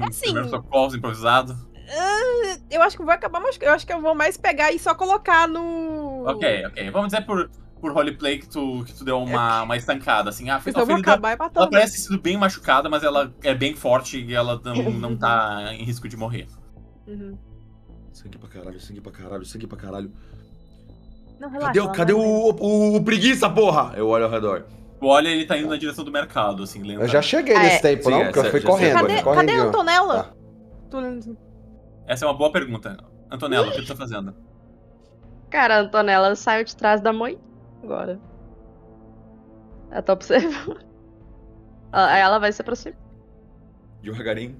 Speaker 5: Assim.
Speaker 6: primeiro socorro improvisado?
Speaker 5: Eu acho que vai acabar, mas eu acho que eu vou mais pegar e só colocar no...
Speaker 6: Ok. Vamos dizer por roleplay que tu deu uma estancada, assim. A
Speaker 5: Então eu vou
Speaker 6: ferida,
Speaker 5: acabar
Speaker 6: ela
Speaker 5: matando.
Speaker 6: parece ter sido bem machucada, mas ela é bem forte e ela não tá em risco de morrer.
Speaker 5: Uhum.
Speaker 4: Sangue pra caralho.
Speaker 5: Não, relaxa.
Speaker 4: Cadê o preguiça, porra? Eu olho ao redor.
Speaker 6: Tu olha, ele tá indo na direção do mercado, assim, lentamente.
Speaker 3: Eu já cheguei nesse tempo,
Speaker 4: Sim,
Speaker 3: não?
Speaker 4: é,
Speaker 3: Porque eu fui
Speaker 4: já sei.
Speaker 3: correndo.
Speaker 5: Cadê,
Speaker 3: eu fui
Speaker 5: cadê a
Speaker 3: correndinho.
Speaker 5: Antonella?
Speaker 3: Tá.
Speaker 6: Essa é uma boa pergunta. Antonella, o que tu tá fazendo?
Speaker 2: Cara, a Antonella saiu de trás da mãe agora. Ela tá observando. Aí ela vai se aproximar.
Speaker 4: Devagarinho.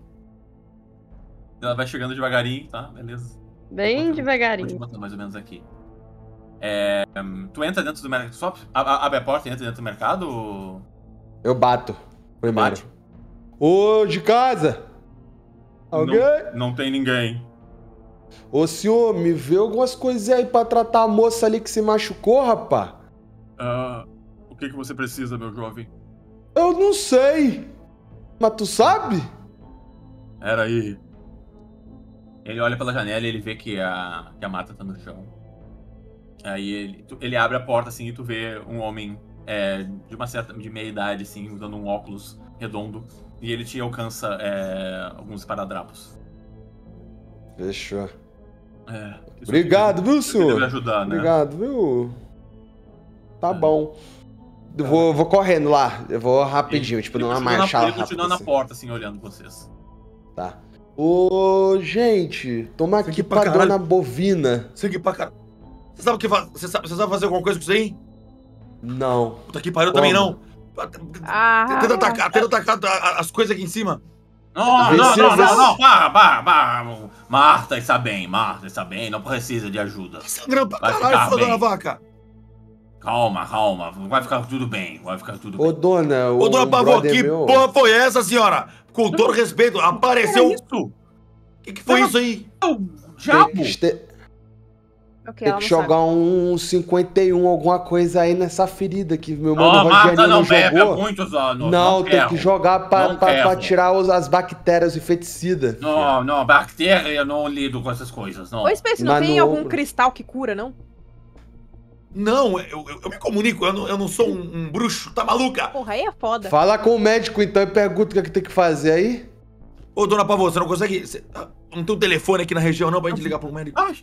Speaker 6: Ela vai chegando devagarinho, tá? Beleza.
Speaker 2: Bem
Speaker 6: Vou te
Speaker 2: devagarinho.
Speaker 6: botar mais ou menos aqui. Tu entra dentro do mercado. Só abre a porta e entra dentro do mercado?
Speaker 3: Eu bato primeiro.
Speaker 6: Bate?
Speaker 3: Ô, de casa! Alguém?
Speaker 6: Não tem ninguém.
Speaker 3: Ô, senhor, me vê algumas coisinhas aí pra tratar a moça ali que se machucou, rapá?
Speaker 6: O que você precisa, meu jovem?
Speaker 3: Eu não sei. Mas tu sabe?
Speaker 6: Era aí. Ele olha pela janela e ele vê que a Marta tá no chão. Aí ele abre a porta assim e tu vê um homem de meia idade, assim, usando um óculos redondo. E ele te alcança alguns esparadrapos.
Speaker 3: Fechou.
Speaker 6: Isso
Speaker 3: Obrigado, viu,
Speaker 6: eu queria me
Speaker 3: senhor?
Speaker 6: ajudar, né?
Speaker 3: Obrigado, viu? Tá bom. Eu vou correndo lá. Eu vou rapidinho, tipo, numa marcha
Speaker 6: Ele
Speaker 3: rápida.
Speaker 6: continua na
Speaker 3: assim.
Speaker 6: porta, assim, olhando vocês.
Speaker 3: Tá. Ô, gente, toma
Speaker 4: Isso
Speaker 3: aqui
Speaker 4: aqui pra
Speaker 3: pra
Speaker 4: caralho.
Speaker 3: dona bovina.
Speaker 4: Sangue pra caralho. Você sabe o que você sabe fazer alguma coisa com isso aí?
Speaker 3: Não.
Speaker 4: Puta que pariu, também
Speaker 3: Como?
Speaker 4: não.
Speaker 5: Ah,
Speaker 4: Tenta atacar as coisas aqui em cima.
Speaker 6: Não,
Speaker 3: Vê se eu-
Speaker 6: para. Marta está bem, não precisa de ajuda.
Speaker 4: Tá sangrando pra
Speaker 6: Vai
Speaker 4: caralho,
Speaker 6: ficar
Speaker 4: sua
Speaker 6: bem.
Speaker 4: dona vaca.
Speaker 6: Calma, vai ficar tudo bem,
Speaker 3: Ô, dona,
Speaker 4: Ô, dona Pavô,
Speaker 3: brother
Speaker 4: que
Speaker 3: meu...
Speaker 4: porra foi essa, senhora? Com todo respeito, apareceu...
Speaker 6: isso?
Speaker 4: O que foi isso aí?
Speaker 6: Diabo!
Speaker 5: ok,
Speaker 3: Tem
Speaker 5: ela
Speaker 3: que
Speaker 5: não
Speaker 3: jogar
Speaker 5: sabe.
Speaker 3: um 51, alguma coisa aí nessa ferida que meu
Speaker 6: Não,
Speaker 3: mano
Speaker 6: Marta
Speaker 3: Rogerinho
Speaker 6: não
Speaker 3: não
Speaker 6: bebe há
Speaker 3: jogou.
Speaker 6: muitos anos.
Speaker 3: Não, tem
Speaker 6: quero.
Speaker 3: que jogar pra
Speaker 6: Não quero.
Speaker 3: tirar as bactérias infeticidas.
Speaker 6: Não, bactéria, eu não lido com essas coisas, não.
Speaker 5: Ô, Space, não
Speaker 3: Mas
Speaker 5: tem
Speaker 3: no
Speaker 5: algum
Speaker 3: ombro.
Speaker 5: cristal que cura, não?
Speaker 4: Não, eu me comunico, eu não sou um bruxo, tá maluca?
Speaker 5: Porra, aí é foda.
Speaker 3: Fala com o médico então e pergunta o que tem que fazer aí.
Speaker 4: Ô, dona Pavô, você não consegue... não tem um telefone aqui na região não pra gente ligar pro médico?
Speaker 6: Ai,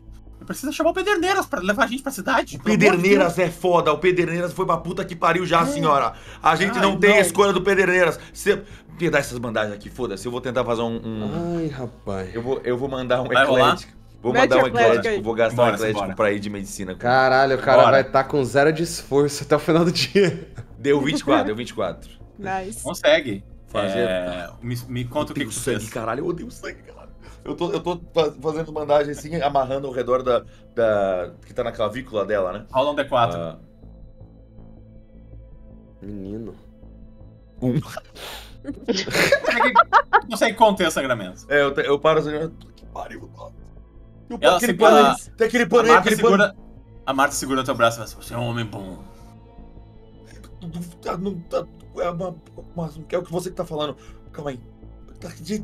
Speaker 6: precisa chamar o Pederneiras pra levar a gente pra cidade.
Speaker 4: O
Speaker 6: pelo amor de
Speaker 4: Pederneiras é foda, o Pederneiras foi pra puta que pariu já, senhora. A gente
Speaker 6: Ai,
Speaker 4: não tem
Speaker 6: não.
Speaker 4: a escolha do Pederneiras. Você... Me dá essas bandagens aqui, foda-se, eu vou tentar fazer
Speaker 3: Ai, rapaz.
Speaker 4: Eu vou mandar um
Speaker 6: Vai rolar?
Speaker 4: eclético. Vou
Speaker 5: Mete
Speaker 4: mandar um
Speaker 5: eclético
Speaker 4: eclético,
Speaker 5: aí.
Speaker 4: vou gastar
Speaker 6: Bora,
Speaker 4: um eclético
Speaker 6: simbora.
Speaker 4: pra ir de medicina.
Speaker 3: Caralho, o cara
Speaker 6: Bora.
Speaker 3: vai estar com 0 de esforço até o final do dia.
Speaker 4: Deu 24.
Speaker 5: Nice.
Speaker 6: Consegue.
Speaker 4: Fazer-
Speaker 6: Me conta o que
Speaker 4: Odeio
Speaker 6: tu
Speaker 4: sangue,
Speaker 6: fez.
Speaker 4: caralho, eu odeio sangue, caralho. Eu tô fazendo bandagem assim, amarrando ao redor da que tá na clavícula dela, né?
Speaker 6: Rola um D4.
Speaker 4: Ah,
Speaker 3: Menino.
Speaker 6: Consegue conter sangramento.
Speaker 4: eu paro assim, que pariu, mano.
Speaker 6: Ela
Speaker 4: Aquele
Speaker 6: segura-
Speaker 4: pano aí, tem aquele pano aí, aquele pano.
Speaker 6: A Marta segura teu braço e fala assim, você é um homem bom.
Speaker 4: É o que você que tá falando. Calma aí.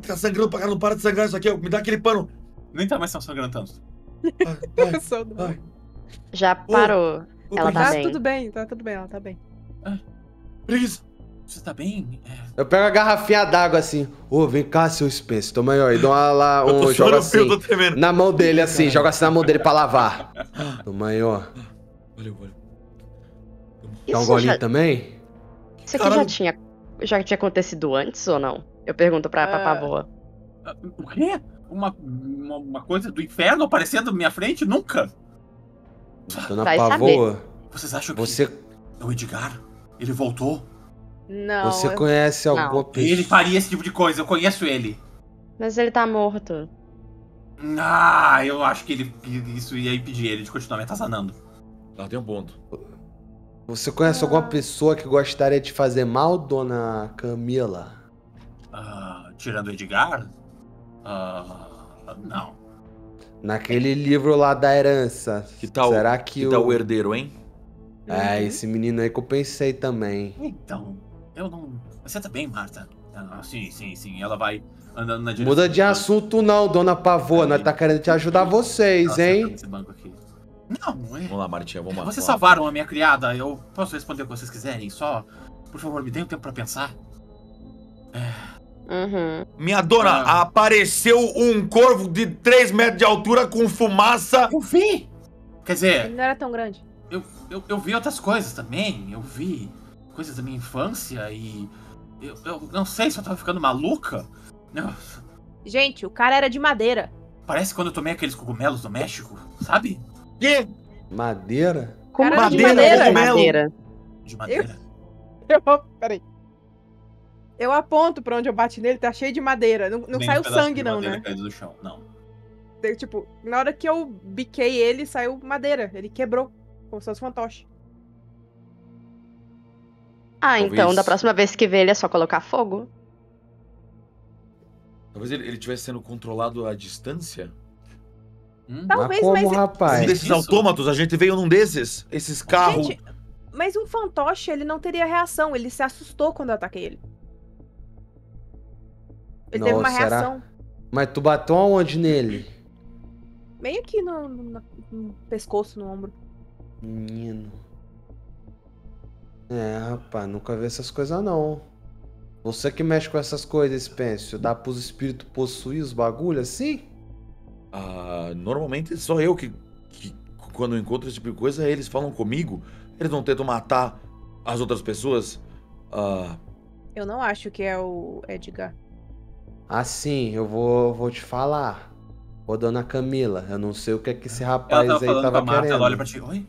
Speaker 4: Tá sangrando pra cá, não para de sangrar isso aqui. Me dá aquele pano.
Speaker 6: Nem tá mais sangrando tanto.
Speaker 4: Ai,
Speaker 5: Eu sou do-
Speaker 4: ai.
Speaker 2: Já parou. Ela tá
Speaker 5: Tá
Speaker 2: bem.
Speaker 5: tudo bem, ela tá bem.
Speaker 4: Preguiça.
Speaker 6: Você tá bem?
Speaker 3: Eu pego a garrafinha d'água assim. Ô, vem cá, seu Spence. Toma aí, ó. E dou lá
Speaker 4: Eu tô
Speaker 3: um. Joga
Speaker 4: chorando,
Speaker 3: assim.
Speaker 4: eu tô tremendo.
Speaker 3: Na mão dele, assim. Joga assim na mão dele pra lavar. Toma aí, ó.
Speaker 4: Valeu.
Speaker 3: Quer um
Speaker 2: Isso,
Speaker 3: golinho
Speaker 2: já,
Speaker 3: também?
Speaker 2: isso aqui já tinha acontecido antes ou não? Eu pergunto pra Pavoa.
Speaker 6: O quê? Uma coisa do inferno aparecendo na minha frente? Nunca?
Speaker 3: Dona
Speaker 2: Vai
Speaker 3: Pavoa.
Speaker 6: Vocês acham que
Speaker 3: Você.
Speaker 6: é o Edgar? Ele voltou?
Speaker 5: Não.
Speaker 3: Você conhece alguma pessoa?
Speaker 6: Ele faria esse tipo de coisa, eu conheço ele.
Speaker 2: Mas ele tá morto.
Speaker 6: Ah, eu acho que isso ia impedir ele de continuar me atazanando.
Speaker 4: Ela tem um ponto.
Speaker 3: Você conhece alguma pessoa que gostaria de fazer mal, dona Camila?
Speaker 6: Tirando o Edgar? Não.
Speaker 3: Naquele livro lá da herança.
Speaker 4: Que tal,
Speaker 3: Será que
Speaker 4: tal o herdeiro, hein?
Speaker 3: É, esse menino aí que eu pensei também.
Speaker 6: Então, eu não... Você tá bem, Marta? Sim. Ela vai andando na direção...
Speaker 3: Muda de assunto não, dona Pavô. Nós tá querendo te ajudar vocês, hein?
Speaker 6: Esse banco aqui. Não,
Speaker 4: Vamos lá, Martinha, vamos lá.
Speaker 6: Vocês salvaram a minha criada, eu posso responder o que vocês quiserem, só... Por favor, me dê um tempo pra pensar.
Speaker 2: Uhum.
Speaker 4: Minha dona, apareceu um corvo de 3 metros de altura com fumaça.
Speaker 6: Eu vi! Quer dizer,
Speaker 5: Ele não era tão grande.
Speaker 6: eu vi outras coisas também. Eu vi coisas da minha infância e... Eu não sei se eu tava ficando maluca.
Speaker 5: Gente, o cara era de madeira.
Speaker 6: Parece quando eu tomei aqueles cogumelos do México, sabe?
Speaker 4: Quê?
Speaker 3: Madeira?
Speaker 2: Como
Speaker 5: Cara,
Speaker 2: de
Speaker 5: de
Speaker 2: madeira?
Speaker 4: cogumelo.
Speaker 2: Madeira.
Speaker 6: De madeira.
Speaker 5: Peraí. Eu aponto pra onde eu bati nele, tá cheio de madeira. Não
Speaker 6: Bem,
Speaker 5: saiu
Speaker 6: uns pedaços
Speaker 5: sangue,
Speaker 6: de
Speaker 5: não,
Speaker 6: madeira
Speaker 5: né?
Speaker 6: caídos do chão. Não.
Speaker 5: Tipo, na hora que eu biquei ele, saiu madeira. Ele quebrou. Como se fosse fantoche.
Speaker 4: Talvez-
Speaker 2: Então da próxima vez que vê ele é só colocar fogo.
Speaker 4: Talvez ele estivesse sendo controlado à distância.
Speaker 5: Talvez,
Speaker 3: Mas como,
Speaker 5: mas-
Speaker 3: rapaz?
Speaker 4: Um desses
Speaker 6: Isso.
Speaker 4: autômatos, a gente veio num desses. Esses carros.
Speaker 5: Gente, mas um fantoche, ele não teria reação. Ele se assustou quando eu ataquei ele. Ele teve uma
Speaker 3: Nossa, será?
Speaker 5: reação.
Speaker 3: Mas tu bateu aonde nele?
Speaker 5: Meio que no pescoço, no ombro.
Speaker 3: Menino. É, rapaz, nunca vi essas coisas não. Você que mexe com essas coisas, Spencer, dá pros espíritos possuir os bagulho assim?
Speaker 4: Normalmente só eu que quando eu encontro esse tipo de coisa, eles falam comigo. Eles não tentam matar as outras pessoas.
Speaker 5: Eu não acho que é o Edgar.
Speaker 3: Assim, eu vou te falar. Ô, dona Camila, eu não sei o que é que esse
Speaker 6: Ela
Speaker 3: rapaz
Speaker 6: tava
Speaker 3: aí
Speaker 6: falando com
Speaker 3: tava
Speaker 6: a Marta,
Speaker 3: querendo.
Speaker 6: ela olha pra ti. Oi?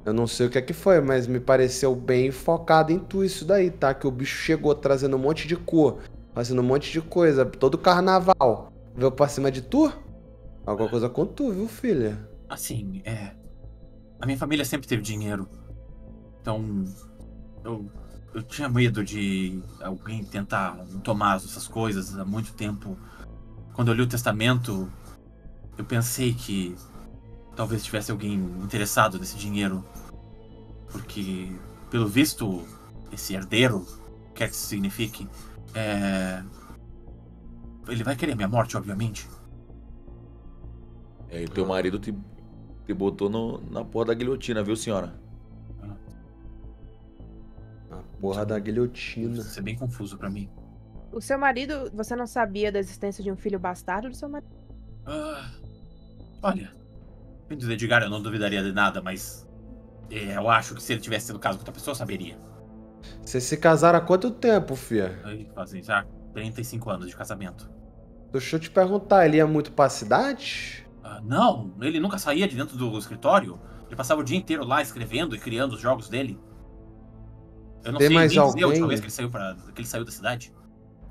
Speaker 3: Eu não sei o que é que foi, mas me pareceu bem focado em tu isso daí, tá? Que o bicho chegou trazendo um monte de cor, fazendo um monte de coisa, todo carnaval. Veio pra cima de tu? Alguma coisa com tu, viu, filha?
Speaker 6: Assim, a minha família sempre teve dinheiro. Então, eu tinha medo de alguém tentar tomar essas coisas há muito tempo. Quando eu li o testamento, eu pensei que talvez tivesse alguém interessado nesse dinheiro. Porque, pelo visto, esse herdeiro, quer que isso signifique, ele vai querer minha morte, obviamente.
Speaker 4: E teu marido te botou na porra da guilhotina, viu, senhora?
Speaker 3: A porra da guilhotina.
Speaker 6: Isso é bem confuso pra mim.
Speaker 5: O seu marido, você não sabia da existência de um filho bastardo do seu marido?
Speaker 6: Olha, vindo do Edgar eu não duvidaria de nada, mas eu acho que se ele tivesse sido caso com outra pessoa, eu saberia.
Speaker 3: Vocês se casaram há quanto tempo, fia?
Speaker 6: Aí fazem já 35 anos de casamento.
Speaker 3: Deixa eu te perguntar, ele ia muito pra cidade?
Speaker 6: Não, ele nunca saía de dentro do escritório. Ele passava o dia inteiro lá escrevendo e criando os jogos dele. Eu não
Speaker 3: Tem
Speaker 6: sei
Speaker 3: mais
Speaker 6: nem dizer a última
Speaker 3: alguém?
Speaker 6: vez que ele saiu da cidade.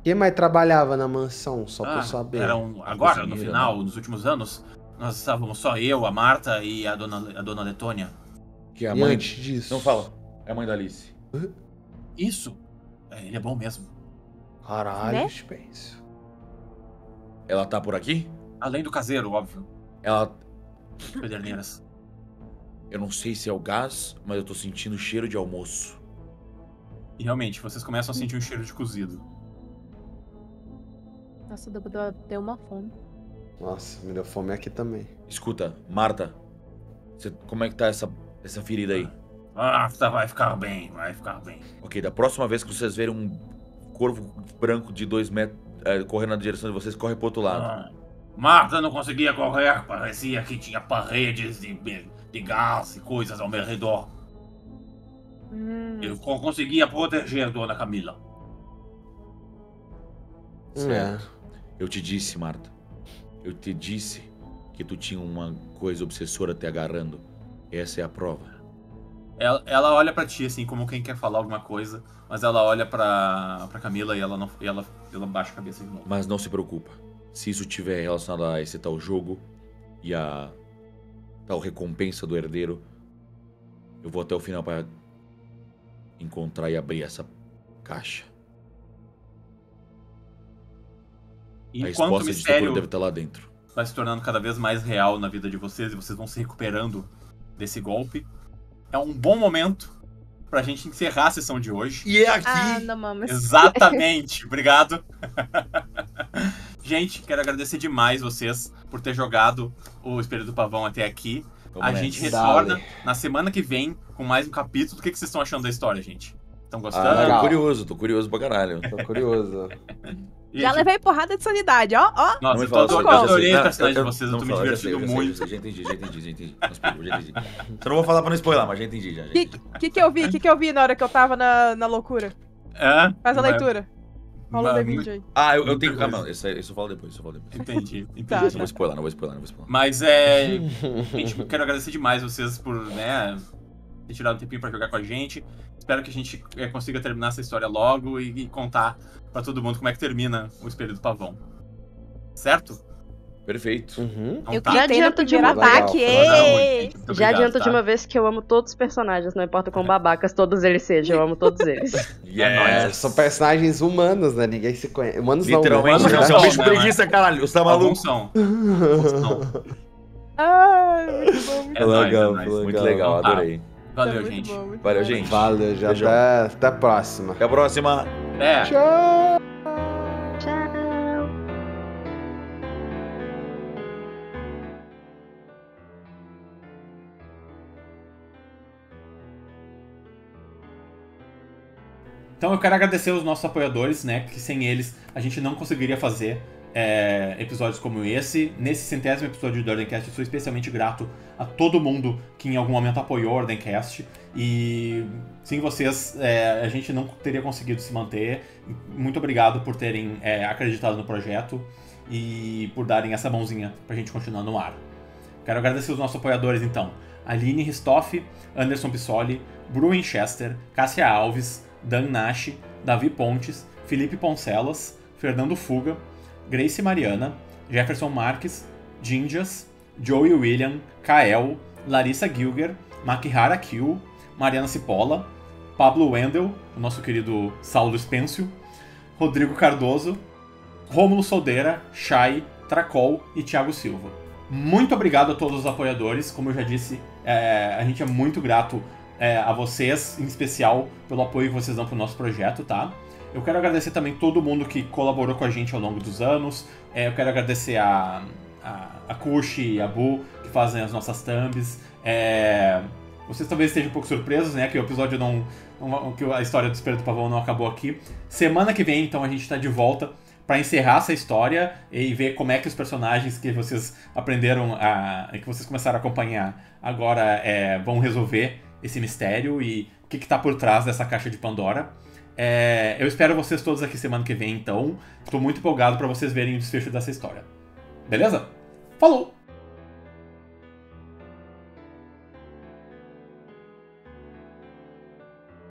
Speaker 3: Quem mais trabalhava na mansão, só pra eu saber?
Speaker 6: Agora, no
Speaker 4: cozinheira,
Speaker 6: final,
Speaker 4: né?
Speaker 6: nos últimos anos, nós estávamos só eu, a Marta e a dona Letônia.
Speaker 4: Que é a
Speaker 3: E
Speaker 4: mãe.
Speaker 3: antes disso?
Speaker 4: Não fala. É a mãe da Alice.
Speaker 6: Isso. Ele é bom mesmo.
Speaker 3: Caralho,
Speaker 5: Né?
Speaker 3: Spencer.
Speaker 4: Ela tá por aqui?
Speaker 6: Além do caseiro, óbvio.
Speaker 4: Ela.
Speaker 6: Pederneiras.
Speaker 4: Eu não sei se é o gás, mas eu tô sentindo cheiro de almoço.
Speaker 6: E realmente, vocês começam a sentir um cheiro de cozido.
Speaker 5: Nossa, deu uma fome.
Speaker 3: Nossa, me deu fome aqui também.
Speaker 4: Escuta, Marta. Como é que tá essa ferida aí?
Speaker 6: Vai ficar bem, vai ficar bem.
Speaker 4: Ok, da próxima vez que vocês verem um corvo branco de 2 metros correndo na direção de vocês, corre pro outro lado.
Speaker 6: Marta não conseguia correr, parecia que tinha paredes de gás e coisas ao meu redor. Eu conseguia proteger a dona Camila.
Speaker 4: Certo. Eu te disse, Marta. Eu te disse que tu tinha uma coisa obsessora te agarrando. Essa é a prova.
Speaker 6: Ela olha pra ti, assim, como quem quer falar alguma coisa, mas ela olha pra Camila e ela baixa a cabeça de novo.
Speaker 4: Mas não se preocupa. Se isso tiver relacionado a esse tal jogo e a tal recompensa do herdeiro, eu vou até o final para encontrar e abrir essa caixa.
Speaker 6: E
Speaker 4: A
Speaker 6: enquanto o
Speaker 4: resposta de Tokuro
Speaker 6: mistério
Speaker 4: deve estar lá dentro.
Speaker 6: vai se tornando cada vez mais real na vida de vocês e vocês vão se recuperando desse golpe, é um bom momento pra gente encerrar a sessão de hoje.
Speaker 4: E é aqui...
Speaker 5: Ah, não mames.
Speaker 6: Exatamente, obrigado. Gente, quero agradecer demais vocês por ter jogado o Espelho do Pavão até aqui.
Speaker 4: Vamos
Speaker 6: A
Speaker 4: nessa.
Speaker 6: gente retorna
Speaker 3: Dale.
Speaker 6: na semana que vem com mais um capítulo. O que vocês estão achando da história, gente? Estão gostando?
Speaker 3: Ah, legal.
Speaker 4: Tô curioso pra caralho.
Speaker 3: Tô curioso.
Speaker 5: Já
Speaker 6: Gente,
Speaker 5: levei porrada de sanidade, ó.
Speaker 6: Nossa,
Speaker 4: Não me
Speaker 6: eu
Speaker 4: fala
Speaker 6: tô-
Speaker 4: sobre
Speaker 6: eu
Speaker 4: isso,
Speaker 6: adorei
Speaker 4: já
Speaker 6: o
Speaker 4: sei.
Speaker 6: personagem de
Speaker 4: Não,
Speaker 6: vocês, eu
Speaker 4: não
Speaker 6: tô me
Speaker 4: fala, já
Speaker 6: divertindo
Speaker 4: sei,
Speaker 6: muito.
Speaker 4: Já entendi. Não se preocupe, já entendi. Só não vou falar pra não spoiler, mas já entendi. Já entendi.
Speaker 5: Que eu vi? Que eu vi na hora que eu tava na loucura?
Speaker 6: É,
Speaker 5: Faz a
Speaker 6: mas-
Speaker 5: leitura. Rola o
Speaker 6: mas
Speaker 5: D20 aí.
Speaker 4: Ah, eu
Speaker 6: Muita
Speaker 4: tenho... Ah,
Speaker 6: coisa.
Speaker 4: não, isso eu falo depois,
Speaker 6: Entendi.
Speaker 5: Tá.
Speaker 4: Não vou spoiler, não vou spoiler.
Speaker 6: Mas gente, eu quero agradecer demais vocês por, né, ter tirado um tempinho pra jogar com a gente. Espero que a gente consiga terminar essa história logo e contar pra todo mundo como é que termina o Espelho do Pavão. Certo?
Speaker 4: Perfeito.
Speaker 3: Uhum.
Speaker 6: Então
Speaker 5: Eu
Speaker 6: tá.
Speaker 5: gritei no
Speaker 2: adianta de
Speaker 5: primeiro
Speaker 3: uma-
Speaker 5: ataque.
Speaker 3: Legal,
Speaker 6: Mandaram muito,
Speaker 5: ê!
Speaker 6: gente. Muito
Speaker 2: Já
Speaker 6: obrigado,
Speaker 2: adianto
Speaker 6: tá?
Speaker 2: de uma vez que eu amo todos os personagens, não importa quão babacas todos eles sejam, eu amo todos eles.
Speaker 3: É,
Speaker 4: Yes.
Speaker 3: são personagens humanos, né? Ninguém se conhece. Humanos
Speaker 4: Literalmente,
Speaker 3: não,
Speaker 6: não
Speaker 3: humanos,
Speaker 4: você é um
Speaker 6: são,
Speaker 4: bicho
Speaker 6: né,
Speaker 4: preguiça, caralho. Você tá
Speaker 6: Alguns
Speaker 4: maluco?
Speaker 6: são. Alguns são.
Speaker 5: Ai, muito bom, muito
Speaker 6: É nóis, é nóis.
Speaker 4: Muito legal,
Speaker 6: Tá.
Speaker 4: adorei.
Speaker 6: Valeu,
Speaker 5: muito
Speaker 6: gente.
Speaker 5: bom, muito
Speaker 4: Valeu,
Speaker 5: bom.
Speaker 4: gente.
Speaker 3: Valeu, já
Speaker 4: Beijão.
Speaker 3: até a próxima.
Speaker 4: Até a próxima.
Speaker 6: É.
Speaker 3: Tchau!
Speaker 2: Tchau.
Speaker 1: Então eu quero agradecer os nossos apoiadores, né? Que sem eles a gente não conseguiria fazer episódios como esse. Nesse 100º episódio do Ordencast, eu sou especialmente grato a todo mundo que em algum momento apoiou o Ordencast. E sem vocês a gente não teria conseguido se manter. Muito obrigado por terem acreditado no projeto e por darem essa mãozinha pra gente continuar no ar. Quero agradecer os nossos apoiadores então. Aline Ristoff, Anderson Pissoli, Bru Winchester, Cássia Alves, Dan Nash, Davi Pontes, Felipe Poncelas, Fernando Fuga, Grace Mariana, Jefferson Marques, Ginjas, Joey William, Kael, Larissa Gilger, Makihara Kill, Mariana Cipolla, Pablo Wendel, o nosso querido Saulo Spêncio, Rodrigo Cardoso, Rômulo Soldeira, Chay, Tracol e Thiago Silva. Muito obrigado a todos os apoiadores, como eu já disse, a gente é muito grato a vocês, em especial, pelo apoio que vocês dão pro nosso projeto, tá? Eu quero agradecer também todo mundo que colaborou com a gente ao longo dos anos. Eu quero agradecer a Kushi e a Bu, que fazem as nossas thumbs. Vocês talvez estejam um pouco surpresos, né? Que o episódio que a história do Espelho do Pavão não acabou aqui. Semana que vem, então, a gente tá de volta para encerrar essa história e ver como é que os personagens que vocês aprenderam, que vocês começaram a acompanhar agora vão resolver esse mistério e o que tá por trás dessa caixa de Pandora. Eu espero vocês todos aqui semana que vem, então. Estou muito empolgado para vocês verem o desfecho dessa história. Beleza? Falou!